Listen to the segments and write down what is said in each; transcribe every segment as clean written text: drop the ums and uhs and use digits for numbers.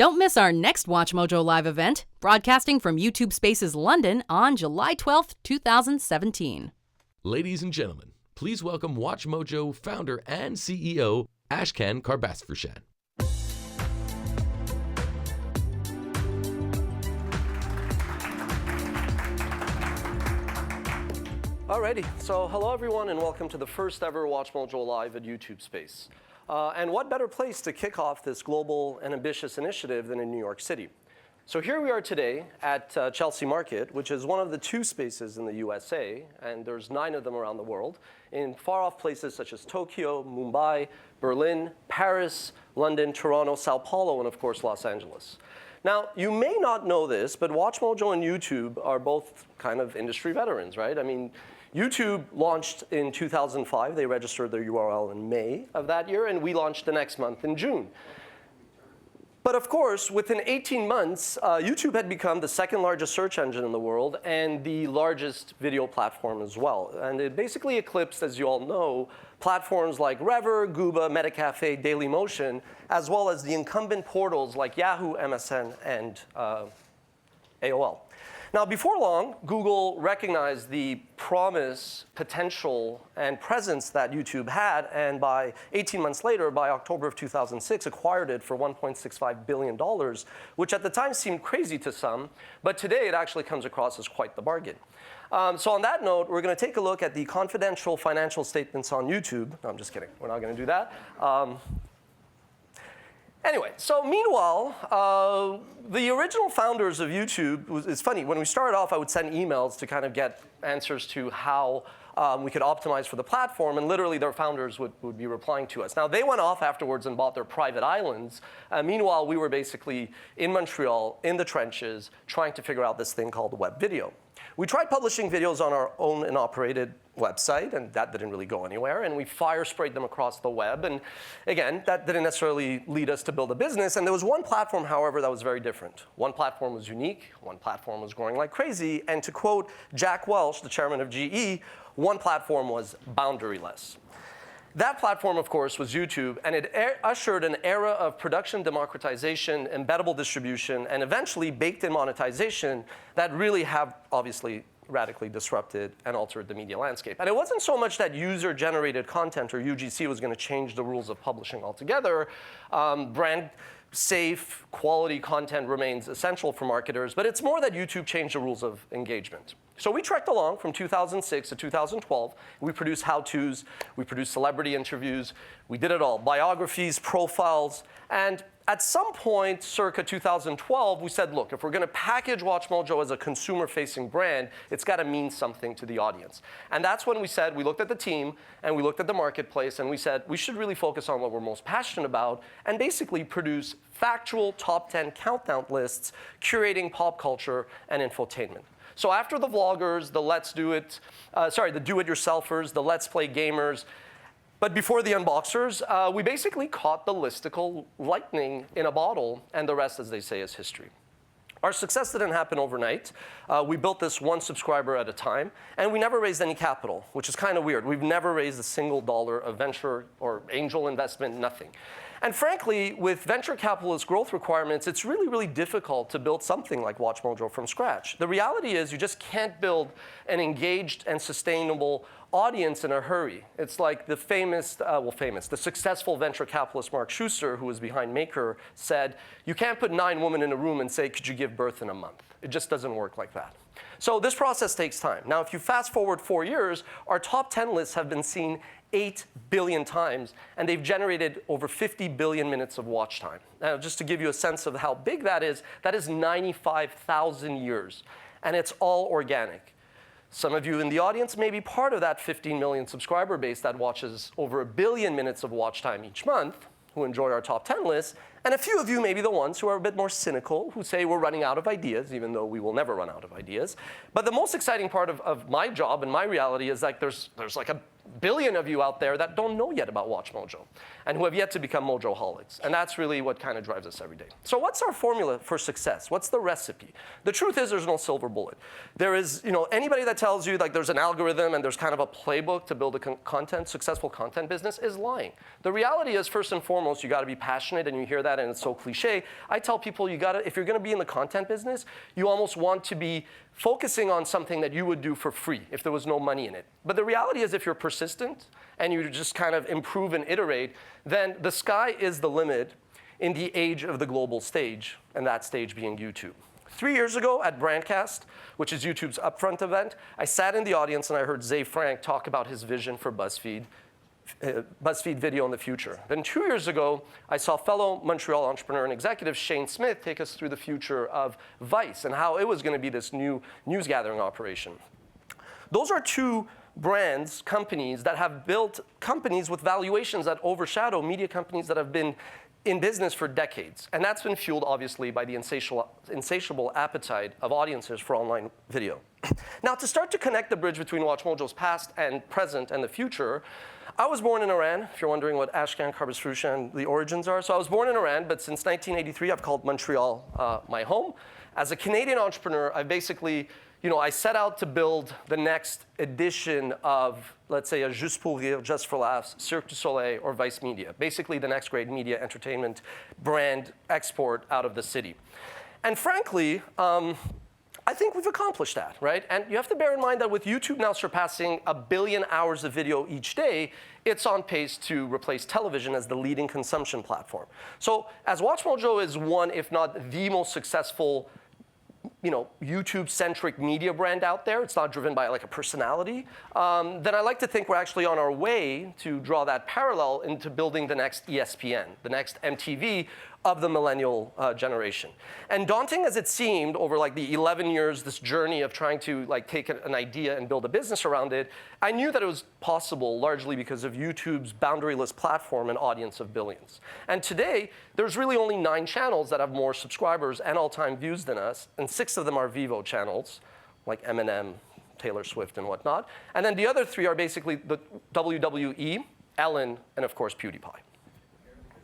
Don't miss our next WatchMojo Live event, broadcasting from YouTube Spaces London on July 12th, 2017. Ladies and gentlemen, please welcome WatchMojo founder and CEO, Ashkan Karbasfarshan. Alrighty, so hello everyone and welcome to the first ever WatchMojo Live at YouTube Space. And what better place to kick off this global and ambitious initiative than in New York City? So here we are today at Chelsea Market, which is one of the 2 spaces in the USA, and there's 9 of them around the world, in far-off places such as Tokyo, Mumbai, Berlin, Paris, London, Toronto, Sao Paulo, and of course Los Angeles. Now, you may not know this, but WatchMojo and YouTube are both kind of industry veterans, right? I mean, YouTube launched in 2005. They registered their URL in May of that year, and we launched the next month in June. But of course, within 18 months, YouTube had become the 2nd largest search engine in the world and the largest video platform as well. And it basically eclipsed, as you all know, platforms like Rever, Gooba, Metacafe, Dailymotion, as well as the incumbent portals like Yahoo, MSN, and AOL. Now, before long, Google recognized the promise, potential, and presence that YouTube had, and by 18 months later, by October of 2006, acquired it for $1.65 billion, which at the time seemed crazy to some, but today it actually comes across as quite the bargain. So on that note, we're going to take a look at the confidential financial statements on YouTube. No, I'm just kidding. We're not going to do that. Anyway, so meanwhile, the original founders of YouTube, it's funny, when we started off, I would send emails to kind of get answers to how we could optimize for the platform, and literally their founders would be replying to us. Now, they went off afterwards and bought their private islands. Meanwhile, we were basically in Montreal, in the trenches, trying to figure out this thing called web video. We tried publishing videos on our own and operated website, and that didn't really go anywhere, and we fire sprayed them across the web, and again, that didn't necessarily lead us to build a business, and there was one platform, however, that was very different. One platform was unique, one platform was growing like crazy, and to quote Jack Welch, the chairman of GE, one platform was boundaryless. That platform, of course, was YouTube, and it ushered an era of production democratization, embeddable distribution, and eventually baked-in monetization that really have, obviously, radically disrupted and altered the media landscape. And it wasn't so much that user-generated content, or UGC, was going to change the rules of publishing altogether. Brand safe, quality content remains essential for marketers, but it's more that YouTube changed the rules of engagement. So we trekked along from 2006 to 2012. We produced how-tos, we produced celebrity interviews, we did it all, biographies, profiles, and at some point, circa 2012, we said, look, if we're going to package WatchMojo as a consumer-facing brand, it's got to mean something to the audience. And that's when we said, we looked at the team, and we looked at the marketplace, and we said, we should really focus on what we're most passionate about, and basically produce factual top 10 countdown lists, curating pop culture and infotainment. So after the vloggers, the do-it-yourselfers, the Let's Play gamers, but before the unboxers, we basically caught the listicle lightning in a bottle, and the rest, as they say, is history. Our success didn't happen overnight. We built this one subscriber at a time, and we never raised any capital, which is kind of weird. We've never raised a single dollar of venture or angel investment, nothing. And frankly, with venture capitalist growth requirements, it's really, really difficult to build something like WatchMojo from scratch. The reality is you just can't build an engaged and sustainable audience in a hurry. It's like the the successful venture capitalist Mark Schuster, who was behind Maker, said, you can't put 9 women in a room and say, could you give birth in a month? It just doesn't work like that. So this process takes time. Now, if you fast forward 4 years, our top 10 lists have been seen 8 billion times, and they've generated over 50 billion minutes of watch time. Now, just to give you a sense of how big that is 95,000 years, and it's all organic. Some of you in the audience may be part of that 15 million subscriber base that watches over 1 billion minutes of watch time each month, who enjoy our top 10 lists, and a few of you may be the ones who are a bit more cynical, who say we're running out of ideas, even though we will never run out of ideas. But the most exciting part of my job and my reality is like there's like billion of you out there that don't know yet about WatchMojo and who have yet to become Mojoholics. And that's really what kind of drives us every day. So what's our formula for success? What's the recipe? The truth is there's no silver bullet. There is, anybody that tells you like there's an algorithm and there's kind of a playbook to build a successful content business is lying. The reality is, first and foremost, you got to be passionate, and you hear that and it's so cliche. I tell people if you're going to be in the content business, you almost want to be focusing on something that you would do for free if there was no money in it. But the reality is if you're persistent and you just kind of improve and iterate, then the sky is the limit in the age of the global stage, and that stage being YouTube. 3 years ago at Brandcast, which is YouTube's upfront event, I sat in the audience and I heard Zay Frank talk about his vision for BuzzFeed video in the future. Then 2 years ago, I saw fellow Montreal entrepreneur and executive Shane Smith take us through the future of Vice and how it was going to be this new news gathering operation. Those are two brands, companies that have built companies with valuations that overshadow media companies that have been in business for decades. And that's been fueled, obviously, by the insatiable appetite of audiences for online video. Now, to start to connect the bridge between WatchMojo's past and present and the future, I was born in Iran, if you're wondering what Ashkan Karbasrushan, the origins are. So I was born in Iran, but since 1983, I've called Montreal my home. As a Canadian entrepreneur, I basically, I set out to build the next edition of, let's say, a Juste pour rire, Just for Laughs, Cirque du Soleil, or Vice Media. Basically, the next great media entertainment brand export out of the city. And frankly, I think we've accomplished that, right? And you have to bear in mind that with YouTube now surpassing 1 billion hours of video each day, it's on pace to replace television as the leading consumption platform. So as WatchMojo is one, if not the most successful YouTube-centric media brand out there, it's not driven by like a personality, then I like to think we're actually on our way to draw that parallel into building the next ESPN, the next MTV of the millennial generation. And daunting as it seemed over like the 11 years, this journey of trying to like take an idea and build a business around it, I knew that it was possible largely because of YouTube's boundaryless platform and audience of billions. And today, there's really only 9 channels that have more subscribers and all-time views than us, and 6 of them are Vivo channels, like Eminem, Taylor Swift, and whatnot. And then the other 3 are basically the WWE, Ellen, and of course, PewDiePie.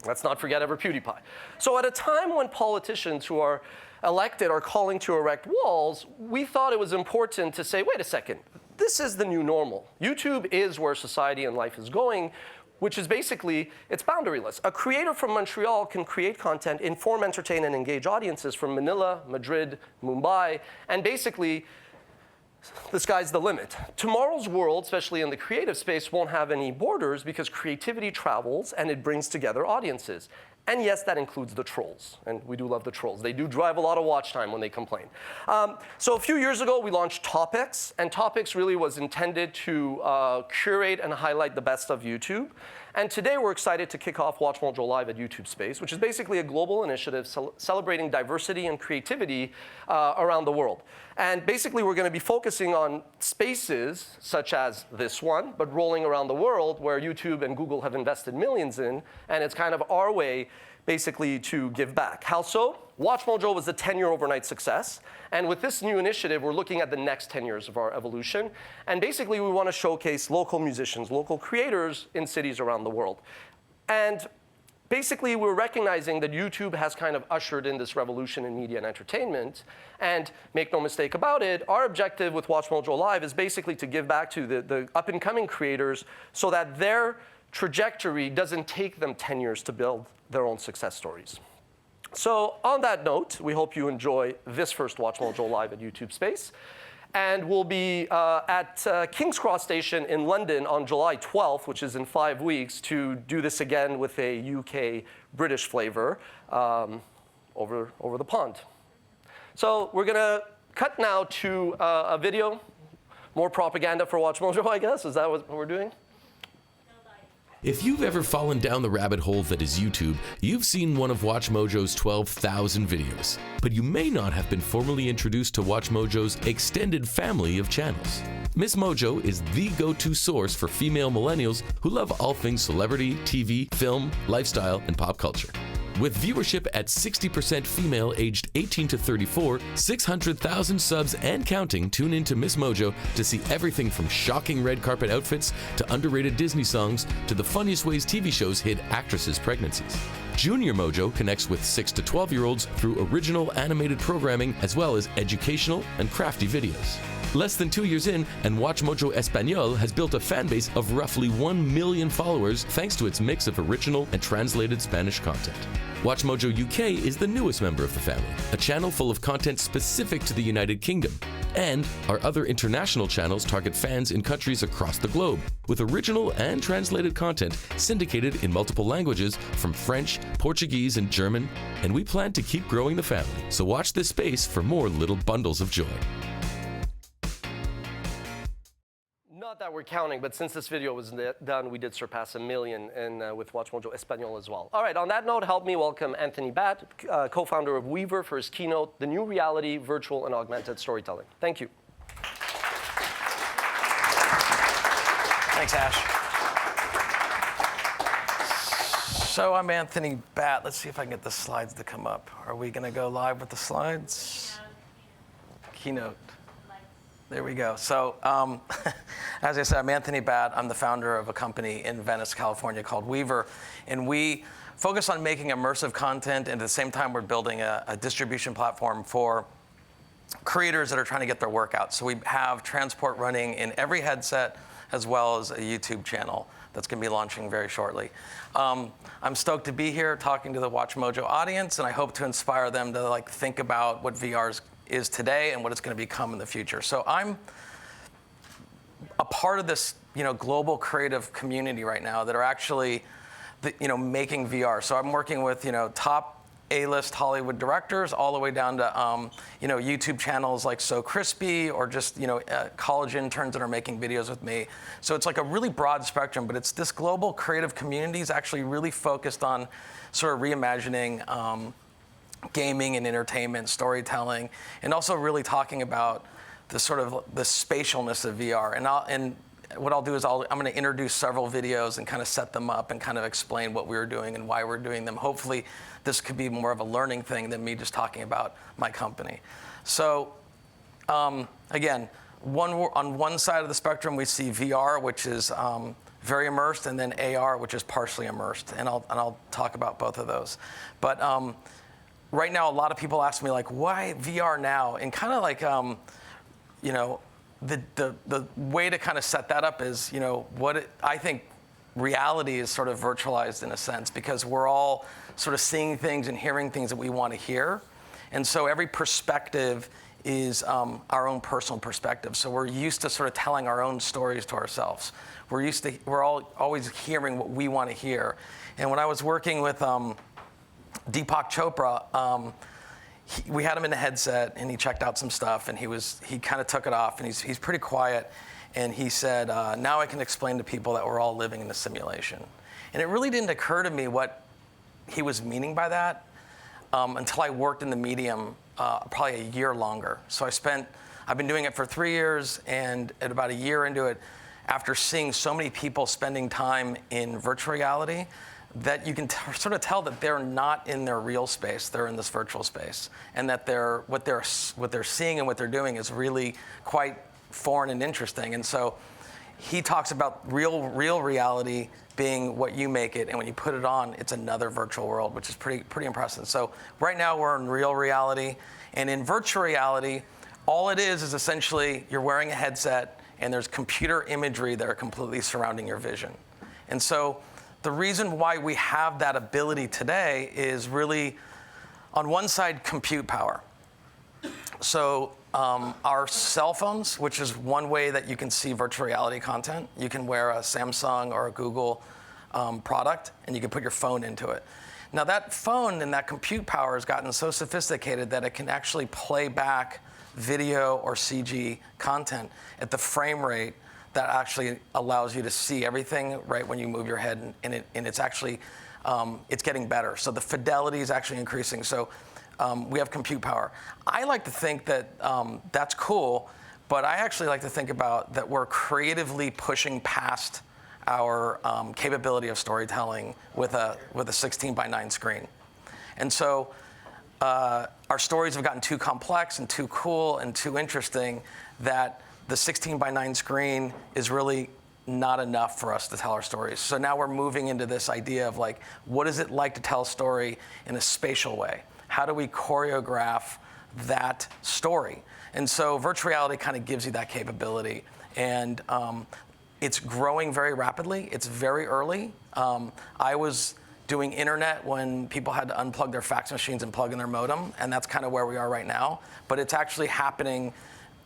Let's not forget ever PewDiePie. So at a time when politicians who are elected are calling to erect walls, we thought it was important to say, wait a second, this is the new normal. YouTube is where society and life is going, which is basically, it's boundaryless. A creator from Montreal can create content, inform, entertain, and engage audiences from Manila, Madrid, Mumbai, and basically, the sky's the limit. Tomorrow's world, especially in the creative space, won't have any borders because creativity travels and it brings together audiences. And yes, that includes the trolls. And we do love the trolls. They do drive a lot of watch time when they complain. So a few years ago, we launched Topics. And Topics really was intended to curate and highlight the best of YouTube. And today, we're excited to kick off WatchMojo Live at YouTube Space, which is basically a global initiative celebrating diversity and creativity around the world. And basically, we're going to be focusing on spaces such as this one, but rolling around the world where YouTube and Google have invested millions in. And it's kind of our way, basically, to give back. How so? WatchMojo was a 10-year overnight success. And with this new initiative, we're looking at the next 10 years of our evolution. And basically, we want to showcase local musicians, local creators in cities around the world. And basically, we're recognizing that YouTube has kind of ushered in this revolution in media and entertainment. And make no mistake about it, our objective with WatchMojo Live is basically to give back to the up-and-coming creators so that their trajectory doesn't take them 10 years to build their own success stories. So on that note, we hope you enjoy this first WatchMojo Live at YouTube Space. And we'll be at King's Cross Station in London on July 12th, which is in 5 weeks, to do this again with a UK-British flavor over the pond. So we're going to cut now to a video. More propaganda for WatchMojo, I guess. Is that what we're doing? If you've ever fallen down the rabbit hole that is YouTube, you've seen one of WatchMojo's 12,000 videos. But you may not have been formally introduced to WatchMojo's extended family of channels. Miss Mojo is the go-to source for female millennials who love all things celebrity, TV, film, lifestyle, and pop culture. With viewership at 60% female aged 18 to 34, 600,000 subs and counting tune into Miss Mojo to see everything from shocking red carpet outfits to underrated Disney songs to the funniest ways TV shows hid actresses' pregnancies. Junior Mojo connects with 6 to 12-year-olds through original animated programming as well as educational and crafty videos. Less than 2 years in, and WatchMojo Español has built a fan base of roughly 1 million followers thanks to its mix of original and translated Spanish content. WatchMojo UK is the newest member of the family, a channel full of content specific to the United Kingdom. And our other international channels target fans in countries across the globe, with original and translated content syndicated in multiple languages from French, Portuguese, and German. And we plan to keep growing the family, so watch this space for more little bundles of joy. Not that we're counting, but since this video was done, we did surpass 1 million with WatchMojo Español as well. All right, on that note, help me welcome Anthony Batt, co-founder of Weaver, for his keynote, The New Reality, Virtual and Augmented Storytelling. Thank you. Thanks, Ash. So I'm Anthony Batt. Let's see if I can get the slides to come up. Are we going to go live with the slides? Keynote. There we go. So, as I said, I'm Anthony Batt. I'm the founder of a company in Venice, California called Weaver. And we focus on making immersive content, and at the same time, we're building a distribution platform for creators that are trying to get their work out. So we have transport running in every headset, as well as a YouTube channel that's going to be launching very shortly. I'm stoked to be here talking to the WatchMojo audience, and I hope to inspire them to think about what VR is today and what it's going to become in the future. So I'm a part of this, global creative community right now that are actually, making VR. So I'm working with, top A-list Hollywood directors all the way down to, YouTube channels like So Crispy or just, college interns that are making videos with me. So it's like a really broad spectrum, but it's this global creative community is actually really focused on sort of reimagining gaming and entertainment, storytelling, and also really talking about the sort of the spatialness of VR. And what I'll do is I'm going to introduce several videos and kind of set them up and kind of explain what we're doing and why we're doing them. Hopefully, this could be more of a learning thing than me just talking about my company. So, again, on one side of the spectrum, we see VR, which is very immersed, and then AR, which is partially immersed. And I'll talk about both of those. But right now, a lot of people ask me, why VR now? And kind of the way to kind of set that up is, I think reality is sort of virtualized in a sense, because we're all sort of seeing things and hearing things that we want to hear. And so every perspective is our own personal perspective. So we're used to sort of telling our own stories to ourselves. We're all always hearing what we want to hear. And when I was working with Deepak Chopra, we had him in a headset, and he checked out some stuff, and he kind of took it off, and he's pretty quiet, and he said, now I can explain to people that we're all living in a simulation. And it really didn't occur to me what he was meaning by that until I worked in the medium probably a year longer. So I've been doing it for 3 years, and at about a year into it, after seeing so many people spending time in virtual reality, that you can sort of tell that they're not in their real space, they're in this virtual space, and that what they're seeing and what they're doing is really quite foreign and interesting. And so he talks about real reality being what you make it, and when you put it on, it's another virtual world, which is pretty impressive. So right now we're in real reality, and in virtual reality, all it is essentially you're wearing a headset, and there's computer imagery that are completely surrounding your vision. And so the reason why we have that ability today is really, on one side, compute power. So our cell phones, which is one way that you can see virtual reality content. You can wear a Samsung or a Google product, and you can put your phone into it. Now that phone and that compute power has gotten so sophisticated that it can actually play back video or CG content at the frame rate that actually allows you to see everything right when you move your head, and it's actually it's getting better. So the fidelity is actually increasing. So we have compute power. I like to think that that's cool, but I actually like to think about that we're creatively pushing past our capability of storytelling with a 16:9 screen. And so our stories have gotten too complex and too cool and too interesting that the 16:9 screen is really not enough for us to tell our stories. So now we're moving into this idea of like, what is it like to tell a story in a spatial way? How do we choreograph that story? And so virtual reality kind of gives you that capability. And it's growing very rapidly. It's very early. I was doing internet when people had to unplug their fax machines and plug in their modem, and that's kind of where we are right now. But it's actually happening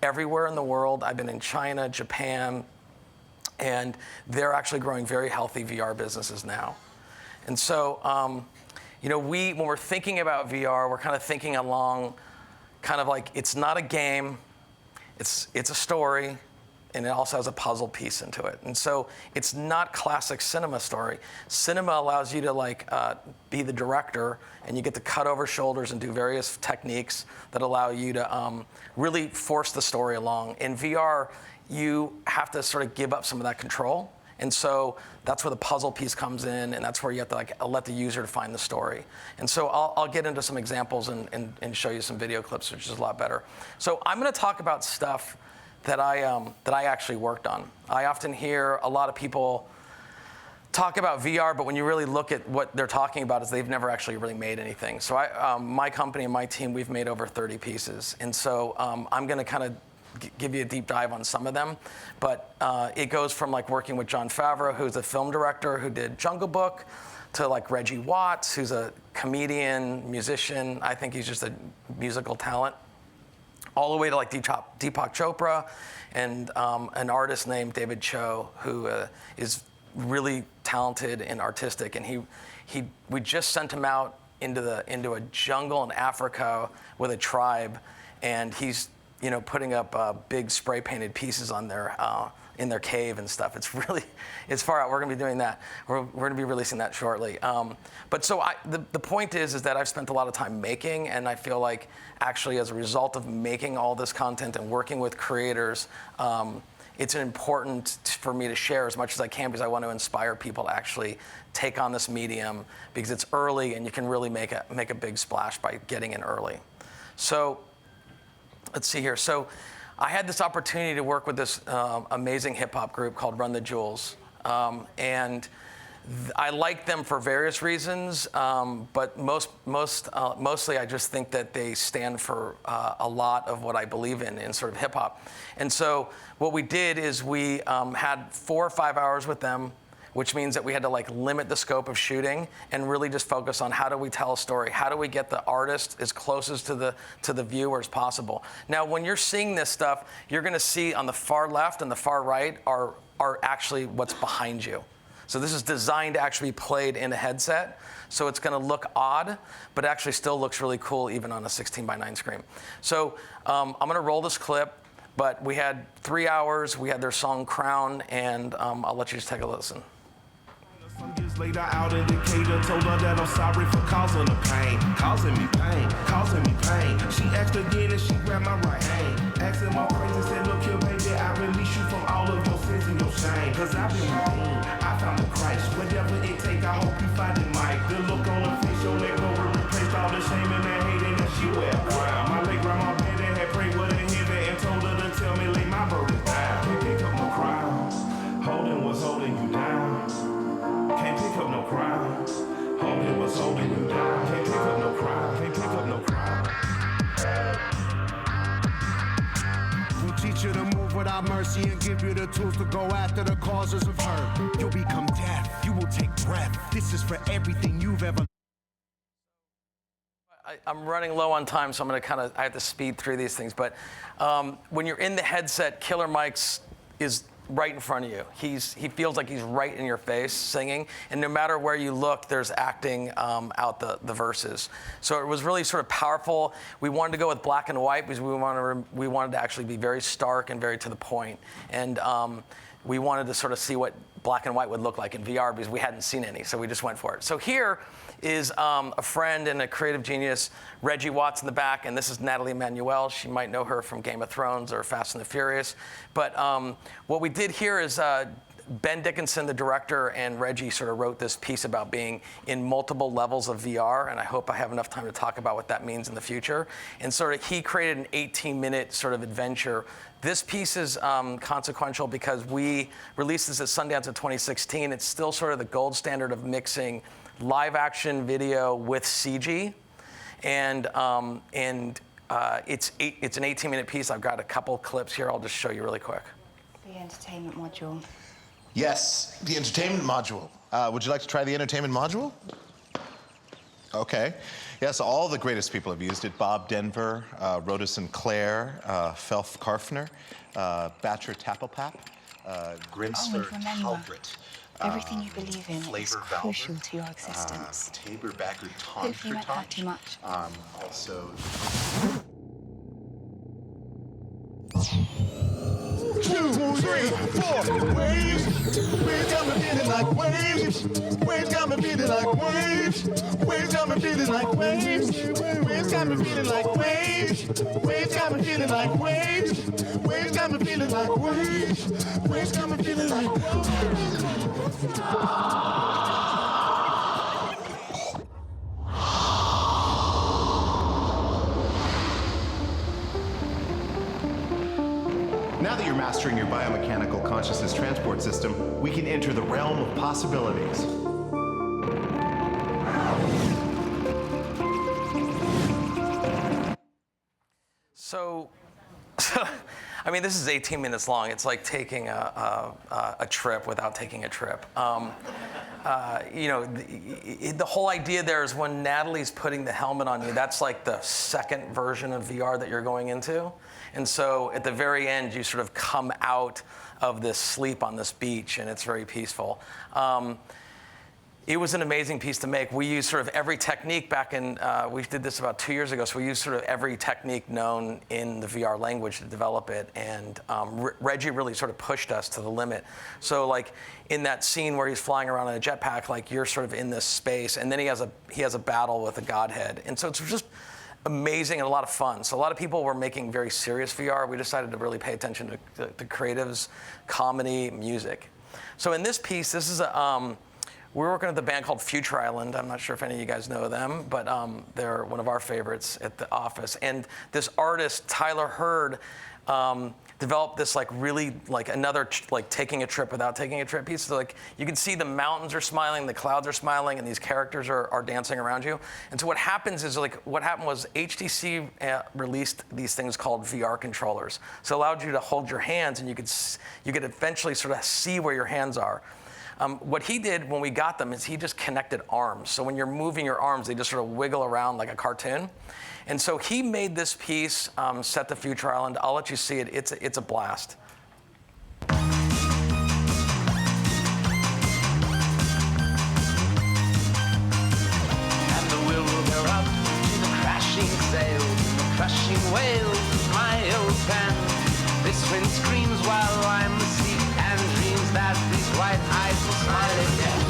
everywhere in the world. I've been in China, Japan, and they're actually growing very healthy VR businesses now. And so, when we're thinking about VR, we're kind of thinking along kind of like it's not a game, it's a story, and it also has a puzzle piece into it. And so it's not classic cinema story. Cinema allows you to be the director, and you get to cut over shoulders and do various techniques that allow you to really force the story along. In VR, you have to sort of give up some of that control. And so that's where the puzzle piece comes in, and that's where you have to let the user find the story. And so I'll get into some examples and show you some video clips, which is a lot better. So I'm gonna talk about stuff that I actually worked on. I often hear a lot of people talk about VR, but when you really look at what they're talking about is they've never actually really made anything. So my company and my team, we've made over 30 pieces. And so I'm gonna kind of give you a deep dive on some of them. But it goes from working with Jon Favreau, who's a film director who did Jungle Book, to Reggie Watts, who's a comedian, musician. I think he's just a musical talent. All the way to Deepak Chopra and an artist named David Cho, who is really talented and artistic. And we just sent him out into a jungle in Africa with a tribe, and he's putting up big spray painted pieces on their in their cave and stuff. It's far out. We're gonna be doing that. We're gonna be releasing that shortly. But so the point is that I've spent a lot of time making, and I feel like actually as a result of making all this content and working with creators, it's important for me to share as much as I can because I want to inspire people to actually take on this medium because it's early and you can really make a big splash by getting in early. So let's see here. So I had this opportunity to work with this amazing hip hop group called Run the Jewels. And I like them for various reasons, but mostly I just think that they stand for a lot of what I believe in sort of hip hop. And so what we did is we had 4 or 5 hours with them, which means that we had to limit the scope of shooting and really just focus on how do we tell a story? How do we get the artist as closest to the viewer as possible? Now, when you're seeing this stuff, you're gonna see on the far left and the far right are actually what's behind you. So this is designed to actually be played in a headset. So it's gonna look odd, but actually still looks really cool even on a 16:9 screen. So I'm gonna roll this clip, but we had 3 hours, we had their song Crown, and I'll let you just take a listen. Some years later, out in Decatur, told her that I'm sorry for causing her pain, causing me pain, causing me pain. She asked again and she grabbed my right hand, asking my praise and said, look here, baby, I release you from all of your sins and your shame. Cause I've been redeemed, I found the Christ. Whatever it take, I hope you find it, Mike. The look on her face, your leg over replaced all the shame and that hate that she wear. My late grandma Betty had prayed with her heavy and told her to tell me lay my burden down. Can't pick up no crown, holding what's holding you down. Can't pick up no crown, holding what's holding you down. Can't pick up no crown, can't pick up no crown. We'll teach you to move without mercy and give you the tools to go after the causes of hurt. You'll become deaf, you will take breath. This is for everything you've ever. I'm running low on time, so I have to speed through these things. But when you're in the headset, Killer Mike's is right in front of you. He feels like he's right in your face singing, and no matter where you look, there's acting out the verses. So it was really sort of powerful. We wanted to go with black and white because we wanted to actually be very stark and very to the point. And we wanted to sort of see what black and white would look like in VR because we hadn't seen any, so we just went for it. So here is a friend and a creative genius, Reggie Watts in the back, and this is Natalie Emmanuel. She might know her from Game of Thrones or Fast and the Furious. But what we did here is Ben Dickinson, the director, and Reggie sort of wrote this piece about being in multiple levels of VR, and I hope I have enough time to talk about what that means in the future. And sort of he created an 18-minute sort of adventure. This piece is consequential because we released this at Sundance in 2016. It's still sort of the gold standard of mixing live action video with CG, and it's an 18-minute piece. I've got a couple clips here. I'll just show you really quick. The entertainment module. Yes, the entertainment module. Would you like to try the entertainment module? Okay. Yes, all the greatest people have used it. Bob Denver, Rhoda Sinclair, Felf Karfner, Batcher Tapplepap, Grinsford Halbert. Everything you believe in is Flavor crucial Valver, to your existence. Tabor Backer If you might have too much. Also... 2, 3, 4 waves. Waves got me feeling like waves. Waves got me feeling like waves. Waves got me feeling like waves. Waves got me feeling like waves. Waves got me feeling like waves. Waves got me feeling like waves. Waves got me feeling like waves. Now that you're mastering your biomechanical consciousness transport system, we can enter the realm of possibilities. So, I mean, this is 18 minutes long. It's like taking a trip without taking a trip. You know, the whole idea there is when Natalie's putting the helmet on you, that's like the second version of VR that you're going into. And so at the very end, you sort of come out of this sleep on this beach, and it's very peaceful. It was an amazing piece to make. We used sort of every technique back in, we did this about 2 years ago, so we used sort of every technique known in the VR language to develop it, and Reggie really sort of pushed us to the limit. So like in that scene where he's flying around in a jetpack, like you're sort of in this space, and then he has a battle with a godhead. And so it's just amazing and a lot of fun. So a lot of people were making very serious VR. We decided to really pay attention to creatives, comedy, music. So in this piece, this is we're working with a band called Future Island. I'm not sure if any of you guys know them, but they're one of our favorites at the office. And this artist, Tyler Hurd, developed this like really like another like taking a trip without taking a trip piece. So like you can see the mountains are smiling, the clouds are smiling, and these characters are dancing around you. And so what happens is like what happened was HTC released these things called VR controllers. So it allowed you to hold your hands, and you could eventually sort of see where your hands are. What he did when we got them is he just connected arms. So when you're moving your arms, they just sort of wiggle around like a cartoon. And so he made this piece set to Future Island. I'll let you see it. It's a blast. And the wheel will go up to the crashing sails, the crushing waves of my old pen. This wind screams while I'm asleep and dreams that these white eyes will smile again.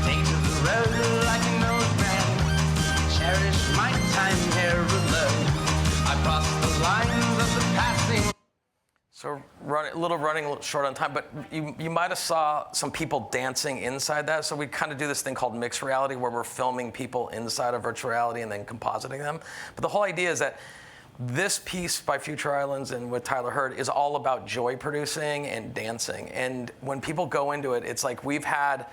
Take to the road like an old man. Cherish my time here alone. I cross the lines of the passing. So running short on time, but you might have saw some people dancing inside that. So we kind of do this thing called mixed reality where we're filming people inside of virtual reality and then compositing them. But the whole idea is that this piece by Future Islands and with Tyler Hurd is all about joy producing and dancing. And when people go into it, it's like we've had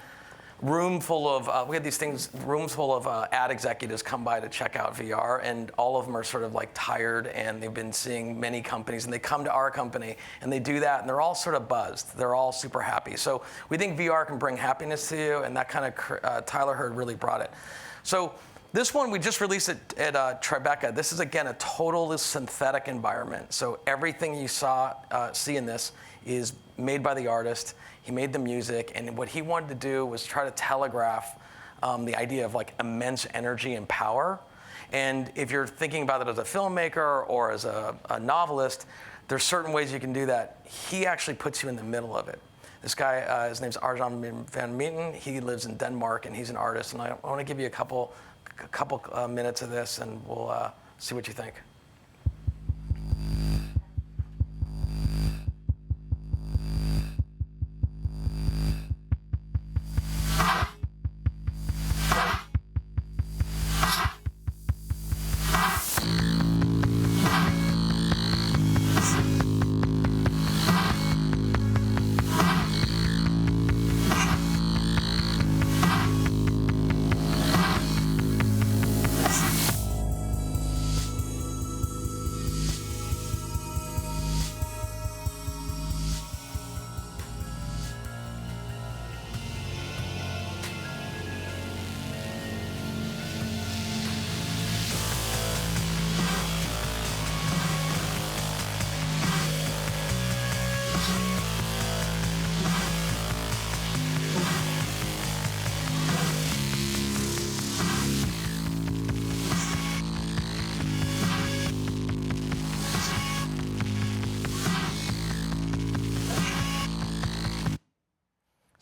rooms full of ad executives come by to check out VR, and all of them are sort of like tired, and they've been seeing many companies, and they come to our company and they do that, and they're all sort of buzzed. They're all super happy. So we think VR can bring happiness to you, and that kind of Tyler Hurd really brought it. So this one, we just released it at Tribeca. This is, again, a totally synthetic environment. So everything you see in this is made by the artist. He made the music, and what he wanted to do was try to telegraph the idea of like immense energy and power. And if you're thinking about it as a filmmaker or as a novelist, there's certain ways you can do that. He actually puts you in the middle of it. This guy, his name's Arjan van Meeten. He lives in Denmark, and he's an artist. And I want to give you a couple minutes of this, and we'll see what you think.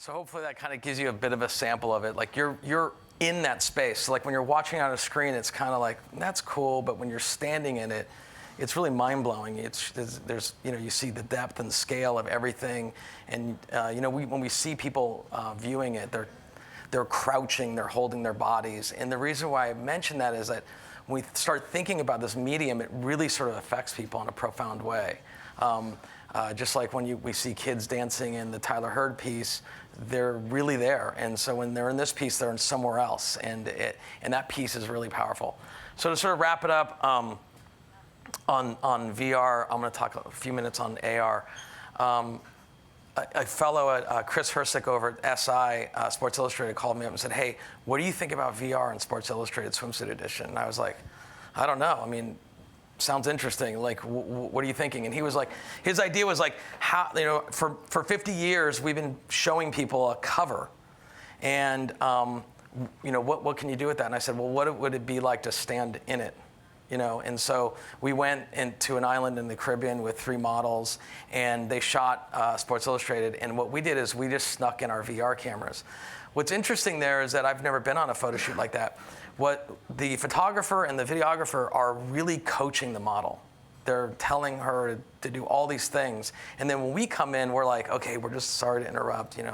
So hopefully that kind of gives you a bit of a sample of it. Like you're in that space. So like when you're watching on a screen, it's kind of like, that's cool, but when you're standing in it, it's really mind-blowing. There's you see the depth and scale of everything, and when we see people viewing it, they're crouching, they're holding their bodies, and the reason why I mention that is that when we start thinking about this medium, it really sort of affects people in a profound way. Just like when we see kids dancing in the Tyler Hurd piece, they're really there, and so when they're in this piece, they're in somewhere else, and that piece is really powerful. So to sort of wrap it up. On VR, I'm going to talk a few minutes on AR. A fellow at Chris Hersick over at SI, Sports Illustrated, called me up and said, hey, what do you think about VR in Sports Illustrated Swimsuit Edition? And I was like, I don't know. I mean, sounds interesting. Like, what are you thinking? And he was like, his idea was like, how, for 50 years, we've been showing people a cover. And, what can you do with that? And I said, well, what would it be like to stand in it? And so we went into an island in the Caribbean with 3 models, and they shot Sports Illustrated. And what we did is we just snuck in our VR cameras. What's interesting there is that I've never been on a photo shoot like that. What the photographer and the videographer are really coaching the model. They're telling her to do all these things. And then when we come in, we're like, okay, we're just sorry to interrupt, we're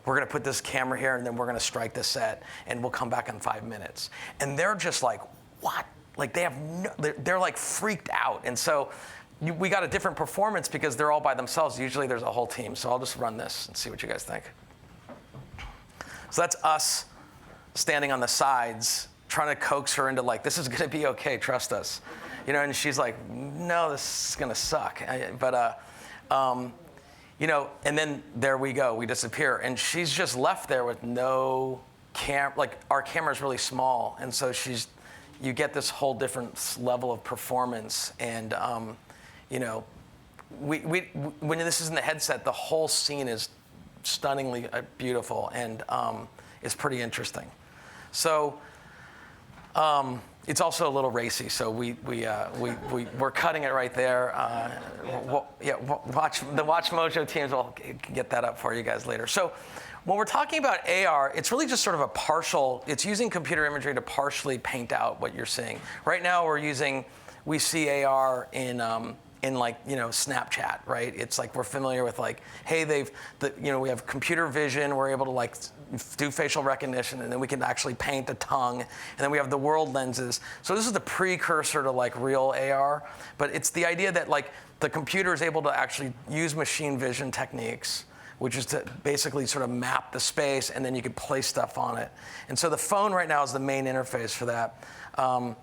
gonna put this camera here, and then we're gonna strike the set, and we'll come back in 5 minutes. And they're just like, what? Like they're like freaked out. And so we got a different performance because they're all by themselves. Usually there's a whole team. So I'll just run this and see what you guys think. So that's us standing on the sides, trying to coax her into like, this is gonna be okay, trust us. And she's like, no, this is gonna suck. And then there we go, we disappear. And she's just left there with no like our camera's really small. And so you get this whole different level of performance, and when this is in the headset, the whole scene is stunningly beautiful, and it's pretty interesting. So it's also a little racy, so we're cutting it right there. The WatchMojo teams will get that up for you guys later. So when we're talking about AR, it's really just sort of it's using computer imagery to partially paint out what you're seeing. Right now we see AR in Snapchat, right? It's like we're familiar with like, hey, we have computer vision, we're able to like do facial recognition, and then we can actually paint the tongue, and then we have the world lenses. So this is the precursor to like real AR, but it's the idea that like the computer is able to actually use machine vision techniques, which is to basically sort of map the space, and then you can place stuff on it. And so the phone right now is the main interface for that.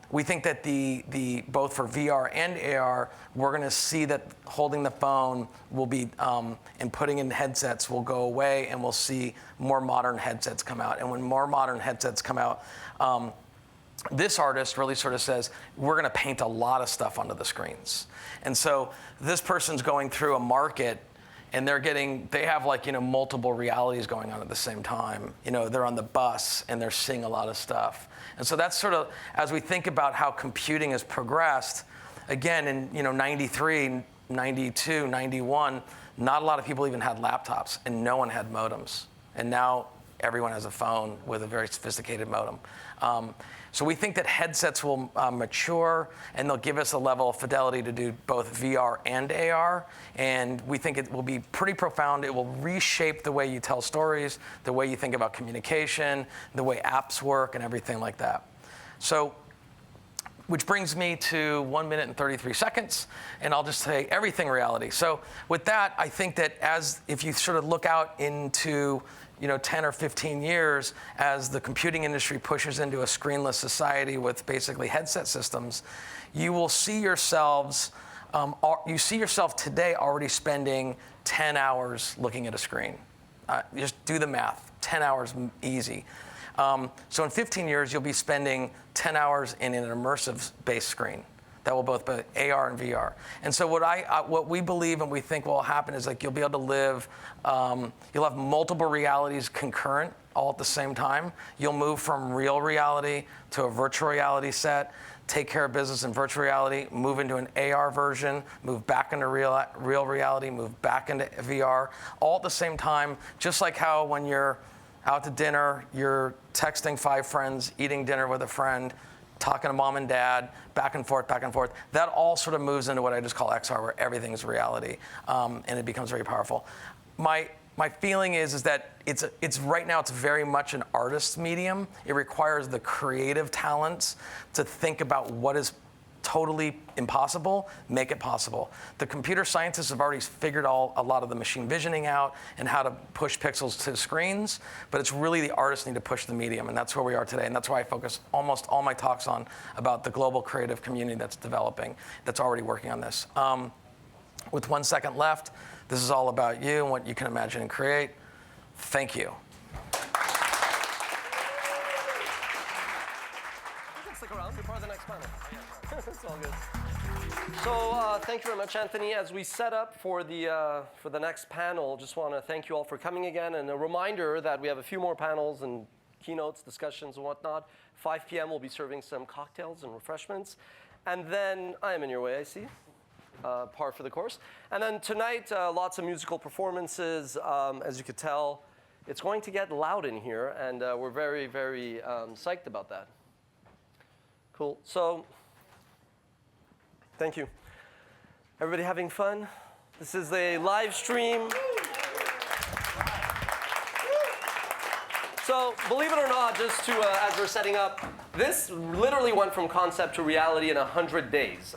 We think that the both for VR and AR, we're going to see that holding the phone will be and putting in headsets will go away, and we'll see more modern headsets come out. And when more modern headsets come out, this artist really sort of says, we're going to paint a lot of stuff onto the screens. And so this person's going through a market, and they have like, multiple realities going on at the same time. They're on the bus and they're seeing a lot of stuff. And so that's sort of, as we think about how computing has progressed, again, in 93, 92, 91, not a lot of people even had laptops, and no one had modems. And now everyone has a phone with a very sophisticated modem. So we think that headsets will mature, and they'll give us a level of fidelity to do both VR and AR. And we think it will be pretty profound. It will reshape the way you tell stories, the way you think about communication, the way apps work, and everything like that. So, which brings me to 1 minute and 33 seconds, and I'll just say everything reality. So with that, I think that if you sort of look out into 10 or 15 years, as the computing industry pushes into a screenless society with basically headset systems, you will see yourself today already spending 10 hours looking at a screen. Just do the math, 10 hours easy. So in 15 years, you'll be spending 10 hours in an immersive-based screen. That will both be AR and VR. And so what we believe and we think will happen is like you'll be able to live, you'll have multiple realities concurrent all at the same time. You'll move from real reality to a virtual reality set. take care of business in virtual reality, move into an AR version, move back into real reality, move back into VR, all at the same time, just like how when you're out to dinner, you're texting 5 friends, eating dinner with a friend, talking to mom and dad, back and forth, back and forth. That all sort of moves into what I just call XR, where everything's reality, and it becomes very powerful. My feeling is that it's right now it's very much an artist's medium. It requires the creative talents to think about what is totally impossible, make it possible. The computer scientists have already figured a lot of the machine visioning out and how to push pixels to screens, but it's really the artists need to push the medium, and that's where we are today, and that's why I focus almost all my talks on about the global creative community that's developing, that's already working on this. With 1 second left, this is all about you and what you can imagine and create. Thank you. You can stick around. You're part of the next panel. It's all good. So thank you very much, Anthony. As we set up for the next panel, just want to thank you all for coming again, and a reminder that we have a few more panels and keynotes, discussions, and whatnot. 5 p.m. we'll be serving some cocktails and refreshments, and then I am in your way, I see. Par for the course. And then tonight, lots of musical performances. As you could tell, it's going to get loud in here, and we're very, very psyched about that. Cool. So, thank you. Everybody having fun? This is a live stream. So, believe it or not, just to, as we're setting up, this literally went from concept to reality in 100 days.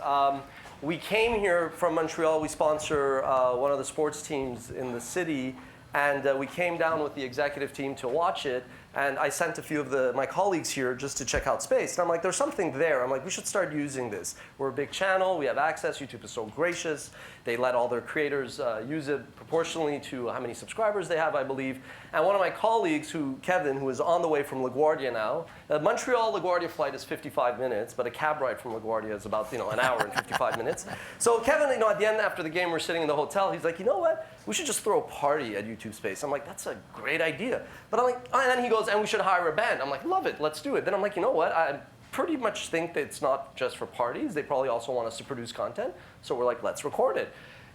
We came here from Montreal. We sponsor one of the sports teams in the city, and we came down with the executive team to watch it. And I sent a few of my colleagues here just to check out space. And I'm like, there's something there. I'm like, we should start using this. We're a big channel. We have access. YouTube is so gracious. They let all their creators use it proportionally to how many subscribers they have, I believe. And one of my colleagues, Kevin, who is on the way from LaGuardia now, Montreal LaGuardia flight is 55 minutes, but a cab ride from LaGuardia is about an hour and 55 minutes. So Kevin, at the end after the game, we're sitting in the hotel. He's like, you know what? We should just throw a party at YouTube Space. I'm like, that's a great idea. But I'm like, and then he goes, and we should hire a band. I'm like, love it, let's do it. Then I'm like, you know what? I pretty much think that it's not just for parties. They probably also want us to produce content. So we're like, let's record it.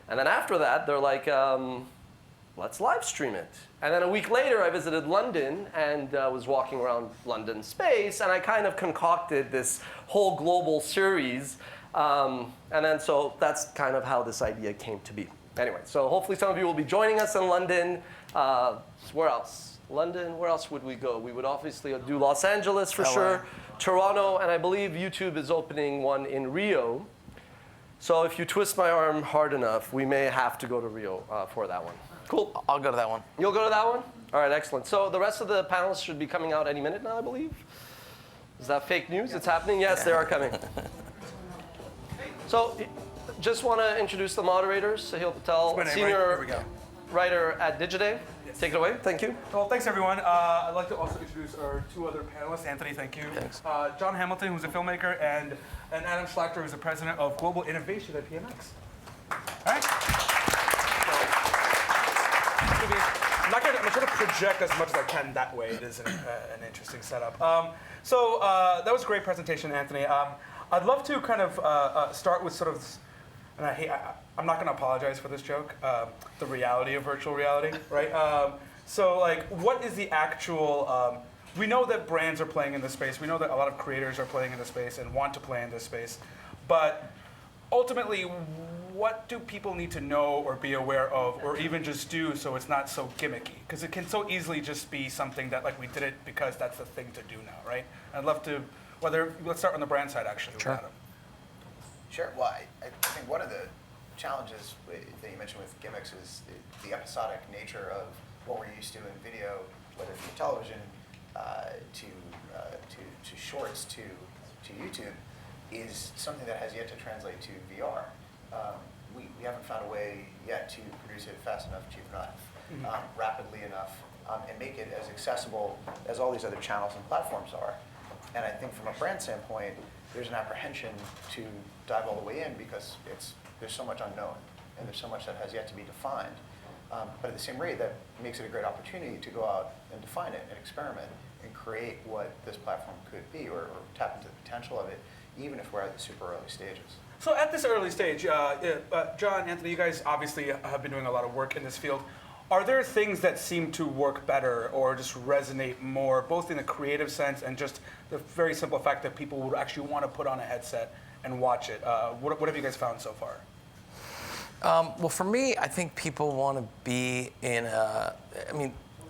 And then after that, they're like, let's live stream it. And then a week later, I visited London and was walking around London Space, and I kind of concocted this whole global series. And then so that's kind of how this idea came to be. Anyway, so hopefully some of you will be joining us in London. Where else? London, where else would we go? We would obviously do Los Angeles for sure, Toronto, and I believe YouTube is opening one in Rio. So if you twist my arm hard enough, we may have to go to Rio for that one. Cool. I'll go to that one. You'll go to that one? All right, excellent. So the rest of the panels should be coming out any minute now, I believe. Is that fake news? It's happening? Yes, they are coming. So just want to introduce the moderators. Sahil Patel, senior writer at Digiday. Yes. Take it away. Thank you. Well, thanks, everyone. I'd like to also introduce our 2 other panelists. Anthony, thank you. Thanks. John Hamilton, who's a filmmaker, and Adam Schlachter, who's the president of Global Innovation at PMX. All right? I'm going to project as much as I can that way. It is an interesting setup. So that was a great presentation, Anthony. I'd love to kind of start with sort of, and I'm not going to apologize for this joke, the reality of virtual reality, right? So like, what is the actual, we know that brands are playing in this space. We know that a lot of creators are playing in this space and want to play in this space. But ultimately, what do people need to know or be aware of, or even just do so it's not so gimmicky? Because it can so easily just be something that like we did it because that's the thing to do now, right? I'd love to, let's start on the brand side actually. Sure. With Adam. Sure. Well, I think one of the challenges that you mentioned with gimmicks is the episodic nature of what we're used to in video, whether from television to shorts to YouTube, is something that has yet to translate to VR. We haven't found a way yet to produce it fast enough, cheap enough, rapidly enough, and make it as accessible as all these other channels and platforms are. And I think from a brand standpoint, there's an apprehension to dive all the way in because there's so much unknown and there's so much that has yet to be defined. But at the same rate, that makes it a great opportunity to go out and define it and experiment and create what this platform could be or tap into the potential of it even if we're at the super early stages. So at this early stage, John, Anthony, you guys obviously have been doing a lot of work in this field. Are there things that seem to work better or just resonate more, both in a creative sense and just the very simple fact that people would actually want to put on a headset and watch it? What have you guys found so far? Well, for me, I think people want to be in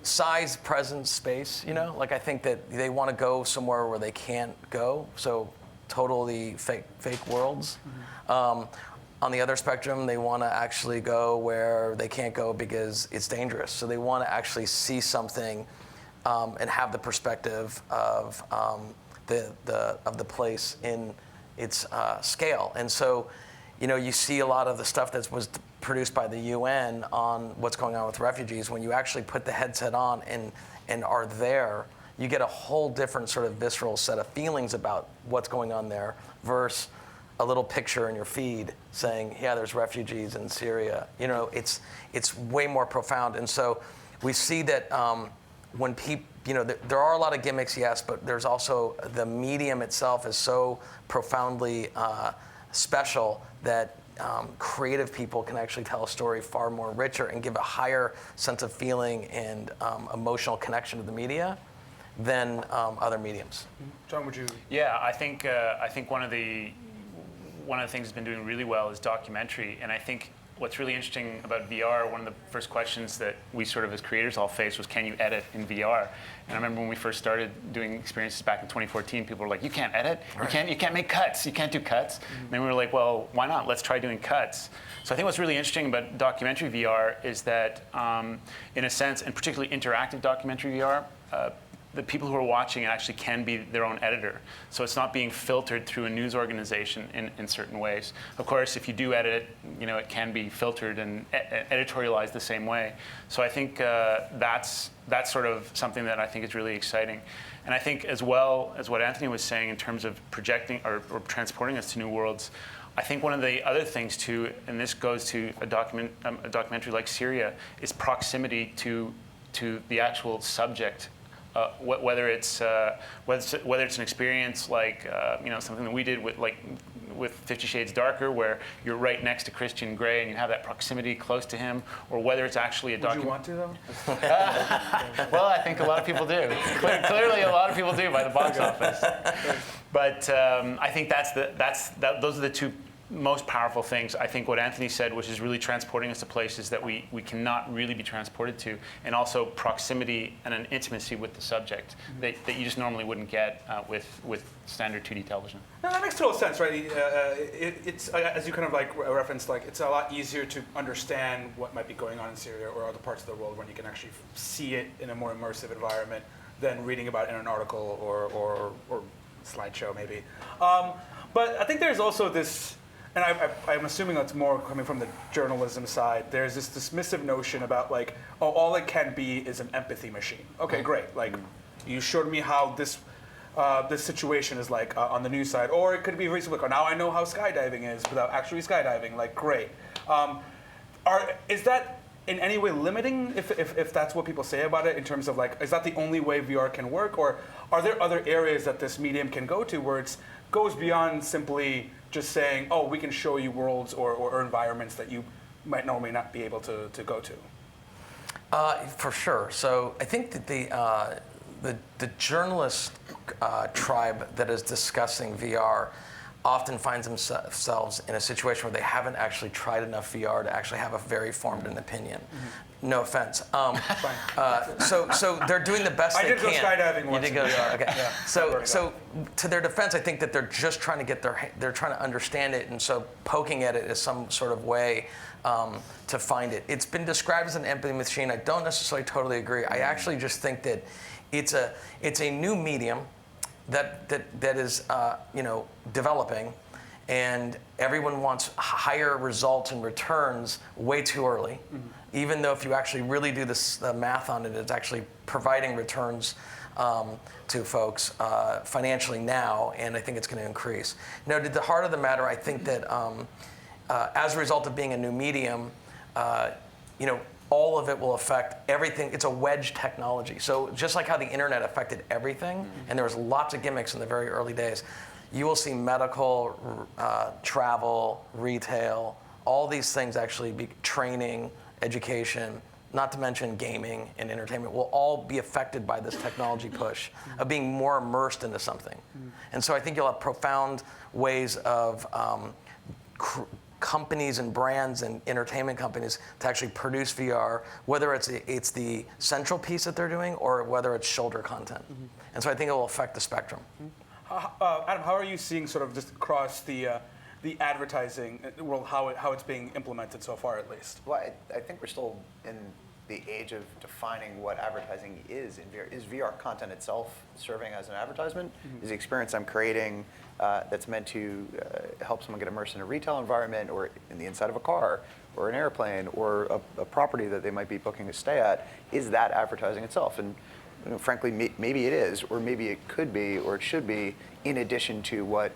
size, presence, space, you know? Like, I think that they want to go somewhere where they can't go, so totally fake worlds. On the other spectrum, they want to actually go where they can't go because it's dangerous. So they want to actually see something and have the perspective of the place in its scale. And so, you know, you see a lot of the stuff that was produced by the UN on what's going on with refugees. When you actually put the headset on and are there, you get a whole different sort of visceral set of feelings about what's going on there versus a little picture in your feed saying, yeah, there's refugees in Syria. You know, it's way more profound. And so we see that when people, you know, there are a lot of gimmicks, yes, but there's also the medium itself is so profoundly special that creative people can actually tell a story far more richer and give a higher sense of feeling and emotional connection to the media than other mediums. John, would you? Yeah, I think one of the things that's been doing really well is documentary, and I think what's really interesting about VR, one of the first questions that we sort of as creators all faced was, can you edit in VR? And I remember when we first started doing experiences back in 2014, people were like, you can't edit, you can't make cuts, you can't do cuts. And then we were like, well, why not? Let's try doing cuts. So I think what's really interesting about documentary VR is that, in a sense, and particularly interactive documentary VR, the people who are watching it actually can be their own editor. So it's not being filtered through a news organization in certain ways. Of course, if you do edit it, you know, it can be filtered and editorialized the same way. So I think that's sort of something that I think is really exciting. And I think as well as what Anthony was saying in terms of projecting or transporting us to new worlds, I think one of the other things too, and this goes to a documentary like Syria, is proximity to the actual subject. Whether it's an experience like you know, something that we did with 50 Shades Darker, where you're right next to Christian Grey and you have that proximity close to him, or whether it's actually a documentary. Would you want to though? Well, I think a lot of people do. Clearly, a lot of people do by the box office. But I think those are the two most powerful things. I think what Anthony said, which is really transporting us to places that we cannot really be transported to, and also proximity and an intimacy with the subject that you just normally wouldn't get with standard 2D television. No, that makes total sense, right? It's as you kind of like referenced, like it's a lot easier to understand what might be going on in Syria or other parts of the world when you can actually see it in a more immersive environment than reading about it in an article or slideshow maybe. But I think there's also this. And I'm assuming that's more coming from the journalism side. There's this dismissive notion about like, oh, all it can be is an empathy machine. Okay, great. Like, you showed me how this situation is like on the news side, or it could be reasonable. Like, oh, now I know how skydiving is without actually skydiving. Like, great. Is that in any way limiting? If that's what people say about it, in terms of like, is that the only way VR can work, or are there other areas that this medium can go to where it goes beyond simply just saying, oh, we can show you worlds or environments that you might normally not be able to go to? For sure. So I think that the journalist tribe that is discussing VR often finds themselves in a situation where they haven't actually tried enough VR to actually have a very formed an opinion. Mm-hmm. No offense. So they're doing the best they can. I did go skydiving once. You did go. Okay. Yeah, so to their defense, I think that they're just trying to they're trying to understand it, and so poking at it is some sort of way to find it. It's been described as an empathy machine. I don't necessarily totally agree. I actually just think that it's a new medium that is developing, and everyone wants higher results and returns way too early. Mm-hmm. Even though if you actually really do the math on it, it's actually providing returns to folks financially now, and I think it's going to increase. Now, to the heart of the matter, I think that as a result of being a new medium, all of it will affect everything. It's a wedge technology. So just like how the internet affected everything, and there was lots of gimmicks in the very early days, you will see medical, travel, retail, all these things actually be training, education, not to mention gaming and entertainment, will all be affected by this technology push of being more immersed into something. And so I think you'll have profound ways of companies and brands and entertainment companies to actually produce VR, whether it's the central piece that they're doing or whether it's shoulder content. And so I think it will affect the spectrum. Adam, how are you seeing sort of just across the advertising world, how it's being implemented so far, at least? Well, I think we're still in the age of defining what advertising is in VR. Is VR content itself serving as an advertisement? Is the experience I'm creating that's meant to help someone get immersed in a retail environment or in the inside of a car or an airplane or a property that they might be booking a stay at, is that advertising itself? And frankly, maybe it is, or maybe it could be, or it should be, in addition to what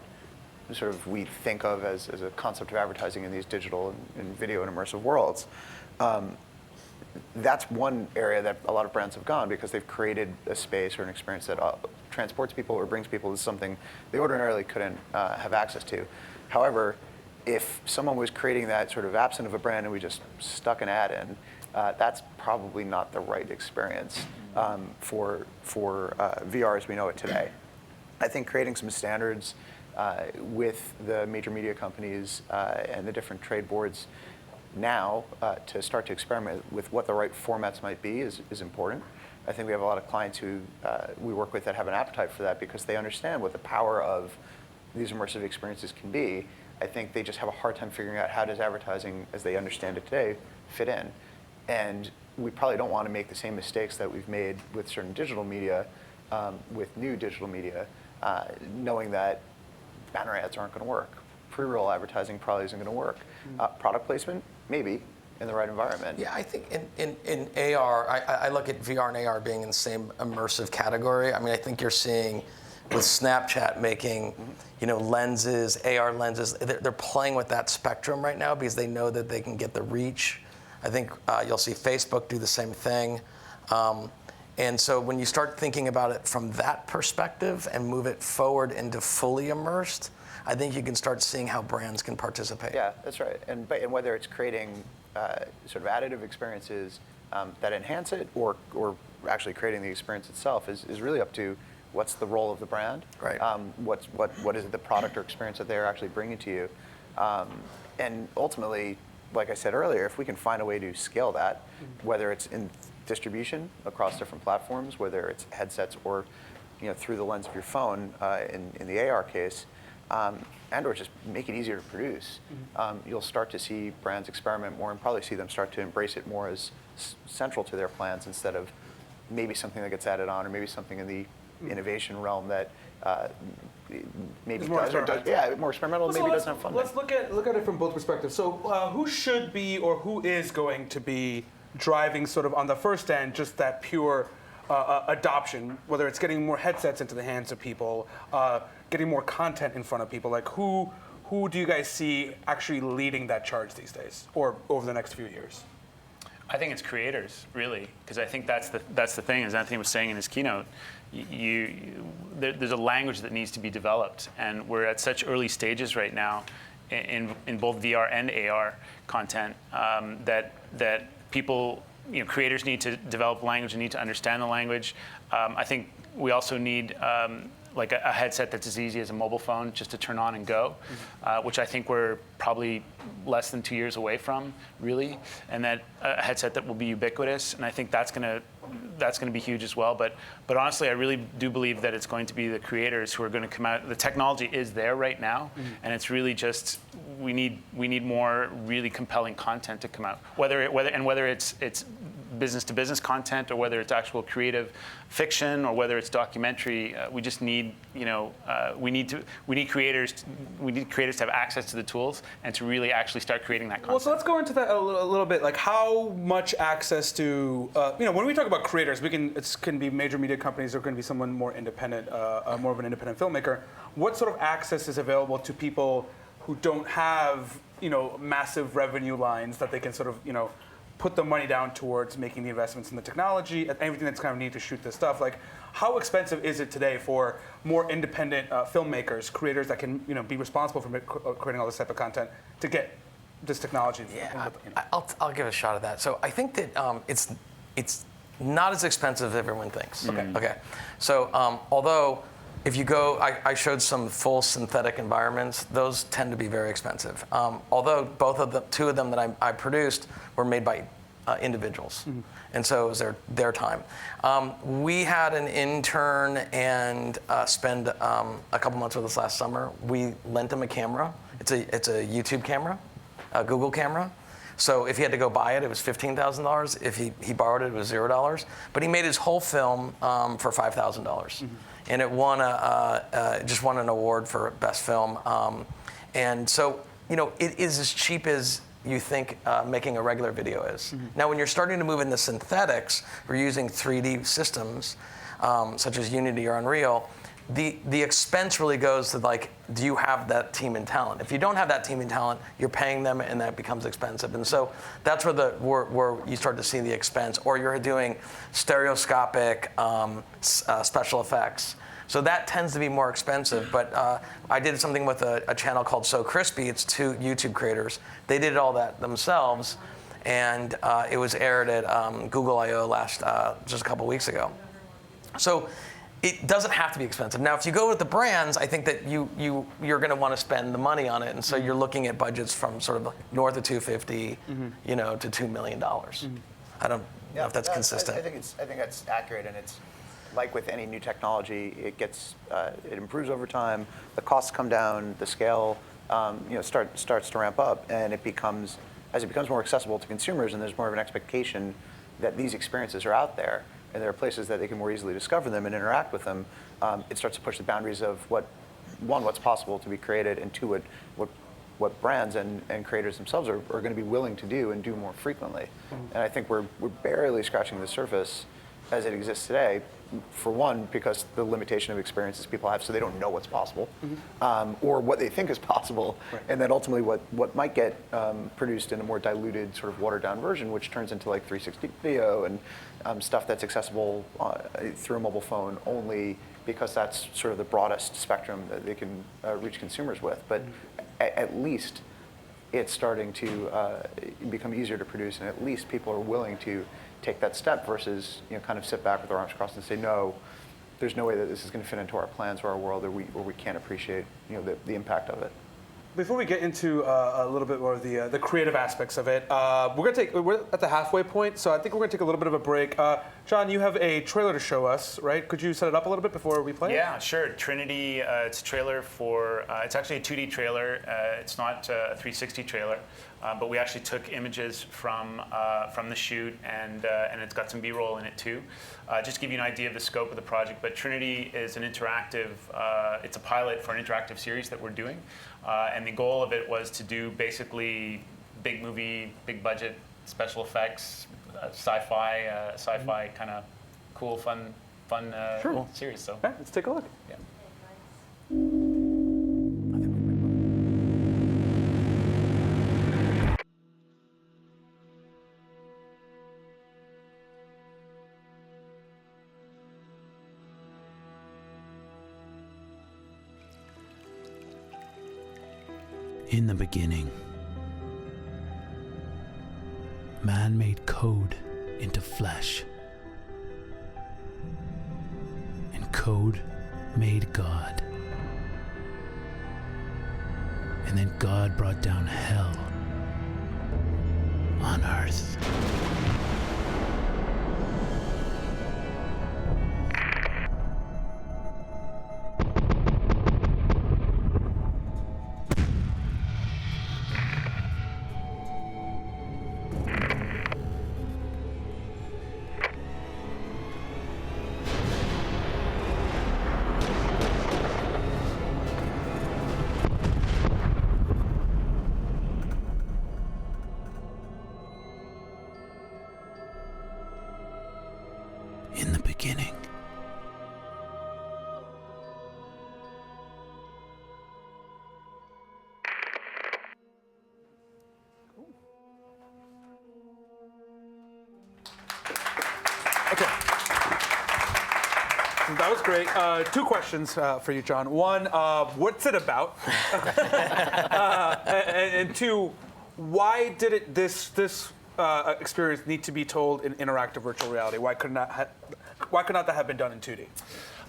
sort of we think of as a concept of advertising in these digital and video and immersive worlds. That's one area that a lot of brands have gone because they've created a space or an experience that transports people or brings people to something they ordinarily couldn't have access to. However, if someone was creating that sort of absent of a brand and we just stuck an ad in, that's probably not the right experience for VR as we know it today. I think creating some standards with the major media companies and the different trade boards now to start to experiment with what the right formats might be is important. I think we have a lot of clients who we work with that have an appetite for that because they understand what the power of these immersive experiences can be. I think they just have a hard time figuring out how does advertising, as they understand it today, fit in. And we probably don't want to make the same mistakes that we've made with certain digital media, with new digital media, knowing that banner ads aren't going to work. Pre-roll advertising probably isn't going to work. Product placement, maybe, in the right environment. Yeah, I think in AR, I look at VR and AR being in the same immersive category. I mean, I think you're seeing with Snapchat making, lenses, AR lenses, they're playing with that spectrum right now because they know that they can get the reach. I think you'll see Facebook do the same thing. And so when you start thinking about it from that perspective and move it forward into fully immersed, I think you can start seeing how brands can participate. Yeah, that's right. And whether it's creating sort of additive experiences that enhance it or actually creating the experience itself is really up to what's the role of the brand, right? What is it the product or experience that they're actually bringing to you? And ultimately, like I said earlier, if we can find a way to scale that, whether it's in distribution across different platforms, whether it's headsets or through the lens of your phone in the AR case, and or just make it easier to produce, you'll start to see brands experiment more and probably see them start to embrace it more as central to their plans instead of maybe something that gets added on or maybe something in the innovation realm that maybe more does, more experimental, maybe doesn't have funding. Let's look at it from both perspectives. So who should be or who is going to be driving sort of on the first end just that pure adoption, whether it's getting more headsets into the hands of people, getting more content in front of people? Like who do you guys see actually leading that charge these days or over the next few years? I think it's creators, really, because I think that's the thing, as Anthony was saying in his keynote. There's a language that needs to be developed, and we're at such early stages right now in both VR and AR content that people, creators need to develop language and need to understand the language. I think we also need like a headset that's as easy as a mobile phone just to turn on and go, which I think we're probably less than 2 years away from, really, and that a headset that will be ubiquitous, and I think that's gonna be huge as well. But honestly, I really do believe that it's going to be the creators who are going to come out. The technology is there right now, and it's really just we need more really compelling content to come out. Whether it's business to business content or whether it's actual creative fiction or whether it's documentary, we just need we need creators to have access to the tools and to really actually start creating that content. Well, so let's go into that a little bit. Like how much access to when we talk about creators, it can be major media companies or can be someone more independent, more of an independent filmmaker. What sort of access is available to people who don't have massive revenue lines that they can sort of put the money down towards making the investments in the technology, everything that's kind of needed to shoot this stuff? Like, How expensive is it today for more independent filmmakers, creators that can be responsible for creating all this type of content to get this technology? Yeah, I'll give a shot at that. So I think that it's not as expensive as everyone thinks. Okay. So although if you go, I showed some full synthetic environments. Those tend to be very expensive. Although two of them that I produced were made by individuals, and so it was their time. We had an intern and spend a couple months with us last summer. We lent him a camera. It's a YouTube camera, a Google camera. So if he had to go buy it, it was $15,000. If he borrowed it, it was $0. But he made his whole film for $5,000, and it just won an award for best film. And so it is as cheap as you think making a regular video is. Now, when you're starting to move into synthetics, we're using 3D systems such as Unity or Unreal. The expense really goes to do you have that team and talent? If you don't have that team and talent, you're paying them, and that becomes expensive. And so that's where you start to see the expense, or you're doing stereoscopic special effects. So that tends to be more expensive. But I did something with a channel called So Crispy. It's two YouTube creators. They did all that themselves, and it was aired at Google I/O just a couple weeks ago. So it doesn't have to be expensive. Now, if you go with the brands, I think that you're going to want to spend the money on it, and so you're looking at budgets from sort of north of $250, to $2 million. I don't know if that's consistent. I think that's accurate, and it's like with any new technology, it improves over time. The costs come down, the scale, starts to ramp up, and as it becomes more accessible to consumers, and there's more of an expectation that these experiences are out there, and there are places that they can more easily discover them and interact with them, it starts to push the boundaries of what's possible to be created, and two, what brands and creators themselves are going to be willing to do and do more frequently. And I think we're barely scratching the surface as it exists today, for one, because the limitation of experiences people have, so they don't know what's possible, or what they think is possible, and then ultimately what might get produced in a more diluted, sort of watered-down version, which turns into 360 video and stuff that's accessible through a mobile phone only, because that's sort of the broadest spectrum that they can reach consumers with. But at least it's starting to become easier to produce, and at least people are willing to take that step versus kind of sit back with their arms crossed and say, no, there's no way that this is going to fit into our plans or our world, or we can't appreciate the impact of it. Before we get into a little bit more of the creative aspects of it, we're at the halfway point, so I think we're going to take a little bit of a break. John, you have a trailer to show us, right? Could you set it up a little bit before we play it? Yeah, sure. Trinity, it's a trailer for, it's actually a 2D trailer. It's not a 360 trailer, but we actually took images from the shoot, and it's got some B-roll in it too. Just to give you an idea of the scope of the project, but Trinity is an interactive, it's a pilot for an interactive series that we're doing. And the goal of it was to do basically big movie, big budget, special effects, sci-fi kind of cool, fun sure. series. So let's take a look. Yeah. In the beginning, man made code into flesh, and code made God. And then God brought down hell on earth. In the beginning. Okay. That was great. Two questions for you, John. One, what's it about? and two, why did this experience need to be told in interactive virtual reality? Why could not that have been done in 2D?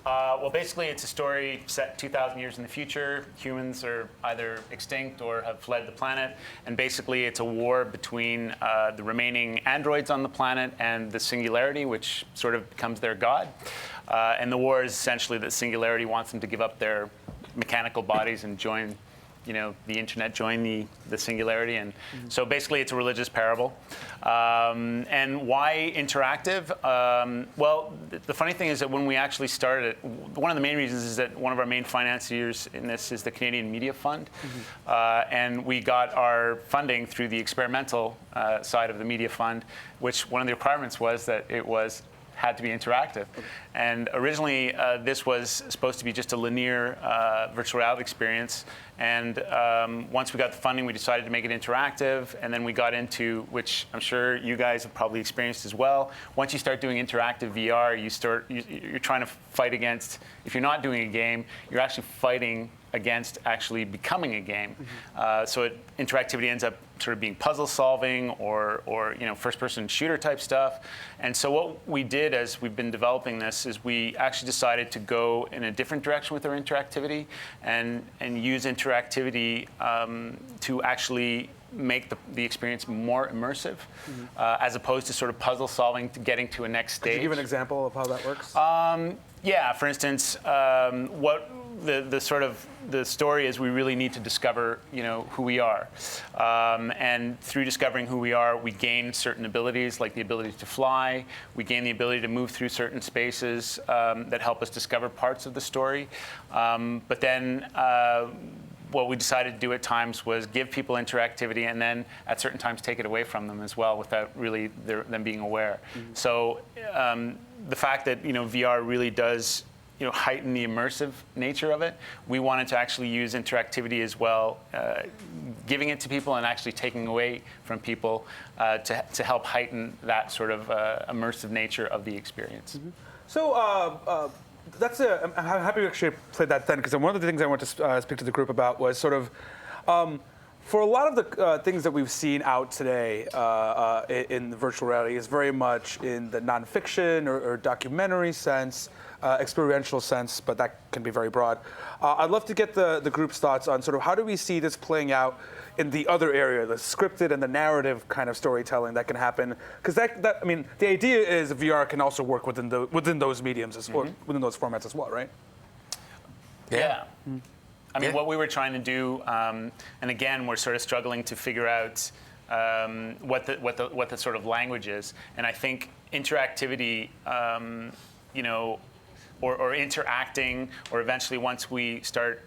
Well, basically, it's a story set 2,000 years in the future. Humans are either extinct or have fled the planet. And basically, it's a war between the remaining androids on the planet and the Singularity, which sort of becomes their god. And the war is essentially that Singularity wants them to give up their mechanical bodies and join, the internet, join the Singularity. And so basically, it's a religious parable. And why interactive? Well, the funny thing is that when we actually started it, one of the main reasons is that one of our main financiers in this is the Canadian Media Fund. And we got our funding through the experimental side of the Media Fund, which one of the requirements was that it had to be interactive. And originally, this was supposed to be just a linear virtual reality experience. And once we got the funding, we decided to make it interactive. And then we got into, which I'm sure you guys have probably experienced as well, once you start doing interactive VR, you're trying to fight against, if you're not doing a game, you're actually fighting against actually becoming a game. So interactivity ends up sort of being puzzle solving or first-person shooter type stuff. And so what we did as we've been developing this is we actually decided to go in a different direction with our interactivity and use interactivity to actually make the experience more immersive, as opposed to sort of puzzle solving to getting to a next stage. Could you give an example of how that works? Yeah, for instance, what the story is, we really need to discover, who we are. And through discovering who we are, we gain certain abilities, like the ability to fly. We gain the ability to move through certain spaces that help us discover parts of the story. But then what we decided to do at times was give people interactivity and then at certain times take it away from them as well without really them being aware. So the fact that VR really does heighten the immersive nature of it, we wanted to actually use interactivity as well, giving it to people and actually taking away from people to help heighten that sort of immersive nature of the experience. So I'm happy to actually play that then, because one of the things I want to speak to the group about was sort of, for a lot of the things that we've seen out today in the virtual reality is very much in the nonfiction or documentary sense, experiential sense, but that can be very broad. I'd love to get the group's thoughts on sort of how do we see this playing out in the other area, the scripted and the narrative kind of storytelling that can happen, because the idea is VR can also work within those mediums or within those formats as well, right? Yeah. I mean, what we were trying to do, and again, we're sort of struggling to figure out what the sort of language is, and I think interactivity, or interacting, or eventually once we start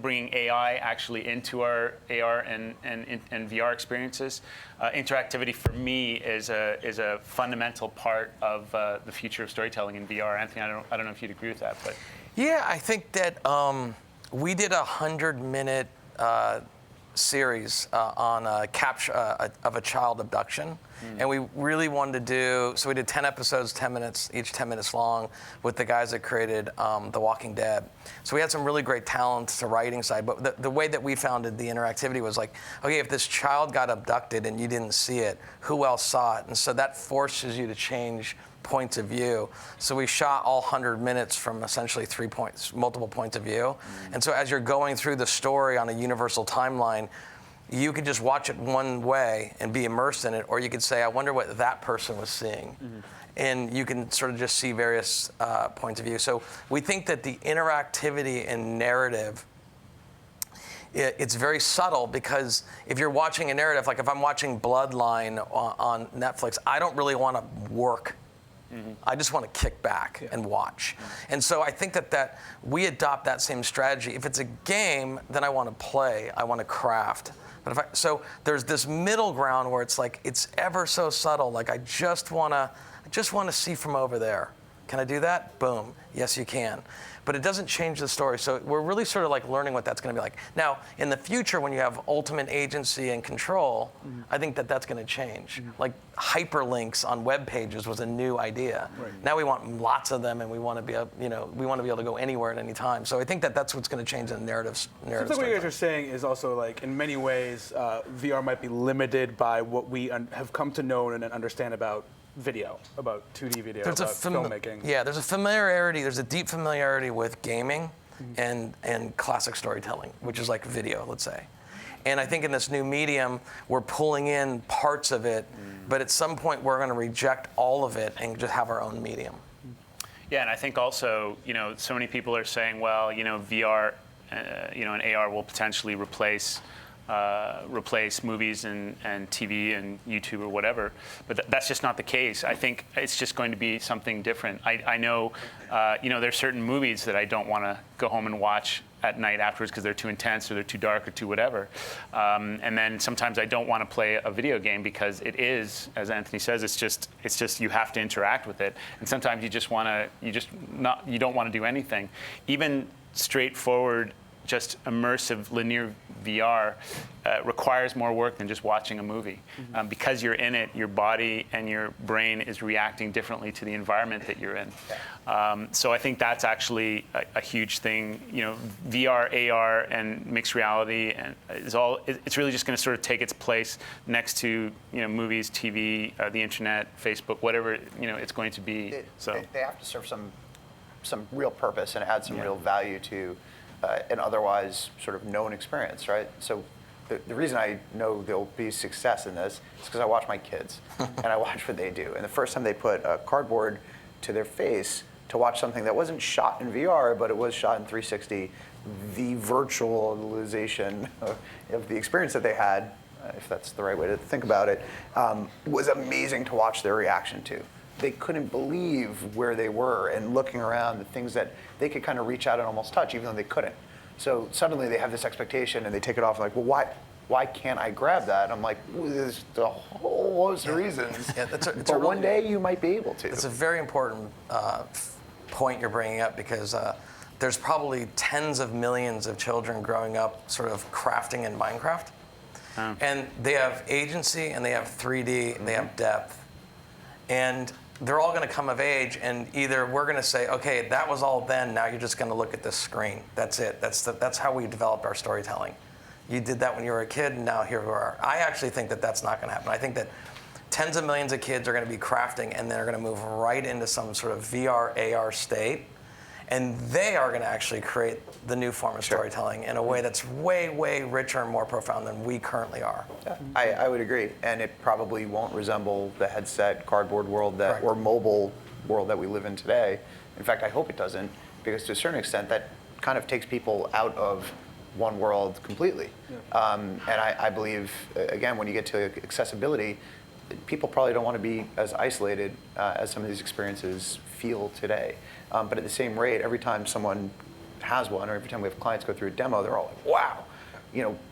bringing AI actually into our AR and VR experiences, interactivity for me is a fundamental part of the future of storytelling in VR. Anthony, I don't know if you'd agree with that, but yeah, I think that we did 100-minute series on a capture of a child abduction. And we really wanted to do, so we did 10 episodes, 10 minutes, each 10 minutes long, with the guys that created The Walking Dead. So we had some really great talent to writing side, but the way that we founded the interactivity was like, okay, if this child got abducted and you didn't see it, who else saw it? And so that forces you to change points of view. So we shot all 100 minutes from essentially multiple points of view. And so as you're going through the story on a universal timeline, you could just watch it one way and be immersed in it, or you could say, I wonder what that person was seeing. And you can sort of just see various points of view. So we think that the interactivity and narrative, it's very subtle, because if you're watching a narrative, like if I'm watching Bloodline on Netflix, I don't really want to work. I just want to kick back and watch. And so I think that we adopt that same strategy. If it's a game, then I want to play, I want to craft. But so there's this middle ground where it's like, it's ever so subtle. Like I just want to see from over there. Can I do that? Boom. Yes, you can. But it doesn't change the story. So we're really sort of like learning what that's going to be like. Now, in the future, when you have ultimate agency and control, I think that that's going to change. Like hyperlinks on web pages was a new idea. Now we want lots of them, and we want to be, we want to be able to go anywhere at any time. So I think that that's what's going to change in the narrative. Seems like what you guys are saying is also like, in many ways, VR might be limited by what we have come to know and understand about video, about 2D video, about filmmaking. Yeah, there's a familiarity, there's a deep familiarity with gaming and classic storytelling, which is like video, let's say. And I think in this new medium, we're pulling in parts of it, but at some point we're going to reject all of it and just have our own medium. Yeah, and I think also, so many people are saying, well, VR, and AR will potentially replace movies and TV and YouTube or whatever, but that's just not the case. I think it's just going to be something different. I know, there's certain movies that I don't want to go home and watch at night afterwards because they're too intense or they're too dark or too whatever. And then sometimes I don't want to play a video game because it is, as Anthony says, it's just you have to interact with it. And sometimes you don't want to do anything. Even straightforward, just immersive linear VR requires more work than just watching a movie. Because you're in it, your body and your brain is reacting differently to the environment that you're in. So I think that's actually a huge thing. VR, AR, and mixed reality, and it's really just going to sort of take its place next to movies, TV, the internet, Facebook, whatever it's going to be. They have to serve some real purpose and add some real value to an otherwise sort of known experience, right? So the reason I know there'll be success in this is because I watch my kids and I watch what they do. And the first time they put a cardboard to their face to watch something that wasn't shot in VR, but it was shot in 360, the virtualization of the experience that they had, if that's the right way to think about it, was amazing to watch their reaction to. They couldn't believe where they were and looking around, the things that they could kind of reach out and almost touch, even though they couldn't. So suddenly they have this expectation and they take it off like, well, why can't I grab that? I'm like, well, there's a whole host of reasons. But one day you might be able to. It's a very important point you're bringing up because there's probably tens of millions of children growing up sort of crafting in Minecraft. And they have agency and they have 3D and they have depth. And they're all going to come of age, and either we're going to say, okay, that was all then, now you're just going to look at this screen. That's it. That's how we developed our storytelling. You did that when you were a kid, and now here we are. I actually think that that's not going to happen. I think that tens of millions of kids are going to be crafting, and they're going to move right into some sort of VR, AR state, and they are going to actually create the new form of storytelling in a way that's way, way richer and more profound than we currently are. Yeah, I would agree, and it probably won't resemble the headset, cardboard world or mobile world that we live in today. In fact, I hope it doesn't, because to a certain extent, that kind of takes people out of one world completely. And I believe, again, when you get to accessibility, people probably don't want to be as isolated as some of these experiences feel today. But at the same rate, every time someone has one, or every time we have clients go through a demo, they're all like, wow,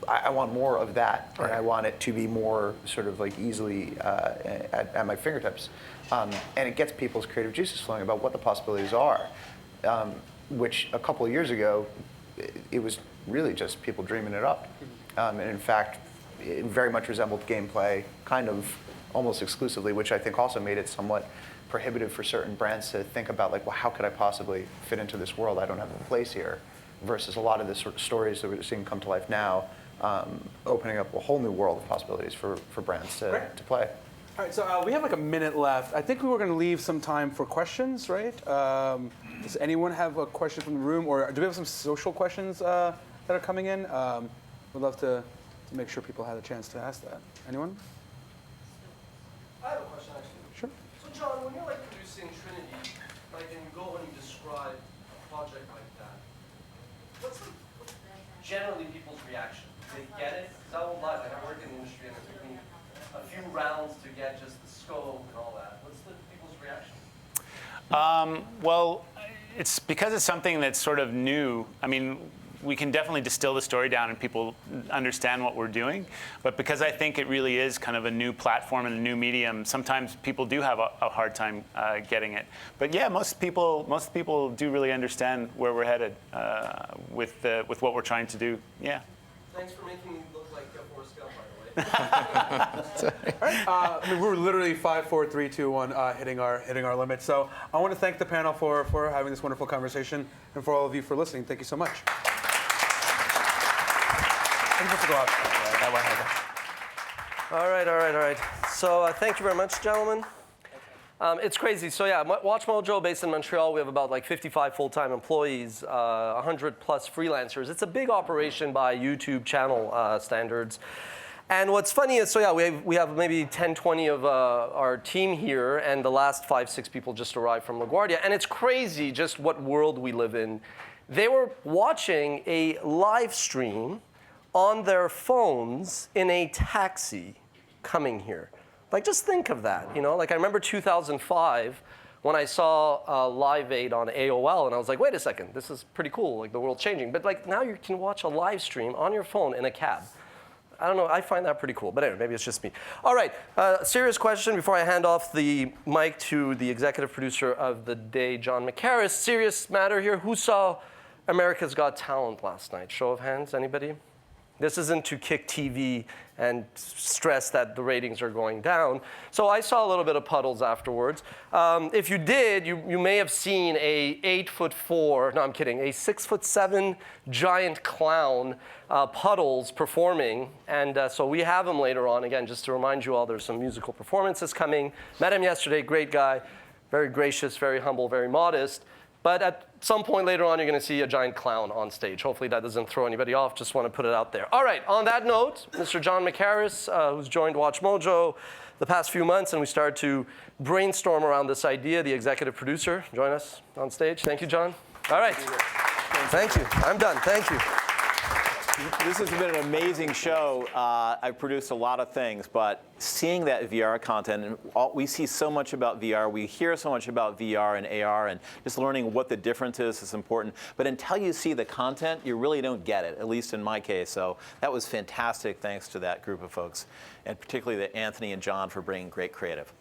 I want more of that, and I want it to be more sort of like easily at my fingertips. And it gets people's creative juices flowing about what the possibilities are, which a couple of years ago, it was really just people dreaming it up. And in fact, it very much resembled gameplay, kind of almost exclusively, which I think also made it somewhat prohibitive for certain brands to think about, like, well, how could I possibly fit into this world? I don't have a place here. Versus a lot of the sort of stories that we're seeing come to life now, opening up a whole new world of possibilities for brands to play. All right, so we have like a minute left. I think we were going to leave some time for questions, right? Does anyone have a question from the room, or do we have some social questions that are coming in? We'd love to make sure people had a chance to ask that. Anyone? I have a question, actually. Sure. So, John, when you're like producing Trinity, like, and you go and you describe a project like that, what's generally people's reaction? Do they get it? Because I won't lie, like, I work in the industry and it took me a few rounds to get just the scope and all that. What's the people's reaction? Well, it's because it's something that's sort of new. I mean, we can definitely distill the story down and people understand what we're doing. But because I think it really is kind of a new platform and a new medium, sometimes people do have a hard time getting it. But yeah, most people do really understand where we're headed with what we're trying to do. Yeah. Thanks for making me look like Forrest Gump, by the way. I mean, we're literally 5, 4, 3, 2, 1, hitting our limit. So I want to thank the panel for having this wonderful conversation, and for all of you for listening. Thank you so much. I'm supposed to go out. All right. So thank you very much, gentlemen. It's crazy. So yeah, WatchMojo, based in Montreal, we have about like 55 full-time employees, 100 plus freelancers. It's a big operation by YouTube channel standards. And what's funny is, so yeah, we have maybe 10, 20 of our team here, and the last 5, 6 people just arrived from LaGuardia. And it's crazy just what world we live in. They were watching a live stream on their phones in a taxi coming here. Like, just think of that, you know? Like, I remember 2005 when I saw Live Aid on AOL, and I was like, wait a second, this is pretty cool, like the world's changing. But like, now you can watch a live stream on your phone in a cab. I don't know, I find that pretty cool, but anyway, maybe it's just me. All right, serious question before I hand off the mic to the executive producer of the day, John McCarris. Serious matter here, who saw America's Got Talent last night? Show of hands, anybody? This isn't to kick TV and stress that the ratings are going down. So I saw a little bit of Puddles afterwards. If you did, you may have seen a 8'4", no, I'm kidding, a 6'7" giant clown, Puddles, performing. And so we have him later on. Again, just to remind you all, there's some musical performances coming. Met him yesterday, great guy, very gracious, very humble, very modest. But at some point later on, you're going to see a giant clown on stage. Hopefully that doesn't throw anybody off. Just want to put it out there. All right, on that note, Mr. John McCarris, who's joined WatchMojo the past few months, and we started to brainstorm around this idea, the executive producer, join us on stage. Thank you, John. All right. Thank you. I'm done. Thank you. This has been an amazing show. I've produced a lot of things, but seeing that VR content, and we see so much about VR, we hear so much about VR and AR, and just learning what the difference is important. But until you see the content, you really don't get it, at least in my case. So that was fantastic, thanks to that group of folks, and particularly to Anthony and John for bringing great creative.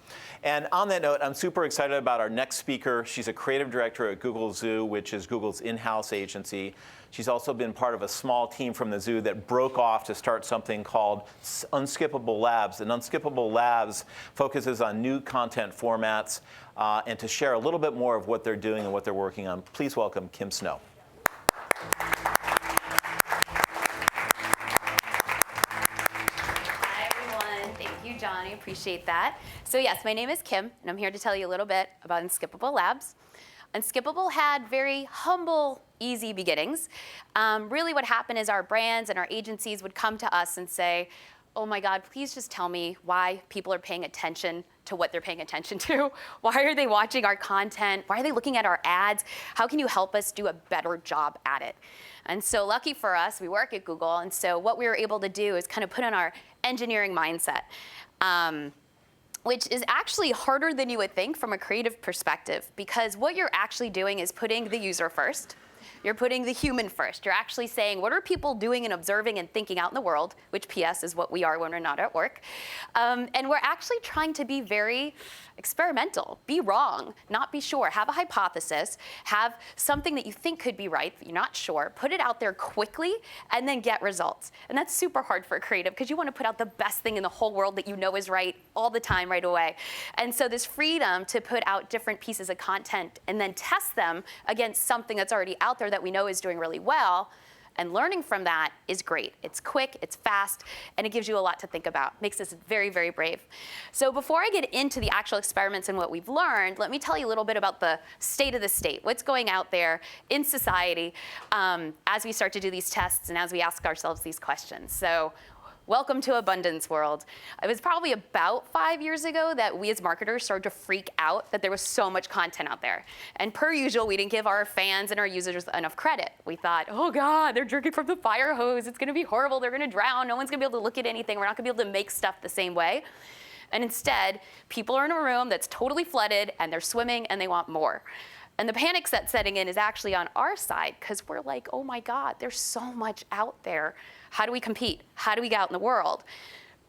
And on that note, I'm super excited about our next speaker. She's a creative director at Google Zoo, which is Google's in-house agency. She's also been part of a small team from the zoo that broke off to start something called Unskippable Labs. And Unskippable Labs focuses on new content formats. And to share a little bit more of what they're doing and what they're working on, please welcome Kim Snow. Hi, everyone. Thank you, John. I appreciate that. So yes, my name is Kim, and I'm here to tell you a little bit about Unskippable Labs. Unskippable had very humble, easy beginnings. Really what happened is our brands and our agencies would come to us and say, oh my God, please just tell me why people are paying attention to what they're paying attention to. Why are they watching our content? Why are they looking at our ads? How can you help us do a better job at it? And so lucky for us, we work at Google, and so what we were able to do is kind of put in our engineering mindset. Which is actually harder than you would think from a creative perspective, because what you're actually doing is putting the user first. You're putting the human first. You're actually saying, what are people doing and observing and thinking out in the world, which PS is what we are when we're not at work. And we're actually trying to be very experimental, be wrong, not be sure, have a hypothesis, have something that you think could be right, but you're not sure, put it out there quickly, and then get results. And that's super hard for a creative, because you want to put out the best thing in the whole world that you know is right all the time right away. And so this freedom to put out different pieces of content and then test them against something that's already out there that we know is doing really well, and learning from that is great. It's quick, it's fast, and it gives you a lot to think about. Makes us very, very brave. So before I get into the actual experiments and what we've learned, let me tell you a little bit about the state of the state, what's going out there in society as we start to do these tests and as we ask ourselves these questions. So welcome to Abundance World. It was probably about 5 years ago that we as marketers started to freak out that there was so much content out there. And per usual, we didn't give our fans and our users enough credit. We thought, oh God, they're drinking from the fire hose. It's gonna be horrible. They're gonna drown. No one's gonna be able to look at anything. We're not gonna be able to make stuff the same way. And instead, people are in a room that's totally flooded and they're swimming and they want more. And the panic setting in is actually on our side because we're like, oh my God, there's so much out there. How do we compete? How do we get out in the world?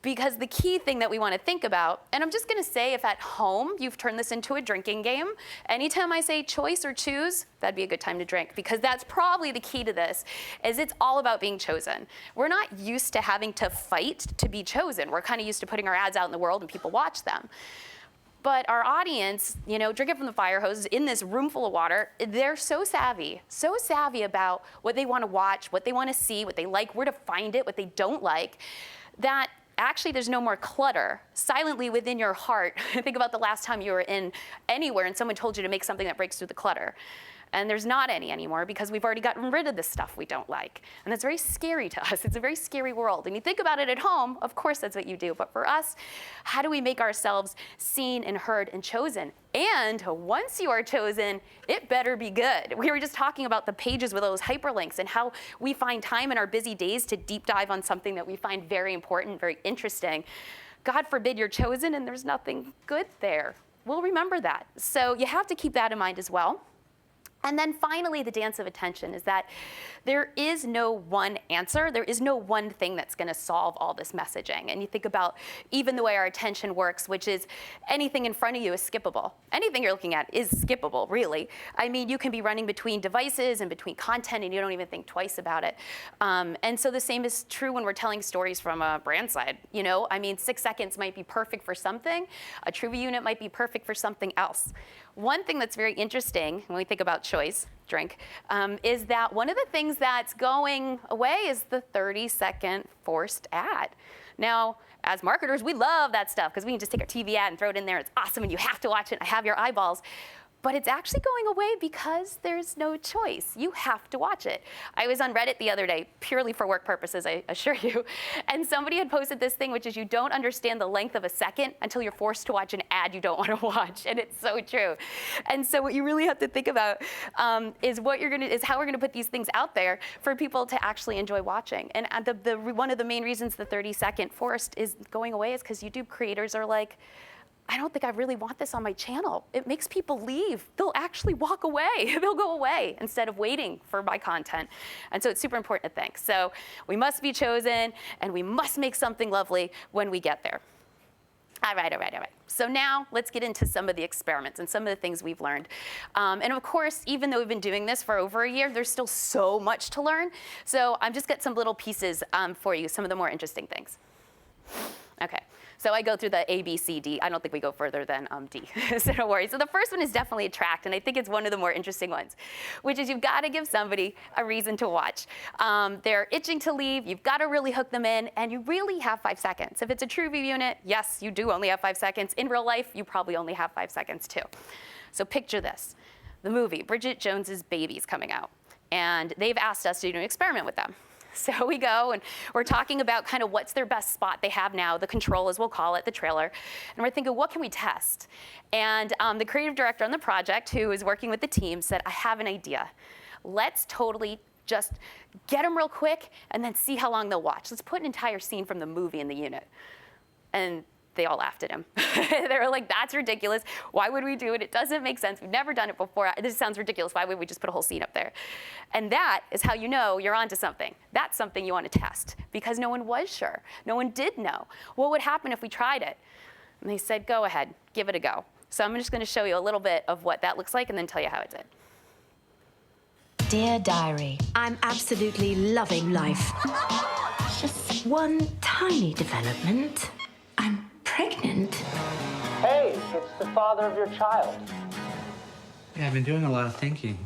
Because the key thing that we want to think about, and I'm just going to say if at home you've turned this into a drinking game, anytime I say choice or choose, that'd be a good time to drink, because that's probably the key to this, is it's all about being chosen. We're not used to having to fight to be chosen. We're kind of used to putting our ads out in the world and people watch them. But our audience, you know, drinking from the fire hose in this room full of water, they're so savvy about what they want to watch, what they want to see, what they like, where to find it, what they don't like, that actually there's no more clutter silently within your heart. Think about the last time you were in anywhere and someone told you to make something that breaks through the clutter. And there's not any anymore because we've already gotten rid of the stuff we don't like. And that's very scary to us. It's a very scary world. And you think about it at home, of course that's what you do. But for us, how do we make ourselves seen and heard and chosen? And once you are chosen, it better be good. We were just talking about the pages with those hyperlinks and how we find time in our busy days to deep dive on something that we find very important, very interesting. God forbid you're chosen and there's nothing good there. We'll remember that. So you have to keep that in mind as well. And then finally, the dance of attention is that there is no one answer. There is no one thing that's going to solve all this messaging. And you think about even the way our attention works, which is anything in front of you is skippable. Anything you're looking at is skippable, really. I mean, you can be running between devices and between content, and you don't even think twice about it. And so the same is true when we're telling stories from a brand side. You know, I mean, 6 seconds might be perfect for something. A trivia unit might be perfect for something else. One thing that's very interesting when we think about choice, drink, is that one of the things that's going away is the 30-second forced ad. Now, as marketers, we love that stuff because we can just take our TV ad and throw it in there. It's awesome and you have to watch it. I have your eyeballs. But it's actually going away because there's no choice. You have to watch it. I was on Reddit the other day, purely for work purposes, I assure you, and somebody had posted this thing, which is you don't understand the length of a second until you're forced to watch an ad you don't want to watch, and it's so true. And so what you really have to think about is how we're gonna put these things out there for people to actually enjoy watching. And one of the main reasons the 30-second forced is going away is because YouTube creators are like, I don't think I really want this on my channel. It makes people leave. They'll actually walk away. They'll go away instead of waiting for my content. And so it's super important to think. So we must be chosen and we must make something lovely when we get there. All right. So now let's get into some of the experiments and some of the things we've learned. And of course, even though we've been doing this for over a year, there's still so much to learn. So I've just got some little pieces for you, some of the more interesting things. Okay. So I go through the A, B, C, D. I don't think we go further than D, so don't worry. So the first one is definitely attract, and I think it's one of the more interesting ones, which is you've got to give somebody a reason to watch. They're itching to leave. You've got to really hook them in, and you really have 5 seconds. If it's a TrueView unit, yes, you do only have 5 seconds. In real life, you probably only have 5 seconds too. So picture this. The movie, Bridget Jones's Baby's coming out, and they've asked us to do an experiment with them. So we go and we're talking about kind of what's their best spot they have now, the control as we'll call it, the trailer. And we're thinking, what can we test? And the creative director on the project who is working with the team said, I have an idea. Let's totally just get them real quick and then see how long they'll watch. Let's put an entire scene from the movie in the unit. And they all laughed at him. They were like, that's ridiculous. Why would we do it? It doesn't make sense. We've never done it before. This sounds ridiculous. Why would we just put a whole scene up there? And that is how you know you're onto something. That's something you want to test because no one was sure. No one did know. What would happen if we tried it? And they said, go ahead, give it a go. So I'm just going to show you a little bit of what that looks like and then tell you how it did. Dear Diary, I'm absolutely loving life. Just one tiny development. I'm pregnant. Hey, it's the father of your child. Yeah, I've been doing a lot of thinking.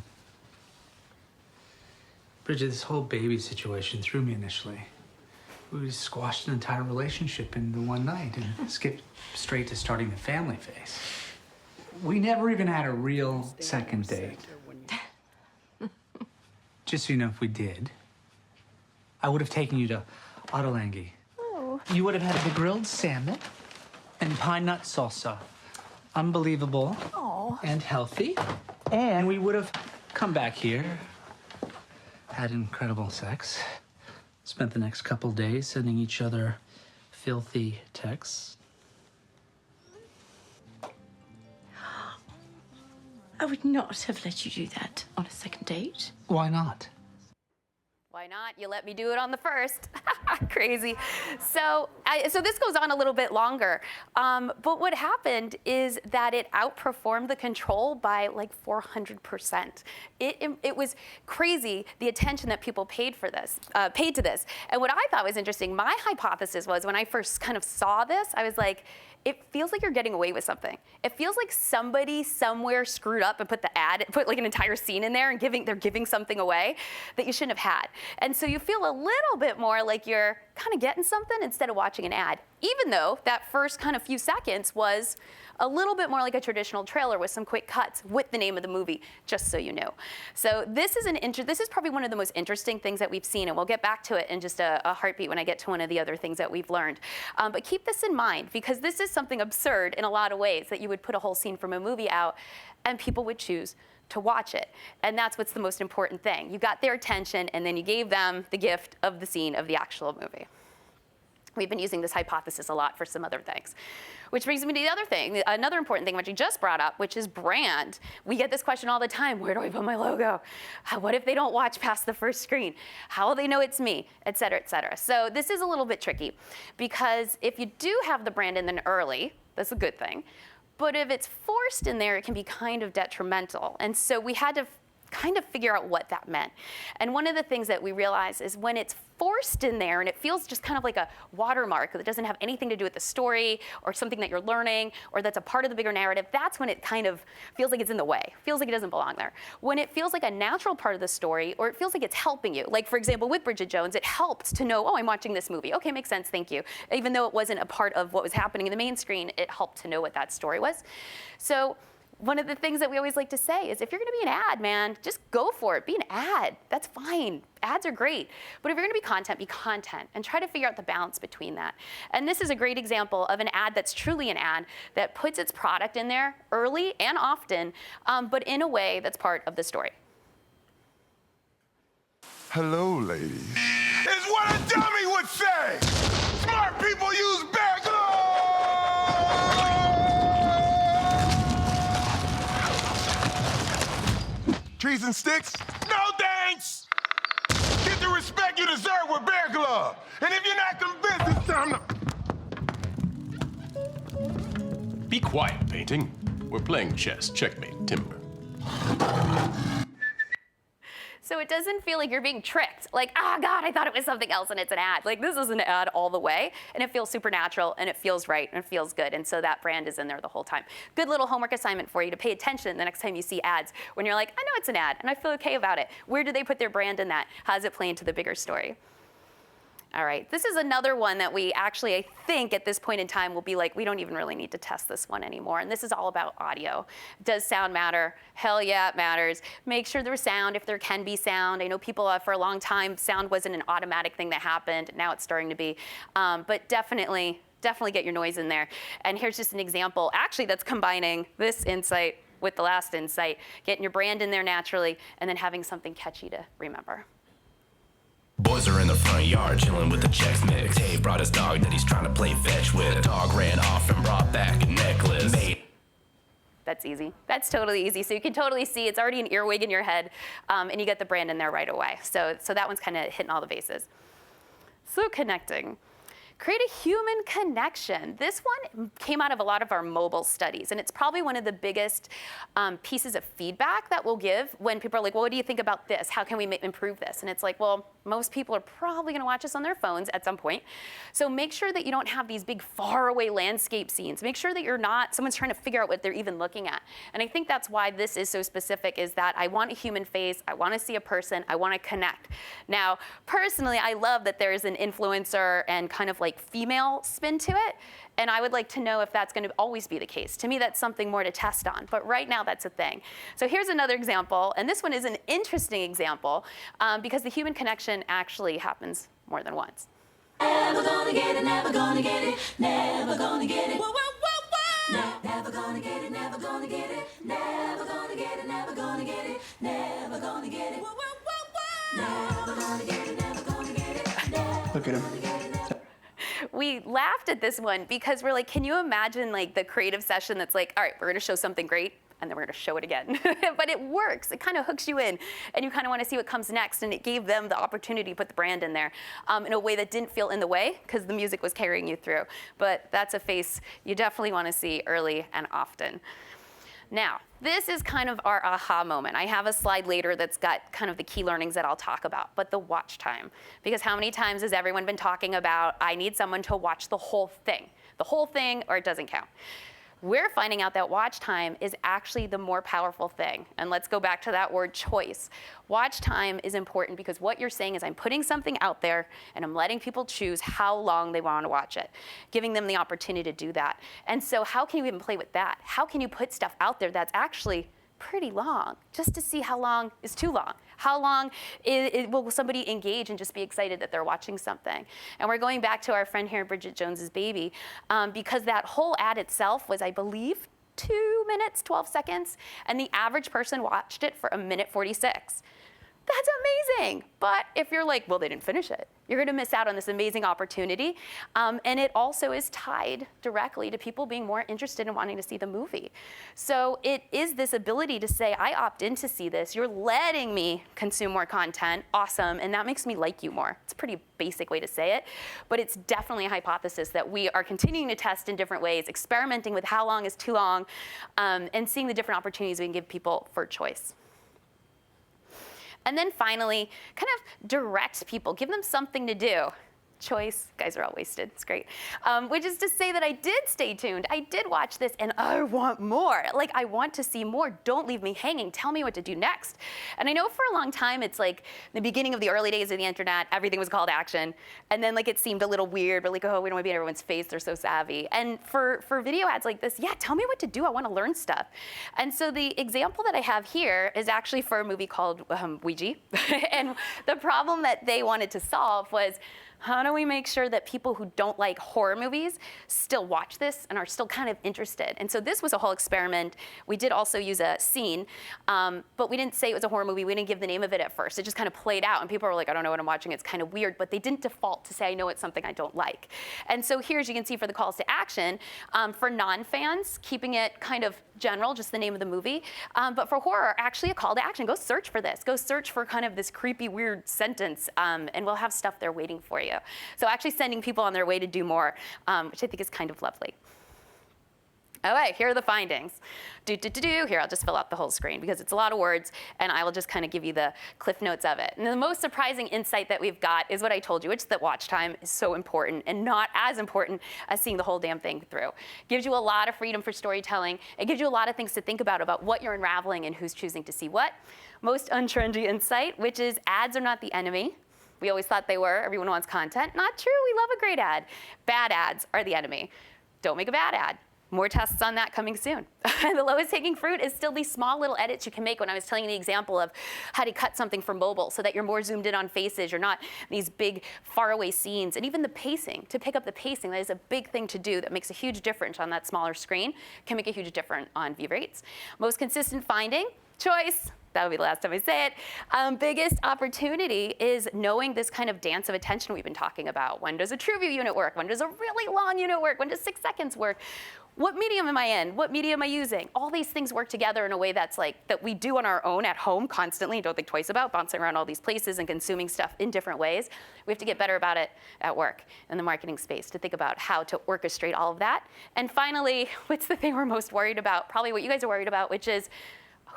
Bridget, this whole baby situation threw me initially. We squashed an entire relationship into one night and skipped straight to starting the family phase. We never even had a real second date. Just so you know, if we did, I would have taken you to Ottolenghi. Oh. You would have had the grilled salmon and pine nut salsa. Unbelievable. Oh. And healthy. And we would have come back here, had incredible sex, spent the next couple days sending each other filthy texts. I would not have let you do that on a second date. Why not? Why not? You let me do it on the first. Crazy. So this goes on a little bit longer. But what happened is that it outperformed the control by like 400%. It was crazy, the attention that people paid to this. And what I thought was interesting, my hypothesis was when I first kind of saw this, I was like, it feels like you're getting away with something. It feels like somebody somewhere screwed up and put like an entire scene in there and they're giving something away that you shouldn't have had. And so you feel a little bit more like you're kind of getting something instead of watching an ad, even though that first kind of few seconds was a little bit more like a traditional trailer with some quick cuts with the name of the movie, just so you know. So this is probably one of the most interesting things that we've seen, and we'll get back to it in just a heartbeat when I get to one of the other things that we've learned. But keep this in mind, because this is something absurd in a lot of ways, that you would put a whole scene from a movie out and people would choose to watch it. And that's what's the most important thing. You got their attention, and then you gave them the gift of the scene of the actual movie. We've been using this hypothesis a lot for some other things. Which brings me to the other thing, another important thing which you just brought up, which is brand. We get this question all the time, where do I put my logo? What if they don't watch past the first screen? How will they know it's me? Et cetera, et cetera. So this is a little bit tricky, because if you do have the brand in early, that's a good thing. But if it's forced in there, it can be kind of detrimental. And so we had to kind of figure out what that meant. And one of the things that we realized is when it's forced in there and it feels just kind of like a watermark that doesn't have anything to do with the story or something that you're learning or that's a part of the bigger narrative, that's when it kind of feels like it's in the way, feels like it doesn't belong there. When it feels like a natural part of the story or it feels like it's helping you, like for example with Bridget Jones, it helped to know, oh, I'm watching this movie. Okay, makes sense, thank you. Even though it wasn't a part of what was happening in the main screen, it helped to know what that story was. So one of the things that we always like to say is if you're going to be an ad, man, just go for it. Be an ad. That's fine. Ads are great. But if you're going to be content, and try to figure out the balance between that. And this is a great example of an ad that's truly an ad that puts its product in there early and often, but in a way that's part of the story. Hello, ladies. It's what a dummy would say. Smart people use bear glove. Trees and sticks? No thanks! Get the respect you deserve with Bear Glove. And if you're not convinced, it's time to... Be quiet, painting. We're playing chess. Checkmate, timber. So it doesn't feel like you're being tricked. Like, oh God, I thought it was something else and it's an ad. Like this is an ad all the way. And it feels supernatural and it feels right and it feels good. And so that brand is in there the whole time. Good little homework assignment for you to pay attention the next time you see ads when you're like, I know it's an ad and I feel okay about it. Where do they put their brand in that? How does it play into the bigger story? All right, this is another one that we actually, I think at this point in time will be like, we don't even really need to test this one anymore. And this is all about audio. Does sound matter? Hell yeah, it matters. Make sure there's sound if there can be sound. I know people for a long time, sound wasn't an automatic thing that happened. Now it's starting to be. But definitely get your noise in there. And here's just an example, actually that's combining this insight with the last insight, getting your brand in there naturally, and then having something catchy to remember. Boys are in the front yard chilling with the checks mix. Dave brought his dog that he's trying to play fetch with. Dog ran off and brought back a necklace. That's easy. That's totally easy. So you can totally see it's already an earwig in your head, and you get the brand in there right away. So that one's kind of hitting all the bases. So connecting. Create a human connection. This one came out of a lot of our mobile studies, and it's probably one of the biggest pieces of feedback that we'll give when people are like, well, what do you think about this? How can we improve this? And it's like, well, most people are probably gonna watch this on their phones at some point. So make sure that you don't have these big faraway landscape scenes. Make sure that you're not, someone's trying to figure out what they're even looking at. And I think that's why this is so specific, is that I want a human face, I wanna see a person, I wanna connect. Now, personally, I love that there's an influencer and kind of like female spin to it. And I would like to know if that's going to always be the case. To me, that's something more to test on. But right now, that's a thing. So here's another example. And this one is an interesting example because the human connection actually happens more than once. Never gonna get it, never gonna get it, never gonna get it. Whoa, whoa, whoa, whoa. Never gonna get it, never gonna get it, never gonna get it, never gonna get it, never gonna get it. Whoa, whoa, whoa, whoa. Never gonna get it, never gonna get it. Look at him. We laughed at this one because we're like, can you imagine like the creative session that's like, all right, we're gonna show something great, and then we're going to show it again. But it works. It kind of hooks you in, and you kind of want to see what comes next. And it gave them the opportunity to put the brand in there in a way that didn't feel in the way because the music was carrying you through. But that's a face you definitely want to see early and often. Now, this is kind of our aha moment. I have a slide later that's got kind of the key learnings that I'll talk about, but the watch time. Because how many times has everyone been talking about, I need someone to watch the whole thing or it doesn't count. We're finding out that watch time is actually the more powerful thing. And let's go back to that word choice. Watch time is important because what you're saying is I'm putting something out there and I'm letting people choose how long they want to watch it, giving them the opportunity to do that. And so how can you even play with that? How can you put stuff out there that's actually pretty long, just to see how long is too long? How long will somebody engage and just be excited that they're watching something? And we're going back to our friend here, Bridget Jones's Baby, because that whole ad itself was, I believe, 2 minutes, 12 seconds, and the average person watched it for 1:46. That's amazing. But if you're like, well, they didn't finish it, you're going to miss out on this amazing opportunity. And it also is tied directly to people being more interested in wanting to see the movie. So it is this ability to say, I opt in to see this. You're letting me consume more content. Awesome. And that makes me like you more. It's a pretty basic way to say it. But it's definitely a hypothesis that we are continuing to test in different ways, experimenting with how long is too long, and seeing the different opportunities we can give people for choice. And then finally, kind of direct people, give them something to do. Choice, guys are all wasted, it's great. Which is to say that I did stay tuned. I did watch this and I want more. Like, I want to see more. Don't leave me hanging. Tell me what to do next. And I know for a long time, it's like the beginning of the early days of the internet, everything was called action. And then like it seemed a little weird, but like, oh, we don't want to be in everyone's face, they're so savvy. And for video ads like this, yeah, tell me what to do. I want to learn stuff. And so the example that I have here is actually for a movie called Ouija. And the problem that they wanted to solve was, how do we make sure that people who don't like horror movies still watch this and are still kind of interested? And so this was a whole experiment. We did also use a scene, but we didn't say it was a horror movie. We didn't give the name of it at first. It just kind of played out, and people were like, I don't know what I'm watching. It's kind of weird, but they didn't default to say, I know it's something I don't like. And so here, as you can see for the calls to action, for non-fans, keeping it kind of general, just the name of the movie. But for horror, actually a call to action. Go search for this. Go search for kind of this creepy, weird sentence, and we'll have stuff there waiting for you. So actually sending people on their way to do more, which I think is kind of lovely. All right, here are the findings. Here, I'll just fill out the whole screen because it's a lot of words, and I will just kind of give you the cliff notes of it. And the most surprising insight that we've got is what I told you, which is that watch time is so important and not as important as seeing the whole damn thing through. Gives you a lot of freedom for storytelling. It gives you a lot of things to think about what you're unraveling and who's choosing to see what. Most untrendy insight, which is ads are not the enemy. We always thought they were. Everyone wants content. Not true. We love a great ad. Bad ads are the enemy. Don't make a bad ad. More tests on that coming soon. The lowest hanging fruit is still these small little edits you can make. When I was telling you the example of how to cut something for mobile so that you're more zoomed in on faces, you're not these big faraway scenes, and even the pacing, to pick up the pacing, that is a big thing to do that makes a huge difference on that smaller screen, can make a huge difference on view rates. Most consistent finding, choice. That would be the last time I say it. Biggest opportunity is knowing this kind of dance of attention we've been talking about. When does a true view unit work? When does a really long unit work? When does 6 seconds work? What medium am I in? What medium am I using? All these things work together in a way that's like, that we do on our own at home constantly, don't think twice about, bouncing around all these places and consuming stuff in different ways. We have to get better about it at work, in the marketing space, to think about how to orchestrate all of that. And finally, what's the thing we're most worried about? Probably what you guys are worried about, which is,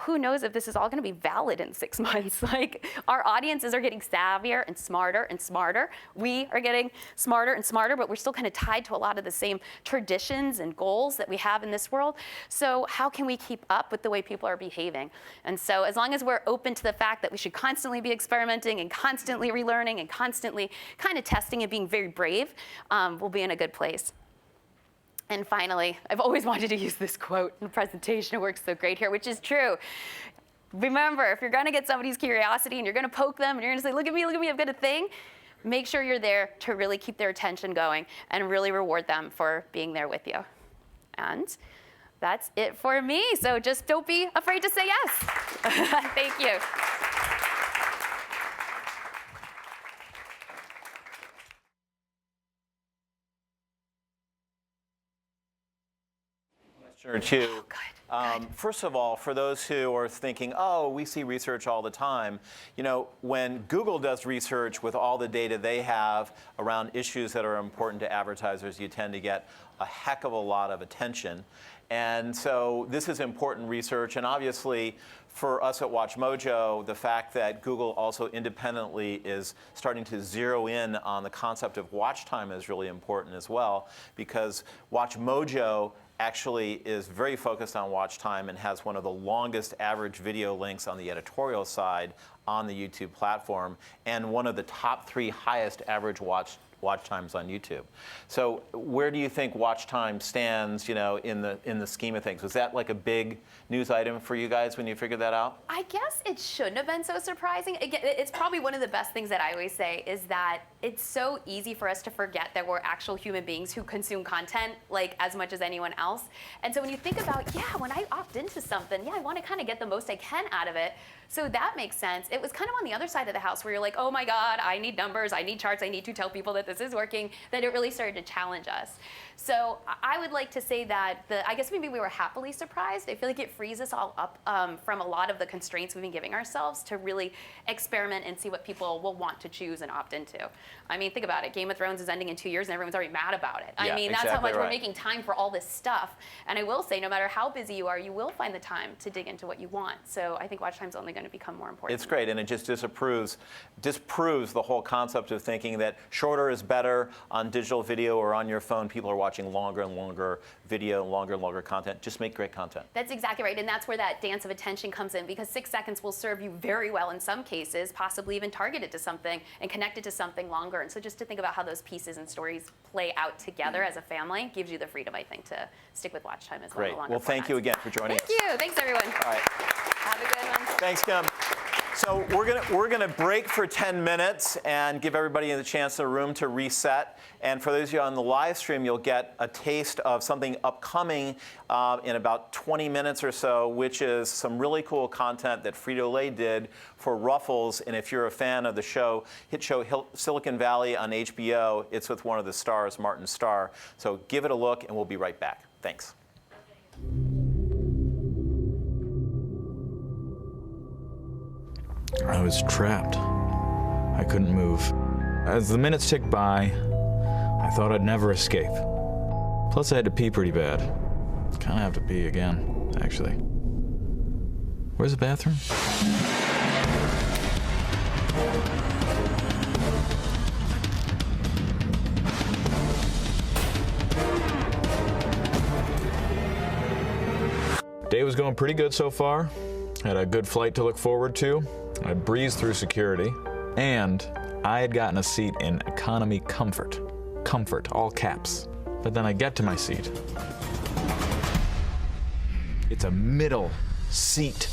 who knows if this is all going to be valid in 6 months? Like, our audiences are getting savvier and smarter and smarter. We are getting smarter and smarter, but we're still kind of tied to a lot of the same traditions and goals that we have in this world. So how can we keep up with the way people are behaving? And so as long as we're open to the fact that we should constantly be experimenting and constantly relearning and constantly kind of testing and being very brave, we'll be in a good place. And finally, I've always wanted to use this quote in the presentation. It works so great here, which is true. Remember, if you're going to get somebody's curiosity and you're going to poke them and you're going to say, look at me, I've got a thing, make sure you're there to really keep their attention going and really reward them for being there with you. And that's it for me. So just don't be afraid to say yes. Thank you. Sure, too. First of all, for those who are thinking, oh, we see research all the time, you know, when Google does research with all the data they have around issues that are important to advertisers, you tend to get a heck of a lot of attention. And so this is important research, and obviously for us at WatchMojo, the fact that Google also independently is starting to zero in on the concept of watch time is really important as well, because WatchMojo actually is very focused on watch time and has one of the longest average video links on the editorial side on the YouTube platform, and one of the top 3 highest average watch times on YouTube. So where do you think watch time stands, you know, in the scheme of things? Was that like a big news item for you guys when you figured that out? I guess it shouldn't have been so surprising. Again, it's probably one of the best things that I always say is that it's so easy for us to forget that we're actual human beings who consume content like as much as anyone else. And so when you think about, yeah, when I opt into something, yeah, I want to kind of get the most I can out of it. So that makes sense. It was kind of on the other side of the house where you're like, oh my God, I need numbers, I need charts, I need to tell people that this is working, that it really started to challenge us. So I would like to say that, I guess maybe we were happily surprised. I feel like it frees us all up from a lot of the constraints we've been giving ourselves to really experiment and see what people will want to choose and opt into. I mean, think about it. Game of Thrones is ending in 2 years and everyone's already mad about it. I mean, that's how much we're making time for all this stuff. And I will say, no matter how busy you are, you will find the time to dig into what you want. So I think watch time's only going to become more important. It's great, and it just disproves the whole concept of thinking that shorter is better on digital video or on your phone. People are watching longer and longer video, longer and longer content. Just make great content. That's exactly right, and that's where that dance of attention comes in, because 6 seconds will serve you very well in some cases, possibly even targeted to something and connected to something longer. And so just to think about how those pieces and stories play out together as a family gives you the freedom, I think, to stick with watch time as well. Great. Well, thank you again for joining us. Thank you. Thanks, everyone. All right. Have a good one. Thanks, Kim. So we're gonna break for 10 minutes and give everybody the chance in the room to reset. And for those of you on the live stream, you'll get a taste of something upcoming in about 20 minutes or so, which is some really cool content that Frito-Lay did for Ruffles. And if you're a fan of the hit show Silicon Valley on HBO, it's with one of the stars, Martin Starr. So give it a look, and we'll be right back. Thanks. I was trapped. I couldn't move. As the minutes ticked by, I thought I'd never escape. Plus, I had to pee pretty bad. Kinda have to pee again, actually. Where's the bathroom? Day was going pretty good so far. Had a good flight to look forward to. I breezed through security, and I had gotten a seat in economy comfort. Comfort, all caps. But then I get to my seat. It's a middle seat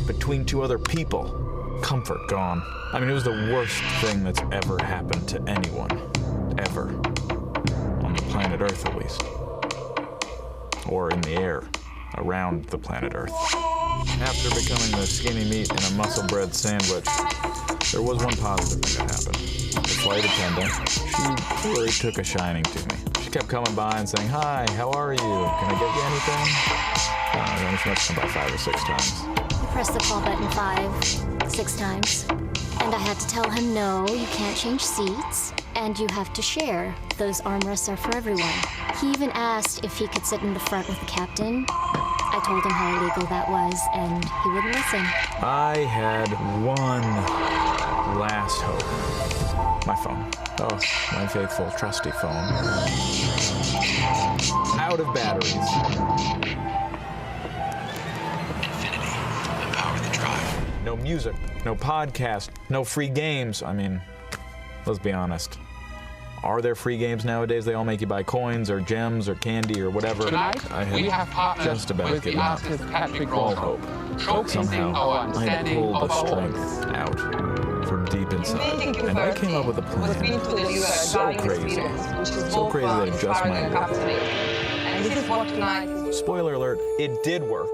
between 2 other people. Comfort gone. I mean, it was the worst thing that's ever happened to anyone. Ever. On the planet Earth, at least. Or in the air around the planet Earth. After becoming the skinny meat in a muscle bread sandwich, there was one positive thing that happened. The flight attendant, she really took a shining to me. She kept coming by and saying, "Hi, how are you? Can I get you anything?" I don't know, she must have come by 5 or 6 times. I pressed the call button 5, 6 times. And I had to tell him, no, you can't change seats, and you have to share. Those armrests are for everyone. He even asked if he could sit in the front with the captain. I told him how illegal that was, and he wouldn't listen. I had one last hope. My phone. Oh, my faithful, trusty phone. Out of batteries. Infiniti. Empower the drive. No music, no podcast, no free games. I mean, let's be honest. Are there free games nowadays? They all make you buy coins or gems or candy or whatever. Tonight, I we have partnered just about with the given up. artist Patrick All Roll, hope. showcasing our Somehow, I had understanding pulled the of our strength out from deep inside. And I came up with a plan so crazy. So crazy that it just might work. And this is what tonight. Spoiler alert, it did work.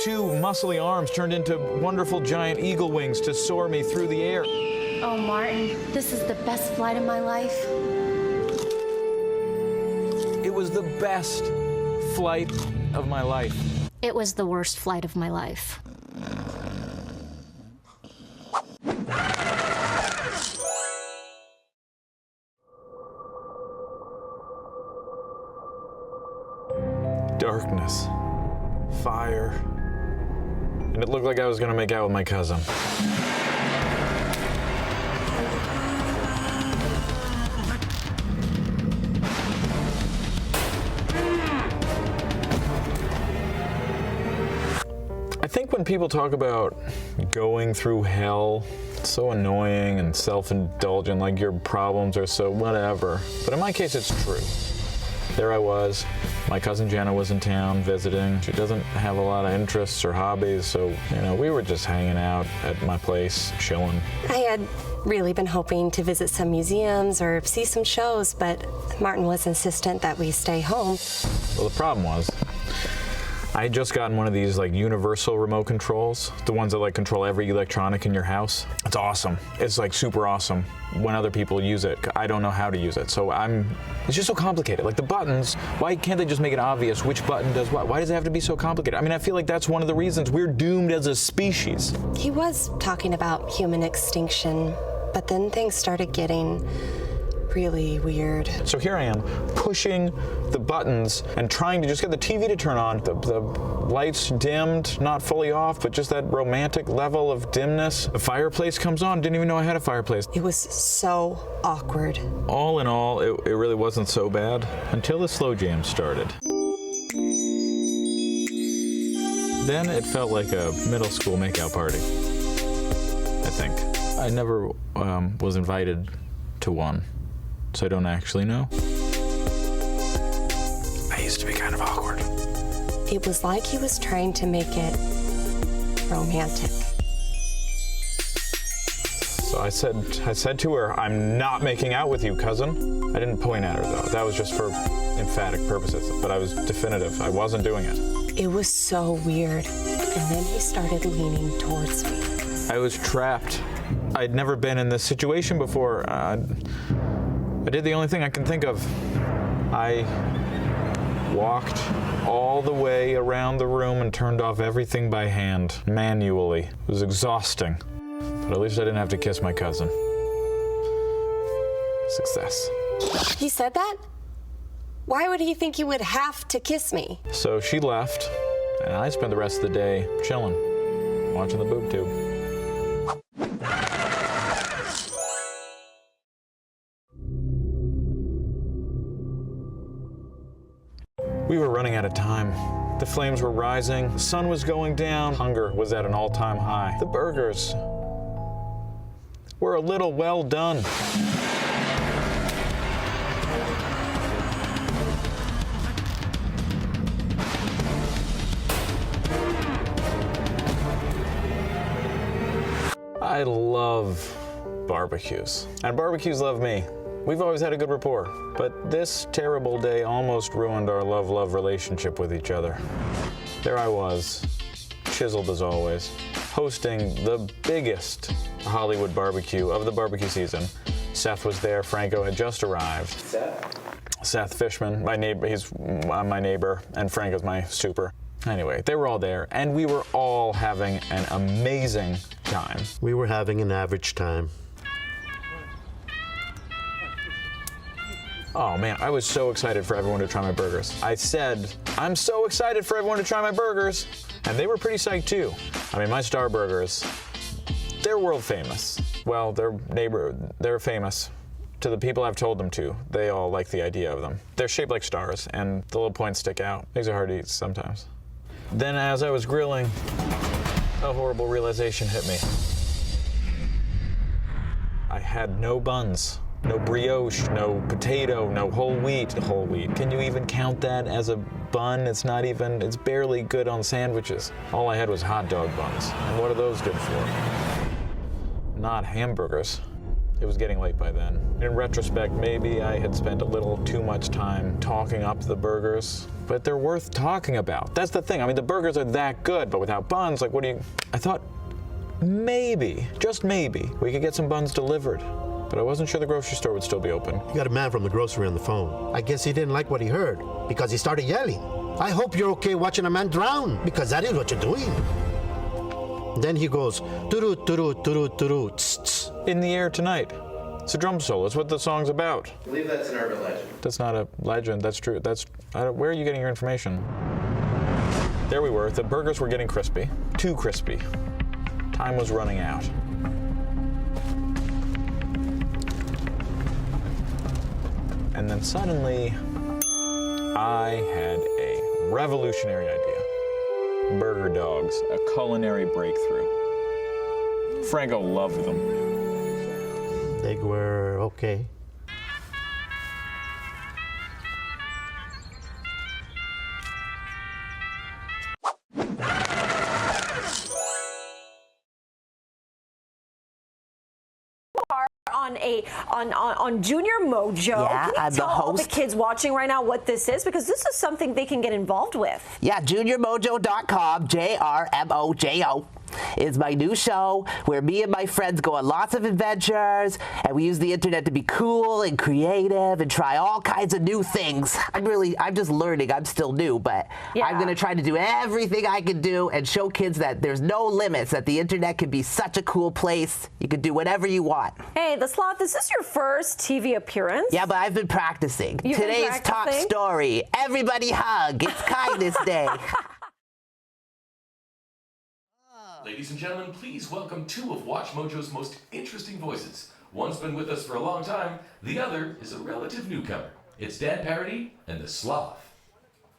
2 muscly arms turned into wonderful giant eagle wings to soar me through the air. Oh, Martin, this is the best flight of my life. It was the best flight of my life. It was the worst flight of my life. Darkness, fire, and it looked like I was gonna make out with my cousin. I think when people talk about going through hell, it's so annoying and self-indulgent, like your problems are so whatever. But in my case, it's true. There I was. My cousin Jenna was in town visiting. She doesn't have a lot of interests or hobbies, so, we were just hanging out at my place, chilling. I had really been hoping to visit some museums or see some shows, but Martin was insistent that we stay home. Well, the problem was, I had just gotten one of these universal remote controls, the ones that control every electronic in your house. It's awesome. It's super awesome when other people use it. I don't know how to use it, so it's just so complicated. The buttons, why can't they just make it obvious which button does what? Why does it have to be so complicated? I feel like that's one of the reasons we're doomed as a species. He was talking about human extinction, but then things started getting really weird. So here I am, pushing the buttons and trying to just get the TV to turn on. The lights dimmed, not fully off, but just that romantic level of dimness. The fireplace comes on, didn't even know I had a fireplace. It was so awkward. All in all, it really wasn't so bad until the slow jam started. Then it felt like a middle school makeout party, I think. I never was invited to one. So I don't actually know. I used to be kind of awkward. It was like he was trying to make it romantic. So I said to her, "I'm not making out with you, cousin." I didn't point at her though. That was just for emphatic purposes, but I was definitive. I wasn't doing it. It was so weird. And then he started leaning towards me. I was trapped. I'd never been in this situation before. I did the only thing I can think of. I walked all the way around the room and turned off everything by hand, manually. It was exhausting, but at least I didn't have to kiss my cousin. Success. He said that? Why would he think he would have to kiss me? So she left, and I spent the rest of the day chilling, watching the boob tube. We were running out of time. The flames were rising, the sun was going down, hunger was at an all-time high. The burgers were a little well done. I love barbecues, and barbecues love me. We've always had a good rapport, but this terrible day almost ruined our love-love relationship with each other. There I was, chiseled as always, hosting the biggest Hollywood barbecue of the barbecue season. Seth was there, Franco had just arrived. Seth Fishman, my neighbor, he's my neighbor, and Franco's my super. Anyway, they were all there, and we were all having an amazing time. We were having an average time. Oh man, I was so excited for everyone to try my burgers. I said, I'm so excited for everyone to try my burgers. And they were pretty psyched too. I mean, my Star Burgers, they're world famous. Well, they're famous to the people I've told them to. They all like the idea of them. They're shaped like stars and the little points stick out. Makes it hard to eat sometimes. Then as I was grilling, a horrible realization hit me. I had no buns. No brioche, no potato, no whole wheat. Whole wheat. Can you even count that as a bun? It's barely good on sandwiches. All I had was hot dog buns. And what are those good for? Not hamburgers. It was getting late by then. In retrospect, maybe I had spent a little too much time talking up the burgers, but they're worth talking about. That's the thing. I mean, the burgers are that good, but without buns, I thought maybe, just maybe, we could get some buns delivered. But I wasn't sure the grocery store would still be open. You got a man from the grocery on the phone. I guess he didn't like what he heard because he started yelling. I hope you're okay watching a man drown, because that is what you're doing. Then he goes, turu, turu, turu, turu, tss, tss. In the Air Tonight. It's a drum solo. It's what the song's about. I believe that's an urban legend. That's not a legend. That's true. Where are you getting your information? There we were. The burgers were getting crispy. Too crispy. Time was running out. And then suddenly, I had a revolutionary idea. Burger dogs, a culinary breakthrough. Franco loved them. They were okay. On Junior Mojo. Yeah, Can you I'm the tell all the host. kids watching right now what this is? Because this is something they can get involved with. Yeah, JuniorMojo.com, JRMOJO, is my new show where me and my friends go on lots of adventures, and we use the internet to be cool and creative and try all kinds of new things. I'm just learning. I'm still new, but I'm going to try to do everything I can do and show kids that there's no limits, that the internet can be such a cool place. You can do whatever you want. Hey, the Sloth, is this your first TV appearance? Yeah, but I've been practicing. You've been Today's top practicing? story. Everybody hug. It's Kindness Day. Ladies and gentlemen, please welcome two of WatchMojo's most interesting voices. One's been with us for a long time, the other is a relative newcomer. It's Dan Parody and the Sloth.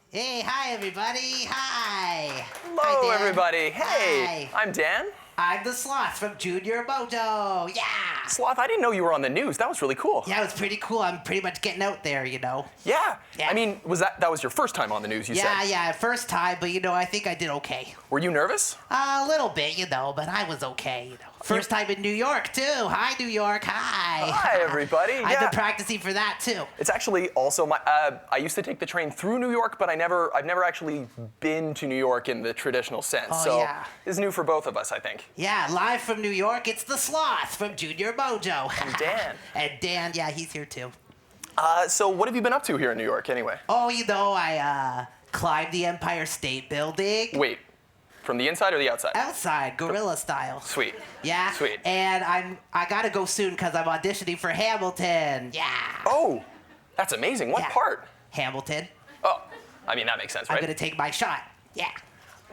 Hey, hi everybody. Hi. Hello, Hi, Dan. everybody. Hey, Hi. I'm Dan. I'm the Sloth from Junior Mojo. Yeah. Sloth, I didn't know you were on the news. That was really cool. Yeah, it was pretty cool. I'm pretty much getting out there, you know. Yeah. I mean, that was your first time on the news, you said? Yeah, first time, but you know, I think I did okay. Were you nervous? A little bit, you know, but I was okay, you know. First time in New York, too. Hi, New York. Hi. Hi, everybody. I've been practicing for that, too. It's actually also I used to take the train through New York, but I've never actually been to New York in the traditional sense. Oh, so yeah. It's new for both of us, I think. Yeah, live from New York, it's the Sloth from Junior Mojo. And Dan. And Dan, yeah, he's here, too. So what have you been up to here in New York, anyway? Oh, you know, I climbed the Empire State Building. Wait, from the inside or the outside? Outside, guerrilla style. Sweet. Yeah. Sweet. And I gotta go soon because I'm auditioning for Hamilton. Yeah. Oh, that's amazing. What part? Hamilton. Oh, I mean, that makes sense, right? I'm gonna take my shot. Yeah.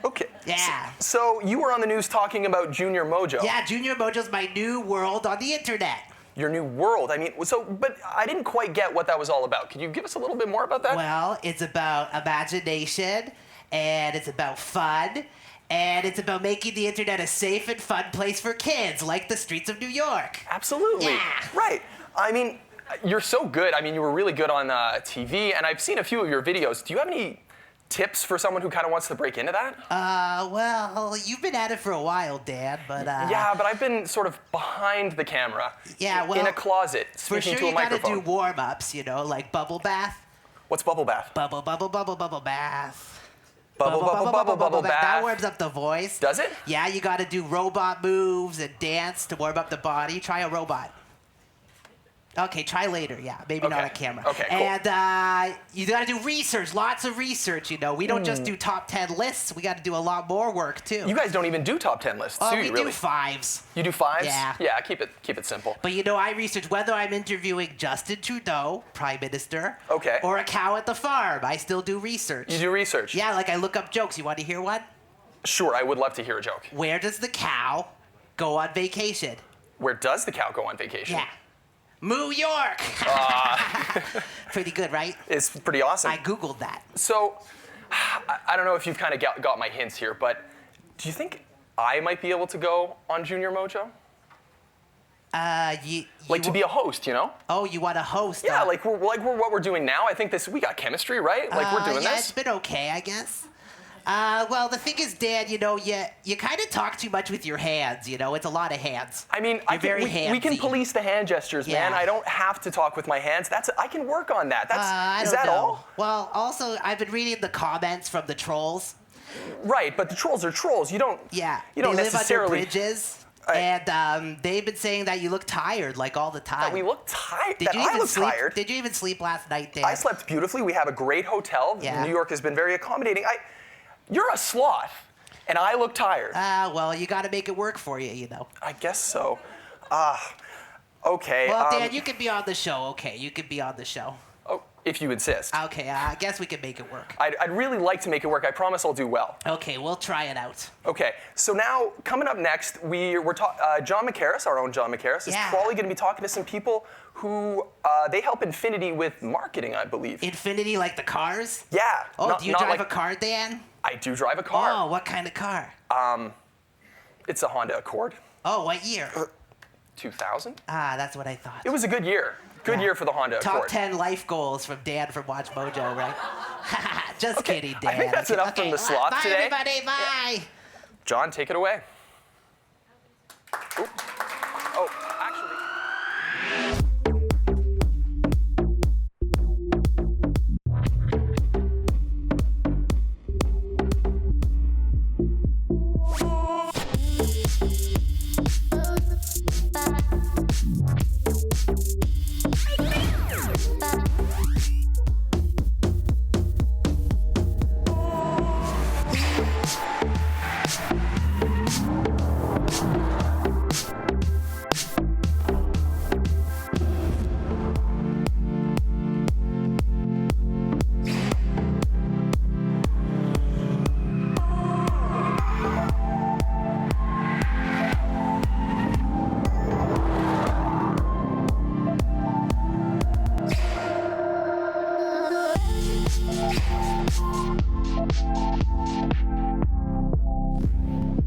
Okay. Yeah. So you were on the news talking about Junior Mojo. Yeah, Junior Mojo's my new world on the internet. Your new world. I mean, but I didn't quite get what that was all about. Could you give us a little bit more about that? Well, it's about imagination, and it's about fun, and it's about making the internet a safe and fun place for kids, like the streets of New York. Absolutely. Yeah. Right. I mean, you're so good. I mean, you were really good on TV, and I've seen a few of your videos. Do you have any tips for someone who kind of wants to break into that? Well, you've been at it for a while, Dan, but Yeah, but I've been sort of behind the camera. Yeah, well, in a closet, for speaking sure to a microphone. you gotta do warm-ups, you know, like bubble bath. What's bubble bath? Bubble bath. Bubble bath. That warms up the voice. Does it? Yeah, you gotta do robot moves and dance to warm up the body. Try a robot. Okay, try later. Yeah, maybe not on camera. Okay, cool. And you got to do research, lots of research. You know, we don't just do top 10 lists. We got to do a lot more work too. You guys don't even do top 10 lists, Oh, do you? we Really? do fives. You do fives? Yeah. Yeah. Keep it simple. But you know, I research whether I'm interviewing Justin Trudeau, Prime Minister, Okay. or a cow at the farm. I still do research. You do research? Yeah, like I look up jokes. You want to hear one? Sure, I would love to hear a joke. Where does the cow go on vacation? Where does the cow go on vacation? Yeah. New York. Pretty good, right? It's pretty awesome. I Googled that. So, I don't know if you've kind of got my hints here, but do you think I might be able to go on Junior Mojo? To be a host, you know? Oh, you want to host? Yeah, like we're what we're doing now. I think we got chemistry, right? Like we're doing yeah, this. it's been okay, I guess. Well, the thing is, Dan, you know, you kind of talk too much with your hands, you know? It's a lot of hands. I mean, we can police the hand gestures, man. Yeah. I don't have to talk with my hands. I can work on that. Is that all? Well, also, I've been reading the comments from the trolls. Right, but the trolls are trolls. You don't. Yeah. You don't they necessarily. live under bridges. And they've been saying that you look tired, like all the time. That we look tired? Did you I even look sleep? tired? Did you even sleep last night, Dan? I slept beautifully. We have a great hotel. Yeah. New York has been very accommodating. You're a sloth, and I look tired. Well, you got to make it work for you, you know. I guess so. Okay. Well, Dan, you can be on the show. Okay, you can be on the show. Oh, if you insist. Okay, I guess we can make it work. I'd really like to make it work. I promise I'll do well. Okay, we'll try it out. Okay, so now coming up next, John McCarris, our own John McCarris, is probably going to be talking to some people who they help Infiniti with marketing, I believe. Infiniti, like the cars? Yeah. Oh, do you drive a car, Dan? I do drive a car. Oh, what kind of car? It's a Honda Accord. Oh, what year? 2000. Ah, that's what I thought. It was a good year. Good year for the Honda Top Accord. 10 life goals from Dan from WatchMojo, right? Just kidding, Dan. I think that's enough from the sloth bye, today. Everybody, bye. Yeah. John, take it away. Oops. Oh, actually.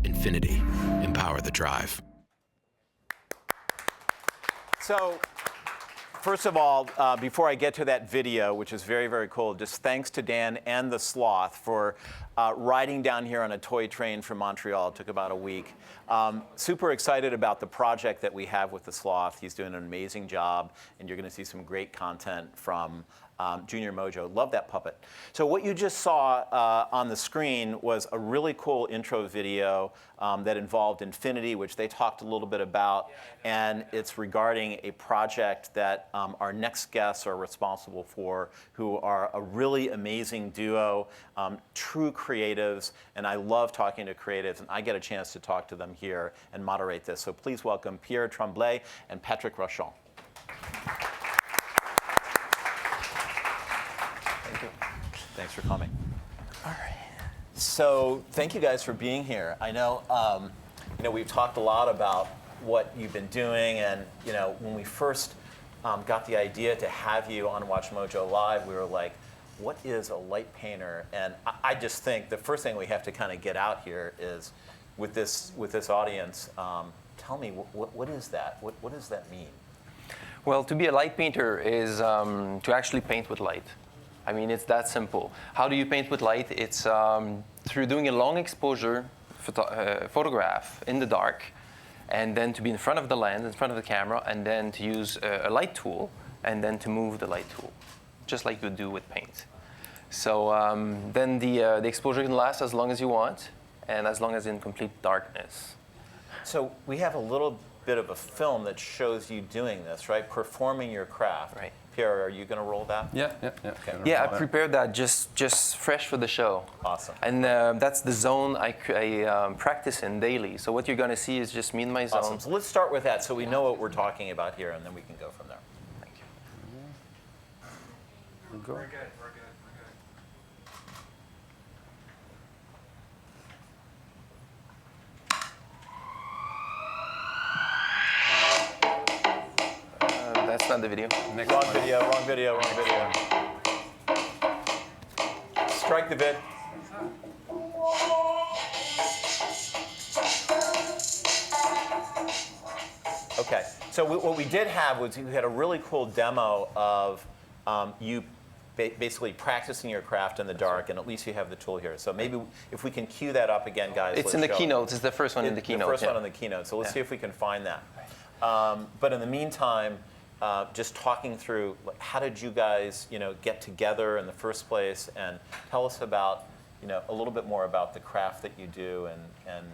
Infiniti. Empower the drive. So, first of all, before I get to that video, which is very, very cool, just thanks to Dan and the sloth for riding down here on a toy train from Montreal. It took about a week. Super excited about the project that we have with the sloth. He's doing an amazing job, and you're going to see some great content from Junior Mojo. Love that puppet. So what you just saw on the screen was a really cool intro video that involved Infiniti, which they talked a little bit about, and it's regarding a project that our next guests are responsible for, who are a really amazing duo, true creatives, and I love talking to creatives, and I get a chance to talk to them here and moderate this. So please welcome Pierre Tremblay and Patrick Rochon. Thanks for coming. All right. So thank you guys for being here. I know, we've talked a lot about what you've been doing, and when we first got the idea to have you on WatchMojo Live, we were like, what is a light painter? And I just think the first thing we have to kind of get out here is, with this audience, tell me what is that? What does that mean? Well, to be a light painter is to actually paint with light. I mean, it's that simple. How do you paint with light? It's through doing a long exposure photograph in the dark, and then to be in front of the lens, in front of the camera, and then to use a light tool, and then to move the light tool, just like you do with paint. So then the exposure can last as long as you want, and as long as in complete darkness. So we have a little bit of a film that shows you doing this, right? Performing your craft. Right. Pierre, are you going to roll that? Yeah. Okay. Yeah, I prepared that just fresh for the show. Awesome. And that's the zone I practice in daily. So what you're going to see is just me in my zone. Awesome. So let's start with that so we know what we're talking about here, and then we can go from there. Thank you. We're good. That's not the video. Wrong video. Strike the vid. Okay, so what we did have was we had a really cool demo of you basically practicing your craft in the dark, and at least you have the tool here. So maybe if we can cue that up again, guys. It's in the keynote. It's the first one in the keynote. The first one in the keynote. So let's see if we can find that. But in the meantime, just talking through, how did you guys, get together in the first place, and tell us about, a little bit more about the craft that you do, and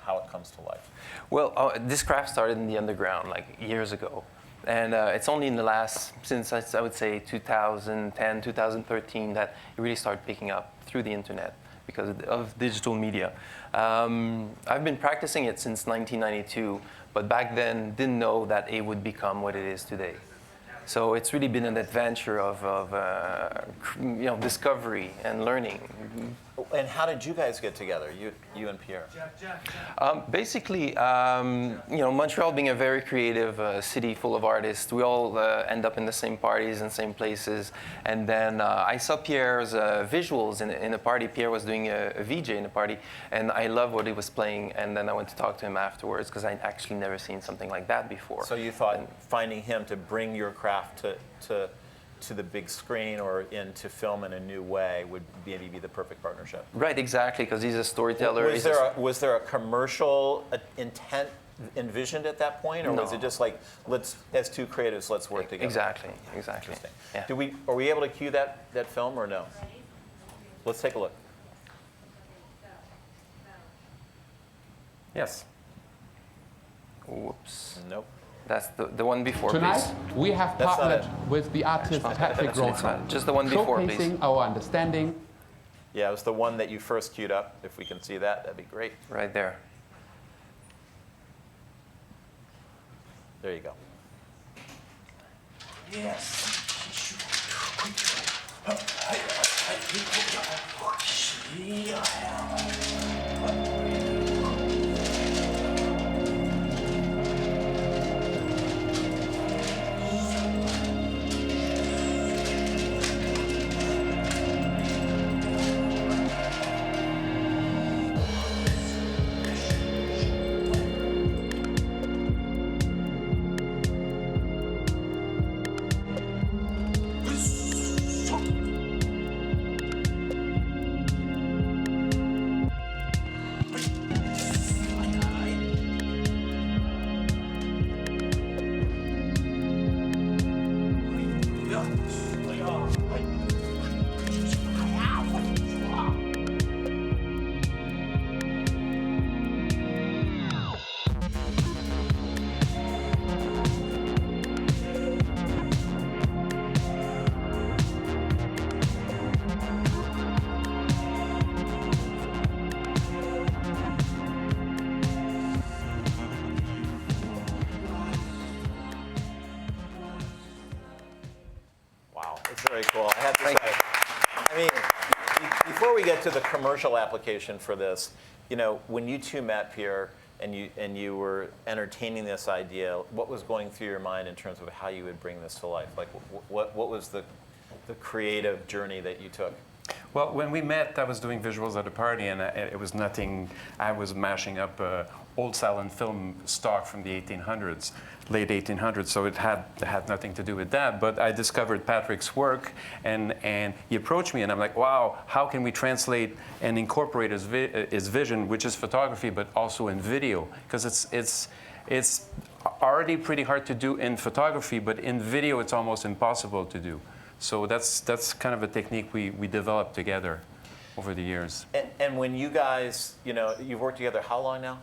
how it comes to life? Well, this craft started in the underground like years ago. And it's only in the last, since I would say 2010, 2013, that it really started picking up through the internet because of digital media. I've been practicing it since 1992, but back then didn't know that it would become what it is today. So it's really been an adventure of discovery and learning. And how did you guys get together, you and Pierre? Basically, Montreal being a very creative city full of artists, we all end up in the same parties and same places. And then I saw Pierre's visuals in a party. Pierre was doing a VJ in a party, and I loved what he was playing. And then I went to talk to him afterwards because I'd actually never seen something like that before. So you thought finding him to bring your craft to the big screen or into film in a new way would maybe be the perfect partnership. Right, exactly, because he's a storyteller. Was there a commercial intent envisioned at that point, or was it just like, as two creatives, let's work together? Exactly. Yeah. Are we able to cue that film or no? Let's take a look. Yes. Whoops. Nope. That's the one before, Tonight, please. we have partnered with the artist Patrick Rothman, just the one before, please. Showcasing our understanding. Yeah, it was the one that you first queued up. If we can see that, that'd be great. Right there. There you go. Yes. Very cool. I have to say, I mean, before we get to the commercial application for this, when you two met, Pierre, and you were entertaining this idea, what was going through your mind in terms of how you would bring this to life? Like, what was the creative journey that you took? Well, when we met, I was doing visuals at a party, and it was nothing. I was mashing up old silent film stock from the 1800s, late 1800s, so it had nothing to do with that. But I discovered Patrick's work, and he approached me, and I'm like, wow, how can we translate and incorporate his vision, which is photography, but also in video? Because it's already pretty hard to do in photography, but in video, it's almost impossible to do. So that's kind of a technique we developed together over the years. And when you guys, you've worked together how long now?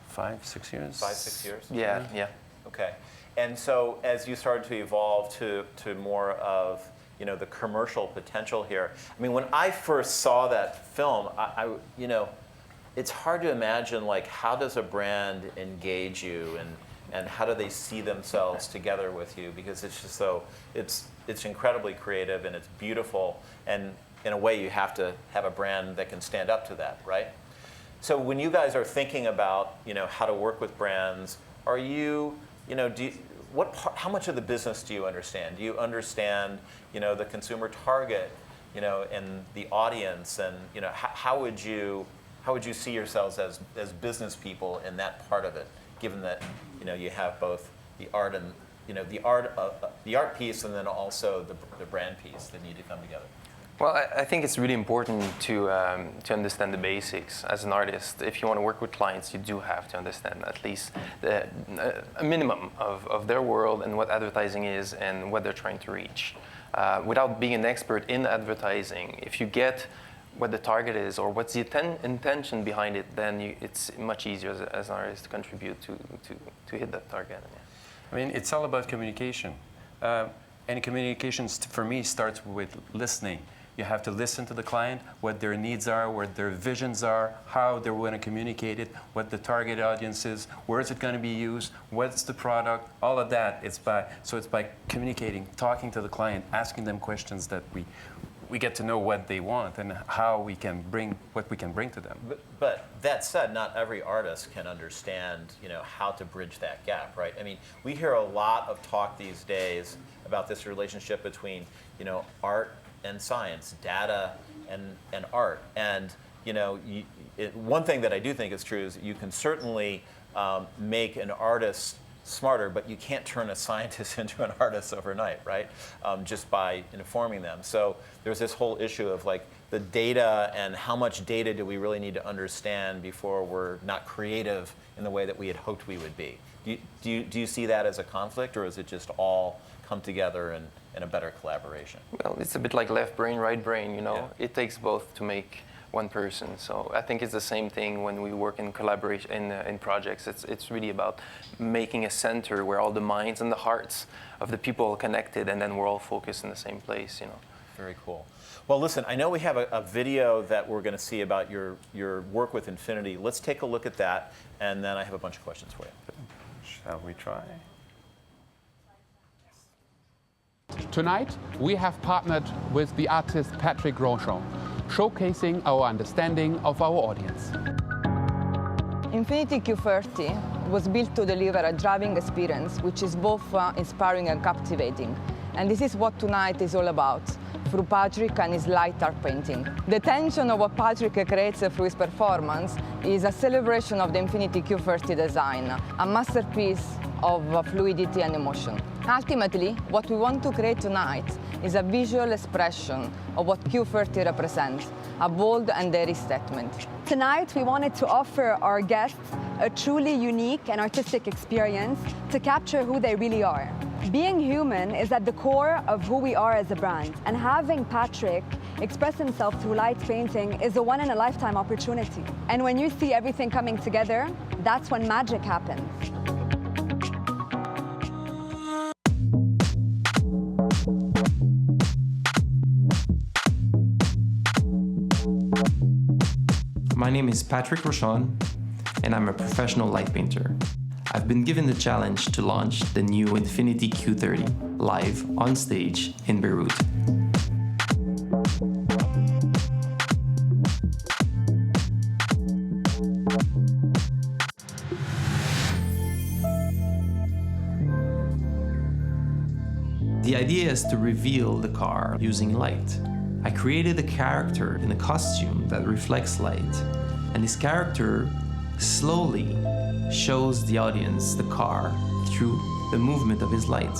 5, 6 years. 5, 6 years? Yeah. Okay. And so as you started to evolve to more of, the commercial potential here, I mean, when I first saw that film, I it's hard to imagine, like, how does a brand engage you and how do they see themselves together with you? Because it's just so, it's incredibly creative and it's beautiful, and in a way you have to have a brand that can stand up to that, right? So when you guys are thinking about, how to work with brands, are you, how much of the business do you understand? Do you understand, the consumer target, and the audience, and, how would you see yourselves as business people in that part of it, given that, you have both the art and, the art piece, and then also the brand piece that need to come together? Well, I think it's really important to understand the basics as an artist. If you want to work with clients, you do have to understand at least a minimum of their world and what advertising is and what they're trying to reach. Without being an expert in advertising, if you get what the target is or what's the intention behind it, then it's much easier as an artist to contribute to hit that target. Yeah. I mean, it's all about communication. And communication, for me, starts with listening. You have to listen to the client, what their needs are, what their visions are, how they want to communicate it, what the target audience is, where is it going to be used, what's the product, all of that. It's by communicating, talking to the client, asking them questions that we get to know what they want and how we can bring what we can bring to them. But that said, not every artist can understand, how to bridge that gap, right? I mean, we hear a lot of talk these days about this relationship between, art and science, data and art. And one thing that I do think is true is you can certainly make an artist smarter, but you can't turn a scientist into an artist overnight, right? Just by informing them. So there's this whole issue of like the data and how much data do we really need to understand before we're not creative in the way that we had hoped we would be. Do you see that as a conflict, or is it just all come together in a better collaboration? Well, it's a bit like left brain, right brain, Yeah. It takes both to make one person. So I think it's the same thing when we work in collaboration, in projects. It's really about making a center where all the minds and the hearts of the people are connected, and then we're all focused in the same place, Very cool. Well, listen, I know we have a video that we're going to see about your work with Infiniti. Let's take a look at that, and then I have a bunch of questions for you. Shall we try? Tonight, we have partnered with the artist Patrick Rochon, showcasing our understanding of our audience. Infiniti Q30 was built to deliver a driving experience which is both inspiring and captivating. And this is what tonight is all about, through Patrick and his light art painting. The tension of what Patrick creates through his performance is a celebration of the Infiniti Q30 design, a masterpiece of fluidity and emotion. Ultimately, what we want to create tonight is a visual expression of what Q30 represents, a bold and daring statement. Tonight, we wanted to offer our guests a truly unique and artistic experience to capture who they really are. Being human is at the core of who we are as a brand, and having Patrick express himself through light painting is a one-in-a-lifetime opportunity. And when you see everything coming together, that's when magic happens. My name is Patrick Rochon, and I'm a professional light painter. I've been given the challenge to launch the new Infiniti Q30 live on stage in Beirut. The idea is to reveal the car using light. I created a character in a costume that reflects light, and this character slowly shows the audience the car through the movement of his light.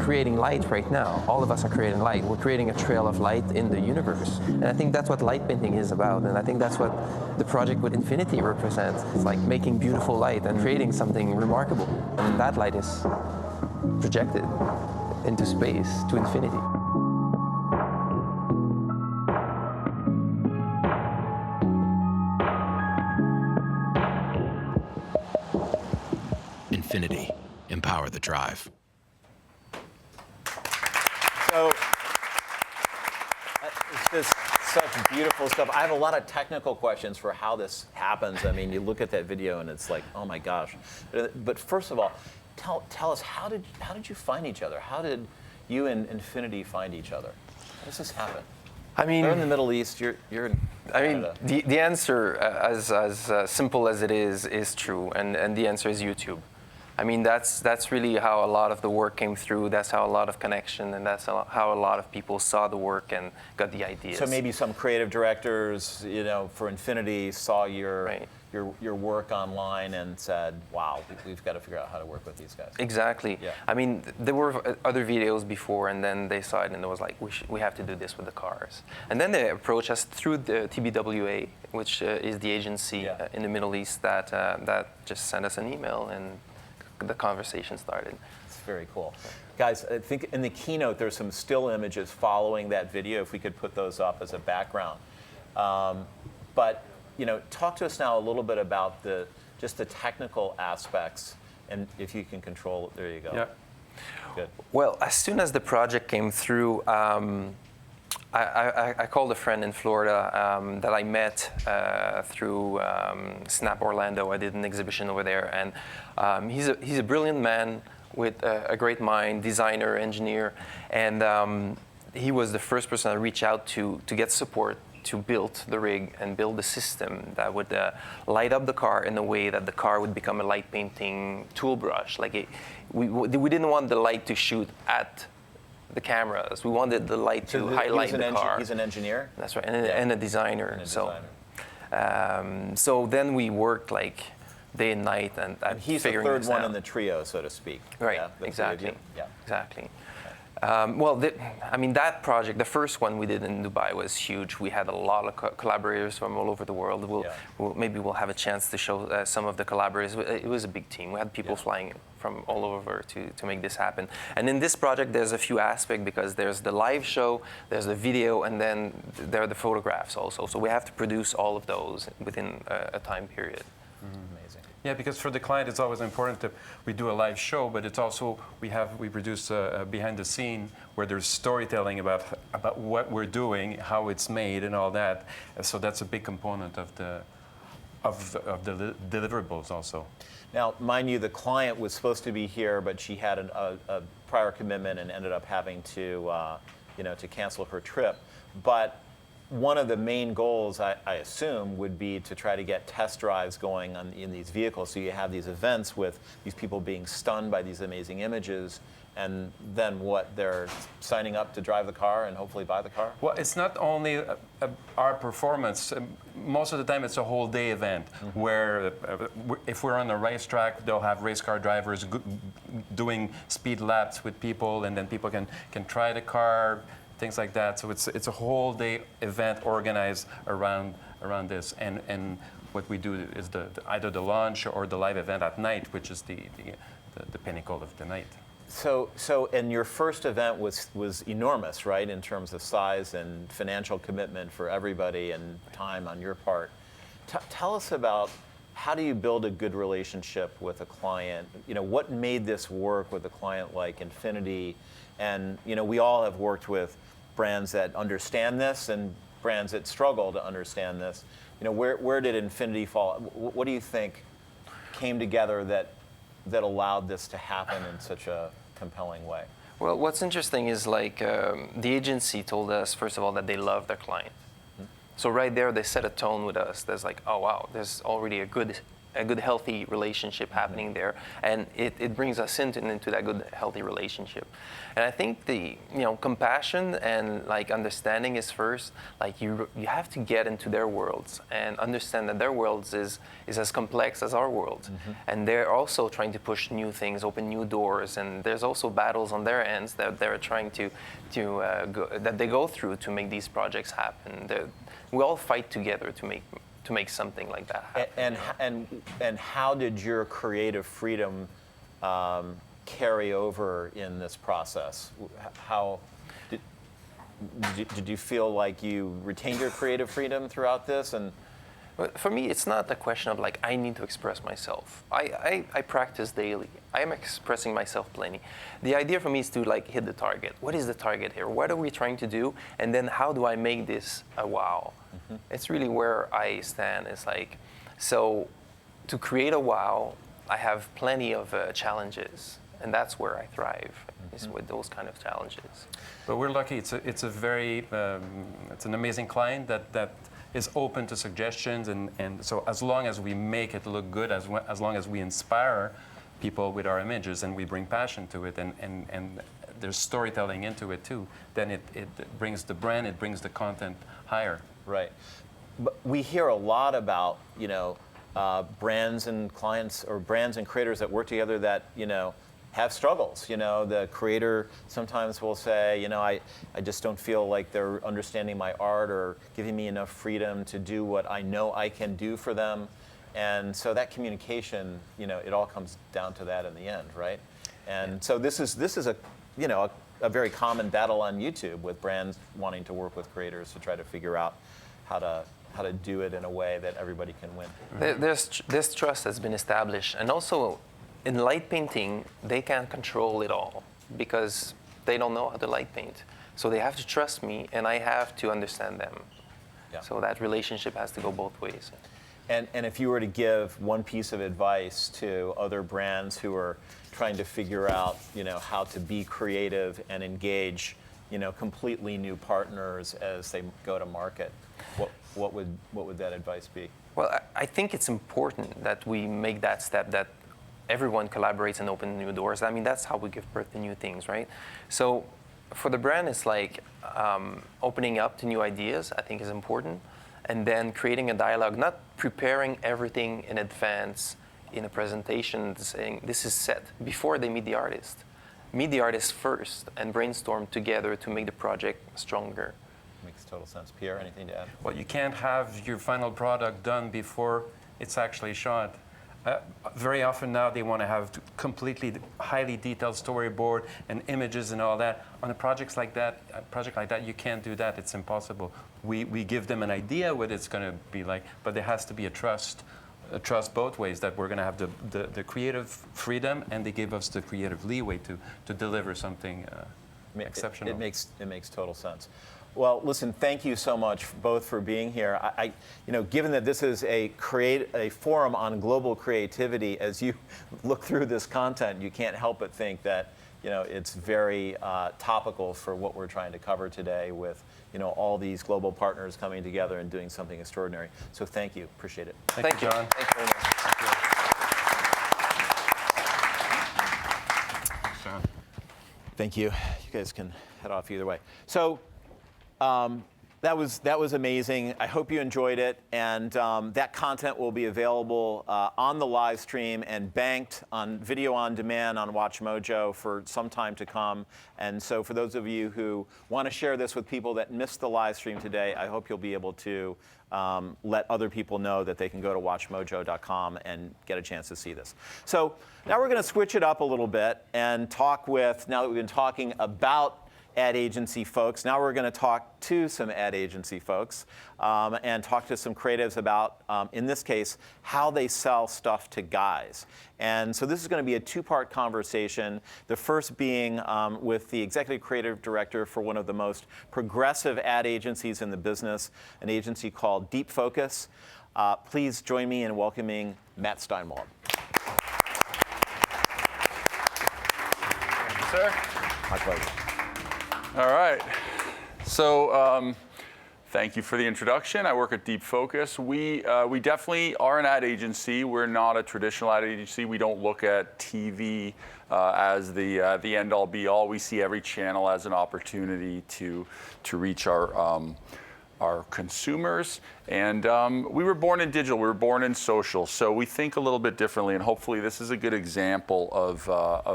creating light right now. All of us are creating light. We're creating a trail of light in the universe. And I think that's what light painting is about. And I think that's what the project with Infiniti represents. It's like making beautiful light and creating something remarkable. And that light is projected into space to infinity. Infiniti. Empower the drive. So it's just such beautiful stuff. I have a lot of technical questions for how this happens. I mean, you look at that video and it's like, oh my gosh. But first of all, tell us, how did you find each other? How did you and Infiniti find each other? How does this happen? I mean, they're in the Middle East. You're in Canada. I mean, the answer, as simple as it is true, and the answer is YouTube. I mean, that's really how a lot of the work came through. That's how a lot of connection, and that's how a lot of people saw the work and got the ideas. So maybe some creative directors, for Infiniti, saw your work online and said, "Wow, we've got to figure out how to work with these guys." Exactly. Yeah. I mean, there were other videos before, and then they saw it, and it was like, we have to do this with the cars. And then they approached us through the TBWA, which is the agency in the Middle East that just sent us an email, and the conversation started. It's very cool. Guys, I think in the keynote there's some still images following that video, if we could put those up as a background. But talk to us now a little bit about just the technical aspects, and if you can control it, there you go. Yeah. Good. Well, as soon as the project came through, I called a friend in Florida that I met through Snap Orlando. I did an exhibition over there, and he's a brilliant man with a great mind, designer, engineer, and he was the first person I reached out to get support to build the rig and build the system that would light up the car in a way that the car would become a light painting tool brush. Like we didn't want the light to shoot at the cameras. We wanted the light to highlight the car. He's an engineer? That's right, and a designer. So then we worked like day and night and he's the third one in the trio, so to speak. Right, exactly. Yeah, exactly. Well, I mean, that project, the first one we did in Dubai, was huge. We had a lot of collaborators from all over the world. Maybe we'll have a chance to show some of the collaborators. It was a big team. We had people flying from all over to make this happen. And in this project, there's a few aspects, because there's the live show, there's the video, and then there are the photographs also. So we have to produce all of those within a time period. Amazing. Yeah, because for the client, it's always important that we do a live show, but it's also we produce a behind the scene where there's storytelling about what we're doing, how it's made, and all that. So that's a big component of the deliverables also. Now, mind you, the client was supposed to be here, but she had a prior commitment and ended up having to cancel her trip. But one of the main goals, I assume, would be to try to get test drives going in these vehicles. So you have these events with these people being stunned by these amazing images, and then what? They're signing up to drive the car and hopefully buy the car? Well, it's not only our performance. Most of the time, it's a whole day event where if we're on a racetrack, they'll have race car drivers doing speed laps with people, and then people can try the car, things like that. So it's a whole day event organized around this, and what we do is either the launch or the live event at night, which is the pinnacle of the night. So and your first event was enormous, right, in terms of size and financial commitment for everybody and time on your part. Tell us about, how do you build a good relationship with a client? What made this work with a client like Infiniti? And we all have worked with brands that understand this and brands that struggle to understand this. Where did Infiniti fall? What do you think came together that allowed this to happen in such a compelling way? Well, what's interesting is the agency told us, first of all, that they love their client. So right there, they set a tone with us. There's like, oh wow, there's already a good a good healthy relationship happening there, and it brings us into that good healthy relationship. And I think the compassion and like understanding is first. Like you have to get into their worlds and understand that their worlds is as complex as our world, and they're also trying to push new things, open new doors, and there's also battles on their ends that they're trying that they go through to make these projects happen. We all fight together to make something like that happen. And how did your creative freedom carry over in this process? How did you feel like you retained your creative freedom throughout this? And for me, it's not a question of like I need to express myself. I practice daily. I am expressing myself plenty. The idea for me is to like hit the target. What is the target here? What are we trying to do? And then how do I make this a wow? It's really where I stand. It's like, so to create a wow, I have plenty of challenges, and that's where I thrive, is with those kind of challenges. But we're lucky. It's a very it's an amazing client that is open to suggestions, and so as long as we make it look good, as long as we inspire people with our images and we bring passion to it, and there's storytelling into it too, then it brings the brand, it brings the content higher. Right. But we hear a lot about, brands and clients or brands and creators that work together that, have struggles. The creator sometimes will say, I just don't feel like they're understanding my art or giving me enough freedom to do what I know I can do for them. And so that communication, it all comes down to that in the end, right? And so this is a very common battle on YouTube with brands wanting to work with creators to try to figure out how to do it in a way that everybody can win. This trust has been established, and also in light painting, they can't control it all because they don't know how to light paint. So they have to trust me, and I have to understand them. Yeah. So that relationship has to go both ways. And if you were to give one piece of advice to other brands who are trying to figure out, how to be creative and engage, completely new partners as they go to market, what would that advice be? Well, I think it's important that we make that step, that everyone collaborates and opens new doors. I mean, that's how we give birth to new things, right? So for the brand, it's like opening up to new ideas, I think is important. And then creating a dialogue, not preparing everything in advance in a presentation, saying this is set before they meet the artist. Meet the artist first and brainstorm together to make the project stronger. Makes total sense. Pierre, anything to add? Well, you can't have your final product done before it's actually shot. Very often now they want to have completely highly detailed storyboard and images and all that. On a project like that, you can't do that. It's impossible. We give them an idea what it's going to be like, but there has to be a trust both ways, that we're going to have the creative freedom, and they give us the creative leeway to deliver something exceptional. It makes total sense. Well, listen, thank you so much both for being here. Given that this is a forum on global creativity, as you look through this content, you can't help but think that it's very topical for what we're trying to cover today with all these global partners coming together and doing something extraordinary. So thank you. Appreciate it. Thank you, John. Thank you very much. Thank you. You guys can head off either way. So. That was amazing. I hope you enjoyed it, and that content will be available on the live stream and banked on video on demand on WatchMojo for some time to come. And so for those of you who want to share this with people that missed the live stream today, I hope you'll be able to let other people know that they can go to WatchMojo.com and get a chance to see this. So now we're going to switch it up a little bit and talk with, now that we've been talking about ad agency folks. Now we're going to talk to some ad agency folks and talk to some creatives about, in this case, how they sell stuff to guys. And so this is going to be a two-part conversation. The first being with the executive creative director for one of the most progressive ad agencies in the business, an agency called Deep Focus. Please join me in welcoming Matt Steinwald. Thank you, sir. My pleasure. All right. So Thank you for the introduction. I work at Deep Focus. We definitely are an ad agency. We're not a traditional ad agency. We don't look at TV as the end-all be-all. We see every channel as an opportunity to reach our consumers. And we were born in digital. We were born in social. So we think a little bit differently. And hopefully this is a good example of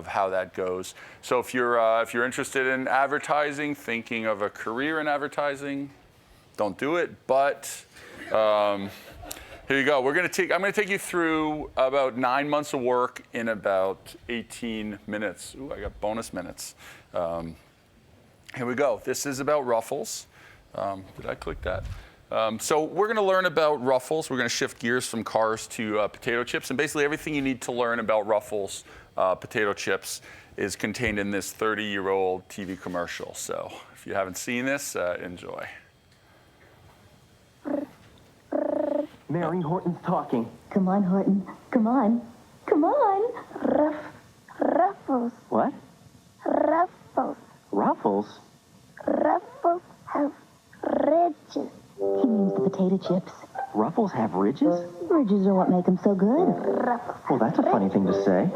how that goes. So if you're interested in advertising, thinking of a career in advertising, don't do it, but here you go. I'm going to take you through about 9 months of work in about 18 minutes. Ooh, I got bonus minutes. Here we go. This is about Ruffles. Did I click that? So we're going to learn about Ruffles. We're going to shift gears from cars to potato chips, and basically everything you need to learn about Ruffles potato chips is contained in this 30-year-old TV commercial. So if you haven't seen this, enjoy. Mary, Horton's talking. Come on, Horton. Come on. Come on. Ruffles. What? Ruffles. Ruffles? Ruffles have ridges. He means the potato chips. Ruffles have ridges? Ridges are what make them so good. Ruffles. Well, that's a funny thing to say.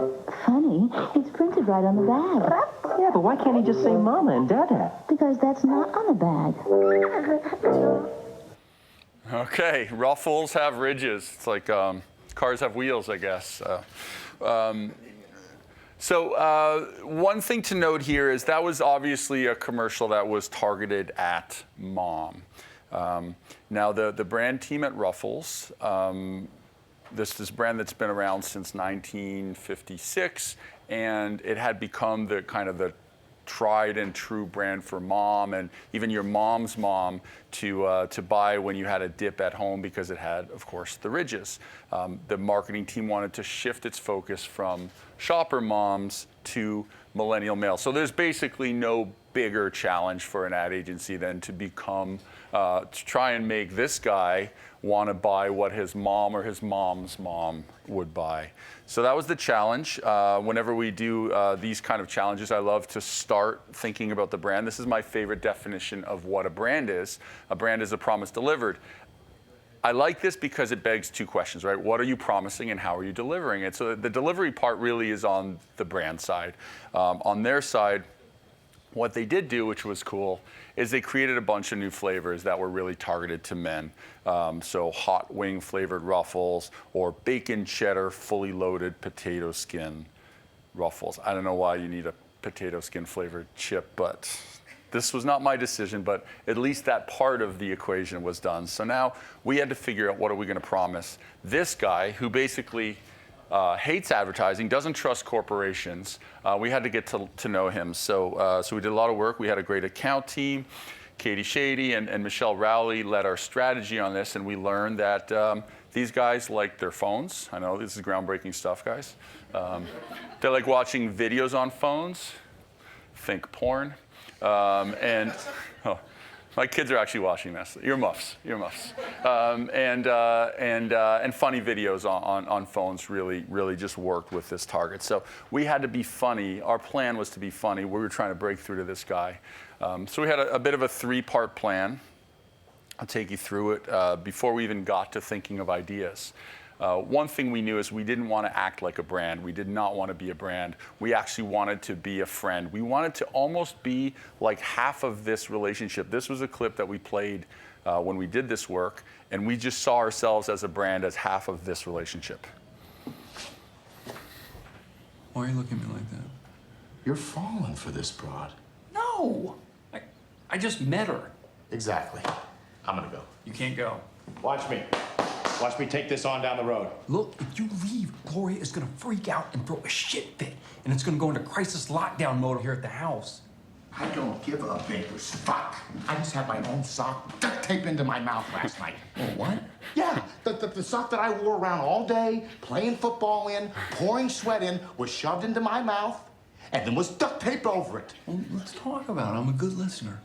Funny? It's printed right on the bag. Yeah, but why can't he just say Mama and Dada? Because that's not on the bag. Okay, Ruffles have ridges. It's like cars have wheels, I guess. So one thing to note here is that was obviously a commercial that was targeted at mom. Now the brand team at Ruffles, this brand that's been around since 1956, and it had become the kind of the tried and true brand for mom and even your mom's mom to buy when you had a dip at home because it had, of course, the ridges. The marketing team wanted to shift its focus from shopper moms to millennial males. So there's basically no bigger challenge for an ad agency than to try and make this guy want to buy what his mom or his mom's mom would buy. So that was the challenge. Whenever we do these kind of challenges, I love to start thinking about the brand. This is my favorite definition of what a brand is. A brand is a promise delivered. I like this because it begs two questions, right? What are you promising and how are you delivering it? So the delivery part really is on the brand side. On their side, what they did do, which was cool, is they created a bunch of new flavors that were really targeted to men. So hot wing flavored Ruffles or bacon cheddar fully loaded potato skin Ruffles. I don't know why you need a potato skin flavored chip, but this was not my decision, but at least that part of the equation was done. So now we had to figure out what are we going to promise this guy who basically hates advertising, doesn't trust corporations. We had to get to know him. So we did a lot of work. We had a great account team. Katie Shady and Michelle Rowley led our strategy on this, and we learned that these guys like their phones. I know this is groundbreaking stuff, guys. They like watching videos on phones. Think porn. My kids are actually watching this. Earmuffs. And funny videos on phones really just worked with this target. So we had to be funny. Our plan was to be funny. We were trying to break through to this guy. So we had a bit of a three-part plan. I'll take you through it before we even got to thinking of ideas. One thing we knew is we didn't want to act like a brand. We did not want to be a brand. We actually wanted to be a friend. We wanted to almost be like half of this relationship. This was a clip that we played when we did this work, and we just saw ourselves as a brand as half of this relationship. Why are you looking at me like that? You're falling for this broad. No! I just met her. Exactly. I'm gonna go. You can't go. Watch me. Watch me take this on down the road. Look, if you leave, Gloria is gonna freak out and throw a shit fit. And it's gonna go into crisis lockdown mode here at the house. I don't give a baker's fuck. I just had my own sock duct taped into my mouth last night. Oh, what? Yeah, the sock that I wore around all day, playing football in, pouring sweat in, was shoved into my mouth, and then was duct taped over it. Well, let's talk about it. I'm a good listener.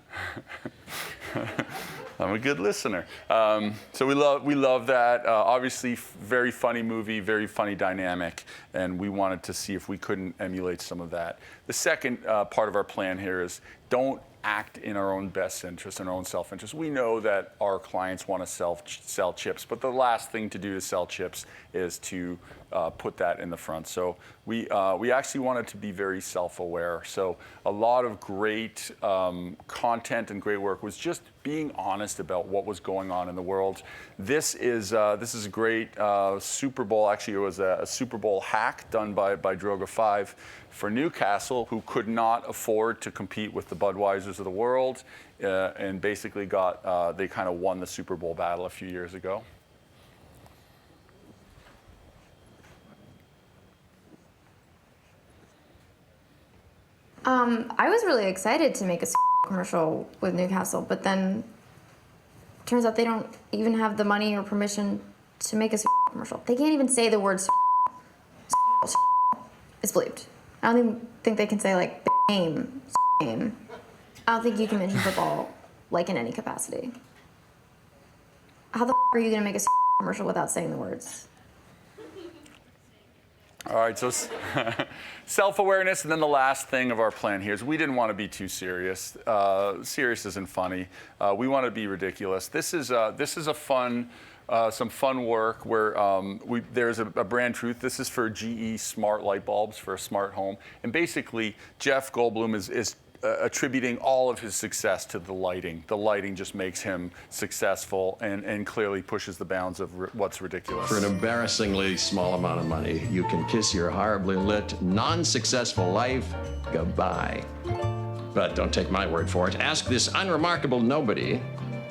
I'm a good listener. So we love that. Obviously, very funny movie, very funny dynamic, and we wanted to see if we couldn't emulate some of that. The second part of our plan here is don't act in our own best interest and our own self-interest. We know that our clients want to sell chips, but the last thing to do to sell chips is to put that in the front. So we actually wanted to be very self-aware. So a lot of great content and great work was just being honest about what was going on in the world. This is a great Super Bowl. Actually, it was a Super Bowl hack done by Droga 5 for Newcastle, who could not afford to compete with the Budweisers of the world, and basically they kind of won the Super Bowl battle a few years ago. I was really excited to make a commercial with Newcastle, but then turns out they don't even have the money or permission to make a commercial. They can't even say the word it's bleeped. I don't even think they can say like game. I don't think you can mention football like in any capacity. How the are you gonna make a commercial without saying the words? All right, so self-awareness, and then the last thing of our plan here is we didn't want to be too serious. Serious isn't funny. We want to be ridiculous. This is a fun, some fun work where there's a brand truth. This is for GE smart light bulbs for a smart home, and basically Jeff Goldblum is attributing all of his success to the lighting. The lighting just makes him successful and clearly pushes the bounds of what's ridiculous. For an embarrassingly small amount of money, you can kiss your horribly lit, non-successful life goodbye. But don't take my word for it. Ask this unremarkable nobody.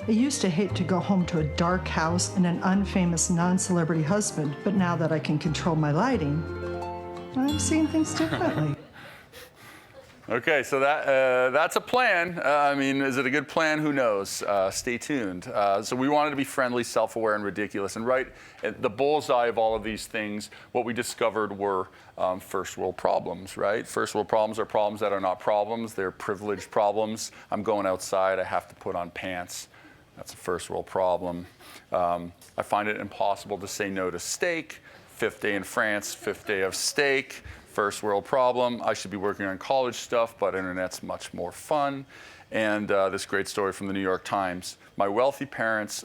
I used to hate to go home to a dark house and an unfamous non-celebrity husband, but now that I can control my lighting, I'm seeing things differently. Okay, so that's a plan. I mean, is it a good plan? Who knows? Stay tuned. So we wanted to be friendly, self-aware, and ridiculous. And right at the bullseye of all of these things, what we discovered were first world problems, right? First world problems are problems that are not problems. They're privileged problems. I'm going outside. I have to put on pants. That's a first world problem. I find it impossible to say no to steak. 5th day in France, 5th day of steak. First world problem. I should be working on college stuff, but internet's much more fun. And this great story from the New York Times. My wealthy parents,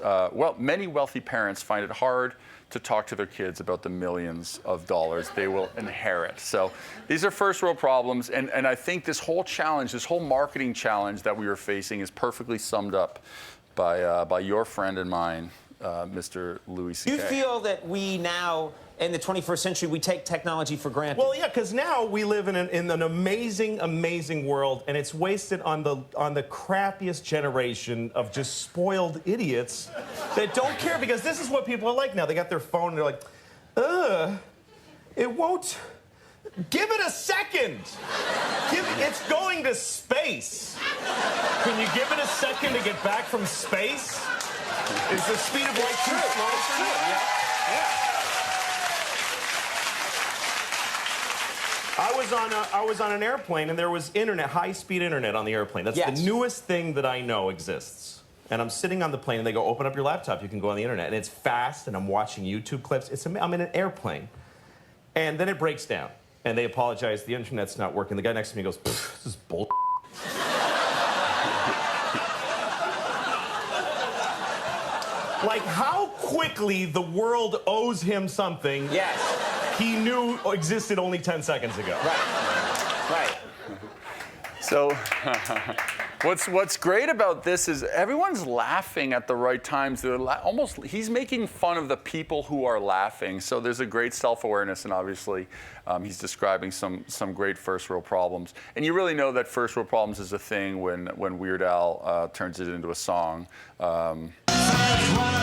many wealthy parents find it hard to talk to their kids about the millions of dollars they will inherit. So these are first world problems, and I think this whole challenge, this whole marketing challenge that we were facing is perfectly summed up by your friend and mine, Mr. Louis C.K. Do you feel that we now, in the 21st century, we take technology for granted? Well, yeah, because now we live in an amazing, amazing world, and it's wasted on the crappiest generation of just spoiled idiots that don't care, because this is what people are like now. They got their phone, and they're like, it won't. Give it a second. It's going to space. Can you give it a second to get back from space? Is the speed of light too slow for you? Yeah. I was on an airplane, and there was internet, high-speed internet on the airplane. That's the newest thing that I know exists. And I'm sitting on the plane, and they go, open up your laptop, you can go on the internet. And it's fast, and I'm watching YouTube clips. I'm in an airplane. And then it breaks down, and they apologize, the internet's not working. The guy next to me goes, this is bull. Like, how quickly the world owes him something he knew existed only 10 seconds ago. Right. So what's great about this is everyone's laughing at the right times. They're he's making fun of the people who are laughing. So there's a great self-awareness, and obviously he's describing some great first world problems. And you really know that first world problems is a thing when Weird Al turns it into a song,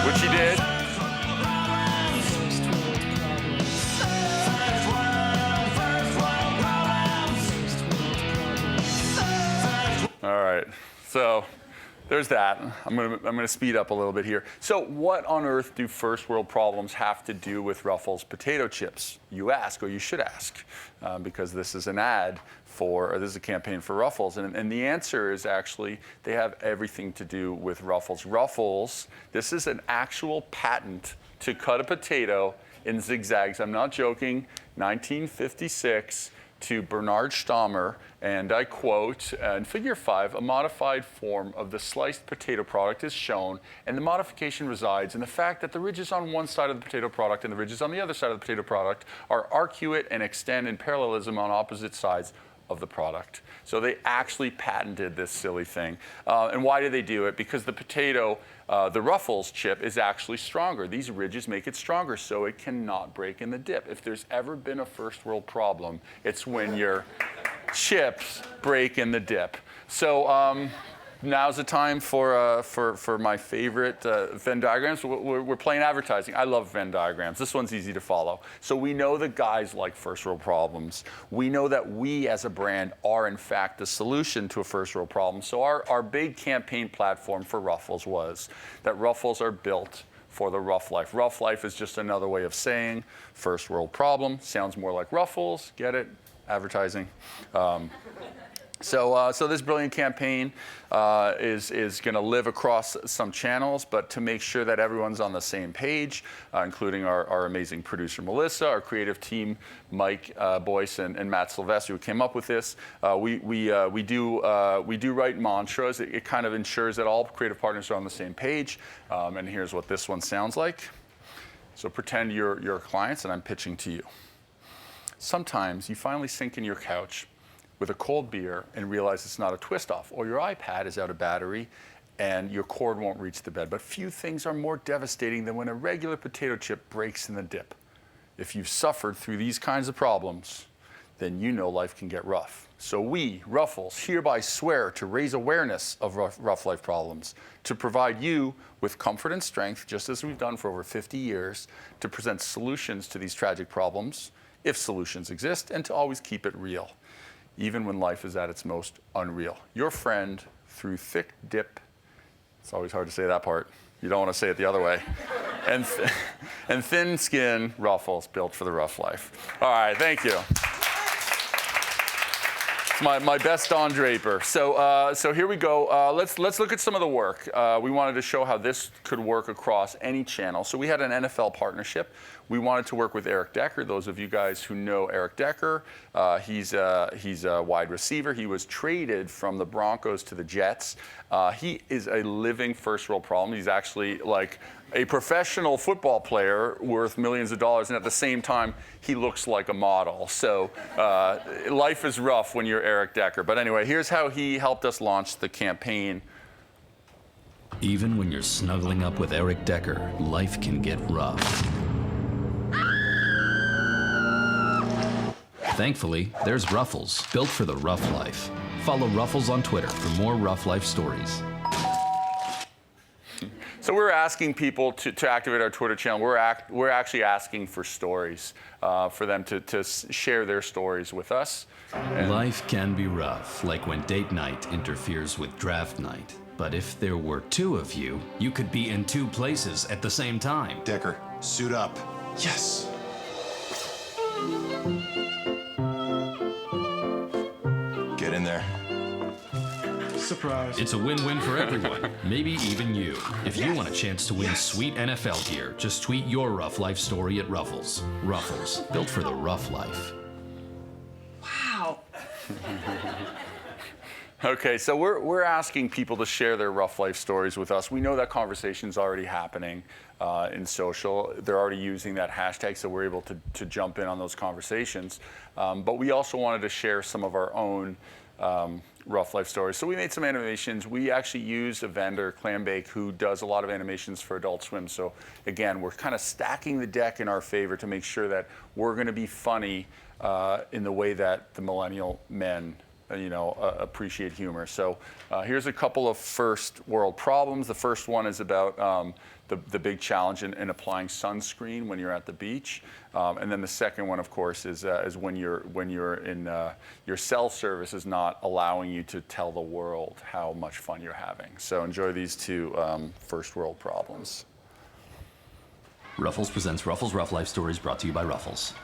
which he did. All right, so there's that. I'm gonna speed up a little bit here. So what on earth do first world problems have to do with Ruffles potato chips? You ask, or you should ask, because this is an ad or this is a campaign for Ruffles, and the answer is actually they have everything to do with Ruffles. Ruffles, this is an actual patent to cut a potato in zigzags. I'm not joking. 1956. to Bernard Stammer, and I quote, in figure 5, a modified form of the sliced potato product is shown, and the modification resides in the fact that the ridges on one side of the potato product and the ridges on the other side of the potato product are arcuate and extend in parallelism on opposite sides of the product. So they actually patented this silly thing. And why did they do it? Because the potato, the Ruffles chip, is actually stronger. These ridges make it stronger, so it cannot break in the dip. If there's ever been a first world problem, it's when your chips break in the dip. So now's the time for my favorite Venn diagrams. We're playing advertising. I love Venn diagrams. This one's easy to follow. So we know the guys like first world problems. We know that we as a brand are in fact the solution to a first world problem. So our big campaign platform for Ruffles was that Ruffles are built for the rough life. Rough life is just another way of saying first world problem. Sounds more like Ruffles. Get it? Advertising. So this brilliant campaign is going to live across some channels, but to make sure that everyone's on the same page, including our amazing producer Melissa, our creative team Mike Boyce and Matt Sylvester, who came up with this. We do write mantras. It kind of ensures that all creative partners are on the same page. And here's what this one sounds like. So pretend you're clients, and I'm pitching to you. Sometimes you finally sink in your couch with a cold beer and realize it's not a twist off, or your iPad is out of battery and your cord won't reach the bed. But few things are more devastating than when a regular potato chip breaks in the dip. If you've suffered through these kinds of problems, then you know life can get rough. So we, Ruffles, hereby swear to raise awareness of rough life problems, to provide you with comfort and strength, just as we've done for over 50 years, to present solutions to these tragic problems, if solutions exist, and to always keep it real, even when life is at its most unreal. Your friend through thick dip, it's always hard to say that part. You don't want to say it the other way. And thin skin Ruffles, built for the rough life. All right, thank you. It's my best Don Draper. So here we go. Let's look at some of the work. We wanted to show how this could work across any channel. So we had an NFL partnership. We wanted to work with Eric Decker. Those of you guys who know Eric Decker, he's a wide receiver. He was traded from the Broncos to the Jets. He is a living first world problem. He's actually like a professional football player worth millions of dollars, and at the same time, he looks like a model. So life is rough when you're Eric Decker. But anyway, here's how he helped us launch the campaign. Even when you're snuggling up with Eric Decker, life can get rough. Thankfully, there's Ruffles, built for the rough life. Follow Ruffles on Twitter for more rough life stories. So we're asking people to activate our Twitter channel. We're actually asking for stories, for them to share their stories with us. And life can be rough, like when date night interferes with draft night. But if there were two of you, you could be in two places at the same time. Decker, suit up. Yes. Get in there. Surprise. It's a win-win for everyone, maybe even you. If you want a chance to win sweet NFL gear, just tweet your rough life story at Ruffles. Ruffles, built for the rough life. Wow. Okay, so we're asking people to share their rough life stories with us. We know that conversation's already happening in social. They're already using that hashtag, so we're able to jump in on those conversations. But we also wanted to share some of our own rough life stories. So we made some animations. We actually used a vendor, Clambake, who does a lot of animations for Adult Swim. So again, we're kind of stacking the deck in our favor to make sure that we're going to be funny in the way that the millennial men appreciate humor. So here's a couple of first world problems. The first one is about the big challenge in applying sunscreen when you're at the beach. And then the second one, of course, is when you're in your cell service is not allowing you to tell the world how much fun you're having. So enjoy these two first world problems. Ruffles presents Ruffles Rough Life Stories, brought to you by Ruffles.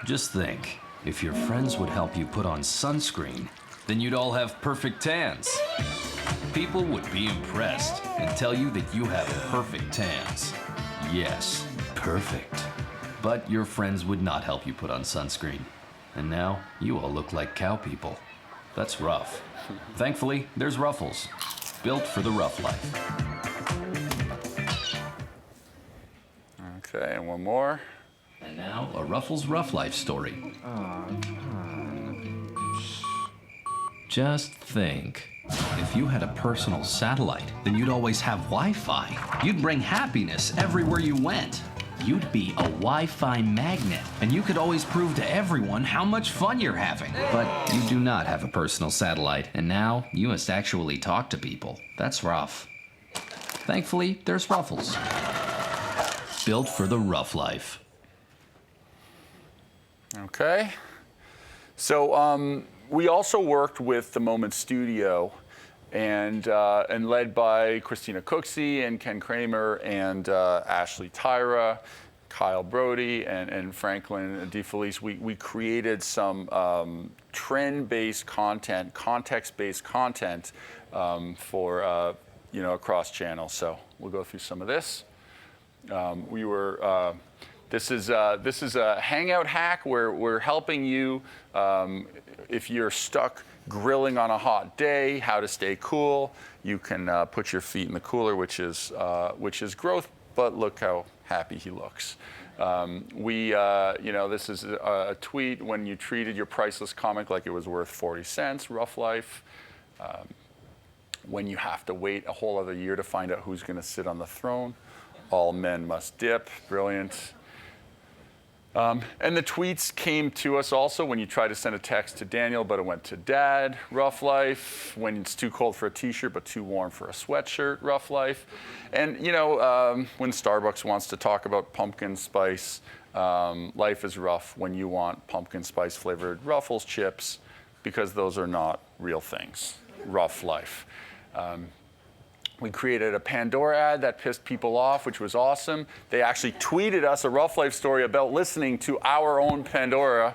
Just think, if your friends would help you put on sunscreen, then you'd all have perfect tans. People would be impressed and tell you that you have perfect tans. Yes, perfect. But your friends would not help you put on sunscreen. And now you all look like cow people. That's rough. Thankfully, there's Ruffles, built for the rough life. Okay, and one more. And now a Ruffles rough life story. Just think. If you had a personal satellite, then you'd always have Wi-Fi. You'd bring happiness everywhere you went. You'd be a Wi-Fi magnet, and you could always prove to everyone how much fun you're having. But you do not have a personal satellite, and now you must actually talk to people. That's rough. Thankfully, there's Ruffles, built for the rough life. Okay. So we also worked with the Moment Studio, and led by Christina Cooksey and Ken Kramer and Ashley Tyra, Kyle Brody, and Franklin DeFelice. We created some trend-based content, context-based content for across channels. So we'll go through some of this. This is a Hangout hack where we're helping you if you're stuck grilling on a hot day, how to stay cool. You can put your feet in the cooler, which is growth, but look how happy he looks. This is a tweet when you treated your priceless comic like it was worth 40 cents, rough life. When you have to wait a whole other year to find out who's gonna sit on the throne, all men must dip, brilliant. And the tweets came to us also when you try to send a text to Daniel, but it went to Dad, rough life. When it's too cold for a t-shirt, but too warm for a sweatshirt, rough life. And when Starbucks wants to talk about pumpkin spice, life is rough when you want pumpkin spice flavored Ruffles chips, because those are not real things, rough life. We created a Pandora ad that pissed people off, which was awesome. They actually tweeted us a Rough Life story about listening to our own Pandora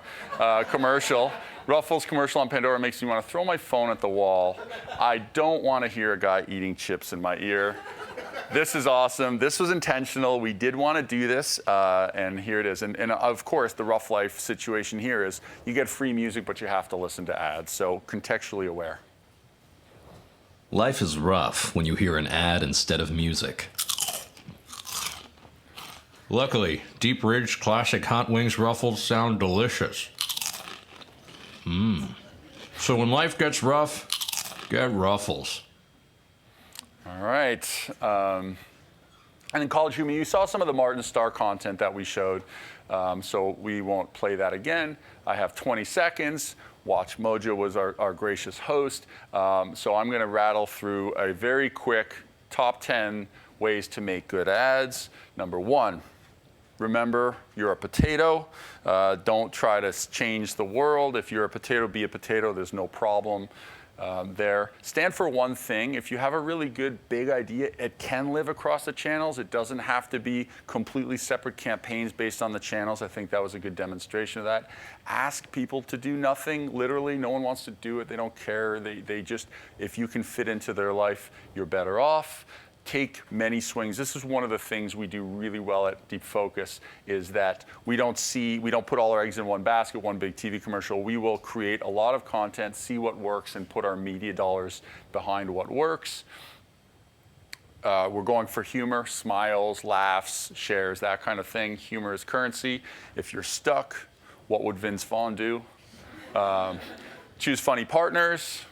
commercial. Ruffles commercial on Pandora makes me want to throw my phone at the wall. I don't want to hear a guy eating chips in my ear. This is awesome. This was intentional. We did want to do this, and here it is. And of course, the Rough Life situation here is you get free music, but you have to listen to ads. So contextually aware. Life is rough when you hear an ad instead of music. Luckily, deep ridge classic hot wings Ruffles sound delicious. So when life gets rough, get Ruffles. All right. And in College Humor, you saw some of the Martin Starr content that we showed, so we won't play that again. I have 20 seconds. WatchMojo was our gracious host, so I'm going to rattle through a very quick top 10 ways to make good ads. Number 1, remember you're a potato. Don't try to change the world. If you're a potato, be a potato. There's no problem there. Stand for one thing. If you have a really good big idea, it can live across the channels. It doesn't have to be completely separate campaigns based on the channels. I think that was a good demonstration of that. Ask people to do nothing, literally. No one wants to do it. They don't care. They just, if you can fit into their life, you're better off. Take many swings. This is one of the things we do really well at Deep Focus, is that we don't put all our eggs in one basket, one big TV commercial. We will create a lot of content, see what works, and put our media dollars behind what works. We're going for humor, smiles, laughs, shares, that kind of thing. Humor is currency. If you're stuck, what would Vince Vaughn do? Choose funny partners.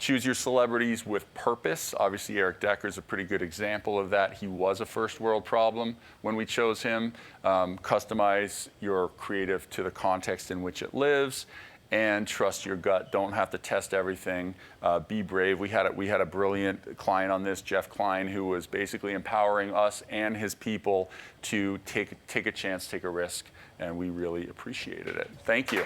Choose your celebrities with purpose. Obviously, Eric Decker is a pretty good example of that. He was a first world problem when we chose him. Customize your creative to the context in which it lives, and trust your gut. Don't have to test everything. Be brave. We had a brilliant client on this, Jeff Klein, who was basically empowering us and his people to take a chance, take a risk, and we really appreciated it. Thank you.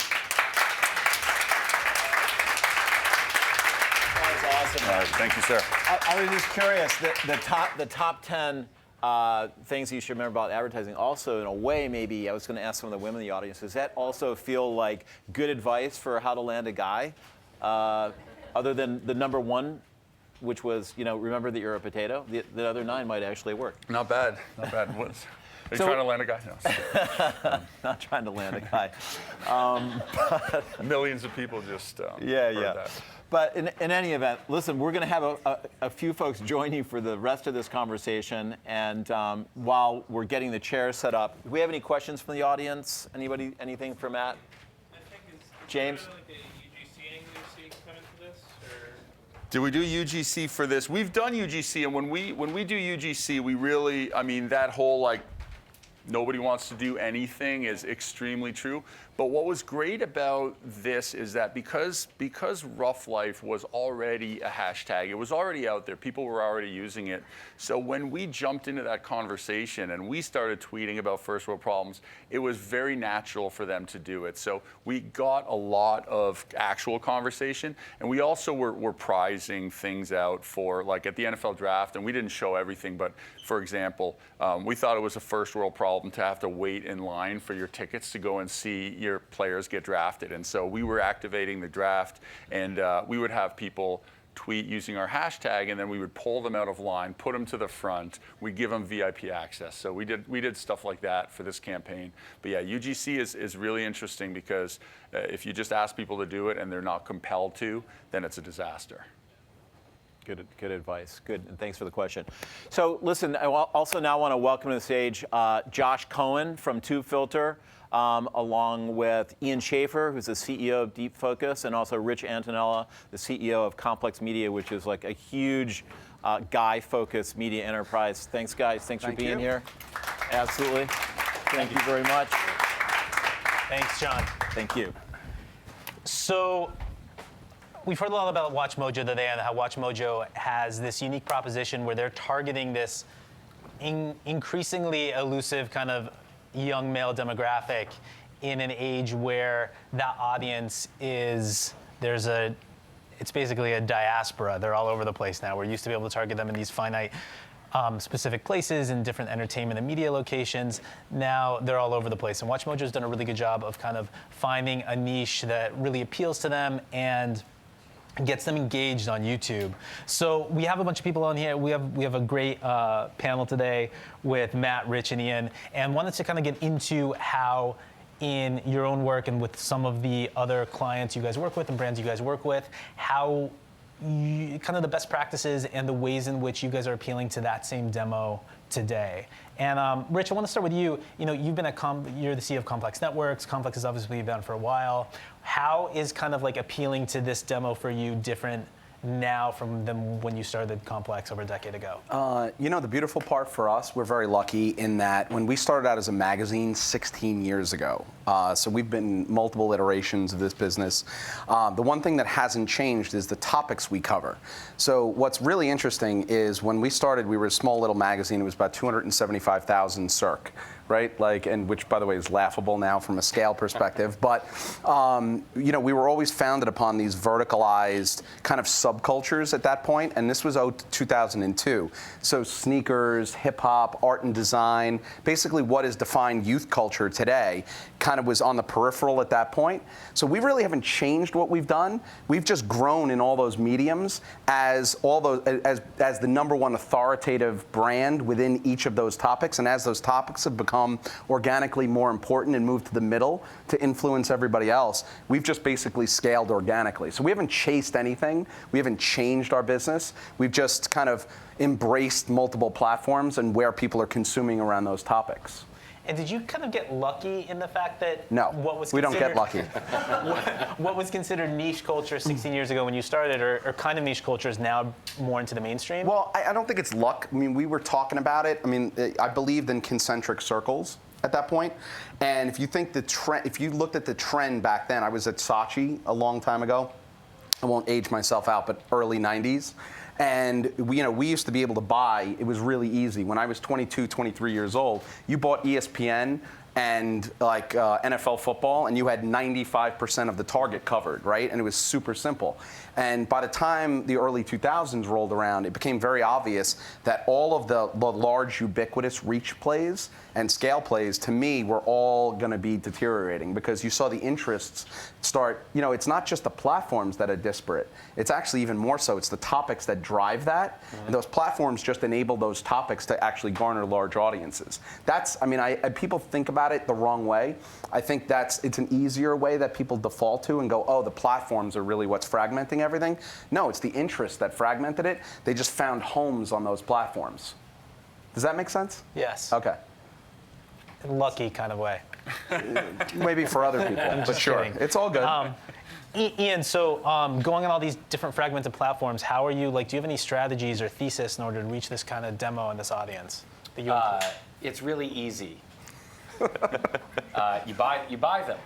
Awesome. All right, thank you, sir. I was just curious, the top 10 things you should remember about advertising. Also, in a way, maybe I was going to ask some of the women in the audience, does that also feel like good advice for how to land a guy? Other than the number 1, which was, remember that you're a potato? The other 9 might actually work. Not bad, not bad. you trying to land a guy? No. Not trying to land a guy. Millions of people just yeah. that. But in any event, listen, we're going to have a few folks join you for the rest of this conversation. And while we're getting the chairs set up, do we have any questions from the audience? Anybody? Anything for Matt? James? Do we do UGC for this? We've done UGC, and when we do UGC, we really, I mean, that whole like nobody wants to do anything is extremely true. But what was great about this is that because Rough Life was already a hashtag, it was already out there, people were already using it. So when we jumped into that conversation and we started tweeting about first world problems, it was very natural for them to do it. So we got a lot of actual conversation, and we also were prizing things out for, like at the NFL draft, and we didn't show everything, but for example, we thought it was a first world problem to have to wait in line for your tickets to go and see your players get drafted. And so we were activating the draft, and we would have people tweet using our hashtag, and then we would pull them out of line, put them to the front, we'd give them VIP access. So we did stuff like that for this campaign. But yeah, UGC is really interesting because if you just ask people to do it and they're not compelled to, then it's a disaster. Good advice. Good, and thanks for the question. So listen, I also now want to welcome to the stage Josh Cohen from TubeFilter, along with Ian Schaefer, who's the CEO of Deep Focus, and also Rich Antonella, the CEO of Complex Media, which is like a huge guy-focused media enterprise. Thanks, guys. Thanks for being here. Absolutely. Thank you very much. Thanks, John. Thank you. So we've heard a lot about WatchMojo today and how WatchMojo has this unique proposition where they're targeting this increasingly elusive kind of young male demographic in an age where that audience is, it's basically a diaspora. They're all over the place now. We're used to be able to target them in these finite specific places in different entertainment and media locations. Now they're all over the place. And WatchMojo's done a really good job of kind of finding a niche that really appeals to them and gets them engaged on YouTube. So we have a bunch of people on here. We have a great panel today with Matt, Rich, and Ian, and wanted to kind of get into how in your own work and with some of the other clients you guys work with and brands you guys work with, how kind of the best practices and the ways in which you guys are appealing to that same demo today. And Rich, I want to start with you. You know, you've been you're the CEO of Complex Networks. Complex has obviously been around for a while. How is kind of like appealing to this demo for you different now from when you started Complex over a decade ago? You know, the beautiful part for us, we're very lucky in that when we started out as a magazine 16 years ago, so we've been multiple iterations of this business. The one thing that hasn't changed is the topics we cover. So what's really interesting is when we started, we were a small little magazine. It was about 275,000 circ. Right, like, and which, by the way, is laughable now from a scale perspective. But you know, we were always founded upon these verticalized kind of subcultures at that point, and this was 2002. So sneakers, hip hop, art and design, basically what is defined youth culture today, kind of was on the peripheral at that point. So we really haven't changed what we've done. We've just grown in all those mediums as the #1 authoritative brand within each of those topics, and as those topics have become organically more important and moved to the middle to influence everybody else, we've just basically scaled organically. So we haven't chased anything. We haven't changed our business. We've just kind of embraced multiple platforms and where people are consuming around those topics. And did you kind of get lucky in the fact that we don't get lucky. What was considered niche culture 16 years ago when you started, or kind of niche culture, is now more into the mainstream? Well, I don't think it's luck. I mean, we were talking about it. I mean, I believed in concentric circles at that point. And if you think if you looked at the trend back then, I was at Saatchi a long time ago. I won't age myself out, but early 90s. And we used to be able to buy, it was really easy. When I was 22, 23 years old, you bought ESPN and like NFL football, and you had 95% of the target covered, right? And it was super simple. And by the time the early 2000s rolled around, it became very obvious that all of the large ubiquitous reach plays and scale plays, to me, were all going to be deteriorating, because you saw the interests start, you know, it's not just the platforms that are disparate. It's actually even more so. It's the topics that drive that. And those platforms just enable those topics to actually garner large audiences. That's, I mean, people think about it the wrong way. I think it's an easier way that people default to and go, oh, the platforms are really what's fragmenting everything. No, it's the interest that fragmented it. They just found homes on those platforms. Does that make sense? Yes. Okay. Lucky kind of way. Maybe for other people, but sure. Kidding. It's all good. Ian, so going on all these different fragmented platforms, how are you, like, do you have any strategies or thesis in order to reach this kind of demo and this audience? That you it's really easy. You buy them.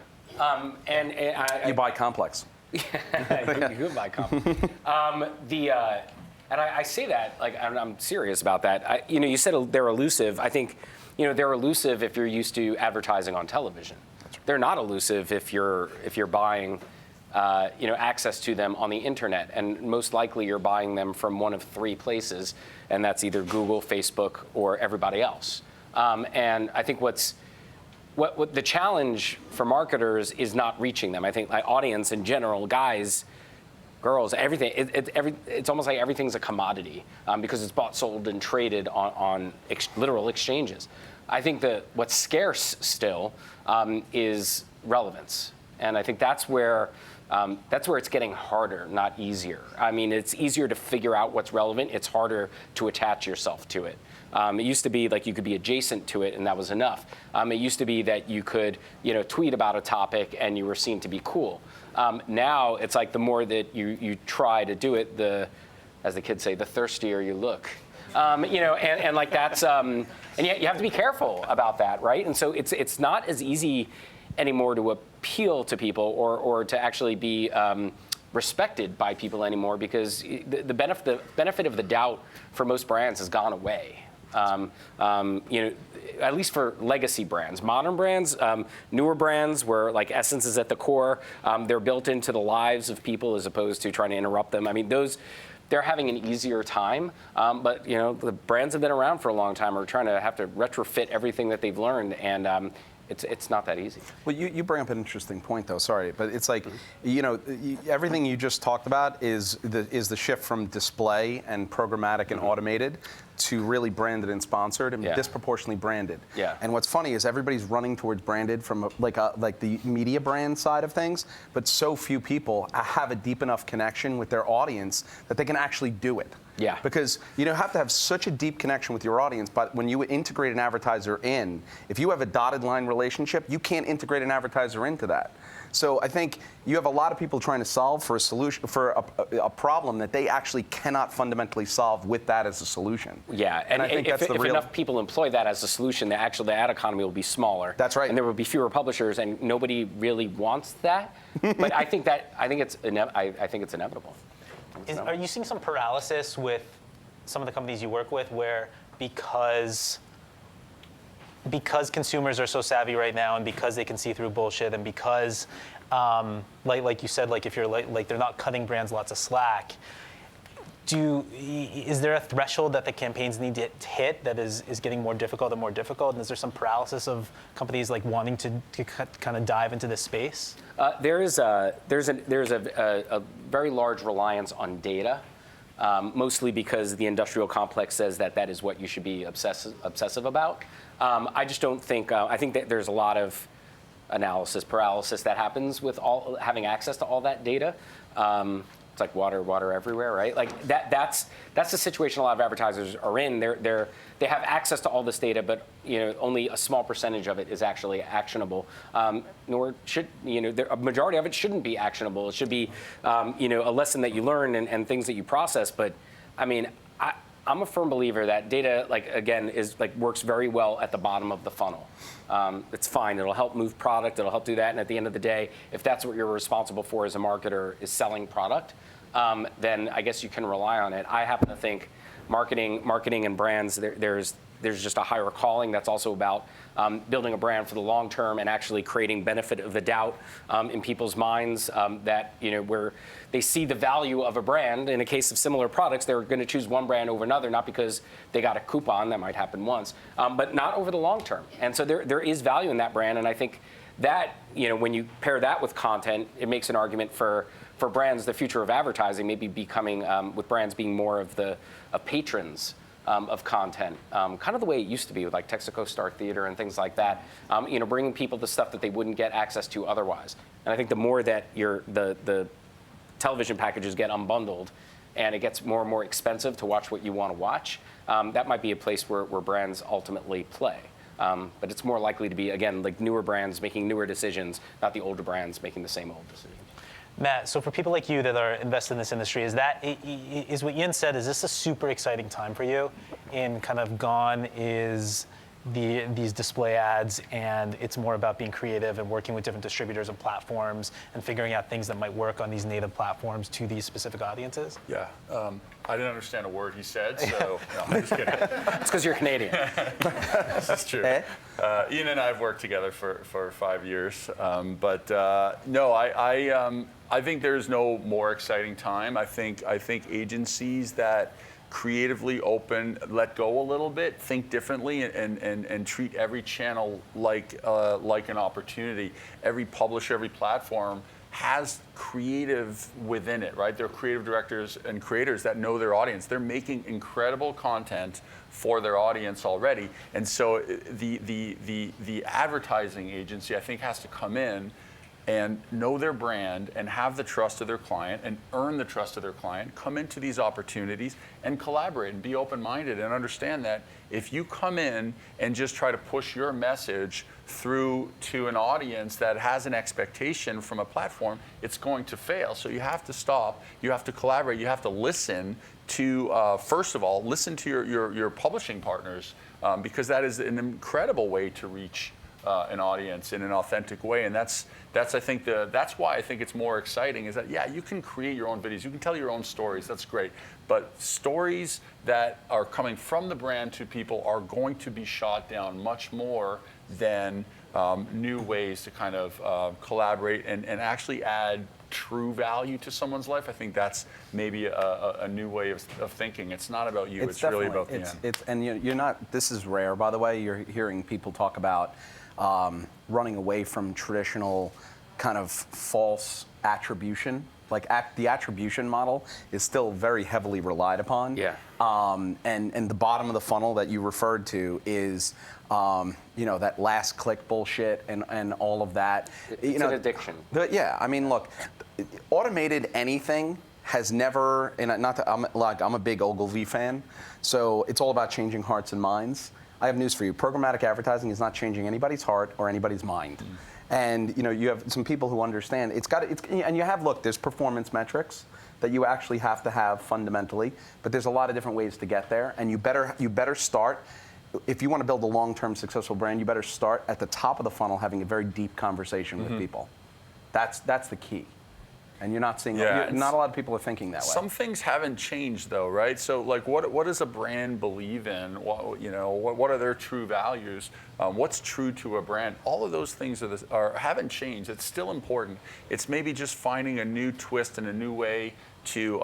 You buy complex. You could buy complex. And I say that, like, I'm serious about that. You know, you said they're elusive. I think, you know, they're elusive if you're used to advertising on television. They're not elusive if you're buying, you know, access to them on the internet, and most likely you're buying them from one of three places, and that's either Google, Facebook, or everybody else. And I think what the challenge for marketers is not reaching them. I think, like, audience in general, guys, girls, everything, it's almost like everything's a commodity because it's bought, sold, and traded on literal exchanges. I think that what's scarce still is relevance, and I think that's where it's getting harder, not easier. I mean, it's easier to figure out what's relevant. It's harder to attach yourself to it. It used to be like you could be adjacent to it, and that was enough. It used to be that you could, you know, tweet about a topic and you were seen to be cool. Now it's like the more that you try to do it, as the kids say, the thirstier you look. You know, and like that's, and yet you have to be careful about that, right? And so it's not as easy anymore to appeal to people or to actually be respected by people anymore, because the benefit of the doubt for most brands has gone away. You know, at least for legacy brands. Modern brands, newer brands where, like, essence is at the core, they're built into the lives of people as opposed to trying to interrupt them. I mean, they're having an easier time, but, you know, the brands have been around for a long time are trying to have to retrofit everything that they've learned, and it's not that easy. Well, you bring up an interesting point, though. Sorry, but it's like, you know, everything you just talked about is the shift from display and programmatic and automated to really branded and sponsored and disproportionately branded. Yeah. And what's funny is everybody's running towards branded from like the media brand side of things, but so few people have a deep enough connection with their audience that they can actually do it. Yeah. Because you have to have such a deep connection with your audience, but when you integrate an advertiser in, if you have a dotted line relationship, you can't integrate an advertiser into that. So I think you have a lot of people trying to solve for a solution, for a problem that they actually cannot fundamentally solve with that as a solution. Yeah, and I think if that's the real. Enough people employ that as a solution, the ad economy will be smaller. That's right. And there will be fewer publishers, and nobody really wants that. But I think it's inevitable. Are you seeing some paralysis with some of the companies you work with, where because consumers are so savvy right now, and because they can see through bullshit, and because, like you said, like if you're like they're not cutting brands lots of slack, is there a threshold that the campaigns need to hit that is getting more difficult and more difficult? And is there some paralysis of companies like wanting to kind of dive into this space? There's a very large reliance on data, mostly because the industrial complex says that is what you should be obsessive about. I just don't think. I think that there's a lot of analysis paralysis that happens with having access to all that data. It's like water everywhere, right? Like that's the situation a lot of advertisers are in. They have access to all this data, but only a small percentage of it is actually actionable. Nor should a majority of it shouldn't be actionable. It should be a lesson that you learn and things that you process. But I mean, I'm a firm believer that data, works very well at the bottom of the funnel. It's fine. It'll help move product. It'll help do that. And at the end of the day, if that's what you're responsible for as a marketer, is selling product, then I guess you can rely on it. I happen to think marketing and brands, there's there's just a higher calling that's also about building a brand for the long term and actually creating benefit of the doubt in people's minds that, where they see the value of a brand. In a case of similar products, they're going to choose one brand over another, not because they got a coupon, that might happen once, but not over the long term. And so there is value in that brand, and I think that, when you pair that with content, it makes an argument for brands, the future of advertising, maybe becoming, with brands being more of the patrons of content, kind of the way it used to be with like Texaco Star Theater and things like that, bringing people the stuff that they wouldn't get access to otherwise. And I think the more that the television packages get unbundled and it gets more and more expensive to watch what you want to watch, that might be a place where brands ultimately play. But it's more likely to be, again, like newer brands making newer decisions, not the older brands making the same old decisions. Matt, so for people like you that are invested in this industry, is what Ian said, is this a super exciting time for you? In kind of gone is these display ads, and it's more about being creative and working with different distributors and platforms and figuring out things that might work on these native platforms to these specific audiences? Yeah. I didn't understand a word he said, so no, I'm just kidding. It's because you're Canadian. This is true. Ian and I have worked together for 5 years, no, I think there's no more exciting time. I think agencies that creatively open, let go a little bit, think differently, and treat every channel like an opportunity. Every publisher, every platform has creative within it, right? They're creative directors and creators that know their audience. They're making incredible content for their audience already, and so the advertising agency, I think, has to come in and know their brand and have the trust of their client and earn the trust of their client, come into these opportunities and collaborate and be open-minded and understand that if you come in and just try to push your message through to an audience that has an expectation from a platform, it's going to fail. So you have to stop, you have to collaborate, you have to listen to, first of all, listen to your publishing partners, because that is an incredible way to reach an audience in an authentic way, and that's I think that's why I think it's more exciting. Is that you can create your own videos, you can tell your own stories, that's great, but stories that are coming from the brand to people are going to be shot down much more than new ways to kind of collaborate and actually add true value to someone's life. I think that's maybe a new way of thinking. It's not about you. It's really about the end. And you're not. This is rare, by the way. You're hearing people talk about running away from traditional kind of false attribution. Like the attribution model is still very heavily relied upon. Yeah. And the bottom of the funnel that you referred to is, that last click bullshit and all of that. It's an addiction. I mean, look, automated anything has never, and not that I'm a big Ogilvy fan, so it's all about changing hearts and minds. I have news for you. Programmatic advertising is not changing anybody's heart or anybody's mind. And you have some people who understand and you have, look, there's performance metrics that you actually have to have fundamentally, but there's a lot of different ways to get there, and you better start. If you want to build a long-term successful brand, you better start at the top of the funnel having a very deep conversation with people. That's the key. And you're not seeing not a lot of people are thinking that way. Some things haven't changed though, right? So like what does a brand believe in? What are their true values? What's true to a brand? All of those things haven't changed. It's still important. It's maybe just finding a new twist and a new way to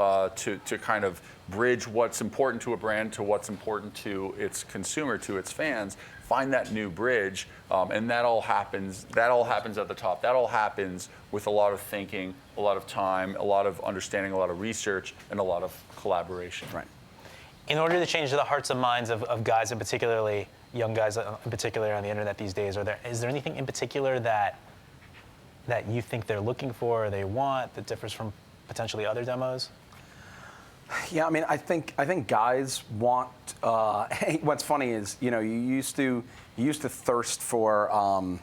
kind of bridge what's important to a brand to what's important to its consumer, to its fans. Find that new bridge, and that all happens at the top. That all happens with a lot of thinking, a lot of time, a lot of understanding, a lot of research, and a lot of collaboration. Right. In order to change the hearts and minds of guys, and particularly young guys in particular on the internet these days, is there anything in particular that you think they're looking for or they want that differs from potentially other demos? Yeah, I mean, I think guys want. What's funny is, you used to thirst for,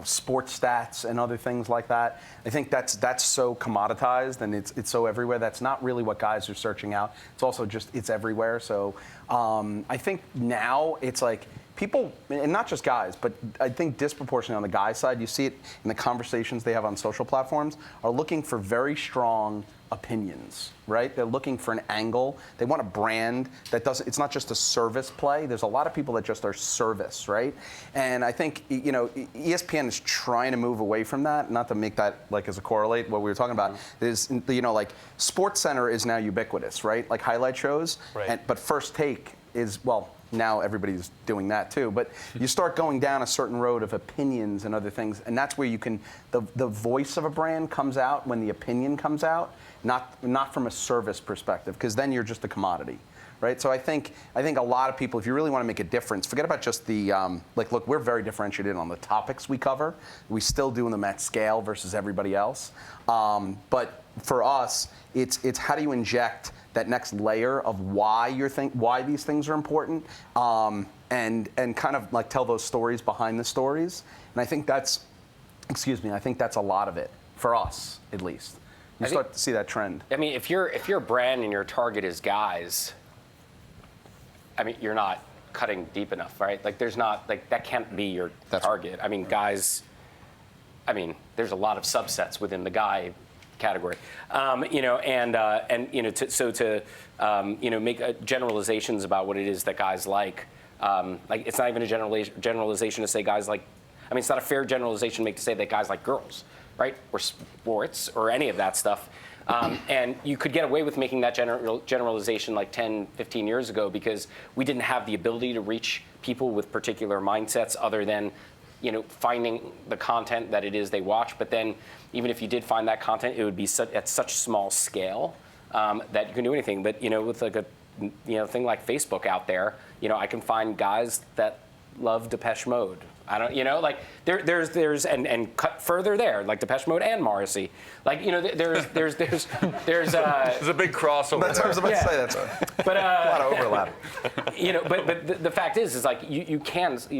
sports stats and other things like that. I think that's so commoditized and it's so everywhere. That's not really what guys are searching out. It's also just it's everywhere. So I think now it's like people, and not just guys, but I think disproportionately on the guy side, you see it in the conversations they have on social platforms, are looking for very strong opinions, right? They're looking for an angle. They want a brand that doesn't, it's not just a service play. There's a lot of people that just are service, right? And I think, you know, ESPN is trying to move away from that, not to make that like as a correlate, what we were talking about, is, you know, like SportsCenter is now ubiquitous, right? Like highlight shows, but First Take is, well, now everybody's doing that too, but you start going down a certain road of opinions and other things, and that's where you can, the voice of a brand comes out when the opinion comes out, not from a service perspective, because then you're just a commodity, right? So I think a lot of people, if you really want to make a difference, forget about just the, like, look, we're very differentiated on the topics we cover. We still do them at scale versus everybody else. But for us, it's how do you inject that next layer of why these things are important, and kind of like tell those stories behind the stories. And I think that's, I think that's a lot of it for us, at least. You start to see that trend. I mean, if you're a brand and your target is guys, I mean, you're not cutting deep enough, right? Like, there's not, like, that can't be your target. I mean, guys, I mean, there's a lot of subsets within the guy category, you know, and you know, to you know, make generalizations about what it is that guys like it's not even a generalization to say guys like, I mean, it's not a fair generalization to make to say that guys like girls, right, or sports or any of that stuff. And you could get away with making that generalization like 10, 15 years ago because we didn't have the ability to reach people with particular mindsets other than, you know, finding the content that it is they watch. But then even if you did find that content, it would be at such small scale that you can do anything. But, you know, with like a, you know, thing like Facebook out there, you know, I can find guys that love Depeche Mode. I don't, you know, like there's and cut further there, like Depeche Mode and Morrissey, like, you know, there's there's a big crossover. That's what I was about to say. That's but a lot of overlap. You know, but the fact is like you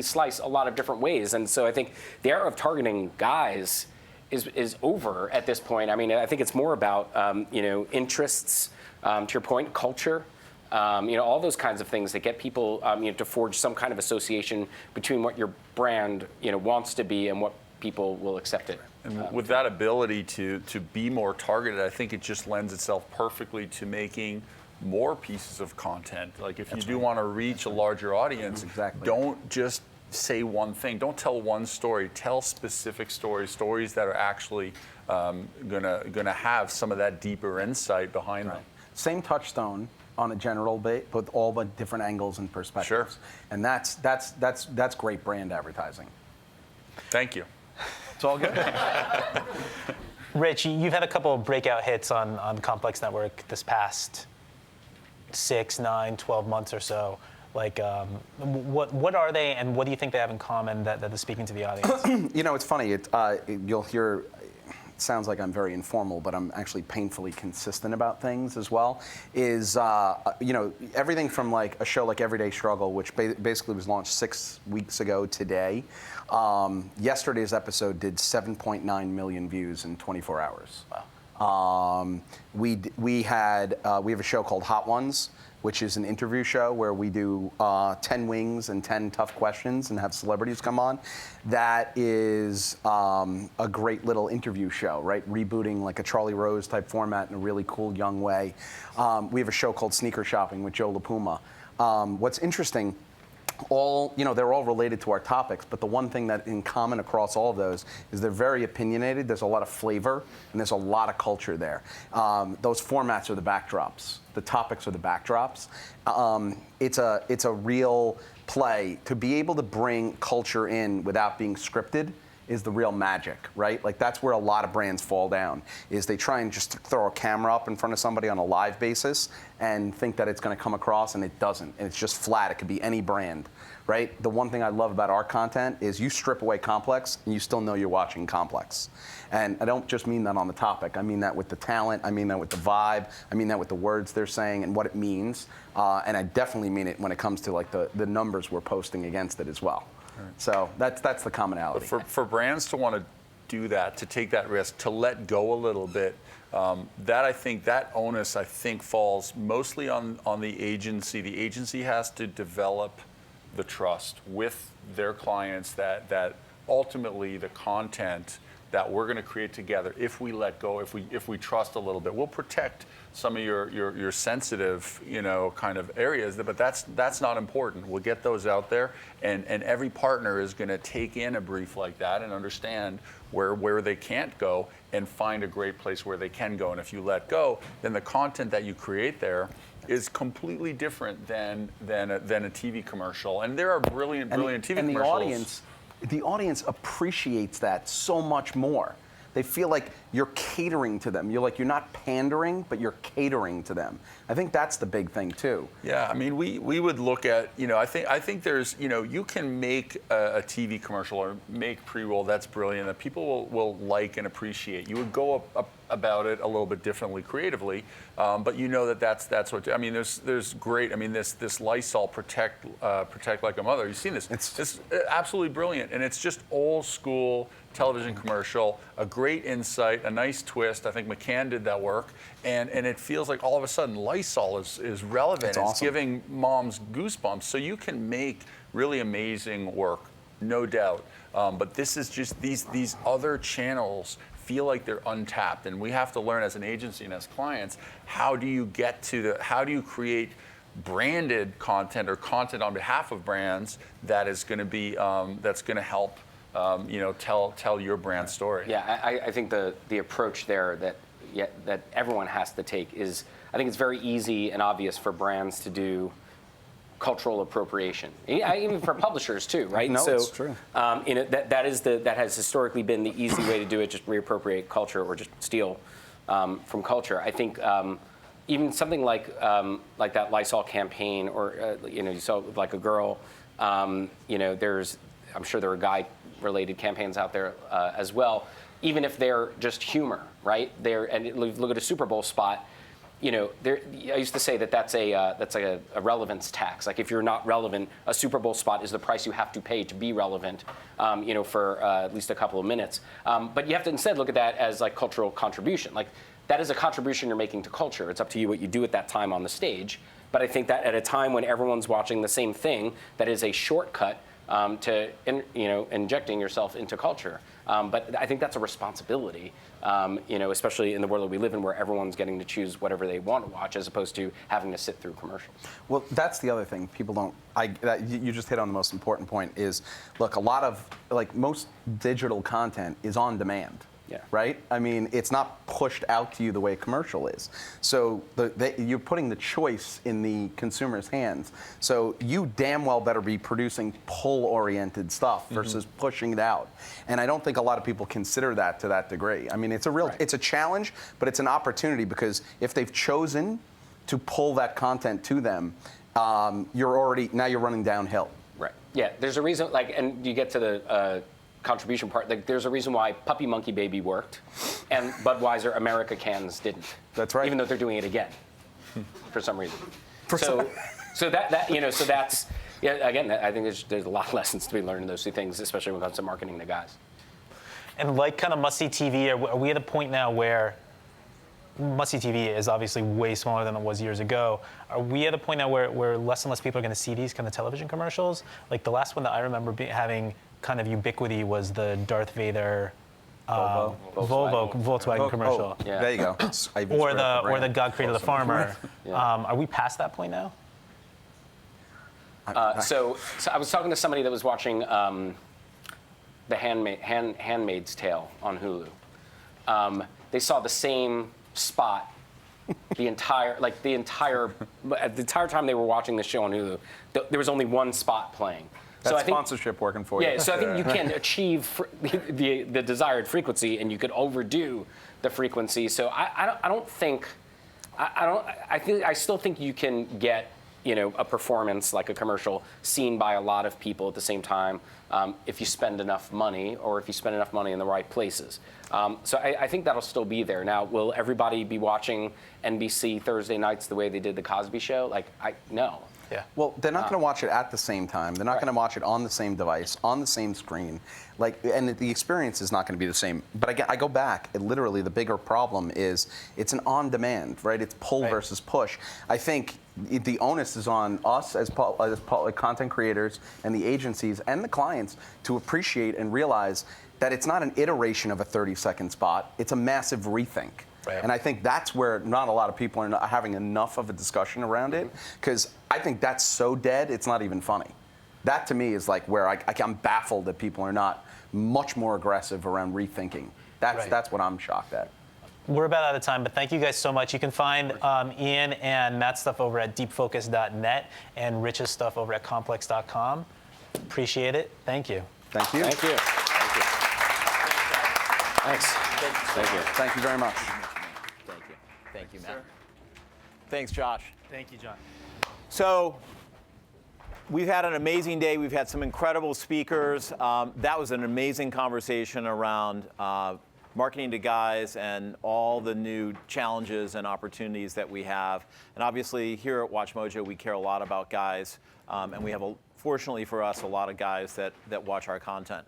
slice a lot of different ways, and so I think the era of targeting guys is over at this point. I mean, I think it's more about you know, interests, to your point, culture. You know, all those kinds of things that get people you know, to forge some kind of association between what your brand, you know, wants to be and what people will accept it. And with that ability to be more targeted, I think it just lends itself perfectly to making more pieces of content. Like if you do want to reach a larger audience, don't just say one thing. Don't tell one story. Tell specific stories that are actually gonna have some of that deeper insight behind them. Same touchstone on a general base, with all the different angles and perspectives. Sure. And that's great brand advertising. Thank you. It's all good. Rich, you've had a couple of breakout hits on Complex Network this past 6, 9, 12 months or so. Like, what are they, and what do you think they have in common that is speaking to the audience? You know, it's funny. You'll hear. It sounds like I'm very informal, but I'm actually painfully consistent about things as well. Is you know, everything from like a show like Everyday Struggle, which basically was launched 6 weeks ago today. Yesterday's episode did 7.9 million views in 24 hours. Wow. We have a show called Hot Ones, which is an interview show where we do 10 wings and 10 tough questions and have celebrities come on. That is a great little interview show, right? Rebooting like a Charlie Rose type format in a really cool, young way. We have a show called Sneaker Shopping with Joe LaPuma. What's interesting, they're all related to our topics, but the one thing that in common across all of those is they're very opinionated. There's a lot of flavor and there's a lot of culture there. Those formats are the backdrops. The topics are the backdrops. It's a real play. To be able to bring culture in without being scripted is the real magic, right? Like that's where a lot of brands fall down, is they try and just throw a camera up in front of somebody on a live basis and think that it's gonna come across, and it doesn't. And it's just flat. It could be any brand, right? The one thing I love about our content is you strip away Complex and you still know you're watching Complex. And I don't just mean that on the topic. I mean that with the talent. I mean that with the vibe. I mean that with the words they're saying and what it means. And I definitely mean it when it comes to like the numbers we're posting against it as well. So that's the commonality. For brands to want to do that, to take that risk, to let go a little bit, that onus falls mostly on the agency. The agency has to develop the trust with their clients that ultimately the content that we're going to create together, if we let go, if we trust a little bit, we'll protect some of your sensitive, kind of areas, but that's not important. We'll get those out there, and every partner is going to take in a brief like that and understand where they can't go and find a great place where they can go. And if you let go, then the content that you create there is completely different than a TV commercial. And there are brilliant TV commercials. The audience appreciates that so much more. They feel like you're catering to them. You're not pandering, but you're catering to them. I think that's the big thing too. Yeah, I mean, we would look at, I think there's, you can make a TV commercial or make pre-roll that's brilliant that people will like and appreciate. You would go up about it a little bit differently creatively, but that's what, I mean, there's great, I mean, this Lysol protect like a mother. You've seen this. It's absolutely brilliant, and it's just old school television commercial, a great insight, a nice twist. I think McCann did that work, and it feels like all of a sudden Lysol is relevant. That's awesome. It's giving moms goosebumps. So you can make really amazing work, no doubt. But this is just these other channels feel like they're untapped, and we have to learn as an agency and as clients, how do you create branded content or content on behalf of brands that is going to be that's going to help tell your brand story. Yeah, I think the approach there that everyone has to take is, I think it's very easy and obvious for brands to do cultural appropriation, even for publishers too, right? No, it's true. That has historically been the easy way to do it, just reappropriate culture or just steal from culture. I think even something like that Lysol campaign, or you saw like a girl. I'm sure there are guy-related campaigns out there as well. Even if they're just humor, right? Look at a Super Bowl spot. I used to say that's like a relevance tax. Like if you're not relevant, a Super Bowl spot is the price you have to pay to be relevant, for at least a couple of minutes. But you have to instead look at that as like cultural contribution. Like that is a contribution you're making to culture. It's up to you what you do at that time on the stage. But I think that at a time when everyone's watching the same thing, that is a shortcut to injecting yourself into culture. But I think that's a responsibility, especially in the world that we live in, where everyone's getting to choose whatever they want to watch, as opposed to having to sit through commercials. Well, that's the other thing people don't. You just hit on the most important point. Is look, a lot of most digital content is on demand. Yeah. Right? I mean, it's not pushed out to you the way a commercial is. So you're putting the choice in the consumer's hands. So you damn well better be producing pull-oriented stuff versus pushing it out. And I don't think a lot of people consider that to that degree. I mean, it's a challenge, but it's an opportunity, because if they've chosen to pull that content to them, you're running downhill. Right. Yeah. There's a reason. And you get to the contribution part. There's a reason why Puppy Monkey Baby worked, and Budweiser America cans didn't. That's right. Even though they're doing it again, for some reason. So that's again. I think there's a lot of lessons to be learned in those two things, especially when it comes to marketing the guys. And kind of must-see TV, are we at a point now where must-see TV is obviously way smaller than it was years ago? Are we at a point now where less and less people are going to see these kind of television commercials? Like the last one that I remember having kind of ubiquity was the Darth Vader Volkswagen commercial. Yeah. There you go. or the God Created the Farmer. Yeah. Are we past that point now? So I was talking to somebody that was watching The Handmaid's Tale on Hulu. They saw the same spot the entire time they were watching the show on Hulu. There was only one spot playing. That's sponsorship working for you. Yeah, so I think you can achieve the desired frequency, and you could overdo the frequency. So I still think you can get a performance like a commercial seen by a lot of people at the same time if you spend enough money, or if you spend enough money in the right places. So I think that'll still be there. Now, will everybody be watching NBC Thursday nights the way they did the Cosby Show? No. Yeah. Well, they're not going to watch it at the same time. They're not going to watch it on the same device, on the same screen. And the experience is not going to be the same. But I go back. Literally, the bigger problem is it's an on-demand, right? It's pull versus push. I think the onus is on us as content creators and the agencies and the clients to appreciate and realize that it's not an iteration of a 30-second spot. It's a massive rethink. Right. And I think that's where not a lot of people are not having enough of a discussion around it, because I think that's so dead, it's not even funny. That to me is like where I'm baffled that people are not much more aggressive around rethinking. That's what I'm shocked at. We're about out of time, but thank you guys so much. You can find Ian and Matt's stuff over at deepfocus.net and Rich's stuff over at complex.com. Appreciate it. Thank you. Thank you. Thank you. Thank you. Thanks. Thank you. Thank you very much. Thank you. Thank you, Matt. Thanks, Josh. Thank you, John. So we've had an amazing day. We've had some incredible speakers. That was an amazing conversation around marketing to guys and all the new challenges and opportunities that we have. And obviously here at WatchMojo, we care a lot about guys. And we have, fortunately for us, a lot of guys that watch our content.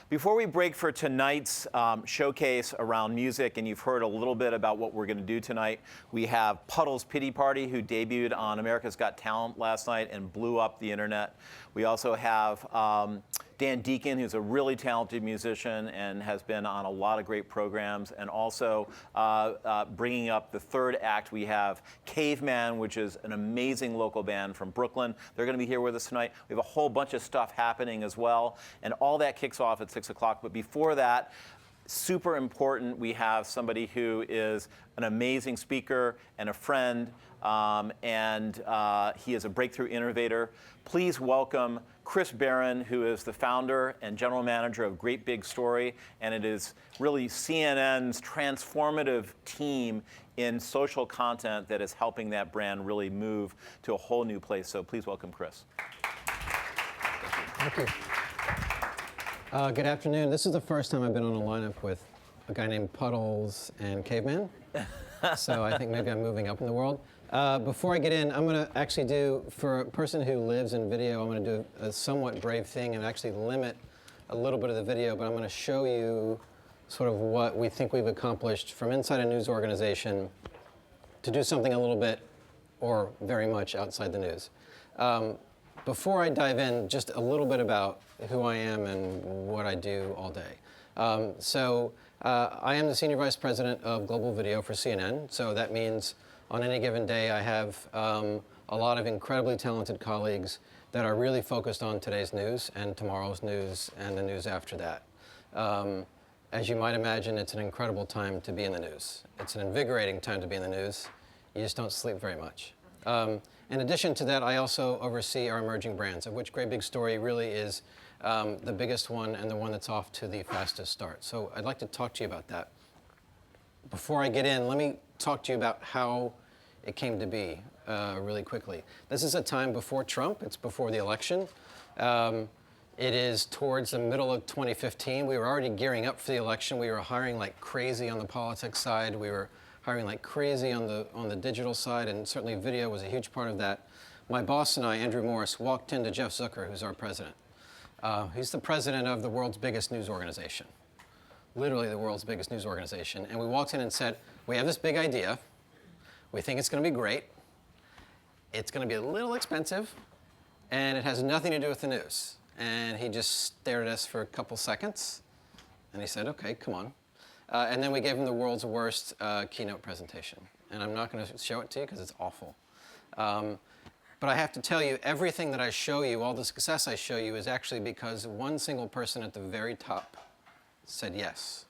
Before we break for tonight's showcase around music, and you've heard a little bit about what we're going to do tonight, we have Puddles Pity Party, who debuted on America's Got Talent last night and blew up the internet. We also have Deacon, who's a really talented musician and has been on a lot of great programs. And also bringing up the third act, we have Caveman, which is an amazing local band from Brooklyn. They're going to be here with us tonight. We have a whole bunch of stuff happening as well. And all that kicks off at 6 o'clock. But before that, super important, we have somebody who is an amazing speaker and a friend, and he is a breakthrough innovator. Please welcome Chris Barron, who is the founder and general manager of Great Big Story, and it is really CNN's transformative team in social content that is helping that brand really move to a whole new place. So please welcome Chris. Thank you. Good afternoon. This is the first time I've been on a lineup with a guy named Puddles and Caveman. So I think maybe I'm moving up in the world. Before I get in, I'm going to actually do, for a person who lives in video, I'm going to do a somewhat brave thing and actually limit a little bit of the video, but I'm going to show you sort of what we think we've accomplished from inside a news organization to do something a little bit or very much outside the news. Before I dive in, just a little bit about who I am and what I do all day. I am the Senior Vice President of Global Video for CNN, so that means on any given day I have a lot of incredibly talented colleagues that are really focused on today's news and tomorrow's news and the news after that. As you might imagine, it's an incredible time to be in the news. It's an invigorating time to be in the news. You just don't sleep very much. In addition to that, I also oversee our emerging brands, of which Great Big Story really is the biggest one and the one that's off to the fastest start. So I'd like to talk to you about that. Before I get in, let me talk to you about how it came to be really quickly. This is a time before Trump. It's before the election. It is towards the middle of 2015. We were already gearing up for the election. We were hiring like crazy on the politics side. We were hiring like crazy on the digital side, and certainly video was a huge part of that. My boss and I, Andrew Morris, walked into Jeff Zucker, who's our president. He's the president of the world's biggest news organization, literally the world's biggest news organization. And we walked in and said, we have this big idea. We think it's going to be great. It's going to be a little expensive, and it has nothing to do with the news. And he just stared at us for a couple seconds, and he said, okay, come on. And then we gave him the world's worst keynote presentation. And I'm not going to show it to you because it's awful. But I have to tell you, everything that I show you, all the success I show you, is actually because one single person at the very top said yes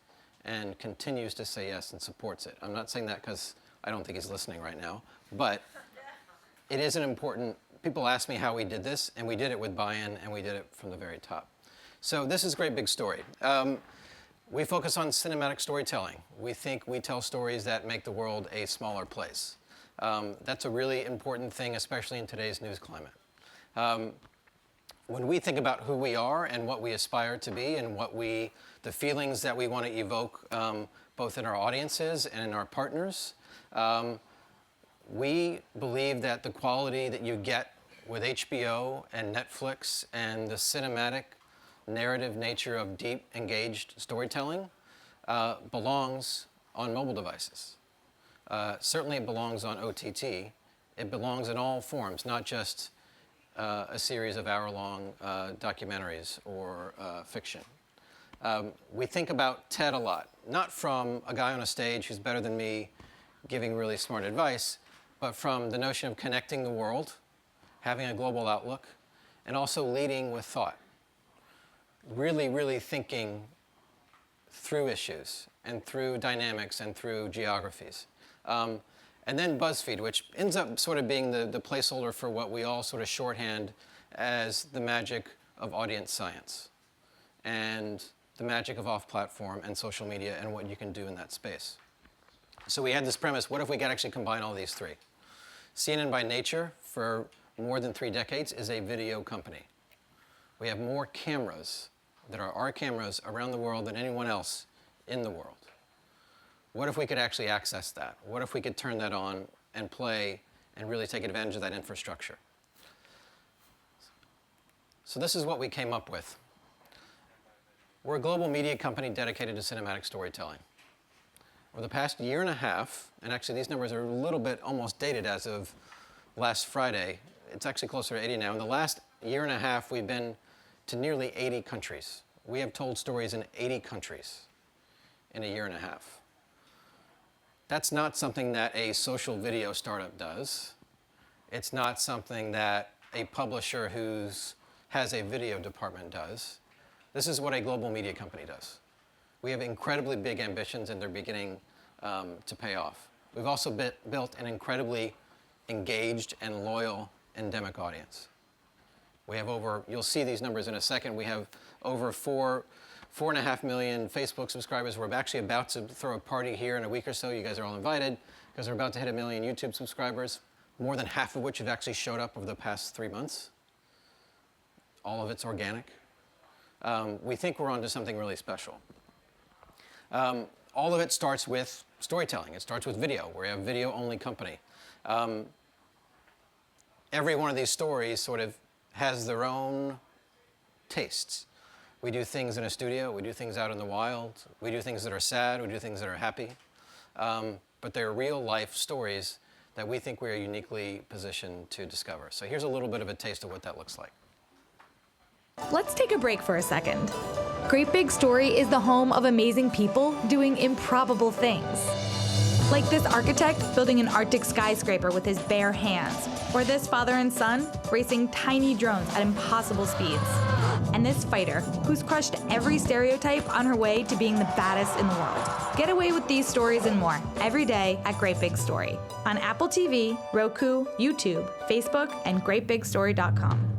and continues to say yes and supports it. I'm not saying that because I don't think he's listening right now, but it is an important, people ask me how we did this, and we did it with buy-in, and we did it from the very top. So this is Great Big Story. We focus on cinematic storytelling. We think we tell stories that make the world a smaller place. That's a really important thing, especially in today's news climate. When we think about who we are and what we aspire to be and the feelings that we want to evoke both in our audiences and in our partners, we believe that the quality that you get with HBO and Netflix and the cinematic narrative nature of deep, engaged storytelling belongs on mobile devices. Certainly it belongs on OTT. It belongs in all forms, not just a series of hour-long documentaries or fiction. We think about TED a lot, not from a guy on a stage who's better than me giving really smart advice, but from the notion of connecting the world, having a global outlook, and also leading with thought. Really, really thinking through issues and through dynamics and through geographies. And then BuzzFeed, which ends up sort of being the placeholder for what we all sort of shorthand as the magic of audience science and the magic of off-platform and social media and what you can do in that space. So we had this premise, what if we could actually combine all these three? CNN by nature, for more than 3 decades, is a video company. We have more cameras that are our cameras around the world than anyone else in the world. What if we could actually access that? What if we could turn that on and play and really take advantage of that infrastructure? So this is what we came up with. We're a global media company dedicated to cinematic storytelling. Over the past year and a half, and actually these numbers are a little bit almost dated as of last Friday, it's actually closer to 80 now. In the last year and a half, we've been to nearly 80 countries. We have told stories in 80 countries in a year and a half. That's not something that a social video startup does. It's not something that a publisher who has a video department does. This is what a global media company does. We have incredibly big ambitions, and they're beginning to pay off. We've also built an incredibly engaged and loyal endemic audience. We have over, you'll see these numbers in a second, we have over 4.5 million Facebook subscribers. We're actually about to throw a party here in a week or so. You guys are all invited because we're about to hit 1 million YouTube subscribers, more than half of which have actually showed up over the past 3 months. All of it's organic. We think we're onto something really special. All of it starts with storytelling. It starts with video. We're a video-only company. Every one of these stories sort of has their own tastes. We do things in a studio. We do things out in the wild. We do things that are sad. We do things that are happy. But they're real-life stories that we think we are uniquely positioned to discover. So here's a little bit of a taste of what that looks like. Let's take a break for a second. Great Big Story is the home of amazing people doing improbable things. Like this architect building an Arctic skyscraper with his bare hands, or this father and son racing tiny drones at impossible speeds. And this fighter who's crushed every stereotype on her way to being the baddest in the world. Get away with these stories and more every day at Great Big Story on Apple TV, Roku, YouTube, Facebook, and greatbigstory.com.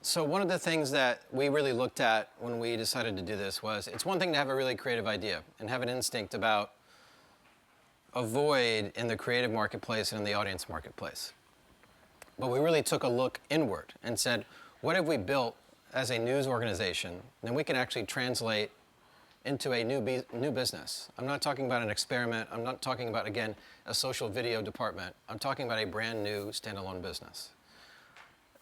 So one of the things that we really looked at when we decided to do this was, it's one thing to have a really creative idea and have an instinct about a void in the creative marketplace and in the audience marketplace. But we really took a look inward and said, what have we built as a news organization that we can actually translate into a new business? I'm not talking about an experiment. I'm not talking about, again, a social video department. I'm talking about a brand new standalone business.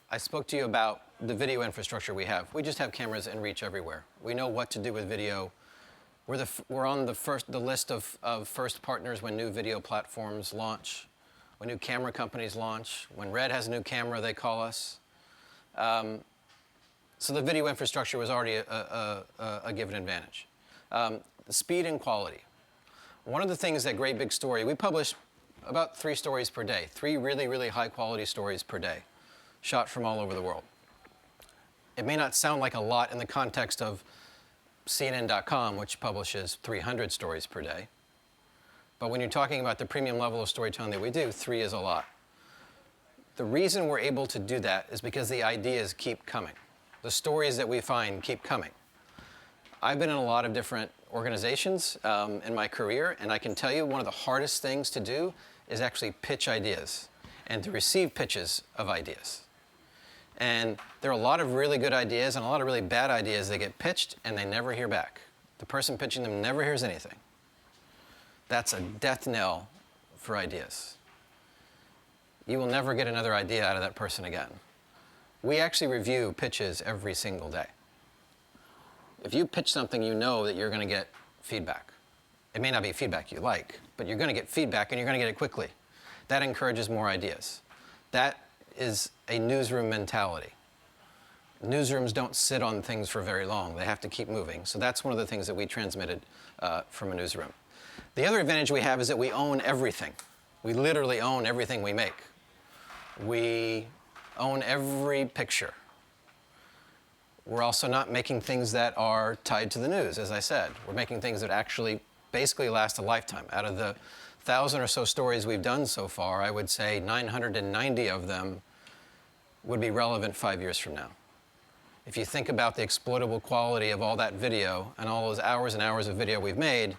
I spoke to you about the video infrastructure we have. We just have cameras in reach everywhere. We know what to do with video. We're on the list of first partners when new video platforms launch, when new camera companies launch. When Red has a new camera, they call us. So the video infrastructure was already a given advantage. The speed and quality. One of the things that Great Big Story, we publish about 3 stories per day, 3 really, really high quality stories per day, shot from all over the world. It may not sound like a lot in the context of CNN.com, which publishes 300 stories per day. But when you're talking about the premium level of storytelling that we do, 3 is a lot. The reason we're able to do that is because the ideas keep coming. The stories that we find keep coming. I've been in a lot of different organizations in my career, and I can tell you one of the hardest things to do is actually pitch ideas and to receive pitches of ideas. And there are a lot of really good ideas and a lot of really bad ideas that get pitched and they never hear back. The person pitching them never hears anything. That's a death knell for ideas. You will never get another idea out of that person again. We actually review pitches every single day. If you pitch something, you know that you're going to get feedback. It may not be feedback you like, but you're going to get feedback and you're going to get it quickly. That encourages more ideas. That is a newsroom mentality. Newsrooms don't sit on things for very long. They have to keep moving. So that's one of the things that we transmitted from a newsroom. The other advantage we have is that we own everything. We literally own everything we make. We own every picture. We're also not making things that are tied to the news, as I said. We're making things that actually basically last a lifetime. Out of the 1,000 or so stories we've done so far, I would say 990 of them would be relevant 5 years from now. If you think about the exploitable quality of all that video and all those hours and hours of video we've made,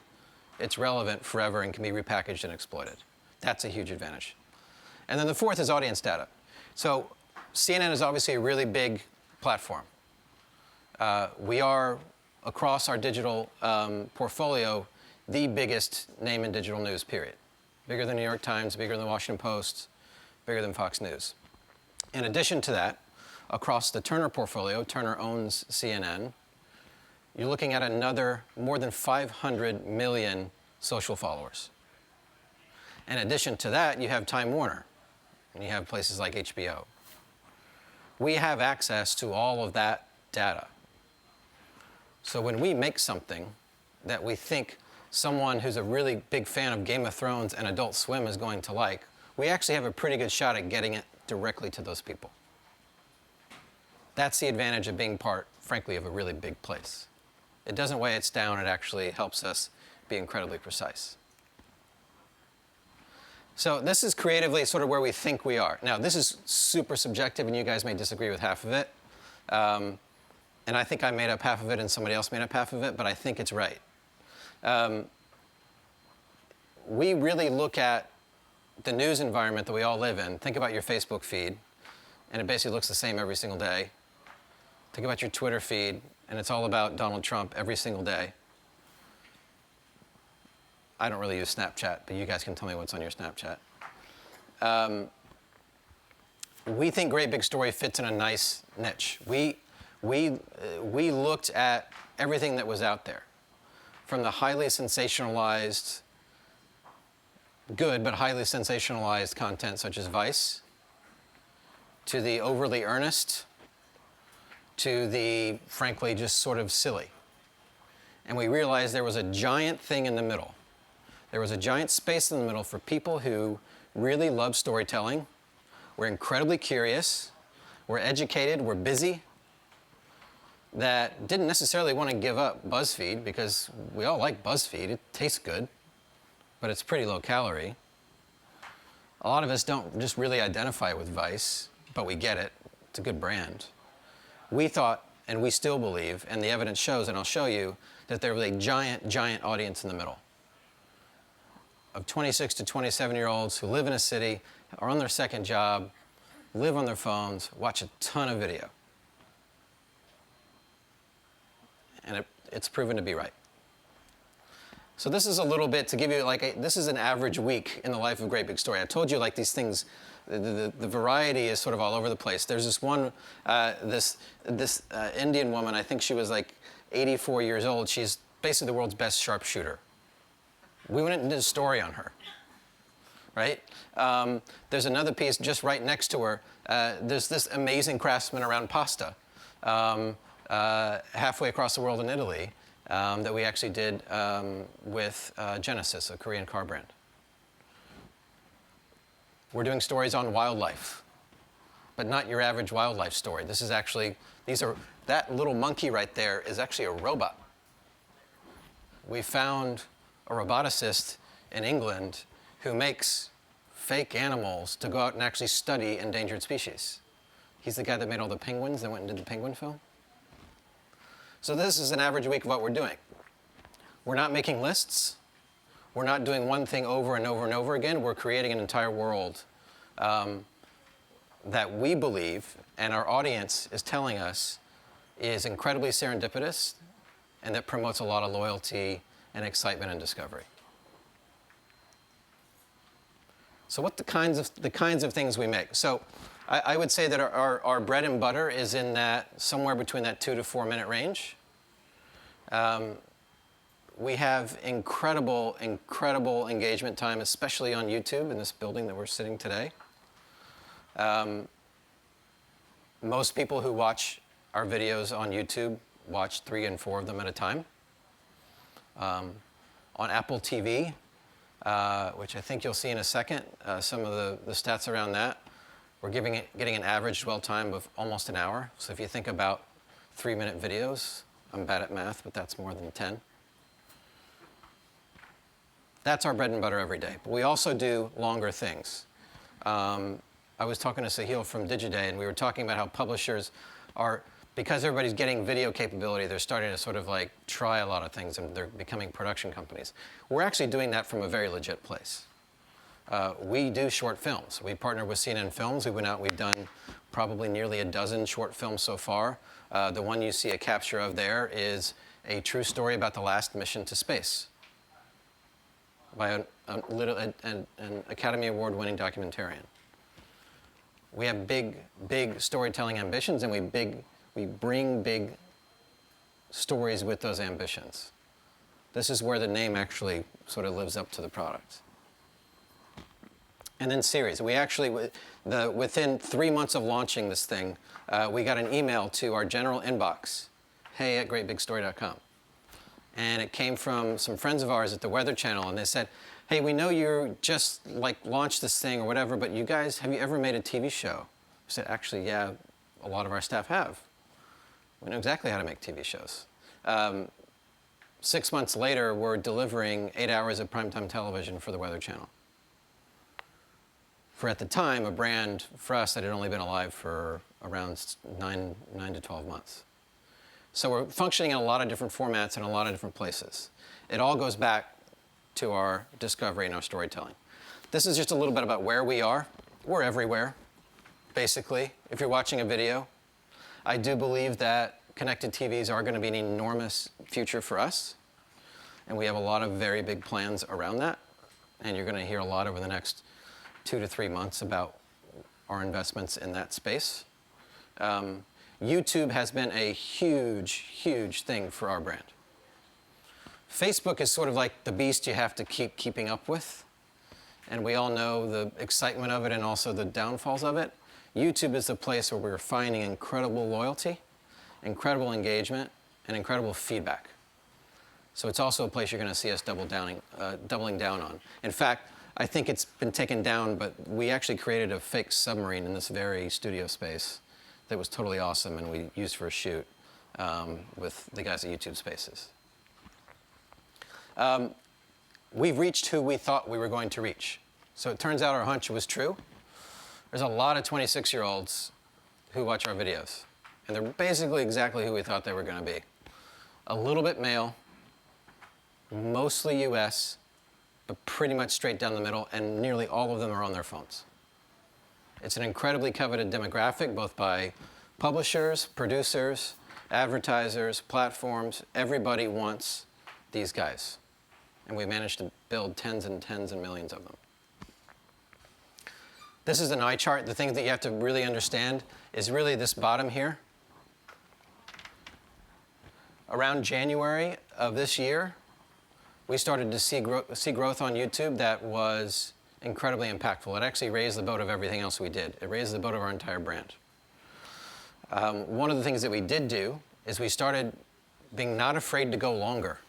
it's relevant forever and can be repackaged and exploited. That's a huge advantage. And then the fourth is audience data. So CNN is obviously a really big platform. We are, across our digital portfolio, the biggest name in digital news, period. Bigger than the New York Times, bigger than the Washington Post, bigger than Fox News. In addition to that, across the Turner portfolio, Turner owns CNN, you're looking at another more than 500 million social followers. In addition to that, you have Time Warner, and you have places like HBO. We have access to all of that data. So when we make something that we think someone who's a really big fan of Game of Thrones and Adult Swim is going to like, we actually have a pretty good shot at getting it directly to those people. That's the advantage of being part, frankly, of a really big place. It doesn't weigh us down, it actually helps us be incredibly precise. So this is creatively sort of where we think we are. Now, this is super subjective, and you guys may disagree with half of it. And I think I made up half of it and somebody else made up half of it, but I think it's right. We really look at the news environment that we all live in. Think about your Facebook feed, and it basically looks the same every single day. Think about your Twitter feed, and it's all about Donald Trump every single day. I don't really use Snapchat, but you guys can tell me what's on your Snapchat. We think Great Big Story fits in a nice niche. We looked at everything that was out there, from the highly sensationalized, good but highly sensationalized content such as Vice, to the overly earnest, to the, frankly, just sort of silly. And we realized there was a giant thing in the middle. There was a giant space in the middle for people who really love storytelling, were incredibly curious, were educated, were busy, that didn't necessarily want to give up BuzzFeed, because we all like BuzzFeed. It tastes good, but it's pretty low calorie. A lot of us don't just really identify with Vice, but we get it. It's a good brand. We thought, and we still believe, and the evidence shows, and I'll show you, that there was a giant, giant audience in the middle of 26 to 27-year-olds who live in a city, are on their second job, live on their phones, watch a ton of video. And it's proven to be right. So this is a little bit to give you, this is an average week in the life of Great Big Story. I told you, like, these things, the variety is sort of all over the place. There's this one, this Indian woman, I think she was like 84 years old. She's basically the world's best sharpshooter. We went and did a story on her, right? There's another piece just right next to her. There's this amazing craftsman around pasta halfway across the world in Italy that we actually did with Genesis, a Korean car brand. We're doing stories on wildlife, but not your average wildlife story. This is actually, that little monkey right there is actually a robot. We found a roboticist in England who makes fake animals to go out and actually study endangered species. He's the guy that made all the penguins that went and did the penguin film. So this is an average week of what we're doing. We're not making lists. We're not doing one thing over and over and over again. We're creating an entire world that we believe, and our audience is telling us, is incredibly serendipitous and that promotes a lot of loyalty and excitement and discovery. So what the kinds of things we make. So I would say that our bread and butter is in that somewhere between that 2 to 4 minute range. We have incredible engagement time, especially on YouTube in this building that we're sitting today. Most people who watch our videos on YouTube watch 3 and 4 of them at a time. On Apple TV, which I think you'll see in a second, some of the stats around that, we're getting an average dwell time of almost an hour. So if you think about 3-minute videos, I'm bad at math, but that's more than 10. That's our bread and butter every day. But we also do longer things. I was talking to Sahil from Digiday, and we were talking about how publishers are, because everybody's getting video capability, they're starting to sort of like try a lot of things, and they're becoming production companies. We're actually doing that from a very legit place. We do short films. We partner with CNN Films. We went out, we've done probably nearly a dozen short films so far. The one you see a capture of there is a true story about the last mission to space by an Academy Award-winning documentarian. We have big storytelling ambitions, and we bring big stories with those ambitions. This is where the name actually sort of lives up to the product. And then series. We actually, within 3 months of launching this thing, we got an email to our general inbox, hey@greatbigstory.com. And it came from some friends of ours at the Weather Channel, and they said, hey, we know you're just like launched this thing or whatever, but you guys, have you ever made a TV show? I said, actually, yeah, a lot of our staff have. We know exactly how to make TV shows. 6 months later, we're delivering 8 hours of primetime television for the Weather Channel. For at the time, a brand for us that had only been alive for around 9 to 12 months. So we're functioning in a lot of different formats in a lot of different places. It all goes back to our discovery and our storytelling. This is just a little bit about where we are. We're everywhere, basically, if you're watching a video. I do believe that connected TVs are going to be an enormous future for us, and we have a lot of very big plans around that, and you're going to hear a lot over the next 2 to 3 months about our investments in that space. YouTube has been a huge thing for our brand. Facebook is sort of like the beast you have to keep keeping up with, and we all know the excitement of it and also the downfalls of it. YouTube is the place where we're finding incredible loyalty, incredible engagement, and incredible feedback. So it's also a place you're going to see us doubling down on. In fact, I think it's been taken down, but we actually created a fake submarine in this very studio space that was totally awesome, and we used for a shoot with the guys at YouTube Spaces. We've reached who we thought we were going to reach. So it turns out our hunch was true. There's a lot of 26-year-olds who watch our videos, and they're basically exactly who we thought they were going to be. A little bit male, mostly US, but pretty much straight down the middle, and nearly all of them are on their phones. It's an incredibly coveted demographic, both by publishers, producers, advertisers, platforms. Everybody wants these guys. And we managed to build tens and tens and millions of them. This is an eye chart. The thing that you have to really understand is really this bottom here. Around January of this year, we started to see growth on YouTube that was incredibly impactful. It actually raised the boat of everything else we did. It raised the boat of our entire brand. One of the things that we did do is we started being not afraid to go longer.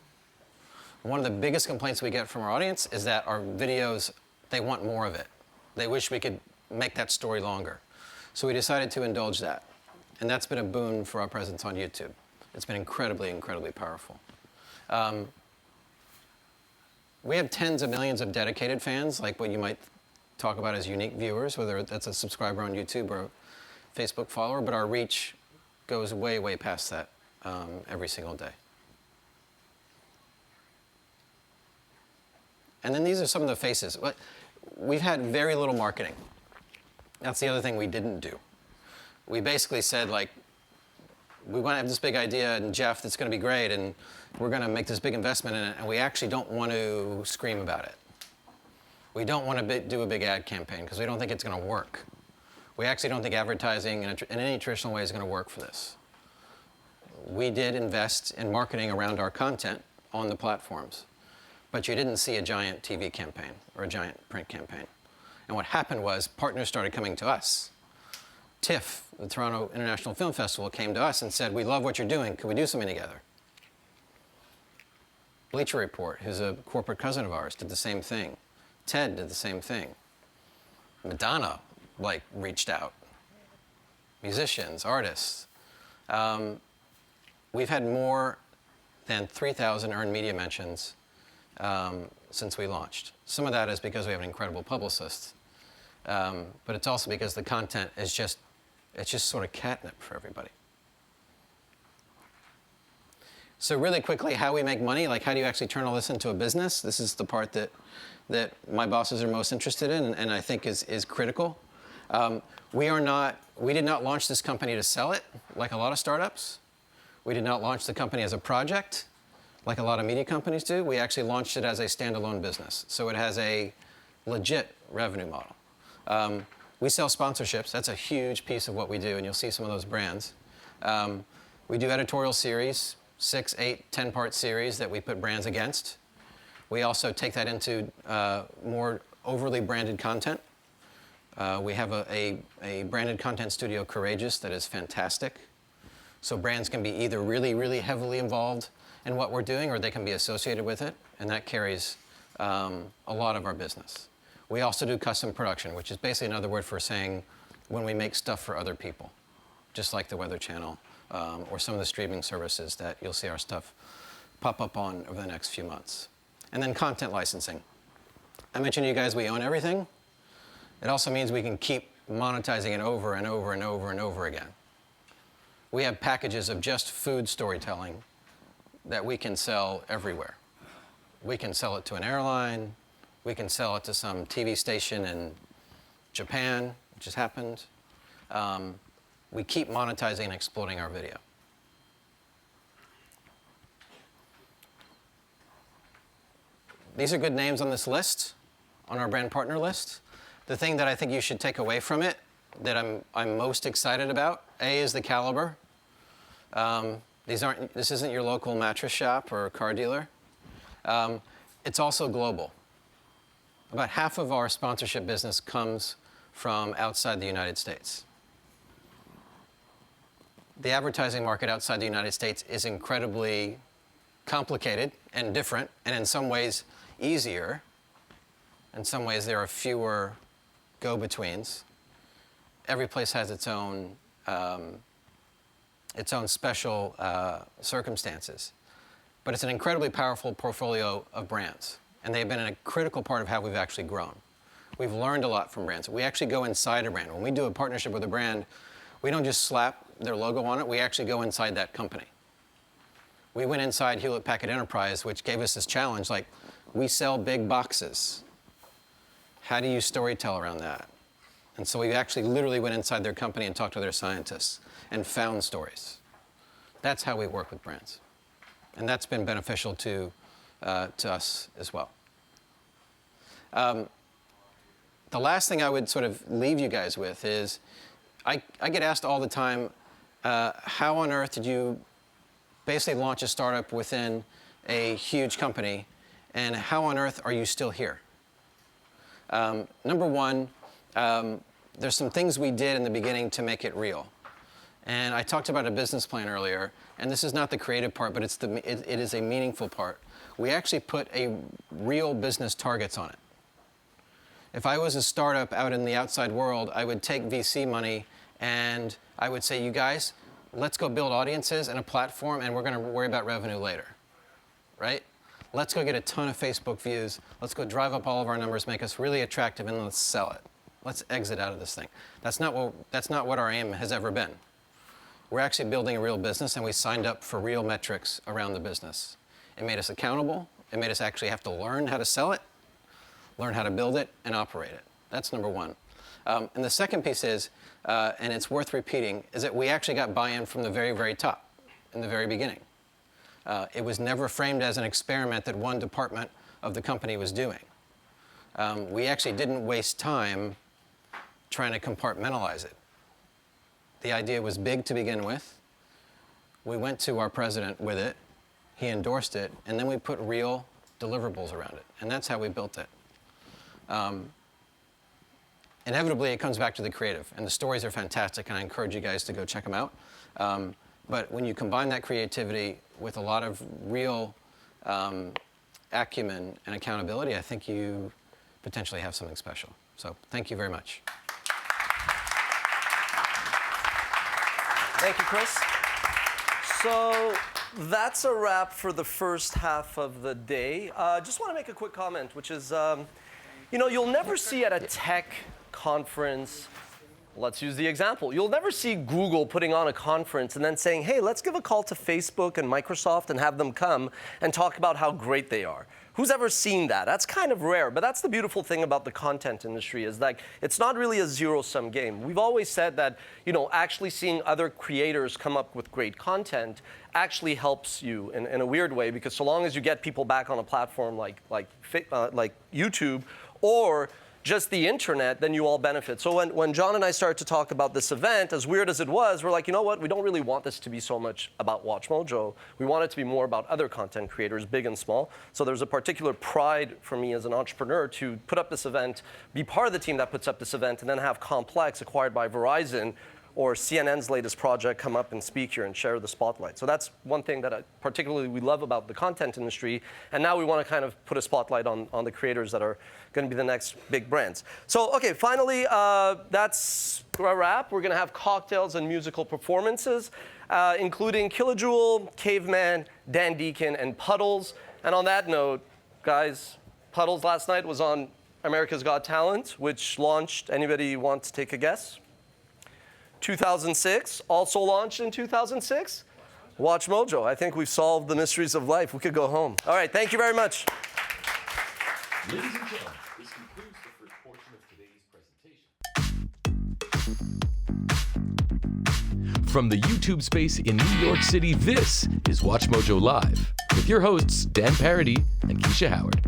One of the biggest complaints we get from our audience is that our videos, they want more of it. They wish we could make that story longer. So we decided to indulge that. And that's been a boon for our presence on YouTube. It's been incredibly powerful. We have tens of millions of dedicated fans, like what you might talk about as unique viewers, whether that's a subscriber on YouTube or a Facebook follower, but our reach goes way past that every single day. And then these are some of the faces. We've had very little marketing. That's the other thing we didn't do. We basically said, like, we want to have this big idea, and Jeff, that's going to be great, and we're going to make this big investment in it, and we actually don't want to scream about it. We don't want to do a big ad campaign because we don't think it's going to work. We actually don't think advertising in any traditional way is going to work for this. We did invest in marketing around our content on the platforms, but you didn't see a giant TV campaign or a giant print campaign. And what happened was partners started coming to us. TIFF, the Toronto International Film Festival, came to us and said, we love what you're doing. Can we do something together? Bleacher Report, who's a corporate cousin of ours, did the same thing. TED did the same thing. Madonna, reached out. Musicians, artists. We've had more than 3,000 earned media mentions since we launched. Some of that is because we have an incredible publicist, but it's also because the content is just sort of catnip for everybody. So really quickly, how we make money, how do you actually turn all this into a business? This is the part that my bosses are most interested in and I think is critical. We did not launch this company to sell it, like a lot of startups. We did not launch the company as a project, like a lot of media companies do. We actually launched it as a standalone business. So it has a legit revenue model. We sell sponsorships. That's a huge piece of what we do, and you'll see some of those brands. We do editorial series, 6, 8, 10-part series that we put brands against. We also take that into more overly branded content. We have a branded content studio, Courageous, that is fantastic. So brands can be either really, really heavily involved in what we're doing, or they can be associated with it, and that carries a lot of our business. We also do custom production, which is basically another word for saying when we make stuff for other people, just like the Weather Channel or some of the streaming services that you'll see our stuff pop up on over the next few months. And then content licensing. I mentioned to you guys we own everything. It also means we can keep monetizing it over and over and over and over again. We have packages of just food storytelling that we can sell everywhere. We can sell it to an airline. We can sell it to some TV station in Japan, which has happened. We keep monetizing and exploiting our video. These are good names on this list, on our brand partner list. The thing that I think you should take away from it, that I'm most excited about, A, is the caliber. This isn't your local mattress shop or car dealer. It's also global. About half of our sponsorship business comes from outside the United States. The advertising market outside the United States is incredibly complicated and different, and in some ways easier. In some ways there are fewer go-betweens. Every place has its own special circumstances. But it's an incredibly powerful portfolio of brands, and they've been a critical part of how we've actually grown. We've learned a lot from brands. We actually go inside a brand. When we do a partnership with a brand, we don't just slap their logo on it, we actually go inside that company. We went inside Hewlett Packard Enterprise, which gave us this challenge, we sell big boxes. How do you storytell around that? And so we actually literally went inside their company and talked to their scientists and found stories. That's how we work with brands. And that's been beneficial to us as well. The last thing I would sort of leave you guys with is, I get asked all the time, how on earth did you basically launch a startup within a huge company, and how on earth are you still here? Number one, there's some things we did in the beginning to make it real. And I talked about a business plan earlier, and this is not the creative part, but it is a meaningful part. We actually put real business targets on it. If I was a startup out in the outside world, I would take VC money and I would say, you guys, let's go build audiences and a platform, and we're going to worry about revenue later, right? Let's go get a ton of Facebook views. Let's go drive up all of our numbers, make us really attractive, and let's sell it. Let's exit out of this thing. That's not what our aim has ever been. We're actually building a real business, and we signed up for real metrics around the business. It made us accountable. It made us actually have to learn how to sell it, learn how to build it, and operate it. That's number one. And the second piece is, and it's worth repeating, is that we actually got buy-in from the very, very top, in the very beginning. It was never framed as an experiment that one department of the company was doing. we actually didn't waste time trying to compartmentalize it. The idea was big to begin with. We went to our president with it. He endorsed it, and then we put real deliverables around it, and that's how we built it. Inevitably, it comes back to the creative, and the stories are fantastic, and I encourage you guys to go check them out. But when you combine that creativity with a lot of real acumen and accountability, I think you potentially have something special. So thank you very much. Thank you, Chris. So that's a wrap for the first half of the day. Just want to make a quick comment, which is, you'll never see at a tech conference, let's use the example, you'll never see Google putting on a conference and then saying, hey, let's give a call to Facebook and Microsoft and have them come and talk about how great they are. Who's ever seen that? That's kind of rare, but that's the beautiful thing about the content industry is like, it's not really a zero-sum game. We've always said that, actually seeing other creators come up with great content actually helps you in a weird way, because so long as you get people back on a platform like YouTube or just the internet, then you all benefit. So when John and I started to talk about this event, as weird as it was, we're like, you know what? We don't really want this to be so much about WatchMojo. We want it to be more about other content creators, big and small. So there's a particular pride for me as an entrepreneur to put up this event, be part of the team that puts up this event, and then have Complex, acquired by Verizon, or CNN's latest project, come up and speak here and share the spotlight. So that's one thing that particularly we love about the content industry. And now we want to kind of put a spotlight on the creators that are going to be the next big brands. So, okay, finally, that's a wrap. We're going to have cocktails and musical performances, including Killa-Jewel, Caveman, Deacon, and Puddles. And on that note, guys, Puddles last night was on America's Got Talent, which launched, anybody want to take a guess? 2006, also launched in 2006, WatchMojo. I think we've solved the mysteries of life. We could go home. All right, thank you very much. Ladies and gentlemen, this concludes the first portion of today's presentation. From the YouTube space in New York City, this is WatchMojo Live with your hosts, Dan Parody and Keisha Howard.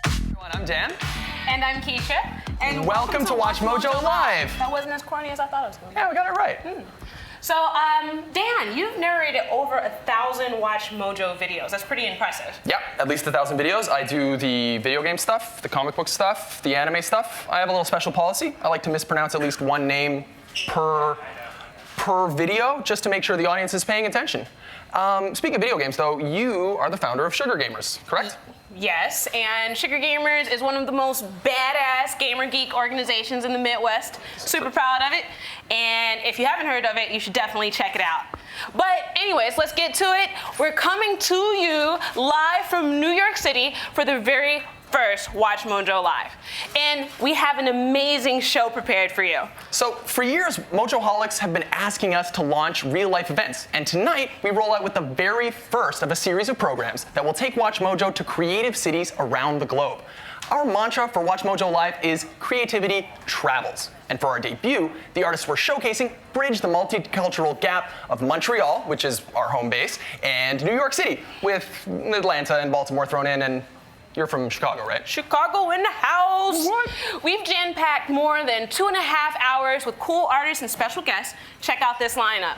Everyone, I'm Dan. And I'm Keisha. And welcome to WatchMojo Live. That wasn't as corny as I thought it was going to be. Yeah, we got it right. So, Dan, you've narrated over 1,000 WatchMojo videos. That's pretty impressive. Yep, at least 1,000 videos. I do the video game stuff, the comic book stuff, the anime stuff. I have a little special policy. I like to mispronounce at least one name per video, just to make sure the audience is paying attention. Speaking of video games, though, you are the founder of Sugar Gamers, correct? Yes, and Sugar Gamers is one of the most badass gamer geek organizations in the Midwest. Super proud of it. And if you haven't heard of it, you should definitely check it out. But anyways, let's get to it. We're coming to you live from New York City for the very first WatchMojo Live. And we have an amazing show prepared for you. So for years, Mojoholics have been asking us to launch real-life events. And tonight, we roll out with the very first of a series of programs that will take WatchMojo to creative cities around the globe. Our mantra for WatchMojo Live is creativity travels. And for our debut, the artists we're showcasing bridge the multicultural gap of Montreal, which is our home base, and New York City, with Atlanta and Baltimore thrown in, and you're from Chicago, right? Chicago in the house. What? We've jam-packed more than 2.5 hours with cool artists and special guests. Check out this lineup.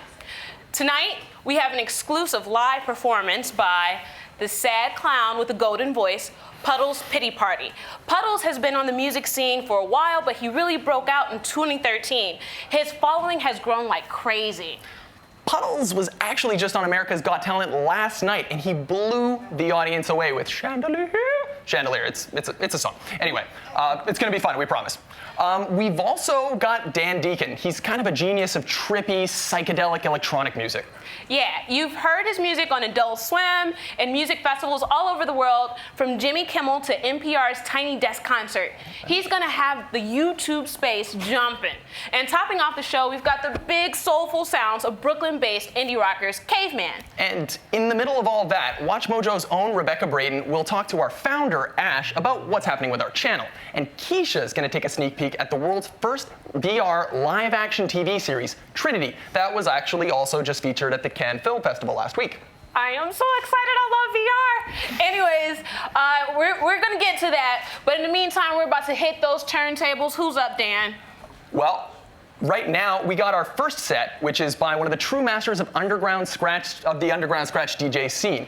Tonight, we have an exclusive live performance by the sad clown with the golden voice, Puddles Pity Party. Puddles has been on the music scene for a while, but he really broke out in 2013. His following has grown like crazy. Puddles was actually just on America's Got Talent last night, and he blew the audience away with Chandelier. Chandelier, it's a song. Anyway, it's gonna be fun, we promise. We've also got Deacon. He's kind of a genius of trippy, psychedelic electronic music. Yeah, you've heard his music on Adult Swim and music festivals all over the world, from Jimmy Kimmel to NPR's Tiny Desk concert. He's gonna have the YouTube space jumping. And topping off the show, we've got the big soulful sounds of Brooklyn-based indie rockers, Caveman. And in the middle of all that, WatchMojo's own Rebecca Braden will talk to our founder, Ash, about what's happening with our channel. And Keisha is gonna take a sneak peek at the world's first VR live-action TV series, Trinity. That was actually also just featured at the Cannes Film Festival last week. I am so excited. I love VR. Anyways, we're going to get to that. But in the meantime, we're about to hit those turntables. Who's up, Dan? Well, right now we got our first set, which is by one of the true masters of the underground scratch DJ scene.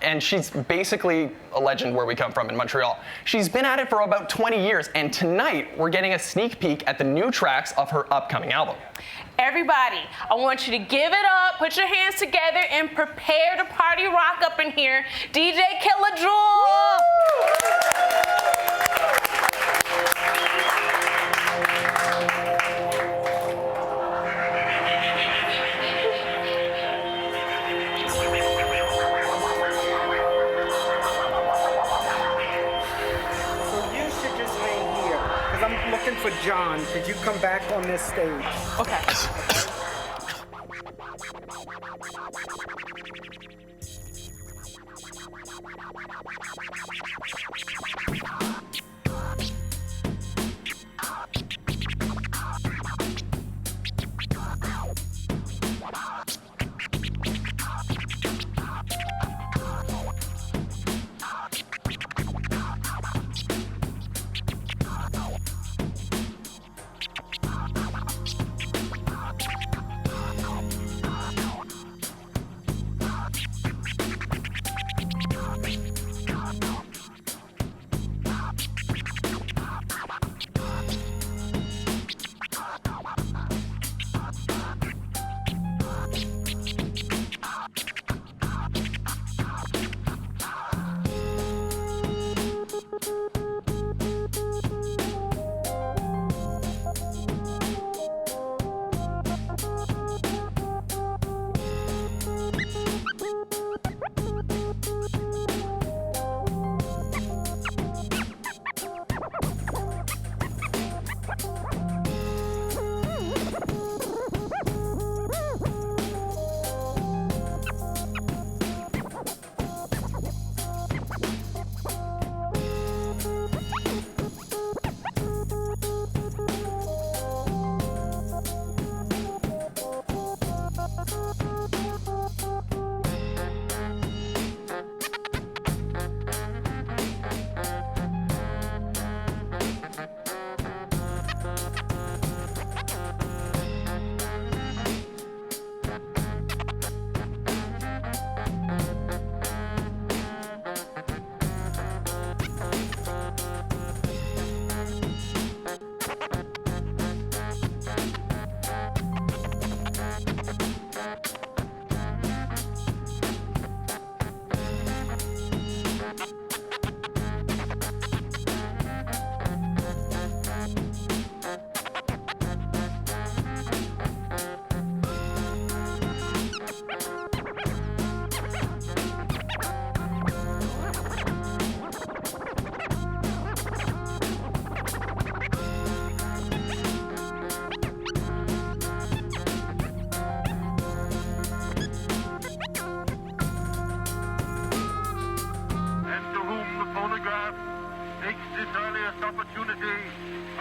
And she's basically a legend where we come from in Montreal. She's been at it for about 20 years, and tonight we're getting a sneak peek at the new tracks of her upcoming album. Everybody, I want you to give it up, put your hands together, and prepare to party rock up in here. DJ Killa-Jewel! For John, could you come back on this stage? Okay.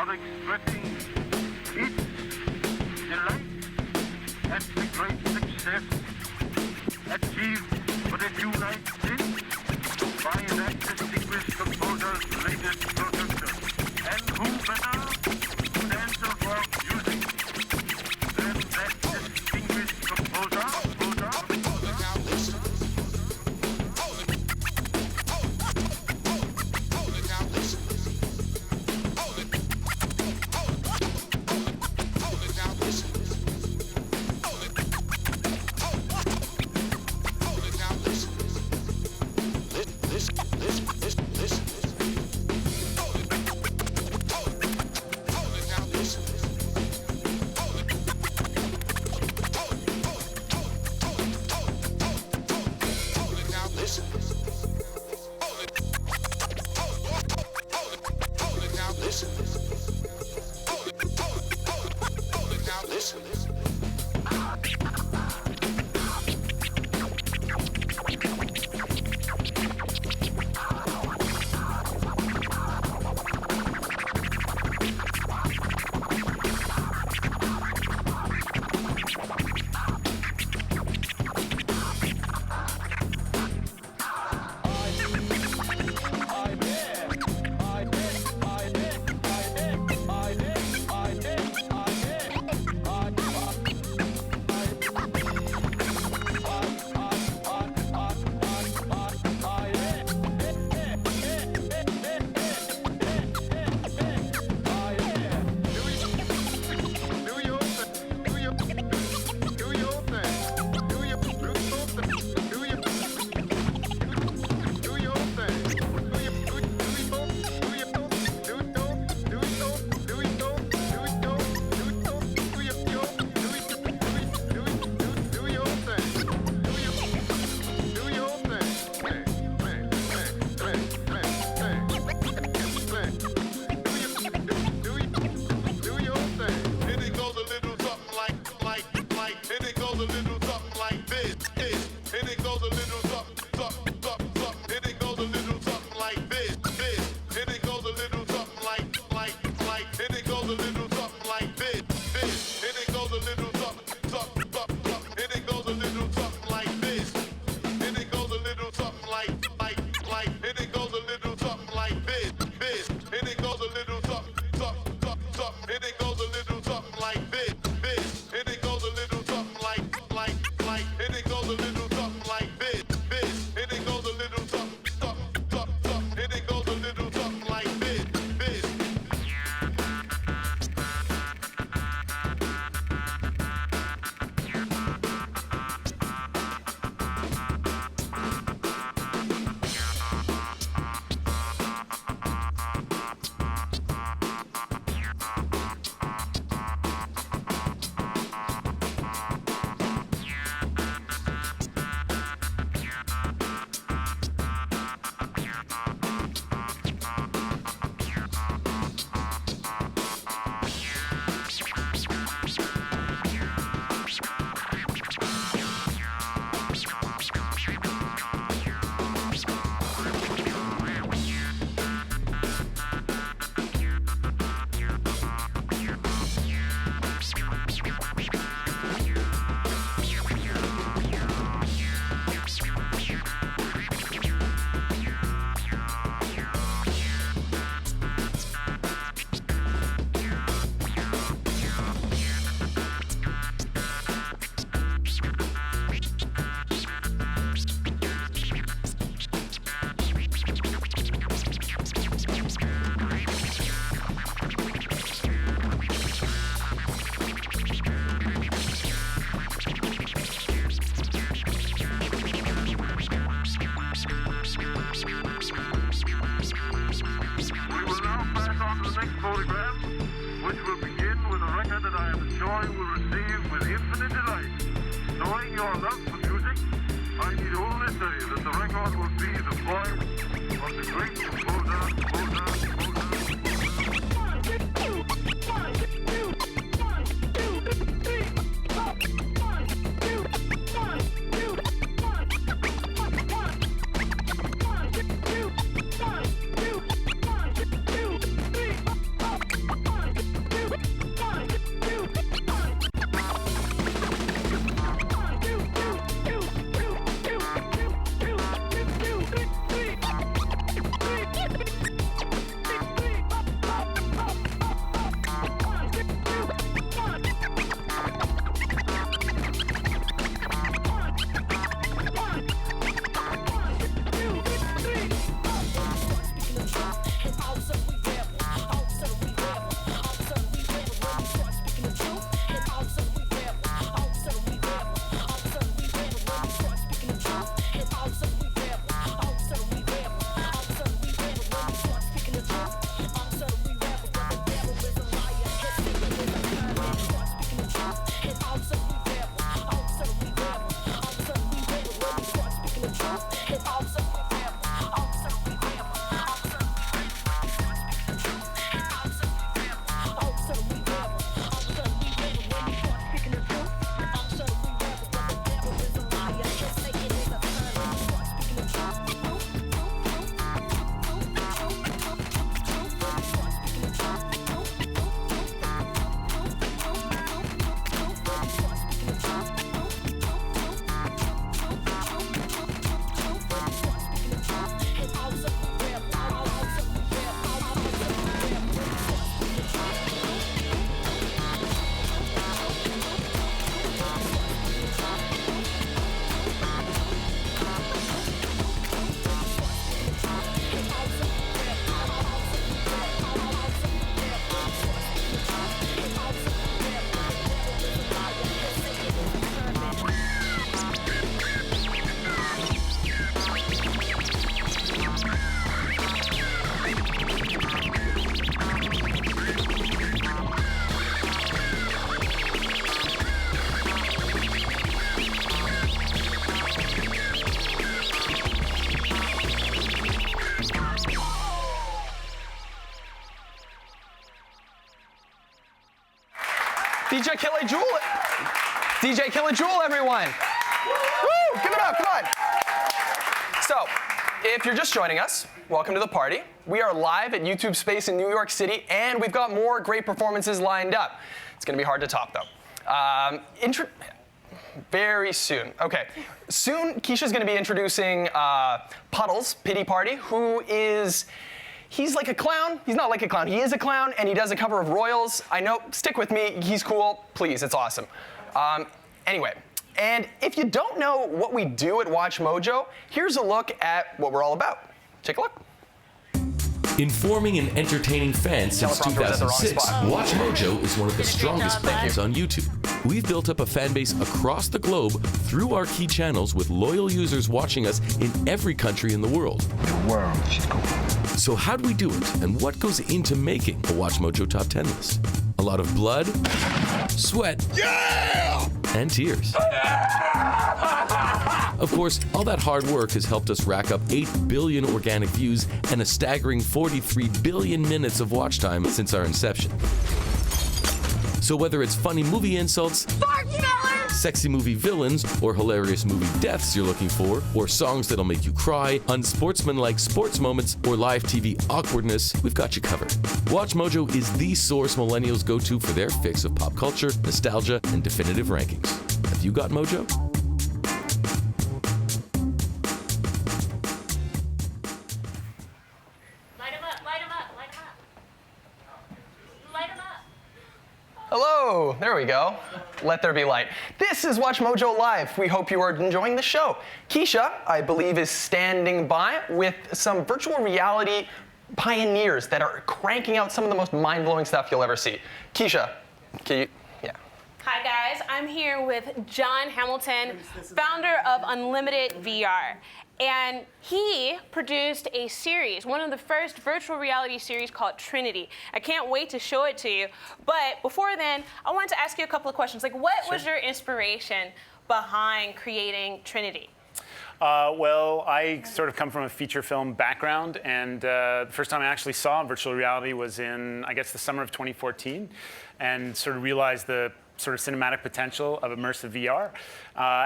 of expressing peace, delight, and the great success achieved for the United States by that distinguished composer's latest production. And who better could answer for music than that distinguished composer? history that the record will be the voice of the great composer, DJ Killa-Jewel. DJ Killa-Jewel, everyone. Woo! Give it up, come on. So, if you're just joining us, welcome to the party. We are live at YouTube Space in New York City, and we've got more great performances lined up. It's going to be hard to top, though. Very soon. Okay. Soon, Keisha's going to be introducing Puddles Pity Party, who is... He's like a clown. He's not like a clown. He is a clown, and he does a cover of Royals. I know. Stick with me. He's cool. Please, it's awesome. Anyway, and if you don't know what we do at WatchMojo, here's a look at what we're all about. Take a look. Informing and entertaining fans since 2006, WatchMojo is one of the strongest brands on YouTube. We've built up a fan base across the globe through our key channels with loyal users watching us in every country in the world. So how do we do it, and what goes into making a WatchMojo Top 10 list? A lot of blood, sweat, and tears. Of course, all that hard work has helped us rack up 8 billion organic views and a staggering 43 billion minutes of watch time since our inception. So whether it's funny movie insults, sexy movie villains, or hilarious movie deaths you're looking for, or songs that'll make you cry, unsportsmanlike sports moments, or live TV awkwardness, we've got you covered. WatchMojo is the source millennials go to for their fix of pop culture, nostalgia, and definitive rankings. Have you got Mojo? Hello, there we go. Let there be light. This is WatchMojo Live. We hope you are enjoying the show. Keisha, I believe, is standing by with some virtual reality pioneers that are cranking out some of the most mind-blowing stuff you'll ever see. Keisha, can you, Hi guys, I'm here with John Hamilton, founder of Unlimited VR. And he produced a series, one of the first virtual reality series called Trinity. I can't wait to show it to you. But before then, I wanted to ask you a couple of questions. Like, what was your inspiration behind creating Trinity? Well, I sort of come from a feature film background, and the first time I actually saw virtual reality was in, I guess, the summer of 2014, and sort of realized the sort of cinematic potential of immersive VR.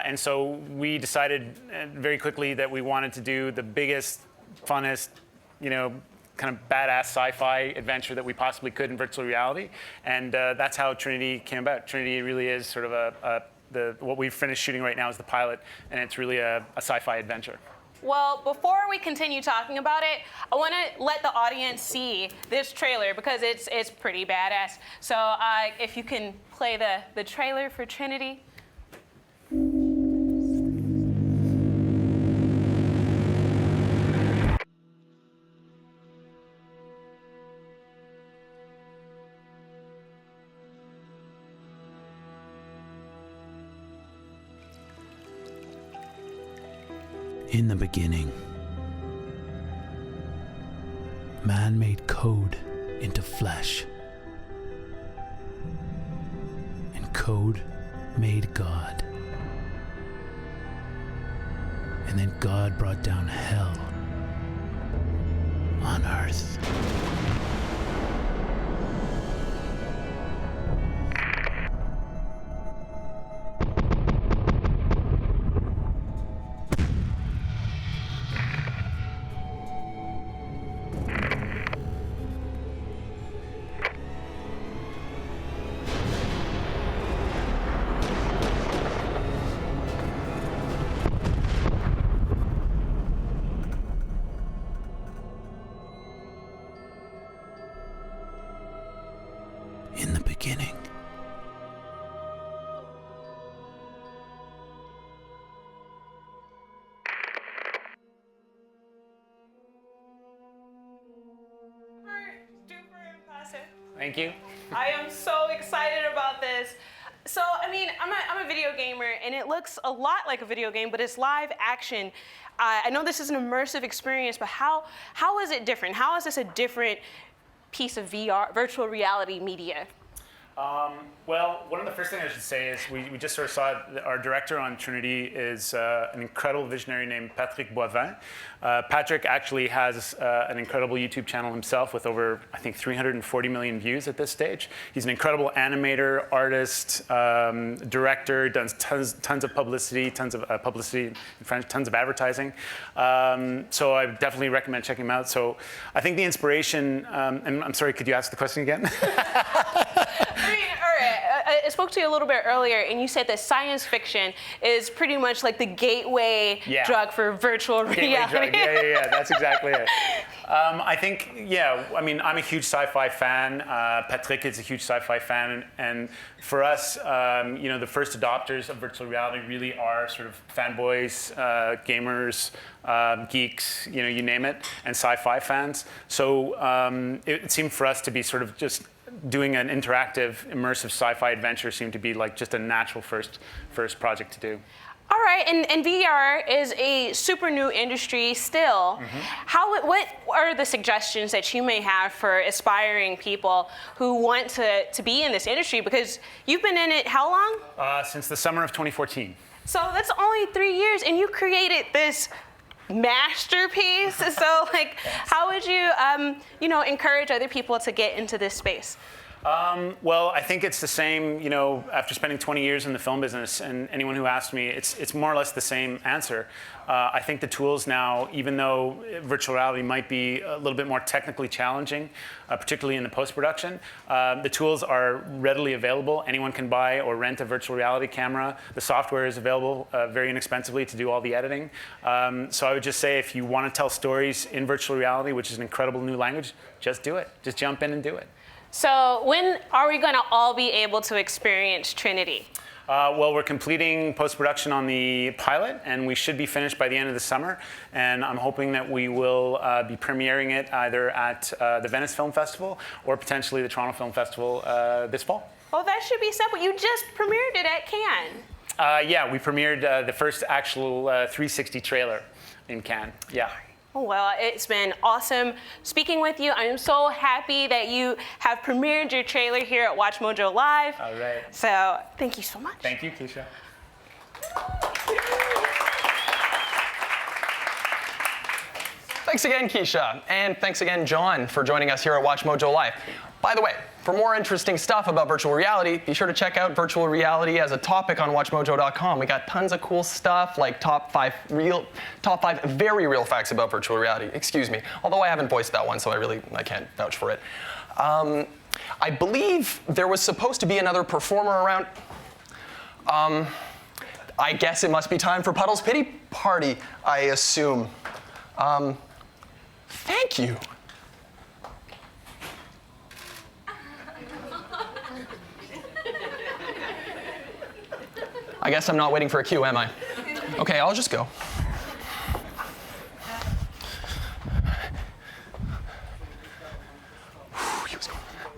And so we decided very quickly that we wanted to do the biggest, funnest, kind of badass sci-fi adventure that we possibly could in virtual reality. And that's how Trinity came about. Trinity really is sort of what we've finished shooting right now is the pilot, and it's really a sci-fi adventure. Well, before we continue talking about it, I want to let the audience see this trailer because it's pretty badass. So if you can play the trailer for Trinity. In the beginning, man made code into flesh, and code made God. And then God brought down hell on earth. In the beginning. Super impressive. Thank you. I am so excited about this. So, I mean, I'm a video gamer, and it looks a lot like a video game, but it's live action. I know this is an immersive experience, but how is it different? How is this a different piece of VR, virtual reality media? Well, one of the first things I should say is we just sort of saw our director on Trinity is an incredible visionary named Patrick Boivin. Patrick actually has an incredible YouTube channel himself with over, I think, 340 million views at this stage. He's an incredible animator, artist, director, does tons of publicity, in French, tons of advertising. So I definitely recommend checking him out. So I think the inspiration, and I'm sorry, could you ask the question again? I spoke to you a little bit earlier, and you said that science fiction is pretty much like the gateway drug for virtual reality. Yeah, that's exactly it. I think, I mean, I'm a huge sci-fi fan. Patrick is a huge sci-fi fan, and for us, the first adopters of virtual reality really are sort of fanboys, gamers, geeks, you name it, and sci-fi fans. So it seemed for us to be sort of just doing an interactive, immersive sci-fi adventure seemed to be like just a natural first project to do. All right, and VR is a super new industry still. Mm-hmm. What are the suggestions that you may have for aspiring people who want to be in this industry? Because you've been in it how long? Since the summer of 2014. So that's only 3 years, and you created this masterpiece. So, like, how would you, encourage other people to get into this space? Well, I think it's the same, after spending 20 years in the film business, and anyone who asked me, it's more or less the same answer. I think the tools now, even though virtual reality might be a little bit more technically challenging, particularly in the post-production, the tools are readily available. Anyone can buy or rent a virtual reality camera. The software is available very inexpensively to do all the editing. So I would just say if you want to tell stories in virtual reality, which is an incredible new language, just do it. Just jump in and do it. So when are we going to all be able to experience Trinity? Well, we're completing post-production on the pilot, and we should be finished by the end of the summer. And I'm hoping that we will be premiering it either at the Venice Film Festival or potentially the Toronto Film Festival this fall. Oh, that should be simple. You just premiered it at Cannes. Yeah, we premiered the first actual 360 trailer in Cannes. Yeah. Oh, well, it's been awesome speaking with you. I am so happy that you have premiered your trailer here at WatchMojo Live. All right. So thank you so much. Thank you, Keisha. Thanks again, Keisha. And thanks again, John, for joining us here at WatchMojo Live. By the way, for more interesting stuff about virtual reality, be sure to check out virtual reality as a topic on WatchMojo.com. We got tons of cool stuff like top five very real facts about virtual reality. Excuse me. Although I haven't voiced that one, so I can't vouch for it. I believe there was supposed to be another performer around. I guess it must be time for Puddles Pity Party, I assume. Thank you. I guess I'm not waiting for a cue, am I? Okay, I'll just go.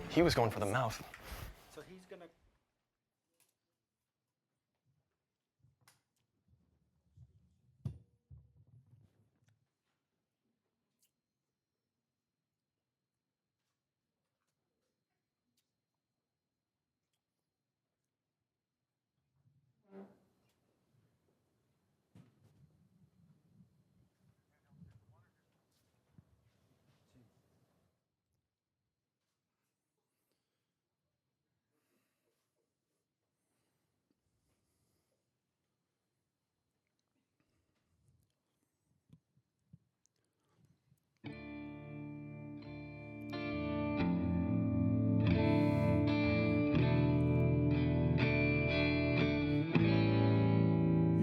He was going for the mouth. So he's gonna.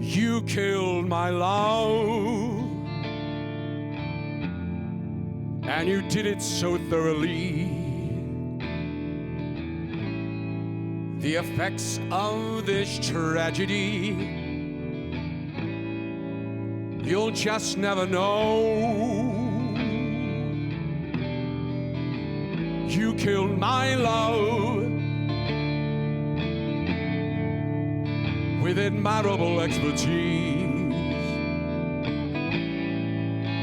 You killed my love, and you did it so thoroughly. The effects of this tragedy, you'll just never know. You killed my love with admirable expertise,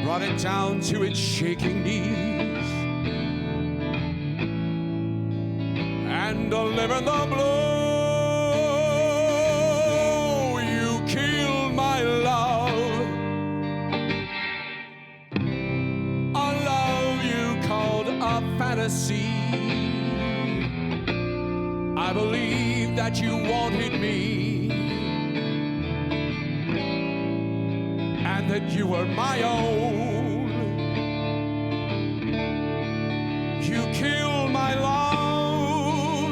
brought it down to its shaking knees, and delivered the blow. You killed my love, a love you called a fantasy. I believed that you wanted me, that you were my own. You killed my love.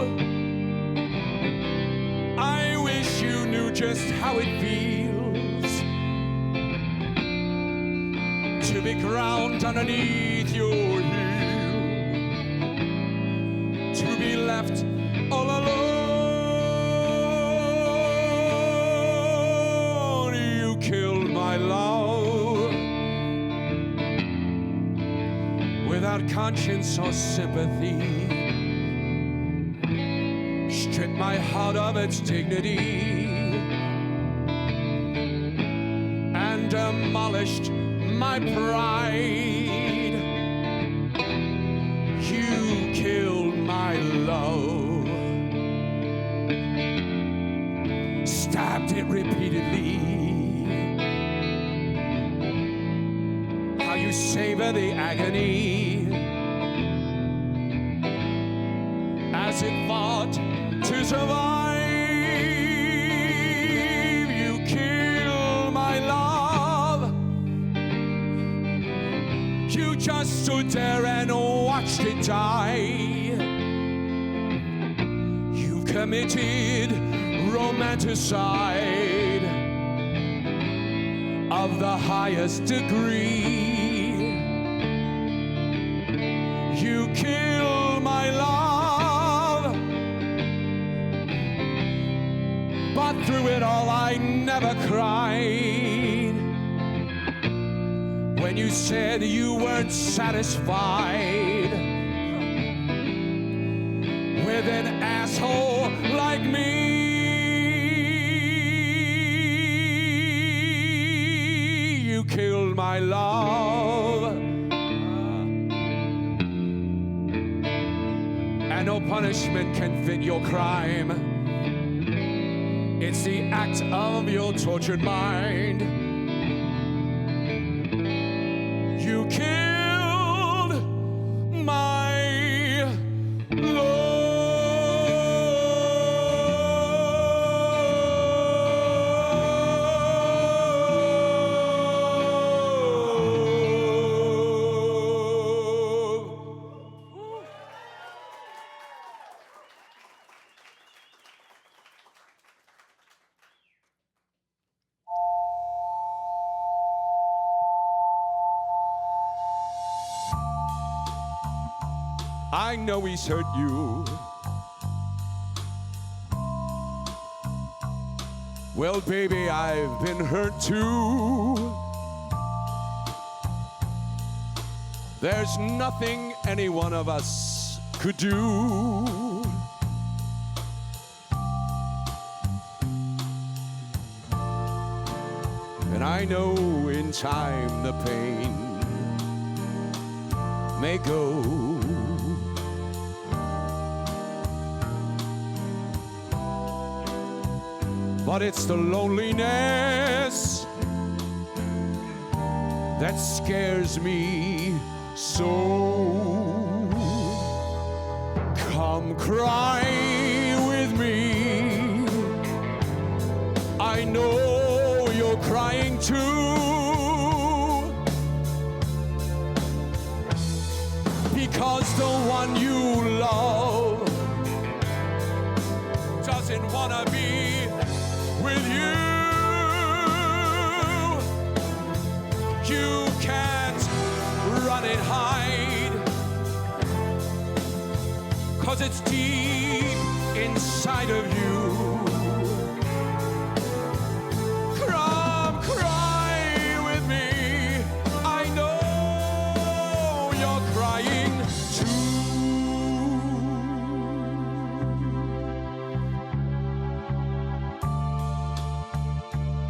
I wish you knew just how it feels to be ground underneath your heel, to be left all alone. You killed my love without conscience or sympathy, stripped my heart of its dignity, and demolished my pride. You killed my love, stabbed it repeatedly. How you savor the agony as it fought to survive. You killed my love. You just stood there and watched it die. You committed romanticide of the highest degree. You killed my love, but through it all I never cried. When you said you weren't satisfied with an asshole like me. You killed my love, and no punishment can fit your crime. It's the act of your tortured mind. You killed I know he's hurt you. Well, baby, I've been hurt too. There's nothing any one of us could do. And I know in time the pain may go. But it's the loneliness that scares me so. Come cry with me. I know you're crying too. Because the one you love doesn't want to be with you. You can't run and hide, 'cause it's deep inside of you. Come cry with me. I know you're crying too.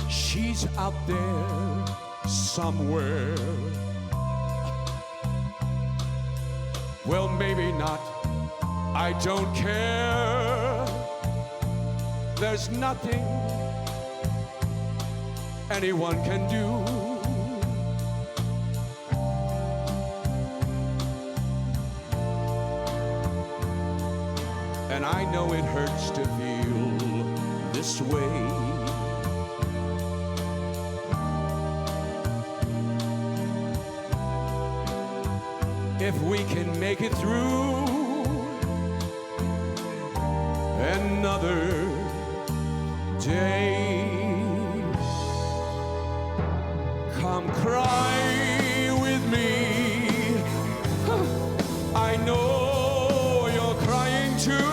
She's out there somewhere. Well, maybe not. I don't care. There's nothing anyone can do. And I know it hurts to feel this way. If we can make it through another day, come cry with me. I know you're crying too.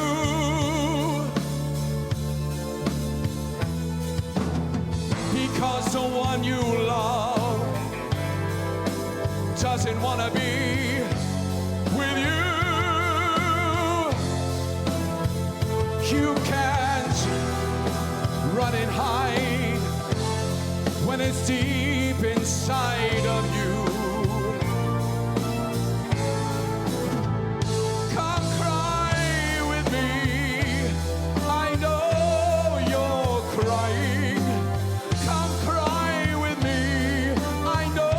Because the one you love doesn't want to be with you. You can't run and hide when it's deep inside of you. Come cry with me. I know you're crying. Come cry with me. I know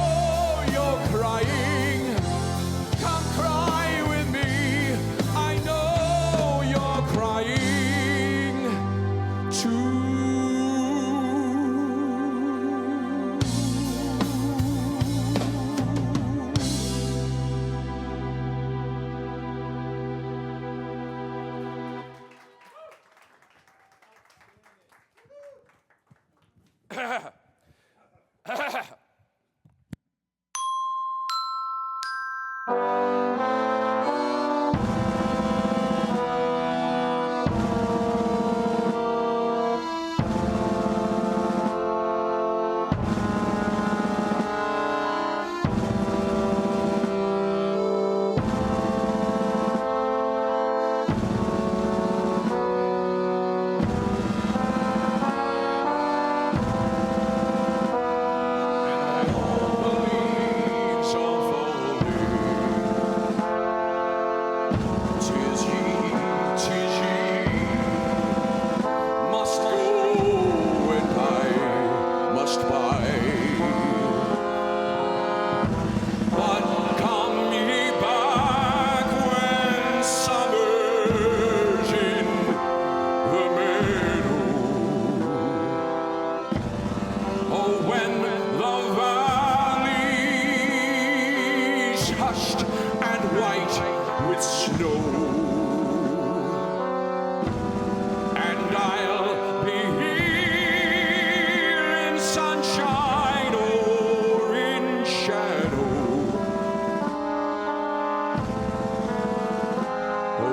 you're crying. Come cry with me. I know you're crying too.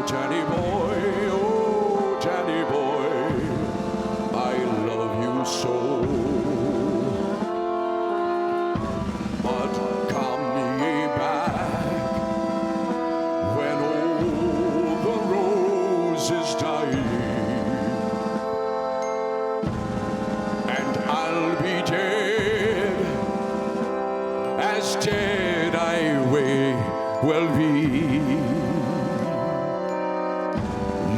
Danny boy, oh, Danny boy, I love you so. But come ye back when all the roses die, and I'll be dead, as dead I may well be.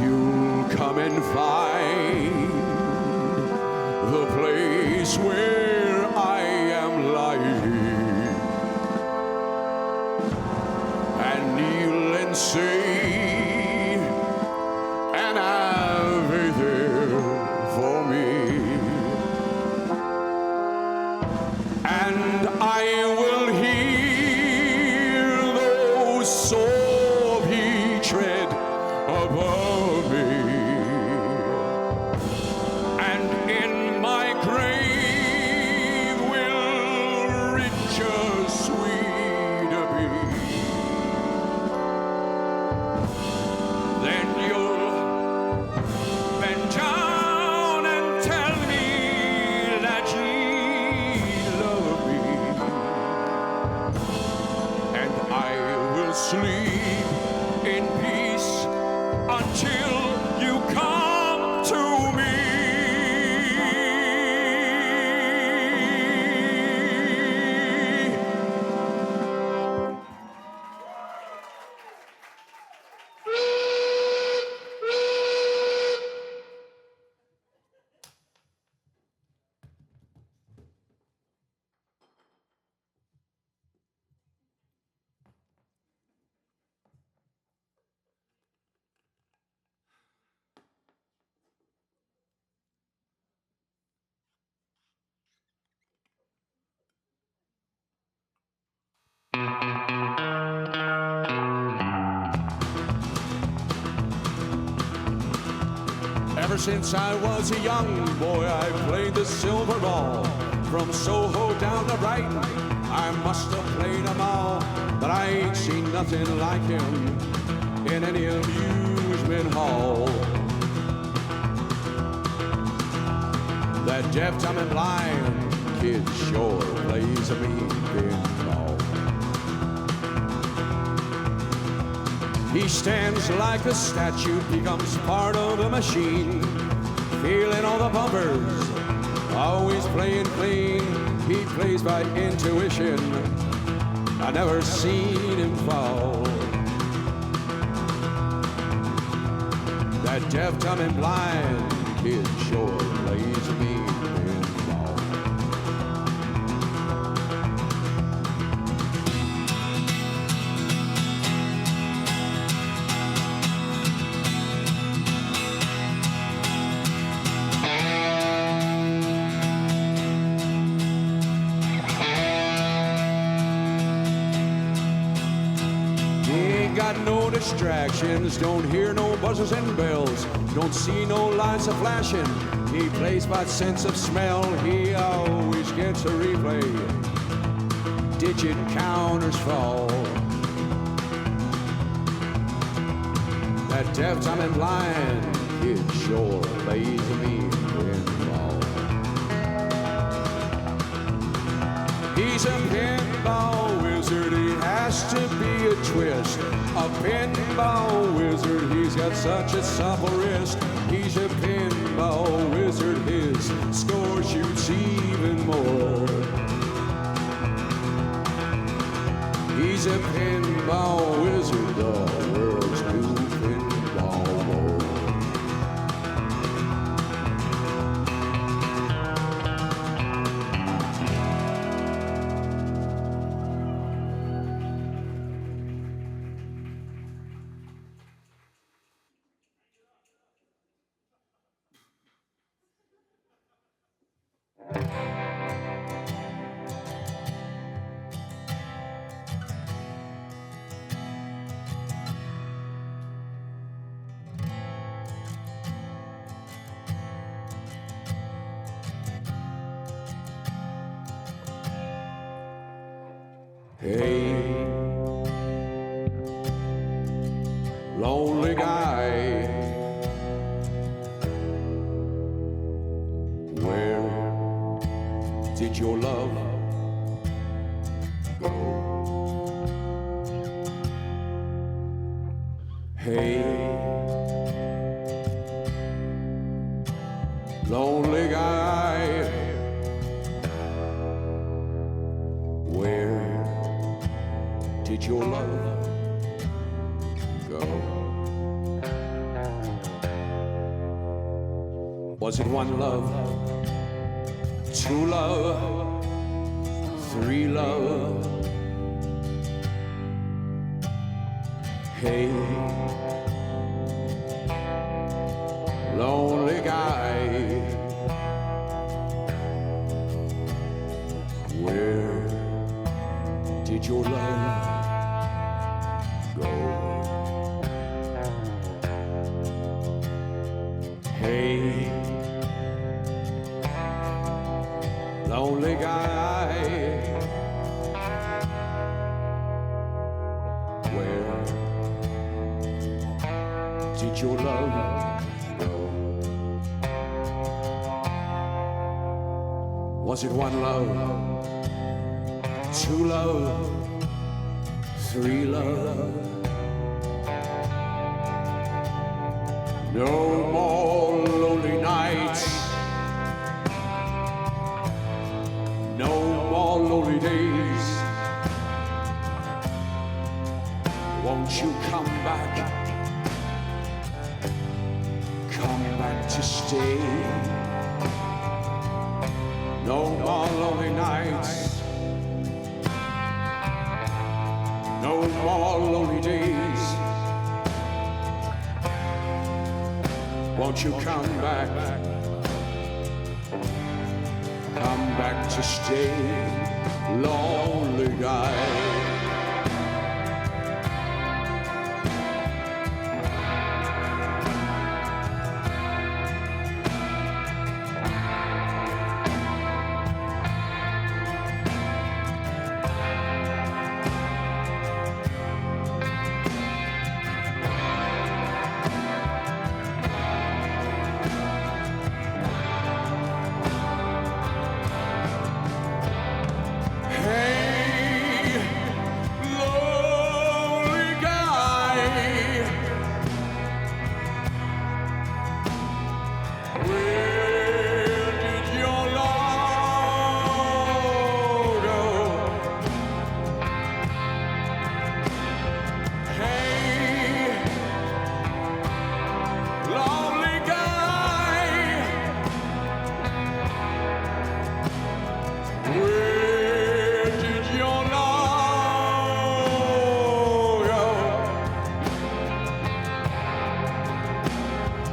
You'll come and find the place where I am lying, and kneel and say, and I'll be there for me, and I will hear those soft he tread above me, and in my grave will richer, sweeter be. Then you'll bend down and tell me that ye love me, and I will sleep in peace until you come to me. Ever since I was a young boy, I played the silver ball. From Soho down to Brighton, I must have played them all. But I ain't seen nothing like him in any amusement hall. That deaf, dumb, and blind kid sure plays a mean pinball. He stands like a statue, becomes part of the machine, feeling all the bumpers, always playing clean. He plays by intuition, I never seen him fall. That deaf, dumb, and blind kid sure plays a mean pinball. Got no distractions, don't hear no buzzers and bells, don't see no lights a flashing. He plays by sense of smell, he always gets a replay. Digit counters fall. That deaf, dumb, and blind kid sure plays a mean pinball. He's a pinball wizard, he has to be a twist. A pinball wizard, he's got such a supple wrist. He's a pinball wizard, his score shoots even more. He's a pinball wizard, the world's new pinball world. Hey, lonely guy. Hey, lonely guy, where did your love go? Was it one love, two love, three love? Hey, lonely guy, where did your love go? Hey, lonely guy, where did your love go? Was it one love, two love, three love? No more lonely nights, no more lonely days. Won't you come back? Come back to stay. No more lonely nights, no more lonely days. Won't you come back? Come back to stay, lonely guy.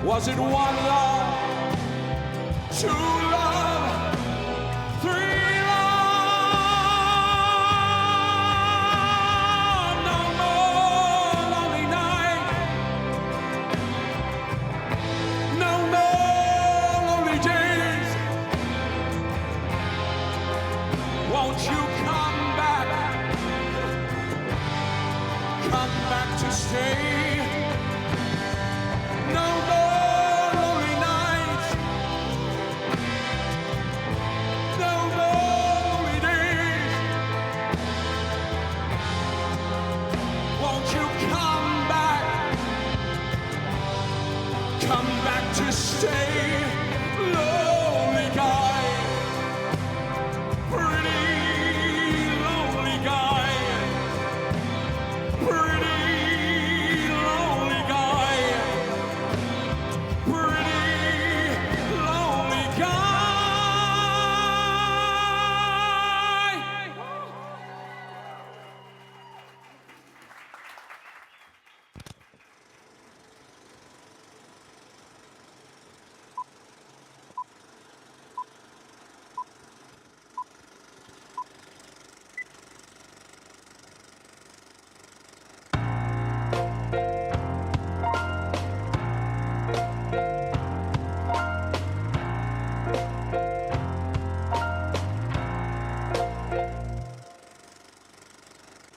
Was it one love, two love, three love? No more lonely night, no more lonely days. Won't you come back to stay? No more. Come back to stay, lonely guy, pretty lonely guy, pretty lonely guy, pretty lonely guy.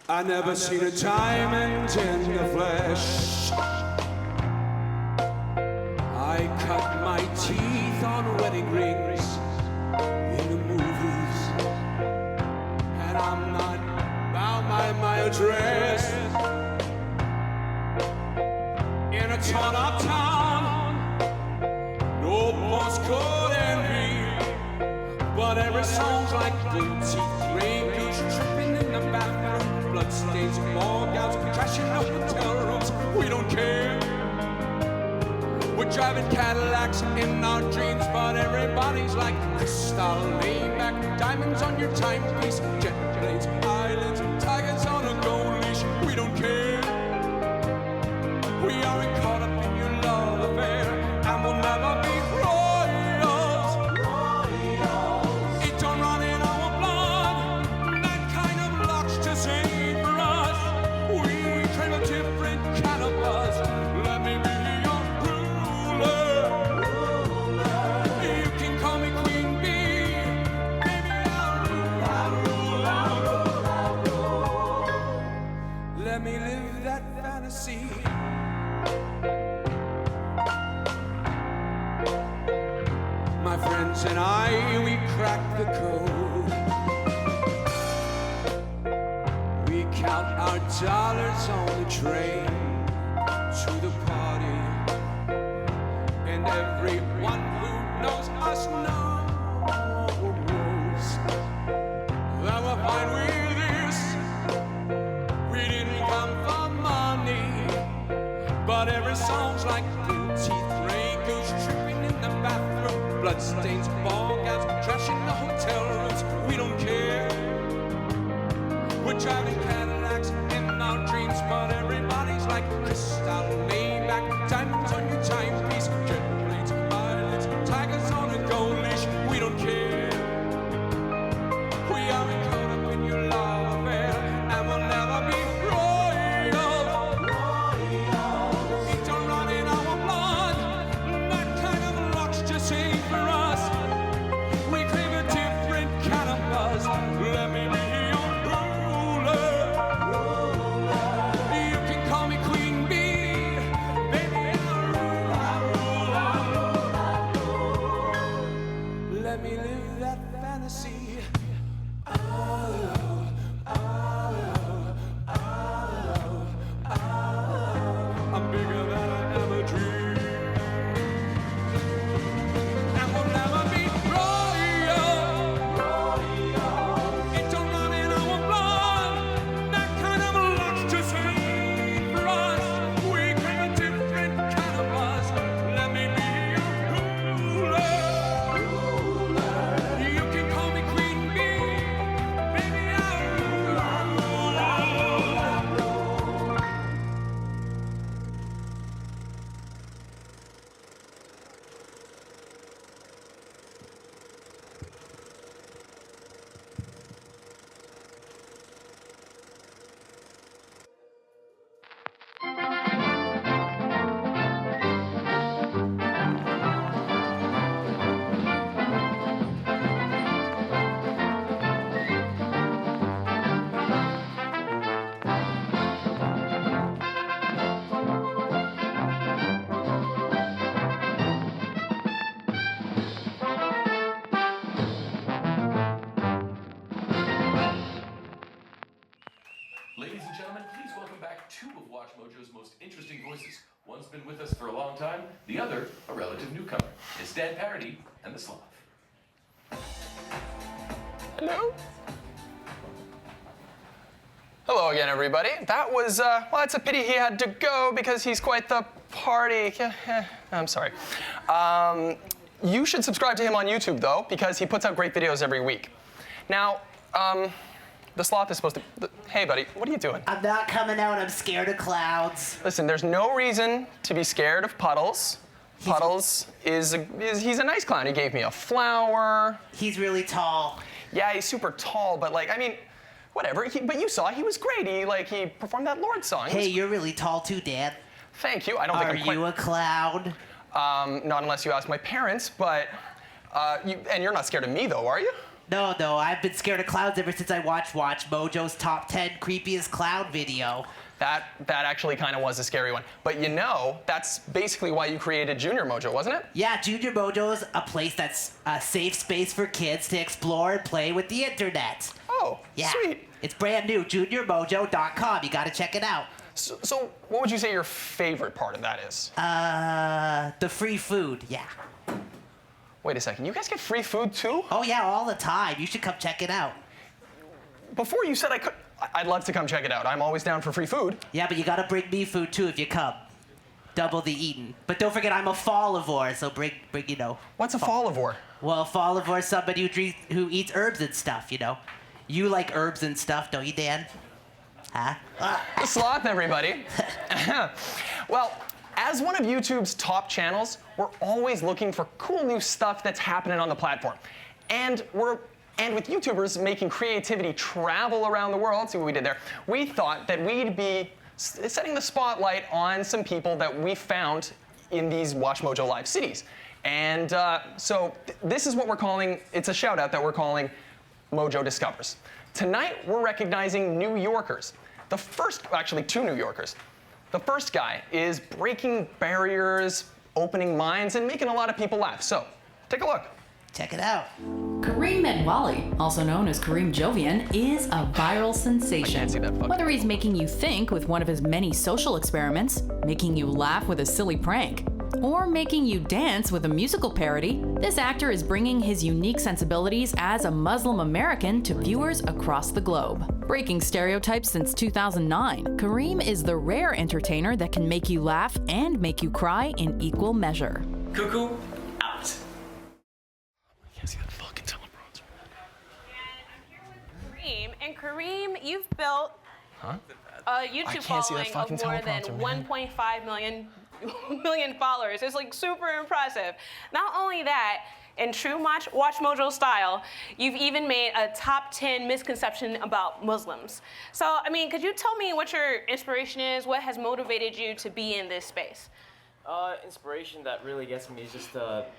I never seen a diamond in the flesh. I cut my teeth on wedding rings in the movies, and I'm not dress in a torn-up town. No postcode envy, but every song's like blue teeth, rain goose tripping in the bathroom, bloodstains, ball gowns, crashing up hotel rooms. We don't care. We're driving Cadillacs in our dreams, but everybody's like crystal, laid back, diamonds on your timepiece, jet planes, islands, tigers on a gold leash. We don't care. We aren't caught up in your love affair, and we'll never be royals. It don't run in our blood. That kind of luck's just ain't for us. We crave a different kind of buzz. Let me be. You can call me Queen Bee. Baby, I'll rule. Let me live that fantasy. My friends and I, we cracked the code. We count our dollars on the train to the party. And everyone who knows us knows that we're fine with this. We didn't come for money, but every song's like blue teeth, rain goes tripping in the bathroom, bloodstains, ball gowns, trashing the hotel rooms. We don't care. We're driving Cadillacs in our dreams, but everybody's like crystal, laid back, diamonds on your timepiece, jet planes, islands, tigers on a gold leash. We don't care. We aren't caught up in your love affair, and we'll never be royal. It don't run in our blood. That kind of luck's just ain't for us. We crave a different kind of buzz. Let me be your ruler. You can call me Queen Bee. Baby, I'll rule. Let me live that fantasy. I'm bigger than I ever dreamed. And we'll never be royal. It don't run in our blood. That kind of luck's just ain't for us. We crave a different kind of buzz. Let me be your ruler. You can call me Queen Bee. Baby, I'll rule. Ladies and gentlemen, please welcome back two of WatchMojo's most interesting voices. One's been with us for a long time, the other a relative newcomer. It's Dan Parody and the Sloth. Hello. Hello again, everybody. That was, well, it's a pity he had to go because he's quite the party. I'm sorry. You should subscribe to him on YouTube, though, because he puts out great videos every week. Now, the Sloth is supposed to... Hey, buddy, what are you doing? I'm not coming out. I'm scared of clouds. Listen, there's no reason to be scared of Puddles. Puddles he's a nice clown. He gave me a flower. He's really tall. Yeah, he's super tall, but like, I mean, whatever. But you saw he was great. He performed that Lord song. Hey, you're really tall too, Dad. Thank you. I don't think I'm quite... Are you a clown? Not unless you ask my parents, but and you're not scared of me though, are you? No, I've been scared of clouds ever since I watched WatchMojo's Top 10 Creepiest Cloud video. That actually kind of was a scary one. But you know, that's basically why you created Junior Mojo, wasn't it? Yeah, Junior Mojo is a place that's a safe space for kids to explore and play with the internet. Oh, Oh, Yeah. sweet. It's brand new, JuniorMojo.com. You gotta check it out. So what would you say your favorite part of that is? The free food, yeah. Wait a second, you guys get free food too? Oh yeah, all the time. You should come check it out. Before you said I could, I'd love to come check it out. I'm always down for free food. Yeah, but you gotta bring me food too if you come. Double the eating. But don't forget, I'm a fallivore, so bring you know. What's a fallivore? Well, a fallivore is somebody who eats herbs and stuff, you know. You like herbs and stuff, don't you, Dan? Huh? The sloth, everybody. Well, as one of YouTube's top channels, we're always looking for cool new stuff that's happening on the platform. And with YouTubers making creativity travel around the world, see what we did there, we thought that we'd be setting the spotlight on some people that we found in these WatchMojo Live cities. And so this is what we're calling, it's a shout out that we're calling Mojo Discovers. Tonight, we're recognizing New Yorkers. The first, actually 2 New Yorkers. The first guy is breaking barriers, opening minds, and making a lot of people laugh. So, take a look. Check it out. Kareem Medwali, also known as Kareem Jovian, is a viral sensation. Whether he's making you think with one of his many social experiments, making you laugh with a silly prank, or making you dance with a musical parody, this actor is bringing his unique sensibilities as a Muslim American to viewers across the globe. Breaking stereotypes since 2009, Kareem is the rare entertainer that can make you laugh and make you cry in equal measure. Cuckoo, out. I can't see that fucking telebronzer. Kareem, and Kareem, you've built a YouTube can't see that following of fucking more than teleprompter, man. 1.5 million followers. It's like super impressive. Not only that, in true WatchMojo style, you've even made a top 10 misconception about Muslims. So, I mean, could you tell me what your inspiration is? What has motivated you to be in this space? Inspiration that really gets me is just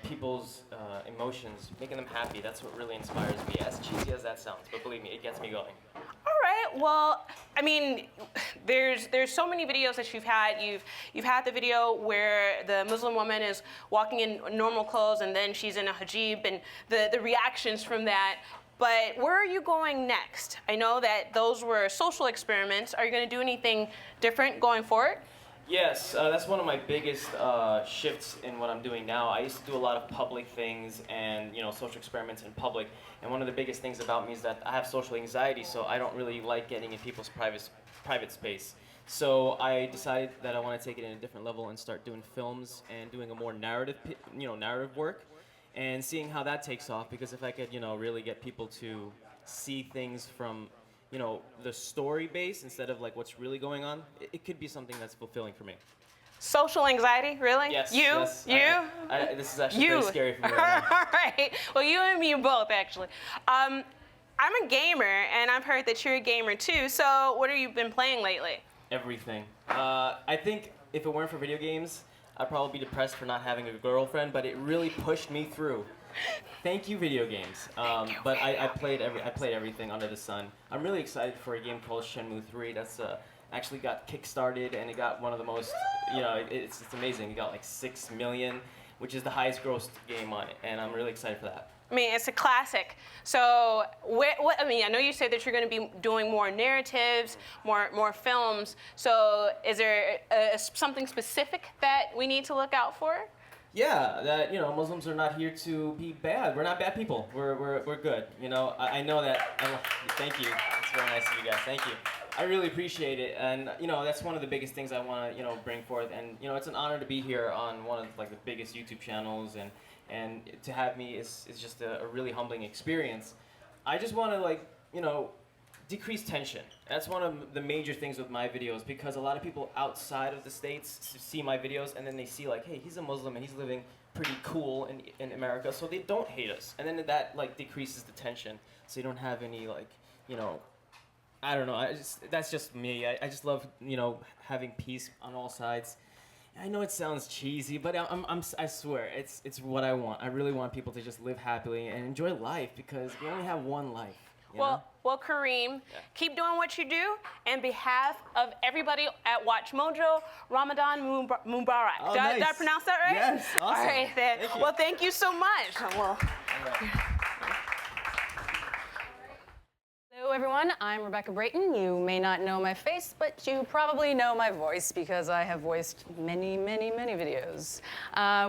people's emotions, making them happy. That's what really inspires me, as cheesy as that sounds, but believe me, it gets me going. All right. Well, I mean, there's so many videos that you've had. You've had the video where the Muslim woman is walking in normal clothes and then she's in a hijab, and the reactions from that. But where are you going next? I know that those were social experiments. Are you going to do anything different going forward? Yes, that's one of my biggest shifts in what I'm doing now. I used to do a lot of public things and social experiments in public. And one of the biggest things about me is that I have social anxiety, so I don't really like getting in people's private space. So I decided that I want to take it in a different level and start doing films and doing a more narrative work, and seeing how that takes off. Because if I could, really get people to see things from the story base instead of like what's really going on, it could be something that's fulfilling for me. Social anxiety, really? Yes. You? Yes. You? This is actually very scary for me right now. All right. Well, you and me both, actually. I'm a gamer, and I've heard that you're a gamer too. So what have you been playing lately? Everything. I think if it weren't for video games, I'd probably be depressed for not having a girlfriend, but it really pushed me through. Thank you, video games. But I played everything under the sun. I'm really excited for a game called Shenmue 3. That's actually got kickstarted, and it got one of the most, it's amazing. It got like 6 million, which is the highest grossed game on it, and I'm really excited for that. I mean, it's a classic. So, I know you said that you're going to be doing more narratives, more films. So, is there something specific that we need to look out for? Yeah, that Muslims are not here to be bad. We're not bad people. We're good. I know that. Thank you. It's very nice of you guys. Thank you. I really appreciate it, and that's one of the biggest things I want to bring forth. And it's an honor to be here on one of the biggest YouTube channels, and to have me is just a really humbling experience. I just want to decrease tension. That's one of the major things with my videos, because a lot of people outside of the States see my videos and then they see hey, he's a Muslim and he's living pretty cool in America, so they don't hate us. And then that decreases the tension, so you don't have any I don't know. That's just me. I just love having peace on all sides. I know it sounds cheesy, but I swear it's what I want. I really want people to just live happily and enjoy life, because we only have one life. Well, Kareem, keep doing what you do. On behalf of everybody at WatchMojo, Ramadan Mubarak. Oh, Did nice. I pronounce that right? Yes, awesome. All right, then. Thank you. Well, thank you so much. Hello, everyone. everyone. I'm Rebecca Brayton. You may not know my face, but you probably know my voice because I have voiced many, many, many videos.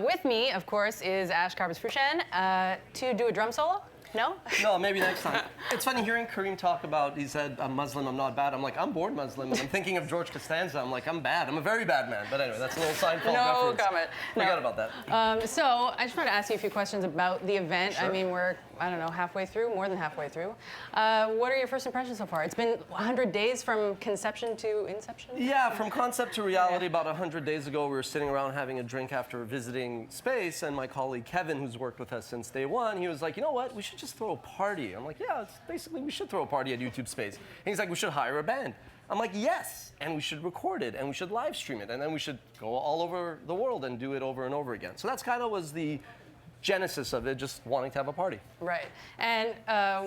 With me, of course, is Ash Carbis-Fushan to do a drum solo. No? No, maybe next time. It's funny hearing Kareem talk about, he said, I'm Muslim, I'm not bad. I'm like, I'm born Muslim. And I'm thinking of George Costanza. I'm like, I'm bad. I'm a very bad man. But anyway, that's a little Seinfeld no reference. comment. Forget about that. So I just wanted to ask you a few questions about the event. Sure. I mean, we're, I don't know, halfway through, more than halfway through. What are your first impressions so far? It's been 100 days from conception to inception? Yeah, from concept to reality, about 100 days ago, we were sitting around having a drink after visiting space, and my colleague Kevin, who's worked with us since day one, he was like, you know what, we should just throw a party. I'm like, yeah, it's basically, we should throw a party at YouTube Space. And he's like, we should hire a band. I'm like, yes, and we should record it, and we should live stream it, and then we should go all over the world and do it over and over again. So that's kind of was the genesis of it, just wanting to have a party. Right. And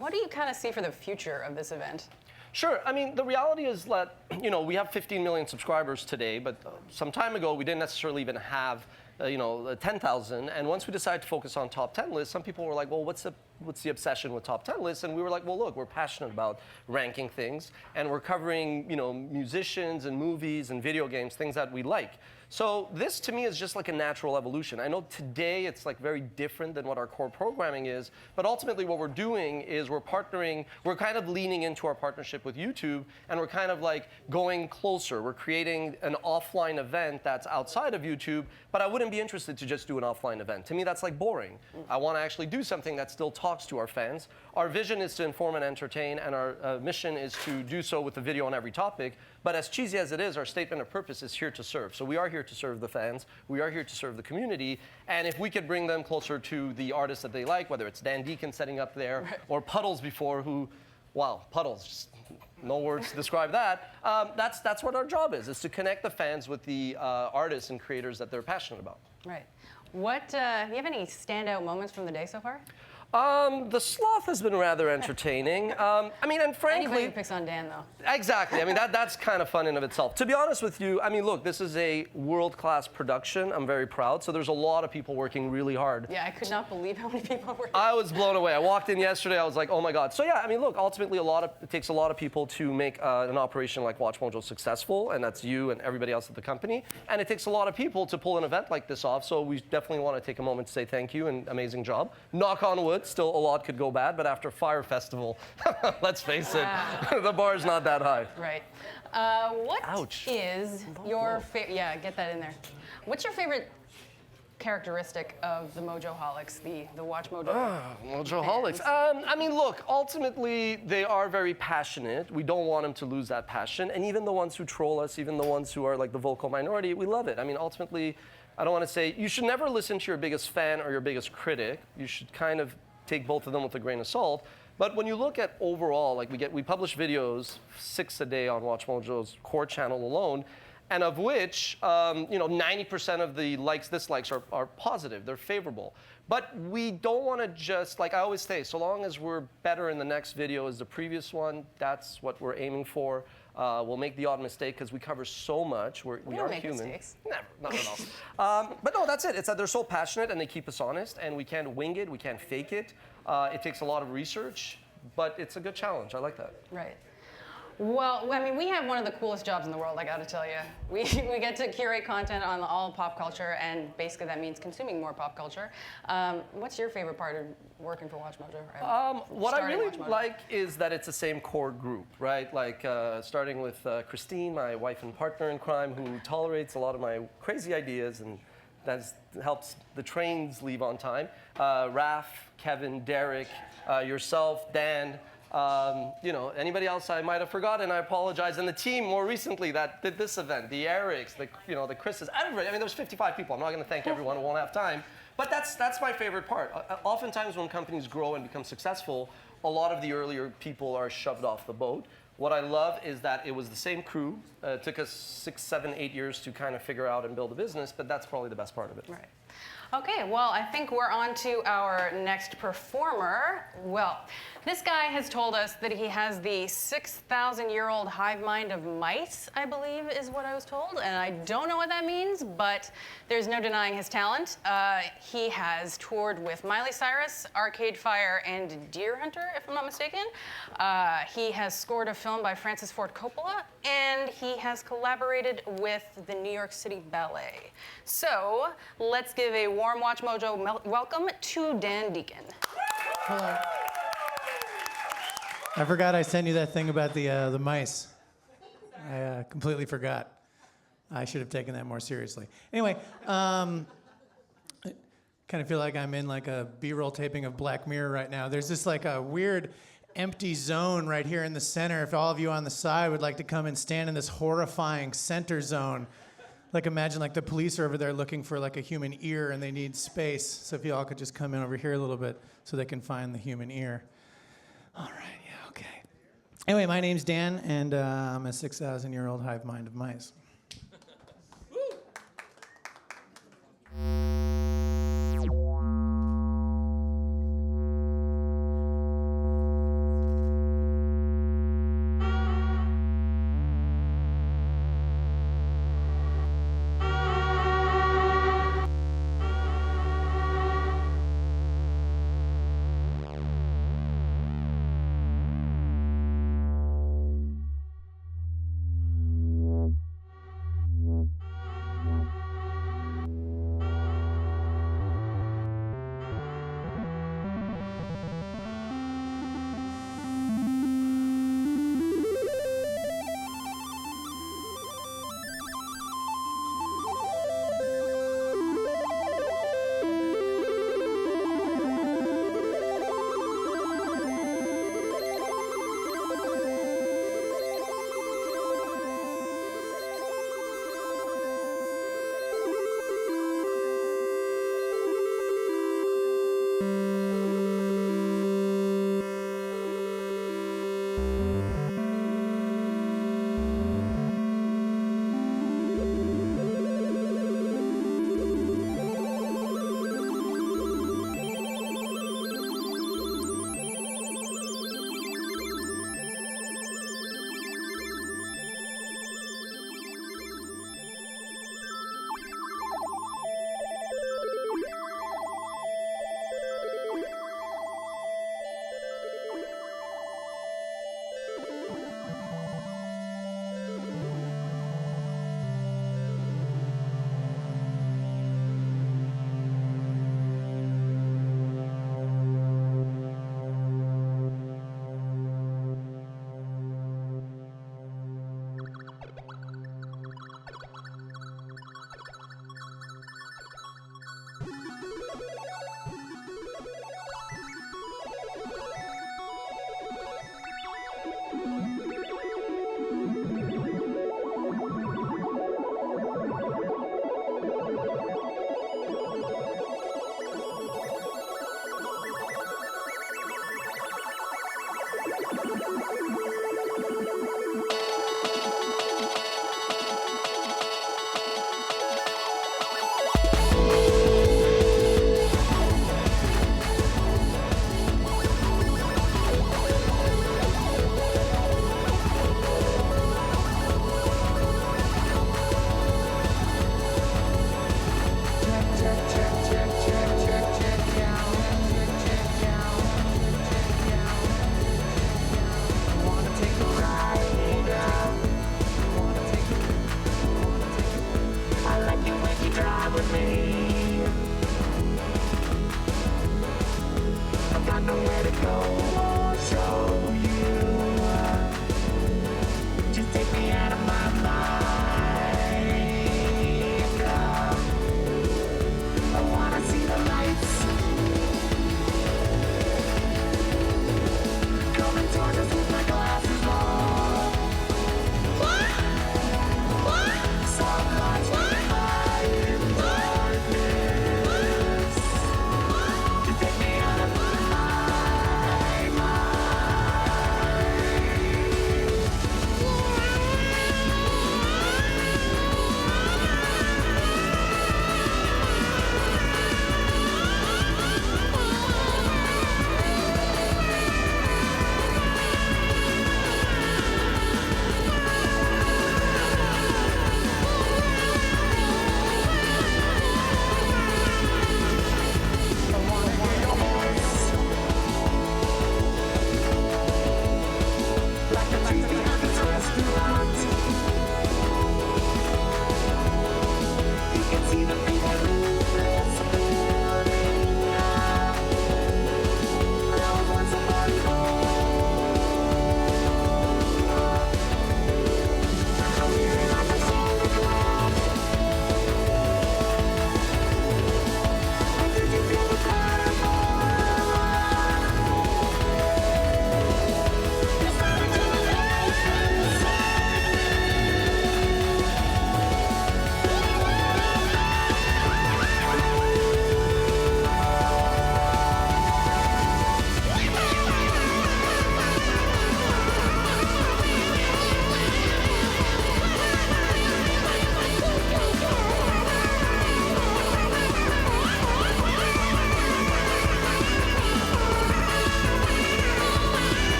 what do you kind of see for the future of this event? Sure. I mean, the reality is that, you know, we have 15 million subscribers today, but some time ago, we didn't necessarily even have 10,000. And once we decided to focus on top 10 lists, some people were like, well, what's the obsession with top 10 lists? And we were like, well, look, we're passionate about ranking things, and we're covering, musicians and movies and video games, things that we like. So this, to me, is just like a natural evolution. I know today it's like very different than what our core programming is, but ultimately what we're doing is we're partnering, we're kind of leaning into our partnership with YouTube, and we're kind of like going closer. We're creating an offline event that's outside of YouTube, but I wouldn't be interested to just do an offline event. To me, that's like boring. I want to actually do something that still talks to our fans. Our vision is to inform and entertain, and our mission is to do so with a video on every topic. But as cheesy as it is, our statement of purpose is here to serve. So we are here to serve the fans. We are here to serve the community. And if we could bring them closer to the artists that they like, whether it's Deacon setting up there, or Puddles before, who, wow, Puddles, just no words to describe that. That's what our job is to connect the fans with the artists and creators that they're passionate about. Right. What, do you have any standout moments from the day so far? The sloth has been rather entertaining. I mean, and frankly... Anybody who picks on Dan, though. Exactly. I mean, that's kind of fun in of itself. To be honest with you, I mean, look, this is a world-class production. I'm very proud. So there's a lot of people working really hard. Yeah, I could not believe how many people were. I was blown away. I walked in yesterday. I was like, oh my God. So yeah, I mean, look, ultimately, it takes a lot of people to make an operation like WatchMojo successful, and that's you and everybody else at the company. And it takes a lot of people to pull an event like this off. So we definitely want to take a moment to say thank you and amazing job. Knock on wood. Still a lot could go bad, but after Fire Festival, let's face it, the bar is not that high. Right. What is your favorite? Yeah, get that in there. What's your favorite characteristic of the Mojoholics, the WatchMojo? Mojoholics. I mean, look, ultimately, they are very passionate. We don't want them to lose that passion. And even the ones who troll us, even the ones who are like the vocal minority, we love it. I mean, ultimately, I don't want to say, you should never listen to your biggest fan or your biggest critic. You should kind of take both of them with a grain of salt. But when you look at overall, like we publish videos 6 a day on WatchMojo's core channel alone, and of which 90% of the likes, dislikes are positive, they're favorable. But we don't want to just, like I always say, so long as we're better in the next video as the previous one, that's what we're aiming for. We'll make the odd mistake because we cover so much. We are human. Mistakes. Never, not at all. But no, that's it. It's that they're so passionate and they keep us honest, and we can't wing it, we can't fake it. It takes a lot of research, but it's a good challenge. I like that. Right. Well, I mean, we have one of the coolest jobs in the world, I gotta tell you. We get to curate content on all pop culture, and basically that means consuming more pop culture. What's your favorite part of working for WatchMojo? What I really like is that it's the same core group, right? Like starting with Christine, my wife and partner in crime, who tolerates a lot of my crazy ideas, and that helps the trains leave on time. Raph, Kevin, Derek, yourself, Dan. Anybody else I might have forgotten, I apologize. And the team more recently that did this event, the Erics, the Chris's, everybody. I mean, there's 55 people. I'm not going to thank everyone. I won't have time. But that's my favorite part. Oftentimes when companies grow and become successful, a lot of the earlier people are shoved off the boat. What I love is that it was the same crew. It took us 6, 7, 8 years to kind of figure out and build a business, but that's probably the best part of it. Right. Okay, well, I think we're on to our next performer. Well, this guy has told us that he has the 6,000-year-old hive mind of mice, I believe is what I was told, and I don't know what that means, but there's no denying his talent. He has toured with Miley Cyrus, Arcade Fire, and Deer Hunter, if I'm not mistaken. He has scored a film by Francis Ford Coppola, and he has collaborated with the New York City Ballet. So let's give a warm WatchMojo welcome to Dan Deacon. Hello. I forgot I sent you that thing about the mice. I completely forgot. I should have taken that more seriously. Anyway, I kind of feel like I'm in like a B-roll taping of Black Mirror right now. There's this like a weird empty zone right here in the center. If all of you on the side would like to come and stand in this horrifying center zone, like imagine like the police are over there looking for like a human ear and they need space. So if you all could just come in over here a little bit so they can find the human ear. All right, yeah, okay. Anyway, my name's Dan, and I'm a 6,000-year-old hive mind of mice.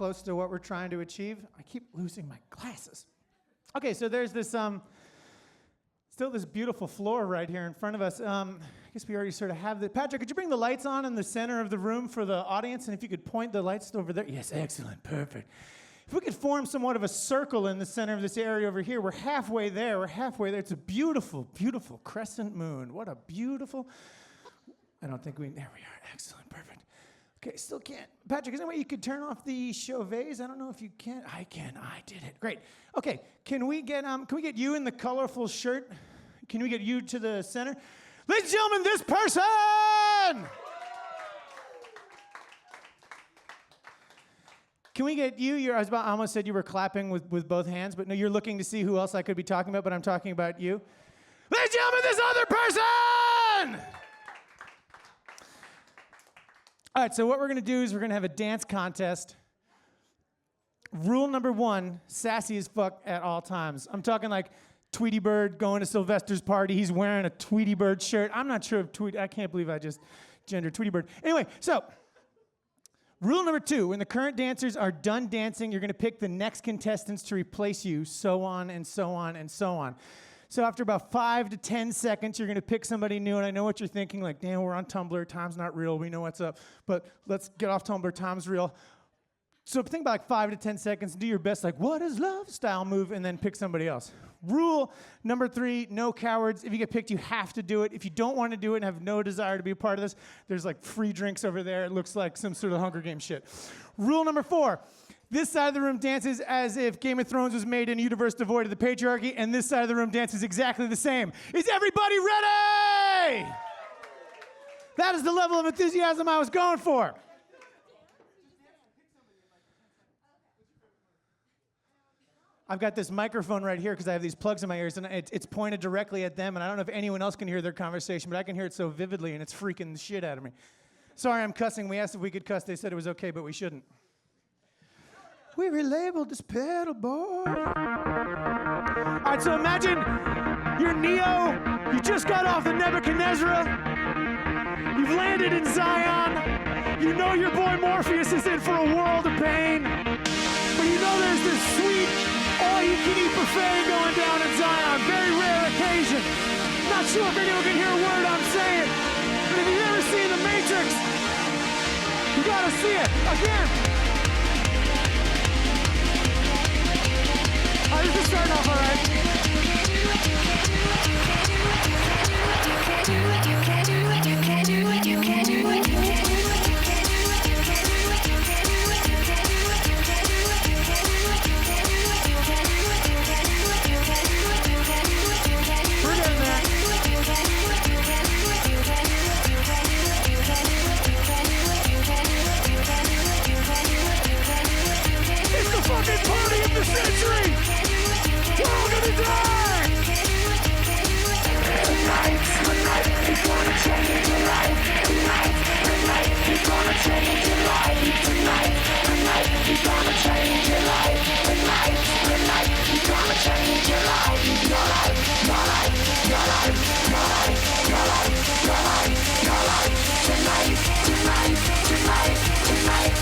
close to what we're trying to achieve. I keep losing my glasses. Okay, so there's this, still this beautiful floor right here in front of us. I guess we already sort of have the, Patrick, could you bring the lights on in the center of the room for the audience? And if you could point the lights over there. Yes, excellent, perfect. If we could form somewhat of a circle in the center of this area over here, we're halfway there, It's a beautiful, beautiful crescent moon. What a beautiful, there we are, excellent, perfect. Okay, still can't. Patrick, is there a way you could turn off the Chauvets? I don't know if you can. I can, I did it, great. Okay, can we get you in the colorful shirt? Can we get you to the center? Ladies and gentlemen, this person! Can we get you? I almost said you were clapping with both hands, but no, you're looking to see who else I could be talking about, but I'm talking about you. Ladies and gentlemen, this other person! All right, so what we're going to do is we're going to have a dance contest. Rule number 1, sassy as fuck at all times. I'm talking like Tweety Bird going to Sylvester's party. He's wearing a Tweety Bird shirt. I'm not sure if I can't believe I just gendered Tweety Bird. Anyway, so rule number 2, when the current dancers are done dancing, you're going to pick the next contestants to replace you, so on and so on and so on. So after about 5 to 10 seconds, you're going to pick somebody new, and I know what you're thinking, like, damn, we're on Tumblr, time's not real, we know what's up, but let's get off Tumblr, time's real. So think about like 5 to 10 seconds, do your best, like, what is love style move, and then pick somebody else. Rule number 3, no cowards. If you get picked, you have to do it. If you don't want to do it and have no desire to be a part of this, there's like free drinks over there. It looks like some sort of Hunger Games shit. Rule number 4, this side of the room dances as if Game of Thrones was made in a universe devoid of the patriarchy, and this side of the room dances exactly the same. Is everybody ready? That is the level of enthusiasm I was going for. I've got this microphone right here because I have these plugs in my ears, and it's pointed directly at them, and I don't know if anyone else can hear their conversation, but I can hear it so vividly, and it's freaking the shit out of me. Sorry, I'm cussing. We asked if we could cuss. They said it was okay, but we shouldn't. We relabeled this pedal board. All right, so imagine you're Neo. You just got off the Nebuchadnezzar. You've landed in Zion. You know your boy Morpheus is in for a world of pain. But you know there's this sweet all-you-can-eat buffet going down in Zion. Very rare occasion. Not sure if anyone can hear a word I'm saying. But if you've ever seen The Matrix, you gotta see it. Again. This is starting off all right. We're getting there. It's the fucking party of the century! We're all gonna die! Tonight is gonna change your life. Tonight is gonna change your life. Tonight is gonna change your life. Tonight is gonna change your life. Your life, your life, your life, your life, your life, your life, your life. Tonight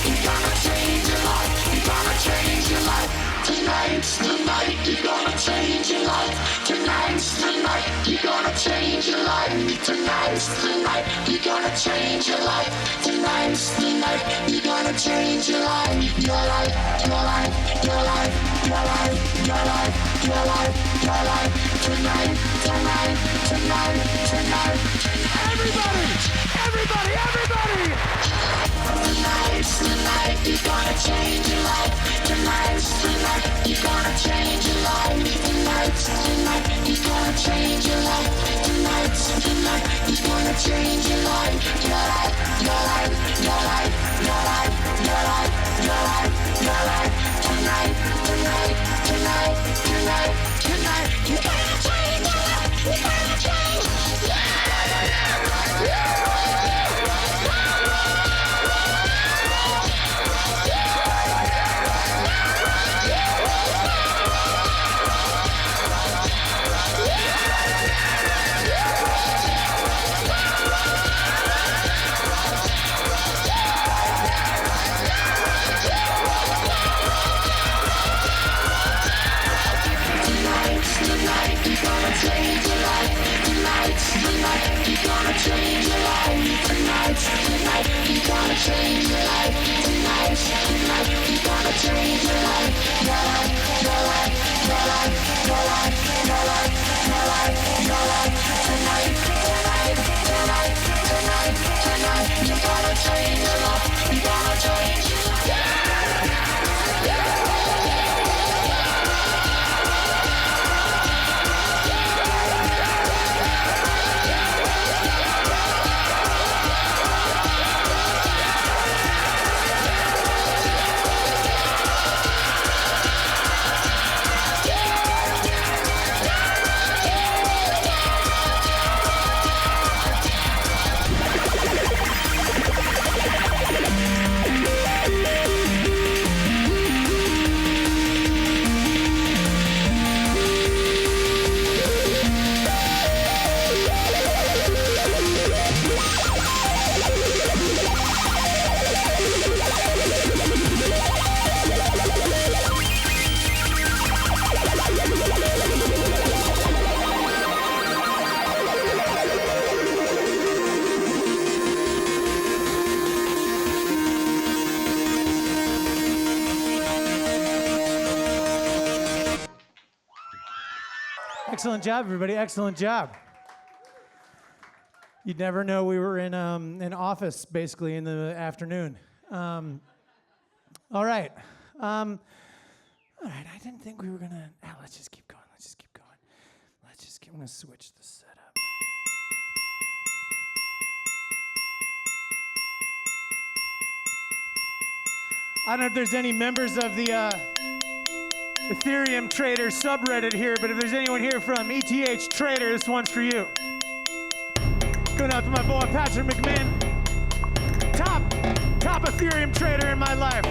is gonna change your life. You're gonna change your life. Tonight's the night you're gonna change your life. Tonight's the night you're gonna change your life. Tonight's the night you're gonna change your life. Tonight's the night you're gonna change your life. Your life, your life, your life, your life, your life, your life, your life. Tonight, tonight, tonight, tonight. Everybody, everybody, everybody. Tonight's the night you're gonna change your life. Tonight's the night you're gonna change your life. Tonight's the night you're gonna change your life. Tonight's the night you're gonna change your life. Your life, your life, your life, your life, your life, your life, your life. Tonight, tonight, tonight, tonight, tonight. You're gonna change your life. You're gonna change. Yeah. Excellent job, everybody. Excellent job. You'd never know we were in an office, basically, in the afternoon. All right. All right, I didn't think we were going to... let's just keep going. I'm going to switch the setup. I don't know if there's any members of the Ethereum Trader subreddit here, but if there's anyone here from ETH Trader, this one's for you. Going out to my boy Patrick McMahon. Top Ethereum trader in my life.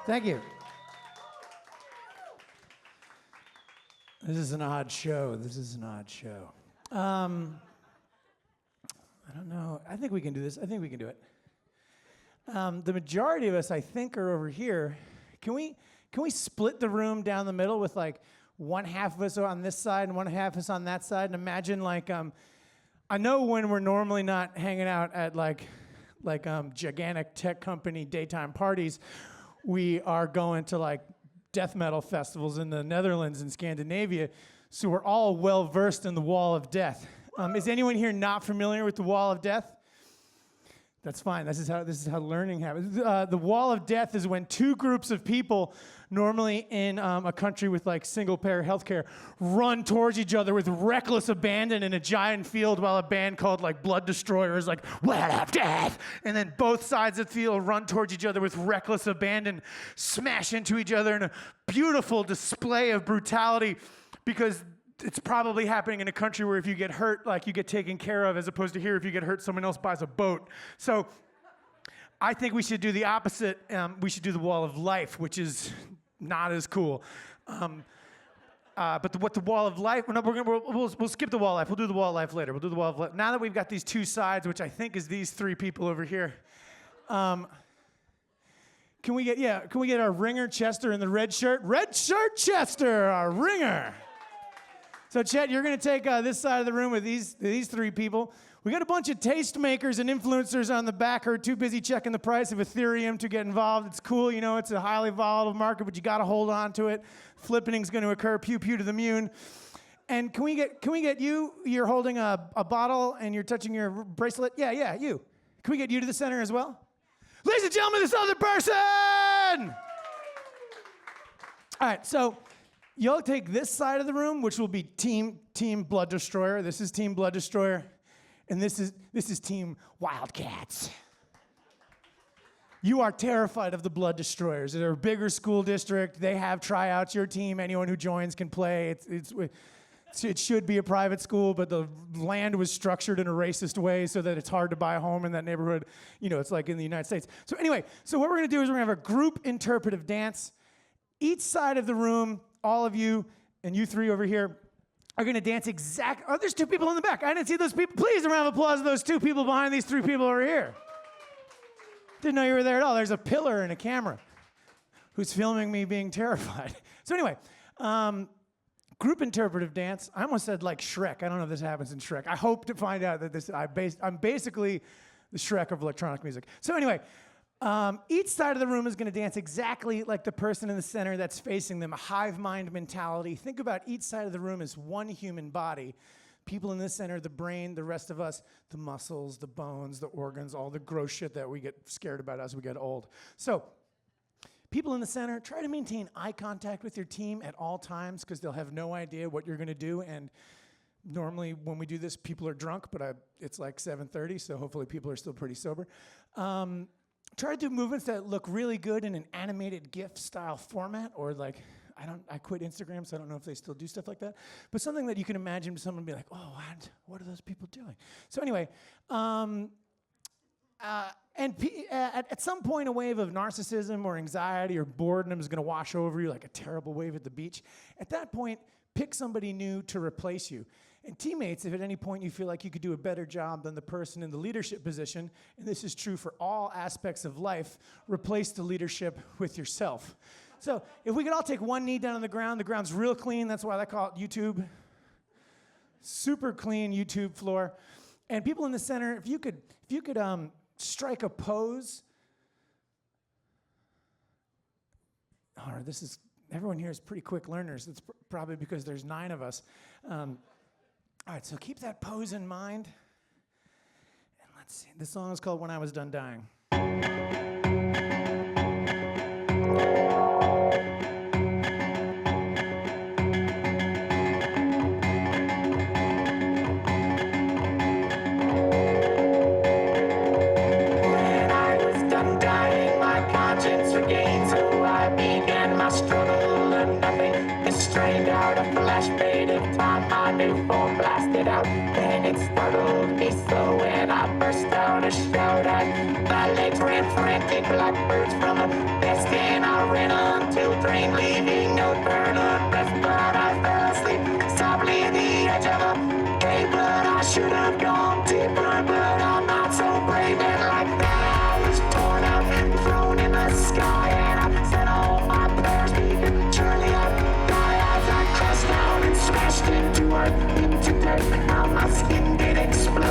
Thank you. This is an odd show. I don't know. I think we can do this. I think we can do it. The majority of us, I think, are over here. Can we split the room down the middle with like one half of us on this side and one half of us on that side? And imagine like I know when we're normally not hanging out at like gigantic tech company daytime parties, we are going to like death metal festivals in the Netherlands and Scandinavia. So we're all well versed in the Wall of Death. Is anyone here not familiar with the Wall of Death? That's fine. This is how learning happens. The Wall of Death is when two groups of people, normally in a country with like single-payer healthcare, run towards each other with reckless abandon in a giant field, while a band called like Blood Destroyer is like Wall of Death, and then both sides of the field run towards each other with reckless abandon, smash into each other in a beautiful display of brutality, because it's probably happening in a country where if you get hurt, like you get taken care of, as opposed to here, if you get hurt, someone else buys a boat. So I think we should do the opposite. We should do the Wall of Life, which is not as cool. But what the Wall of Life, we'll skip the Wall of Life. We'll do the Wall of Life later. We'll do the Wall of Life. Now that we've got these two sides, which I think is these three people over here, can we get our ringer Chester in the red shirt? Red shirt Chester, our ringer. So Chet, you're going to take this side of the room with these three people. We got a bunch of tastemakers and influencers on the back who are too busy checking the price of Ethereum to get involved. It's cool, you know, it's a highly volatile market, but you got to hold on to it. Flippening's going to occur, pew pew to the moon. And can we get you? You're holding a bottle and you're touching your bracelet. Yeah, you. Can we get you to the center as well? Ladies and gentlemen, this other person. All right, so. You'll take this side of the room, which will be Team Blood Destroyer. This is Team Blood Destroyer, and this is Team Wildcats. You are terrified of the Blood Destroyers. They're a bigger school district. They have tryouts. Your team, anyone who joins can play. It should be a private school, but the land was structured in a racist way so that it's hard to buy a home in that neighborhood. You know, it's like in the United States. So anyway, so what we're going to do is we're going to have a group interpretive dance. Each side of the room, all of you and you three over here are going to dance oh, there's two people in the back. I didn't see those people. Please, a round of applause to those two people behind these three people over here. Didn't know you were there at all. There's a pillar and a camera who's filming me being terrified. So anyway, group interpretive dance. I almost said like Shrek. I don't know if this happens in Shrek. I hope to find out that I'm basically the Shrek of electronic music. So anyway, each side of the room is going to dance exactly like the person in the center that's facing them, a hive mind mentality. Think about each side of the room as one human body. People in the center, the brain, the rest of us, the muscles, the bones, the organs, all the gross shit that we get scared about as we get old. So people in the center, try to maintain eye contact with your team at all times because they'll have no idea what you're going to do. And normally when we do this, people are drunk, but it's like 7:30, so hopefully people are still pretty sober. Try to do movements that look really good in an animated GIF style format, or like, I quit Instagram, so I don't know if they still do stuff like that, but something that you can imagine someone be like, oh, what are those people doing? So anyway, at some point, a wave of narcissism or anxiety or boredom is gonna wash over you like a terrible wave at the beach. At that point, pick somebody new to replace you. And teammates, if at any point you feel like you could do a better job than the person in the leadership position, and this is true for all aspects of life, replace the leadership with yourself. So if we could all take one knee down on the ground's real clean, that's why I call it YouTube. Super clean YouTube floor. And people in the center, if you could strike a pose. All right, everyone here is pretty quick learners. It's probably because there's 9 of us. All right, so keep that pose in mind. And let's see. This song is called When I Was Done Dying. When I was done dying, my conscience regained, so I began my struggle of nothing. It strained out a flash fade of time, my new form blasted out, and it startled me so when I burst out a shout at my legs ran frantic like birds from a nest, and I ran until drained, leaving no burn of breath, but I fell asleep softly at the edge of a cave. But I should have gone deeper, but I'm not so brave, and like that I was torn out and thrown in the sky, and I said all my prayers prematurely. I crashed down and smashed into earth, into dirt. Now my skin did explode.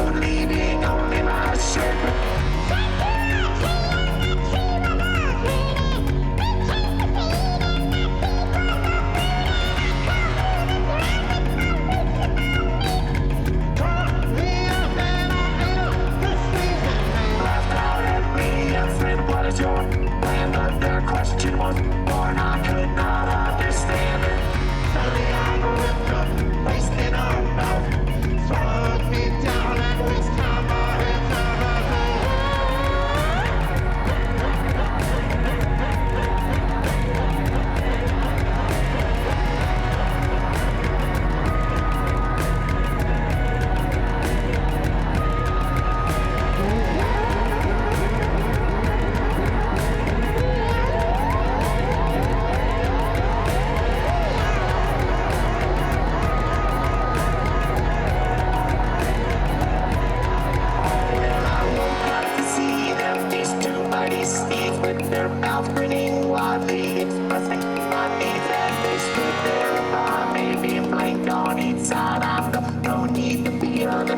you're the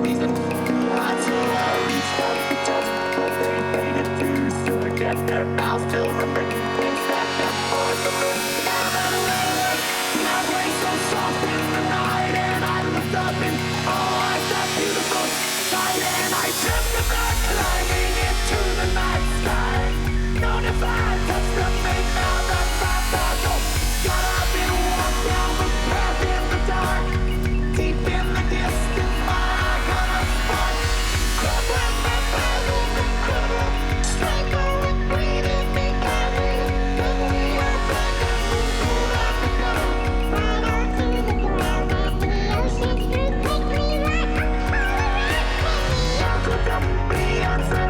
reason. Lots of worries from the touch, but they made it through, so to get their mouths filled with it. It's that them boys of it. Now that we're my way so soft in the night, and I looked up and oh, it's that beautiful sight, and I took the back climbing into the night sky. Known if I touch the main now that my battle got up and walked down the path in the dark. Deep in the distance, my eye got a spark. Caught with my battle, incredible strength going green in me, carrying. Then we were back and we pulled out together. Right onto the ground and the ocean street quickly right now could the Beyonce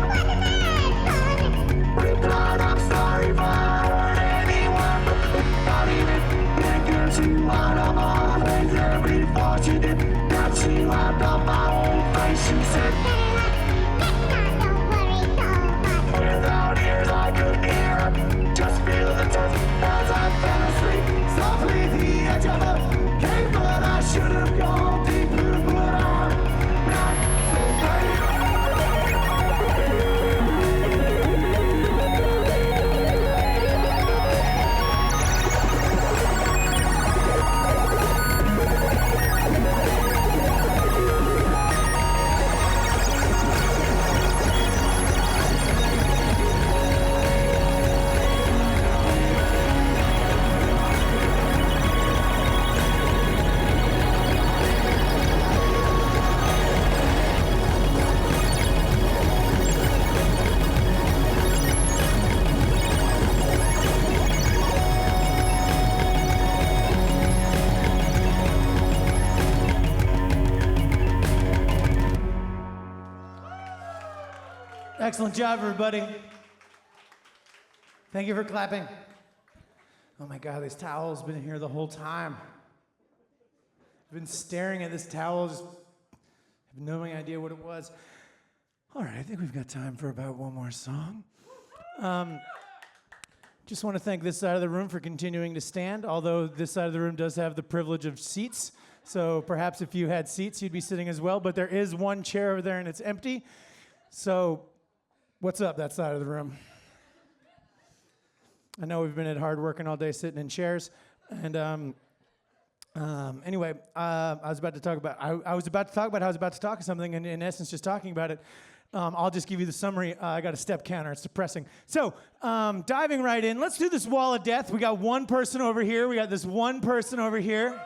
replied, I'm sorry if I hurt anyone, not even thinking she would have always there before she did. That she laughed on my old face, she said, without ears I couldn't hear her, just feel the touch as I fell asleep. Softly the edge of a cave, but I should have gone deeper, but I'm not so brave. Excellent job, everybody. Thank you for clapping. Oh my God, this towel's been here the whole time. I've been staring at this towel, just have no idea what it was. All right, I think we've got time for about one more song. Just want to thank this side of the room for continuing to stand, although this side of the room does have the privilege of seats. So perhaps if you had seats, you'd be sitting as well, but there is one chair over there and it's empty. So what's up, that side of the room? I know we've been at hard working all day sitting in chairs. And anyway, I was about to talk about how I was about to talk something, and in essence, just talking about it. I'll just give you the summary. I got a step counter. It's depressing. So diving right in, let's do this wall of death. We got one person over here. We got this one person over here.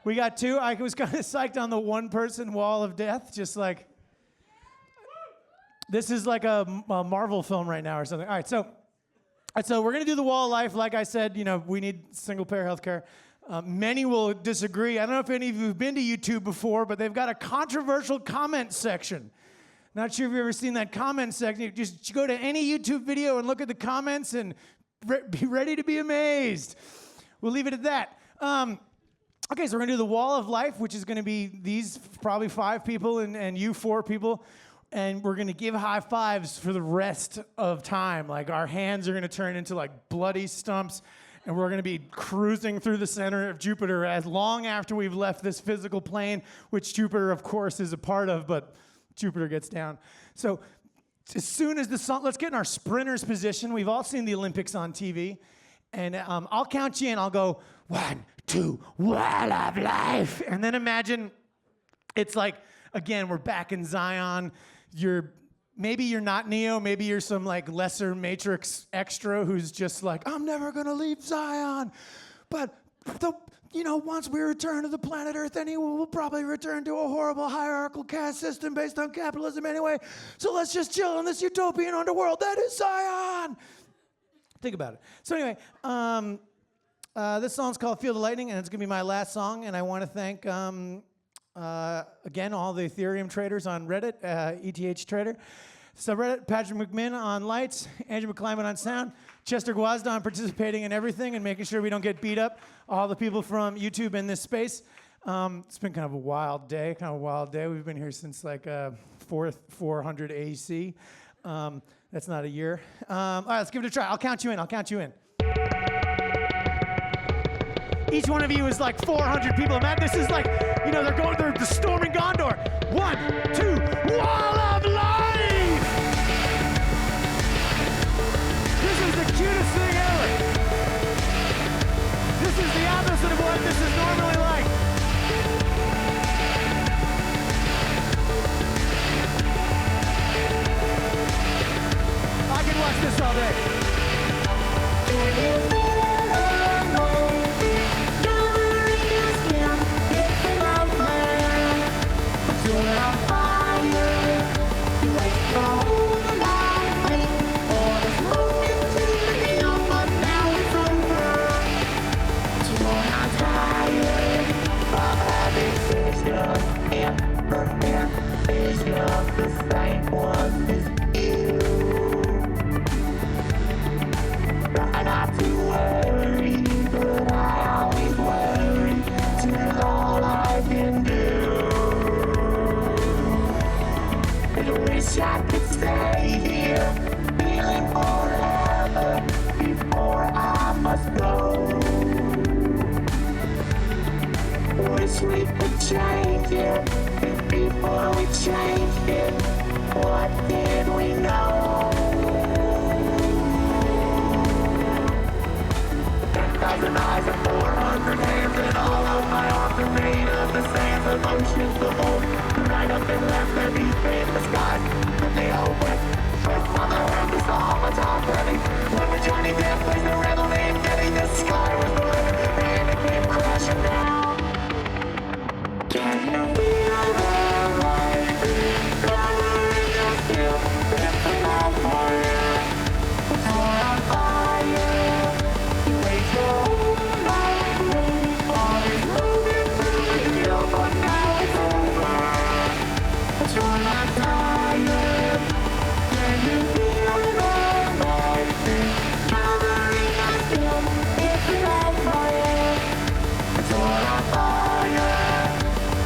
We got two. I was kind of psyched on the one-person wall of death, just like... This is like a Marvel film right now or something. All right, so we're going to do the wall of life. Like I said, you know, we need single-payer healthcare. Many will disagree. I don't know if any of you have been to YouTube before, but they've got a controversial comment section. Not sure if you've ever seen that comment section. You just go to any YouTube video and look at the comments and be ready to be amazed. We'll leave it at that. Okay, so we're going to do the wall of life, which is going to be these probably 5 people and you 4 people. And we're going to give high fives for the rest of time. Like, our hands are going to turn into, like, bloody stumps. And we're going to be cruising through the center of Jupiter as long after we've left this physical plane, which Jupiter, of course, is a part of, but Jupiter gets down. So as soon as the sun, let's get in our sprinter's position. We've all seen the Olympics on TV. And I'll count you in. I'll go, 1, 2, wall of life. And then imagine it's like, again, we're back in Zion. Maybe you're not Neo, maybe you're some like lesser Matrix extra who's just like, I'm never gonna leave Zion. But once we return to the planet Earth anyway, we'll probably return to a horrible hierarchical caste system based on capitalism anyway. So let's just chill in this utopian underworld. That is Zion. Think about it. So anyway, this song's called Feel the Lightning, and it's gonna be my last song, and I wanna thank again, all the Ethereum traders on Reddit, ETH Trader. Subreddit, Patrick McMinn on lights, Andrew McClyman on sound, Chester Gwazda on participating in everything and making sure we don't get beat up. All the people from YouTube in this space. It's been kind of a wild day, We've been here since like 400 AC. That's not a year. All right, let's give it a try. I'll count you in. Each one of you is like 400 people. Matt, this is like, they're storming God. I could stay here, feeling forever before I must go. Wish we could change it, but before we changed it, what did we know? 10,000 eyes and 400 hands, and all of my arms are made of the sands of oceans of old. Right up and left and deep in the skies, and they all went. First mother heard the song of Tom Petty. When Johnny Depp plays the rebel named Eddie, the sky was blue, and it came crashing down. Can you feel the light covering your skin? It's enough for you. It's on fire. You wait your whole life waiting for it, moving through the hill, but now it's over. But you're not tired. Can you feel the lightning covering your skin? It's enough for you. It's all on fire.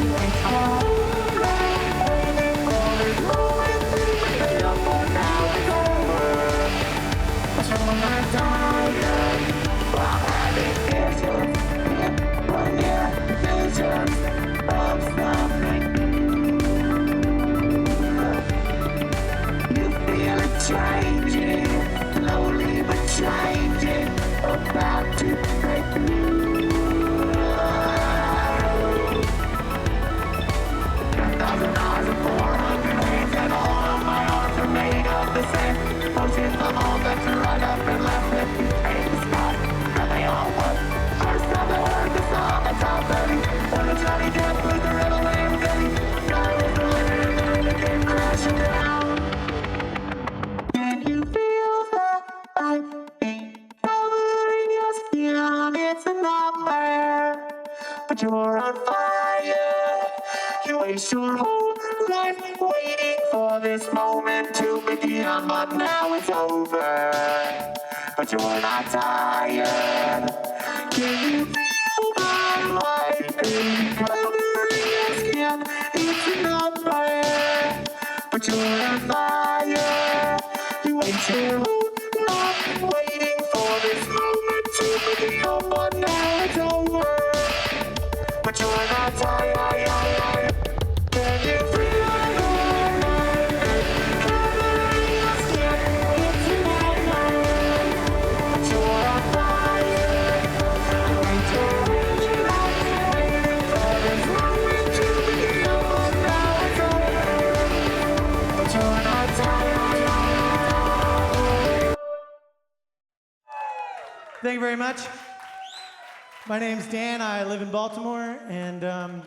You wait your whole life waiting for it, moving through the hill, but now it's over. But you're not tired. While having visions, when you're visions of something new. You feel it changing, slowly but changing, about to break through. 10,000 eyes and 400 hands, and all of my arms are made of the same oceans of all that's right up and left and in the sky. And they all were. First time I heard the song of Tom Petty, when the Johnny Depp played the rebel named Eddie. Sky was blue and then it came crashing down. Can you feel the lightning covering your skin? It's a nightmare, but you're on fire. You waste your whole life waiting for this moment to begin, but now it's over. But you're not tired. Can you feel the lightning covering your skin? It's a nightmare, but you're on fire. You wait your whole life waiting for this moment to begin, but now it's over. But you're not tired. Can you feel the lightning covering your skin? It's a nightmare, but you're on fire. You wait your whole life waiting for this moment to begin, but now it's over. But you're not tired. Thank you very much. My name's Dan. I live in Baltimore, and I'm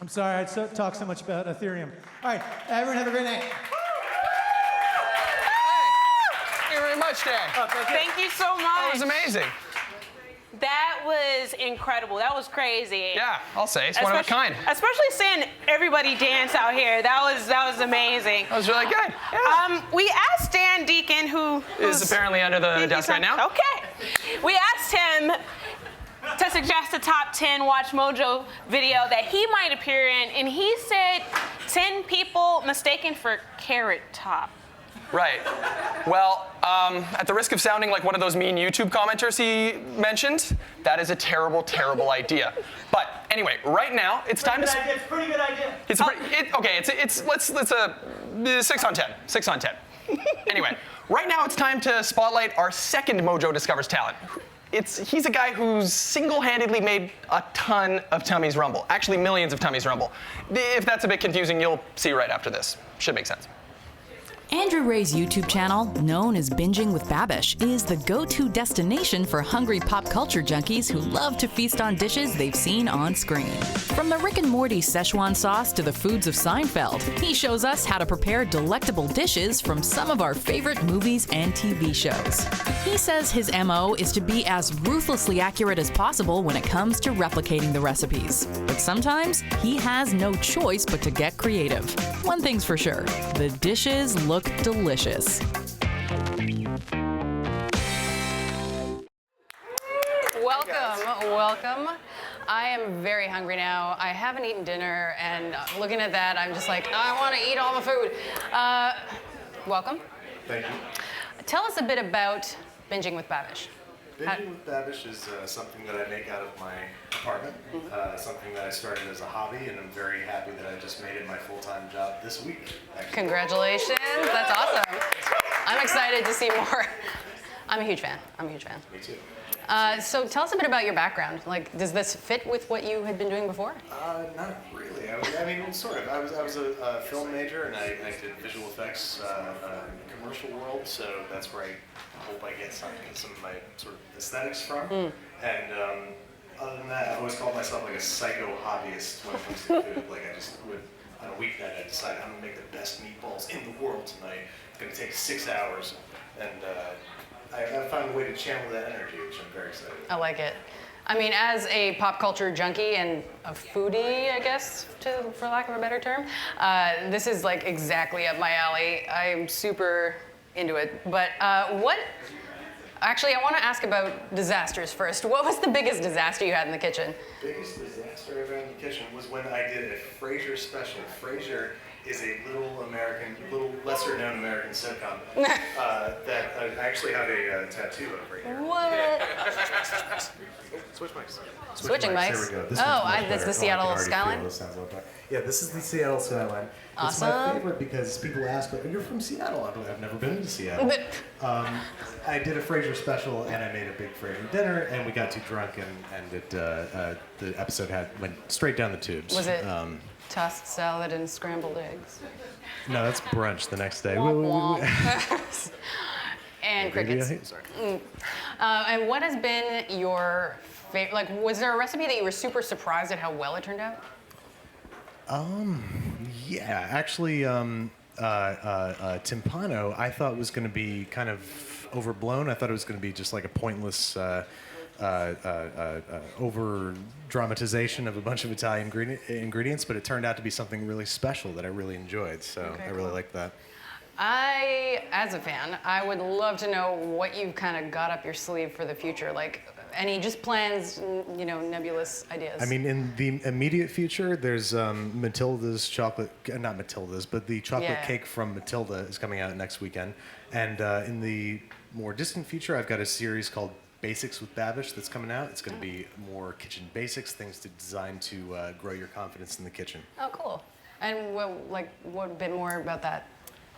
sorry I talk so much about Ethereum. All right, everyone have a great night. Thank you very much, Dan. Thank you so much. That was amazing. That was incredible. That was crazy. Yeah, I'll say it's one of a kind. Especially seeing everybody dance out here. That was amazing. That was really good. Yeah. We asked Dan Deacon, who is apparently under the desk right now. Okay. We asked him to suggest a top 10 WatchMojo video that he might appear in, and he said 10 people mistaken for Carrot Top. Right. Well, at the risk of sounding like one of those mean YouTube commenters he mentioned, that is a terrible, terrible idea. But anyway, right now it's time to. It's a pretty good idea. It's let's 6 on 10. 6 on 10. Anyway, right now it's time to spotlight our second Mojo Discovers talent. He's a guy who's single-handedly made a ton of tummies rumble. Actually, millions of tummies rumble. If that's a bit confusing, you'll see right after this. Should make sense. Andrew Ray's YouTube channel, known as Binging with Babish, is the go-to destination for hungry pop culture junkies who love to feast on dishes they've seen on screen. From the Rick and Morty Szechuan sauce to the foods of Seinfeld, he shows us how to prepare delectable dishes from some of our favorite movies and TV shows. He says his MO is to be as ruthlessly accurate as possible when it comes to replicating the recipes. But sometimes he has no choice but to get creative. One thing's for sure, the dishes look delicious. Welcome. I am very hungry now. I haven't eaten dinner, and looking at that, I'm just like, I want to eat all the food. Welcome. Thank you. Tell us a bit about Binging with Babish. Binging with Babish is something that I make out of my apartment, something that I started as a hobby, and I'm very happy that I just made it my full-time job this week. Actually. Congratulations, that's awesome. I'm excited to see more. I'm a huge fan. Me too. So tell us a bit about your background. Like, does this fit with what you had been doing before? Not really. I mean, sort of. I was a film major, and I did visual effects in the commercial world, so that's where I hope I get some of my sort of aesthetics from. And other than that, I've always called myself like a psycho hobbyist when it comes to food. Like I just would, on a weeknight, I decide I'm gonna make the best meatballs in the world tonight. It's gonna take 6 hours, and I found a way to channel that energy, which I'm very excited about. I like it. I mean, as a pop culture junkie and a foodie, I guess, for lack of a better term, this is like exactly up my alley. I'm super into it. But actually, I want to ask about disasters first. What was the biggest disaster you had in the kitchen? Biggest disaster I ever had in the kitchen was when I did a Frasier special. Frasier is a little lesser-known American sitcom that I actually have a tattoo of right here. What? Switch mics. Switching mics. There we go. This that's the Seattle skyline? Yeah, this is the Seattle skyline. Awesome. It's my favorite because people ask, "But you're from Seattle?" I've never been to Seattle. I did a Frasier special, and I made a big Frasier dinner, and we got too drunk, and the episode went straight down the tubes. Was it tossed salad and scrambled eggs? No, that's brunch the next day. Womp womp. And crickets. And what has been your favorite? Like, was there a recipe that you were super surprised at how well it turned out? Yeah, actually, timpano I thought was going to be kind of overblown. I thought it was going to be just like a pointless over dramatization of a bunch of Italian ingredients, but it turned out to be something really special that I really enjoyed. So okay, I really liked that. As a fan, I would love to know what you've kind of got up your sleeve for the future. Like, any just plans, nebulous ideas? I mean, in the immediate future, there's Matilda's chocolate, not Matilda's, but the chocolate cake from Matilda is coming out next weekend. And in the more distant future, I've got a series called Basics with Babish that's coming out. It's going to be more kitchen basics, things designed to grow your confidence in the kitchen. Oh, cool. And what bit more about that?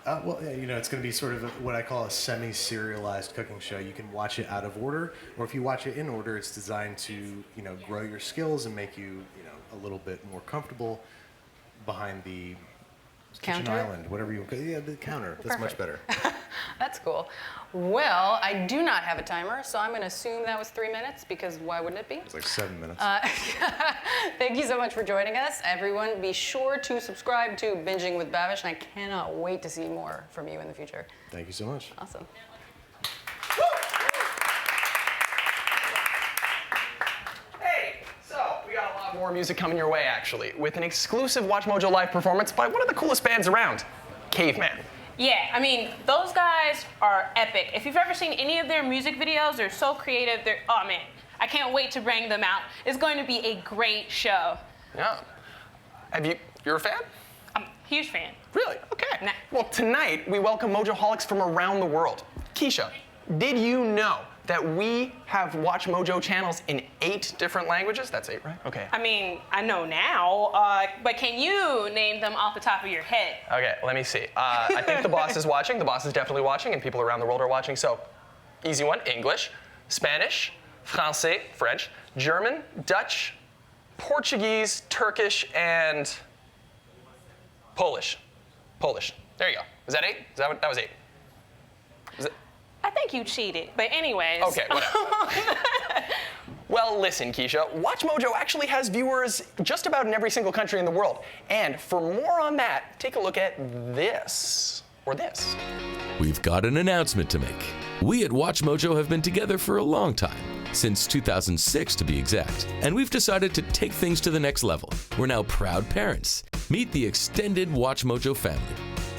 Well, it's going to be sort of what I call a semi-serialized cooking show. You can watch it out of order, or if you watch it in order, it's designed to, grow your skills and make you, a little bit more comfortable behind the kitchen island, whatever you. Yeah, the counter. That's much better. That's cool. Well, I do not have a timer, so I'm going to assume that was 3 minutes, because why wouldn't it be? It's like 7 minutes. Thank you so much for joining us. Everyone, be sure to subscribe to Binging with Babish, and I cannot wait to see more from you in the future. Thank you so much. Awesome. Hey, so we got a lot more music coming your way, actually, with an exclusive WatchMojo Live performance by one of the coolest bands around, Caveman. Yeah, I mean, those guys are epic. If you've ever seen any of their music videos, they're so creative. Oh man, I can't wait to bring them out. It's going to be a great show. Yeah. You're a fan? I'm a huge fan. Really? Okay. Well, tonight we welcome Mojoholics from around the world. Keisha, did you know that we have WatchMojo channels in 8 different languages? That's 8, right? Okay. I mean, I know now, but can you name them off the top of your head? Okay, let me see. I think the boss is watching. The boss is definitely watching, and people around the world are watching. So, easy one: English, Spanish, Francais, French, German, Dutch, Portuguese, Turkish, and Polish. Polish. There you go. Was that 8? That was 8. I think you cheated, but anyways. Okay, whatever. Well, listen, Keisha, WatchMojo actually has viewers just about in every single country in the world. And for more on that, take a look at this, or this. We've got an announcement to make. We at WatchMojo have been together for a long time, since 2006 to be exact, and we've decided to take things to the next level. We're now proud parents. Meet the extended WatchMojo family.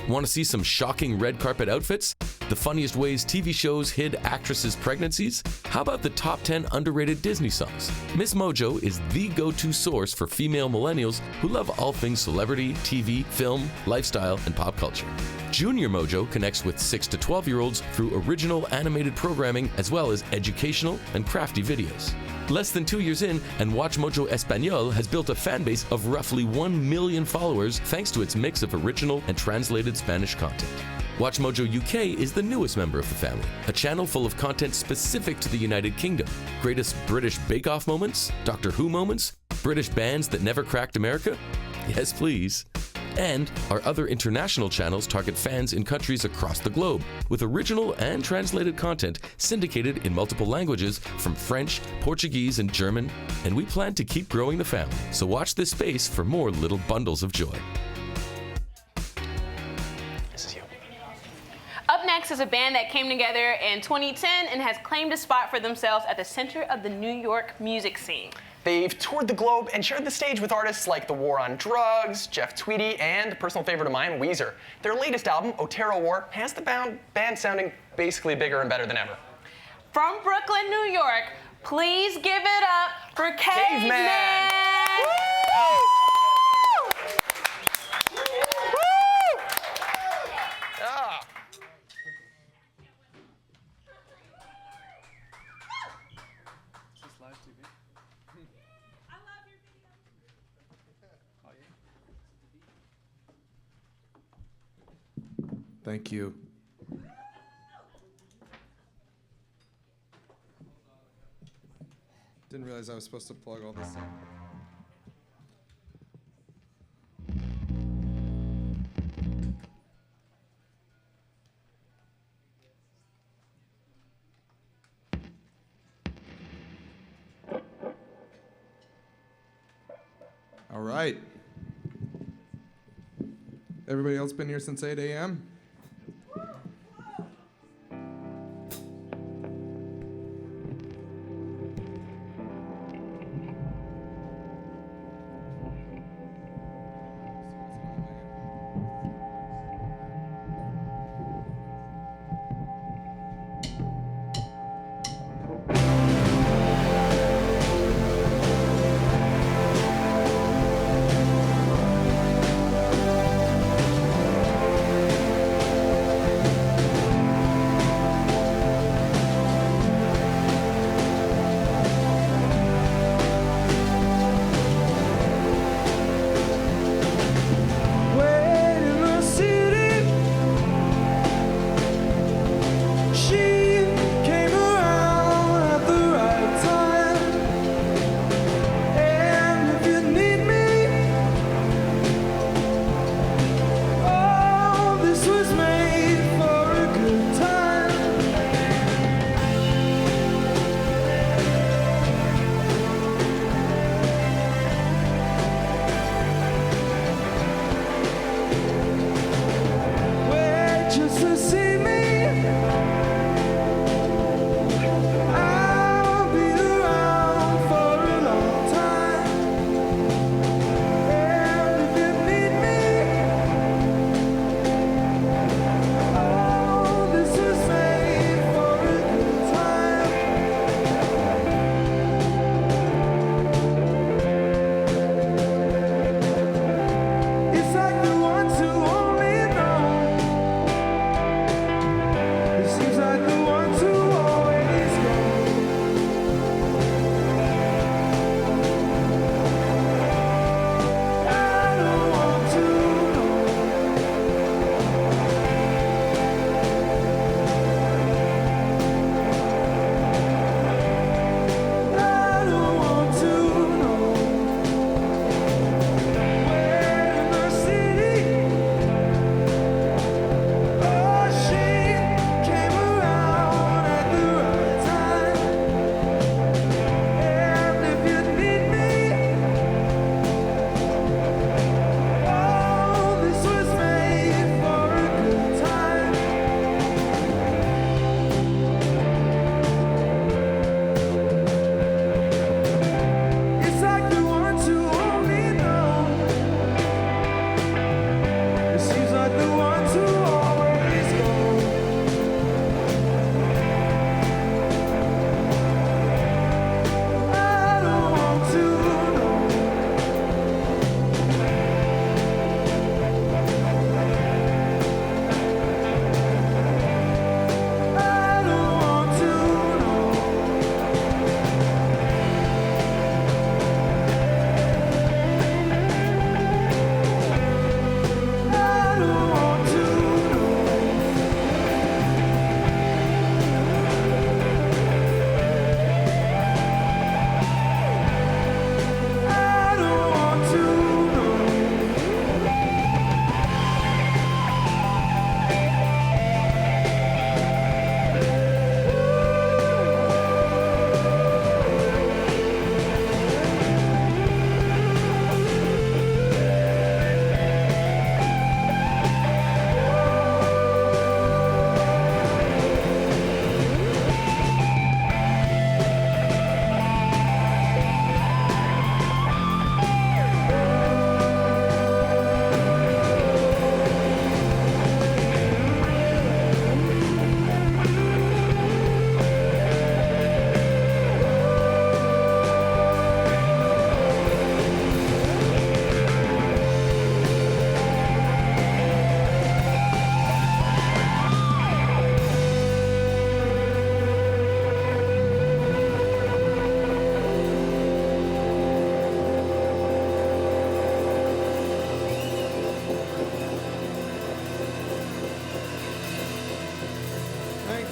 Want to see some shocking red carpet outfits? The funniest ways TV shows hid actresses' pregnancies? How about the top 10 underrated Disney songs? Miss Mojo is the go-to source for female millennials who love all things celebrity, TV, film, lifestyle, and pop culture. Junior Mojo connects with 6 to 12-year-olds through original animated programming as well as educational and crafty videos. Less than 2 years in, and WatchMojo Español has built a fan base of roughly 1 million followers thanks to its mix of original and translated Spanish content. WatchMojo UK is the newest member of the family, a channel full of content specific to the United Kingdom. Greatest British Bake-Off moments, Doctor Who moments, British bands that never cracked America? Yes, please. And our other international channels target fans in countries across the globe, with original and translated content syndicated in multiple languages from French, Portuguese, and German, and we plan to keep growing the family. So watch this space for more little bundles of joy. This is you. Up next is a band that came together in 2010 and has claimed a spot for themselves at the center of the New York music scene. They've toured the globe and shared the stage with artists like The War on Drugs, Jeff Tweedy, and a personal favorite of mine, Weezer. Their latest album, Otero War, has the band sounding basically bigger and better than ever. From Brooklyn, New York, please give it up for Caveman! Thank you. Didn't realize I was supposed to plug all this in. All right. Everybody else been here since 8 a.m.?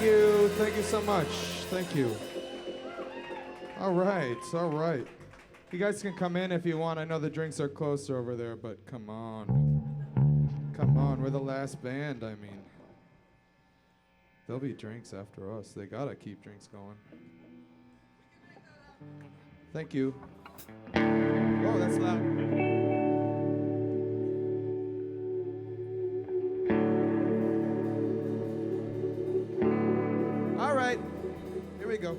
you. Thank you so much. Thank you. All right. All right. You guys can come in if you want. I know the drinks are closer over there, but come on. Come on. We're the last band, I mean. There'll be drinks after us. They gotta keep drinks going. Thank you. Oh, that's loud. All right, here we go.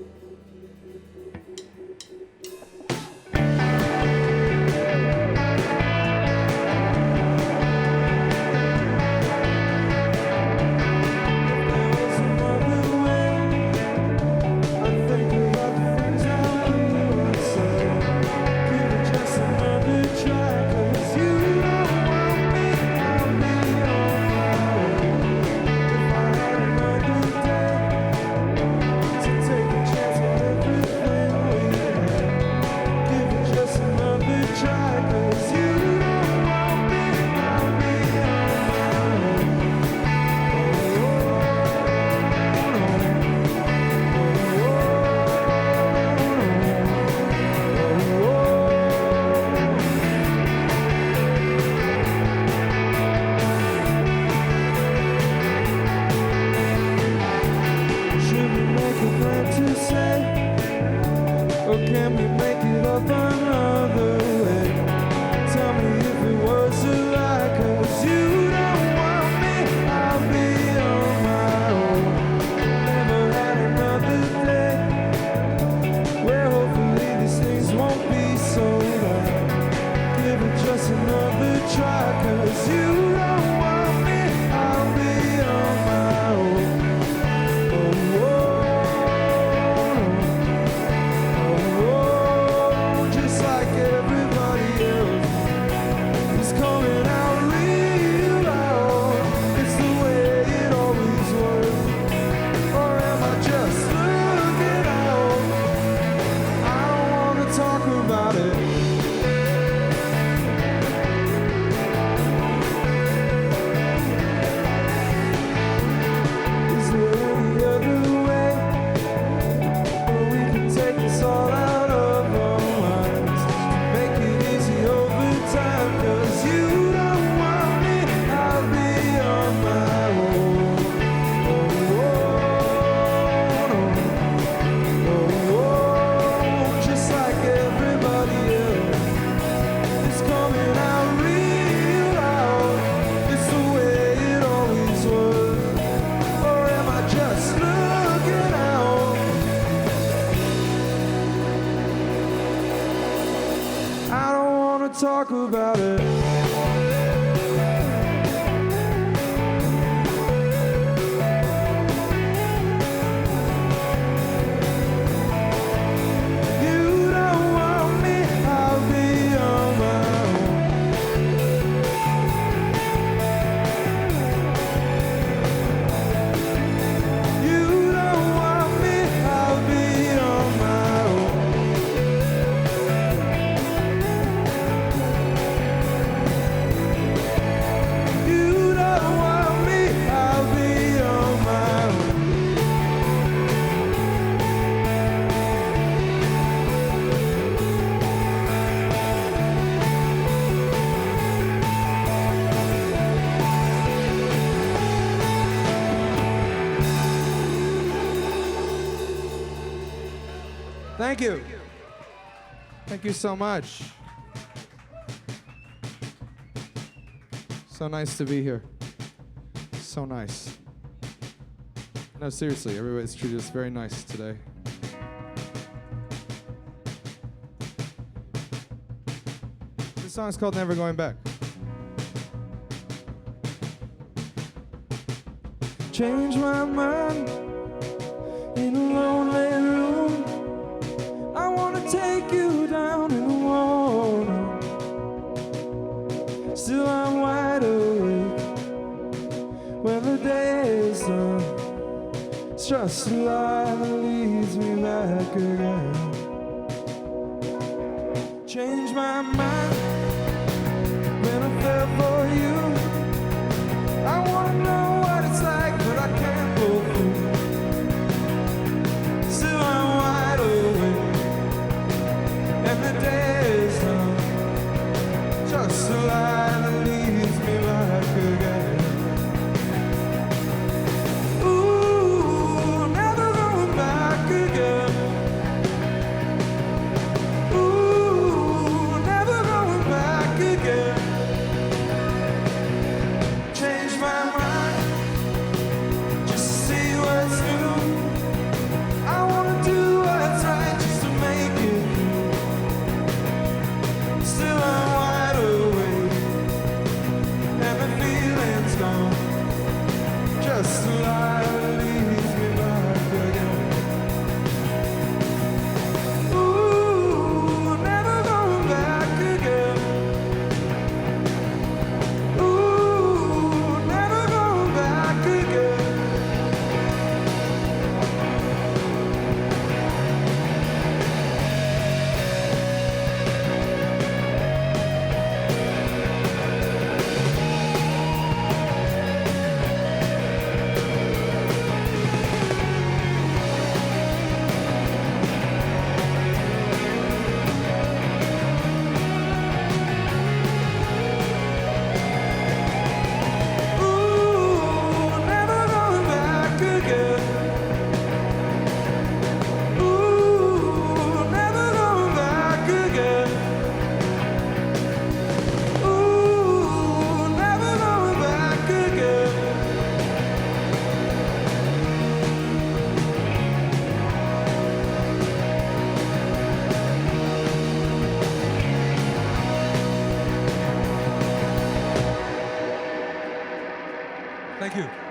Talk about it. You don't want me, I'll be on my own. You don't want me, I'll be on my own. Thank you. Thank you so much. So nice to be here. So nice. No, seriously, everybody's treated us very nice today. This song's called Never Going Back. Change my mind in a lonely room. I wanna take you down in the water. Still I'm wide awake when the day is done. It's just a lie that leads me back again. Change my mind when I fell for you. I wanna know what it's like, but I can't go through. Thank you.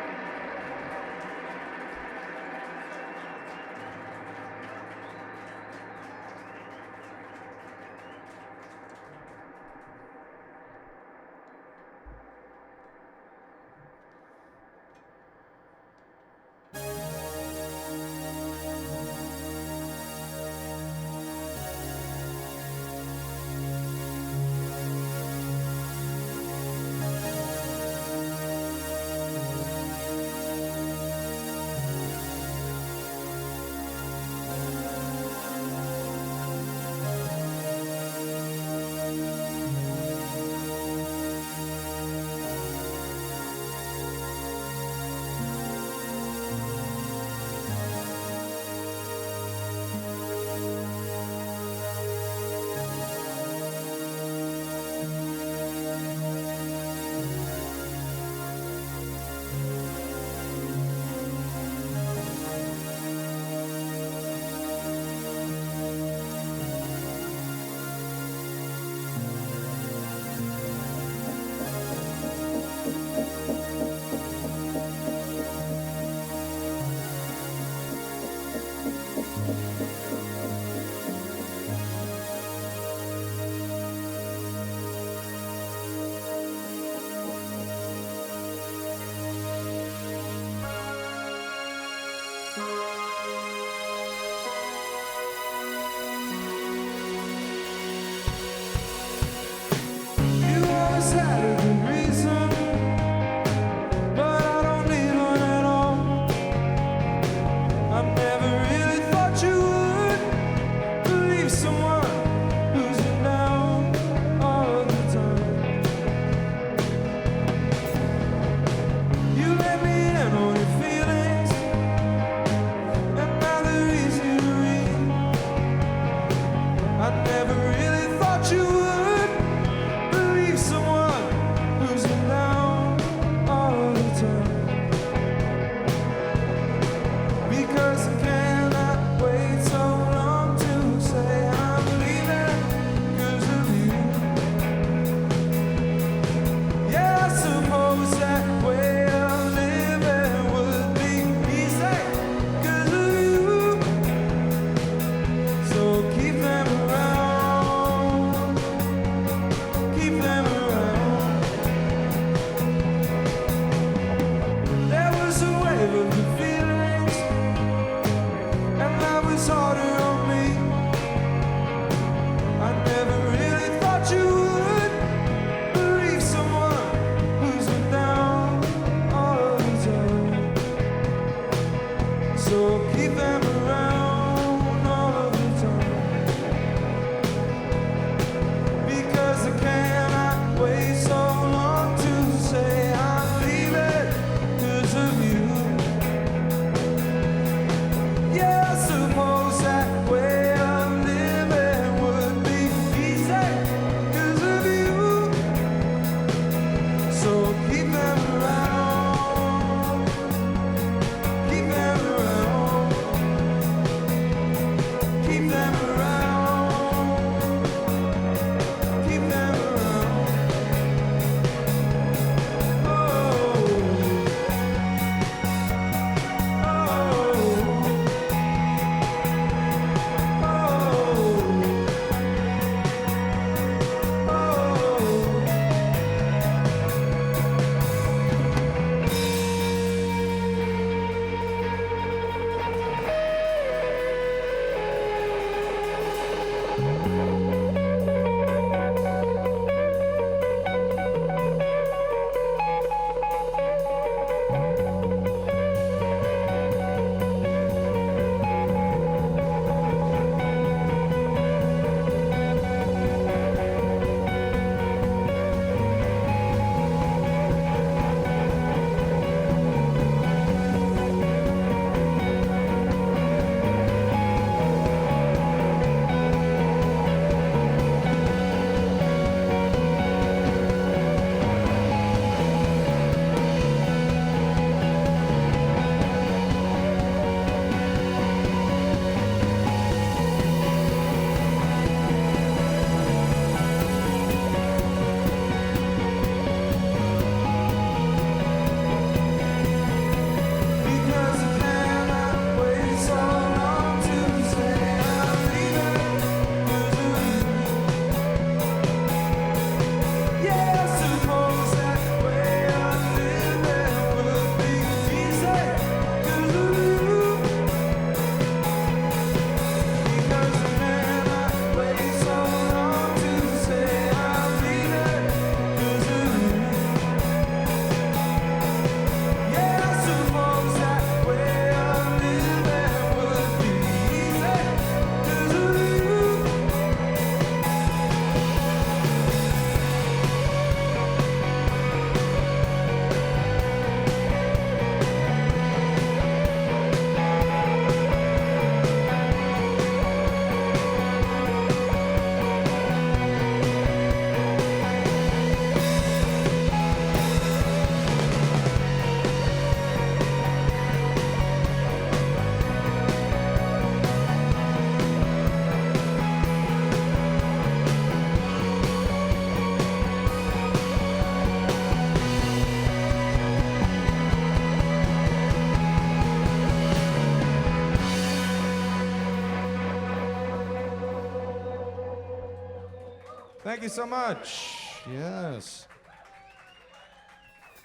Thank you so much. Yes.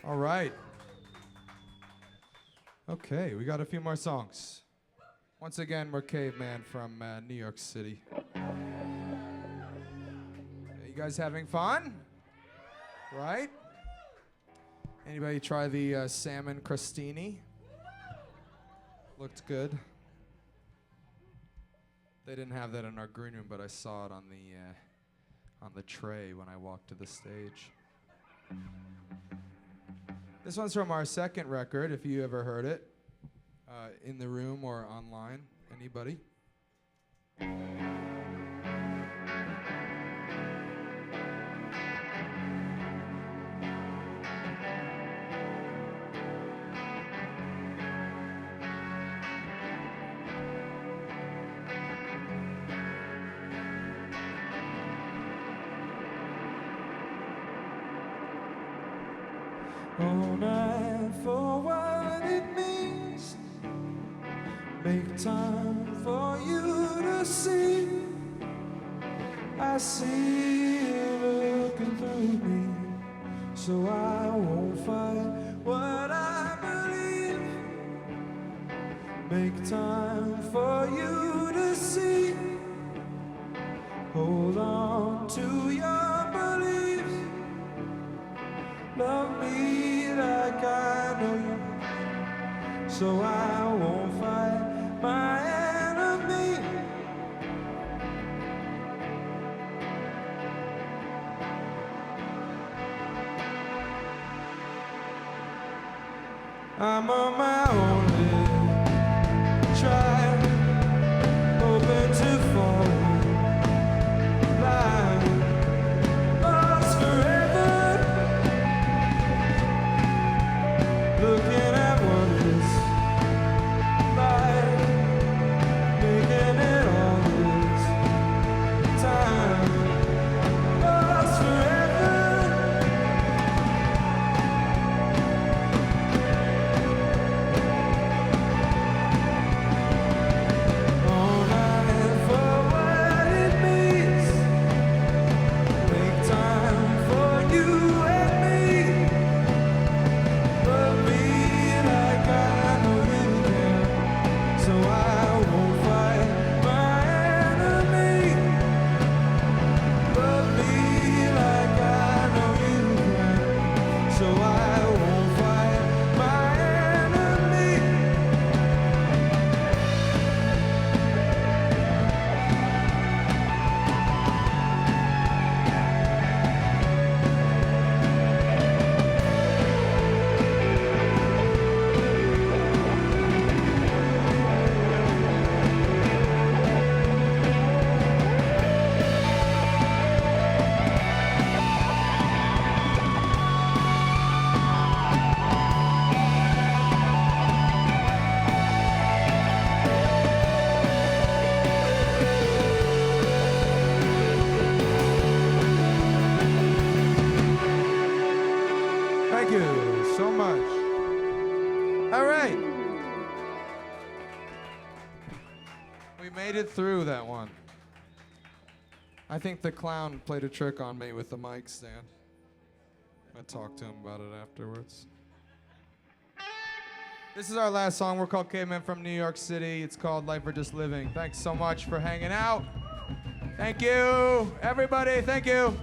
All right. Okay, we got a few more songs. Once again, we're Caveman from New York City. You guys having fun? Right? Anybody try the salmon crostini? Looked good. They didn't have that in our green room, but I saw it on the tray when I walked to the stage. This one's from our second record, if you ever heard it, in the room or online. Anybody? All night for what it means. Make time for you to see. I see you looking through me, so I won't fight what I believe. Make time for you to see. Hold on to your beliefs. Love me like I know you, so I won't fight my enemy. I'm on my own little trial, hoping to fall in line. Lost forever, looking at what is life, making it all this time. Lost forever. All night for what it means. Make time for you and me. Love me like I know you can, so I won't fight my enemy. Love me like I know you can, so I won't fight my enemy. Thank you so much. All right. We made it through that one. I think the clown played a trick on me with the mic stand. I talked to him about it afterwards. This is our last song. We're called Caveman from New York City. It's called Life or Just Living. Thanks so much for hanging out. Thank you, everybody. Thank you.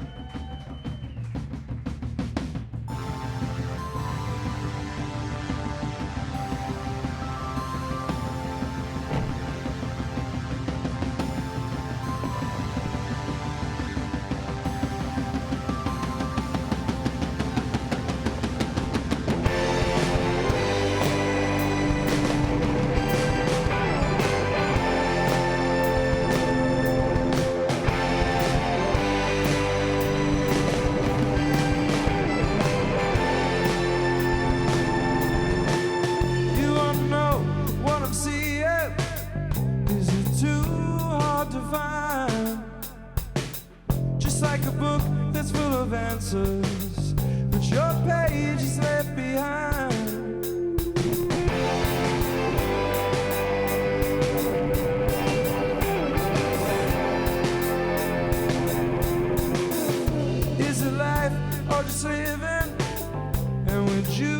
you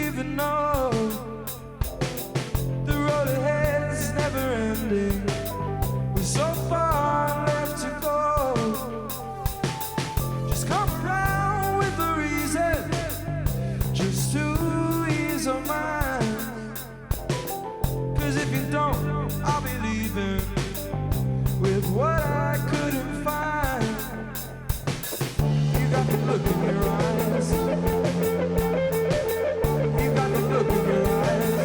even know the road ahead is never ending? We're so far left to go. Just come around with a reason, just to ease our minds. 'Cause if you don't, I'll be leaving with what I couldn't find. You got the look in your eyes. You got the look in your eyes.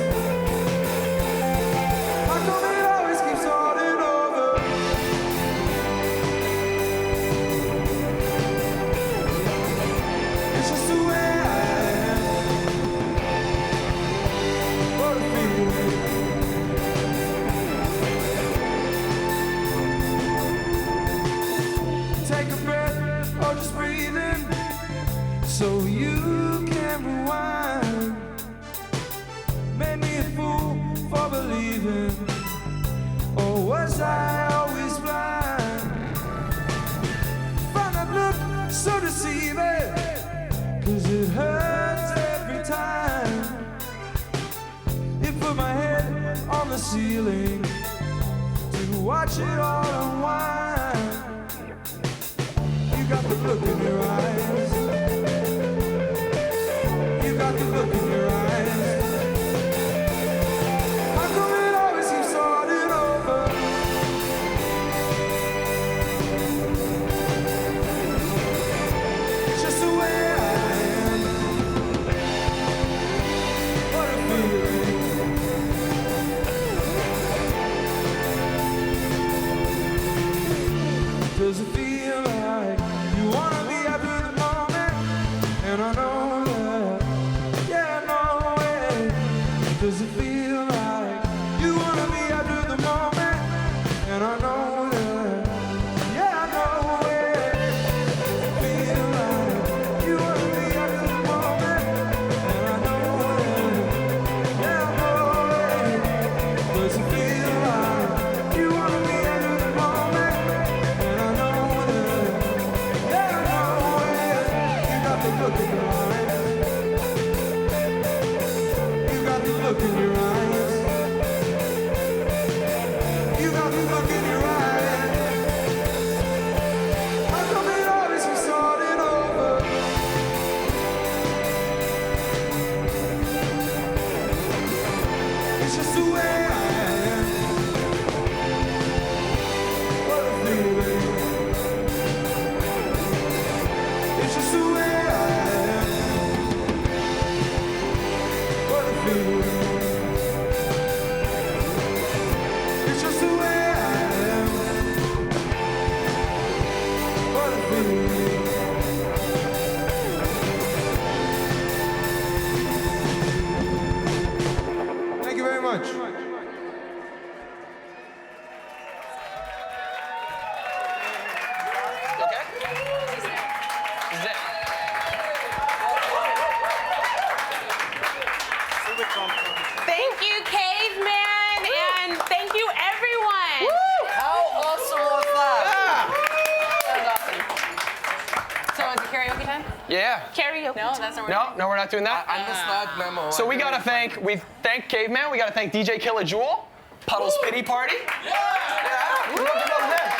How come it always keeps starting over? It's just the way I am. What a feeling. Take a breath or just breathe in so you can rewind. Made me a fool for believing, or was I always blind? Found that look so deceiving, 'cause it hurts every time. It put my head on the ceiling to watch it all unwind. You got the look in your eyes. You got the look in your eyes. How come it always keeps starting over? It's just the way I am. What a feeling. Does it feel like you wanna be after the moment? And I know that, yeah, I know it. Does it feel like you wanna be after the moment? And I know that, yeah, I know it. Does it feel like you wanna be after the moment? And I know that, yeah, I know it. Does it feel like you wanna be after the moment? And I know that, yeah, I know it. You got the look in your eyes. You got the look in your eyes. You got the look in your eyes. How come it always keeps starting over? It's just the way I am. What a feeling. It's just the way I am. What a feeling. It's just the way I am. What a feeling. Thank you very much. Thank you, Caveman, and thank you, everyone. How awesome was that? So is it karaoke time? Yeah. Karaoke. No, that's not No, we're not doing that. I missed that memo. So we gotta thank Caveman. We gotta thank DJ Killa-Jewel, Puddles Pity Party. Yeah. We love to love them.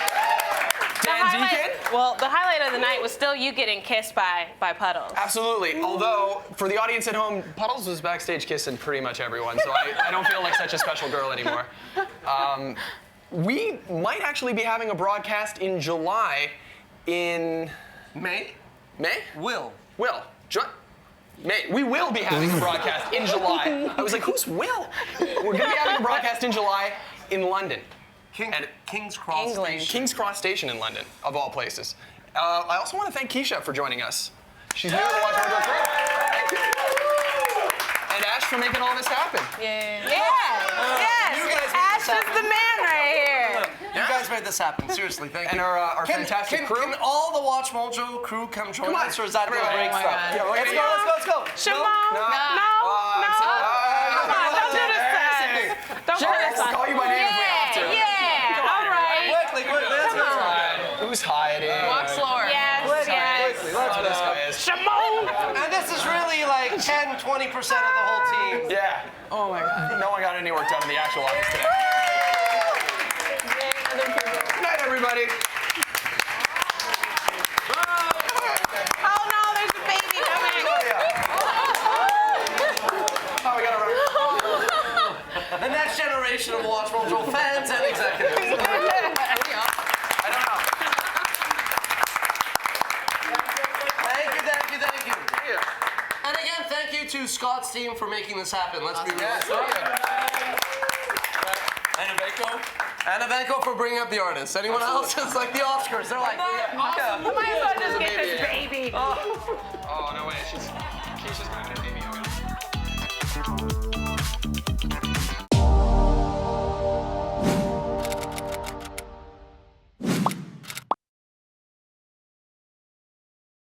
Dan Deacon. Well, the highlight of the night was still you getting kissed by Puddles. Absolutely. Although, for the audience at home, Puddles was backstage kissing pretty much everyone, so I don't feel like such a special girl anymore. We might actually be having a broadcast in July in... May? May? Will. May. We will be having a broadcast in July. I was like, who's Will? We're going to be having a broadcast in July in London. King's Cross England. Station. King's Cross Station in London, of all places. I also want to thank Keisha for joining us. She's new to the WatchMojo crew. Thank you. And Ash for making all this happen. Yes. You guys made Ash is the man right here. You guys made this happen. Seriously, thank you. And our fantastic crew. Can all the WatchMojo crew come join us, or is that a Everybody. break Oh my stuff? God. Yeah, let's go. Shimon. No. Come on, don't do this to us. Don't do this to us. Call you by name if we have to. Yeah. All right. Quickly, let's go. Who's hiding? Walk slower. Yes. Quickly, let's go. Shimon. And this is really like 10, 20% of the whole team. Yeah. Oh my God. No one got any work done in the actual office today. Good night, everybody. Oh no, there's a baby coming. Oh, we got to run. The next generation of WatchMojo fans and executives. I don't know. Thank you. And again, thank you to Scott's team for making this happen. Let's be real. And Evenko for bringing up the artists. Anyone else? It's like the Oscars. They're like, Awesome. We might as well just get this baby. Oh, no way. She's just having a baby.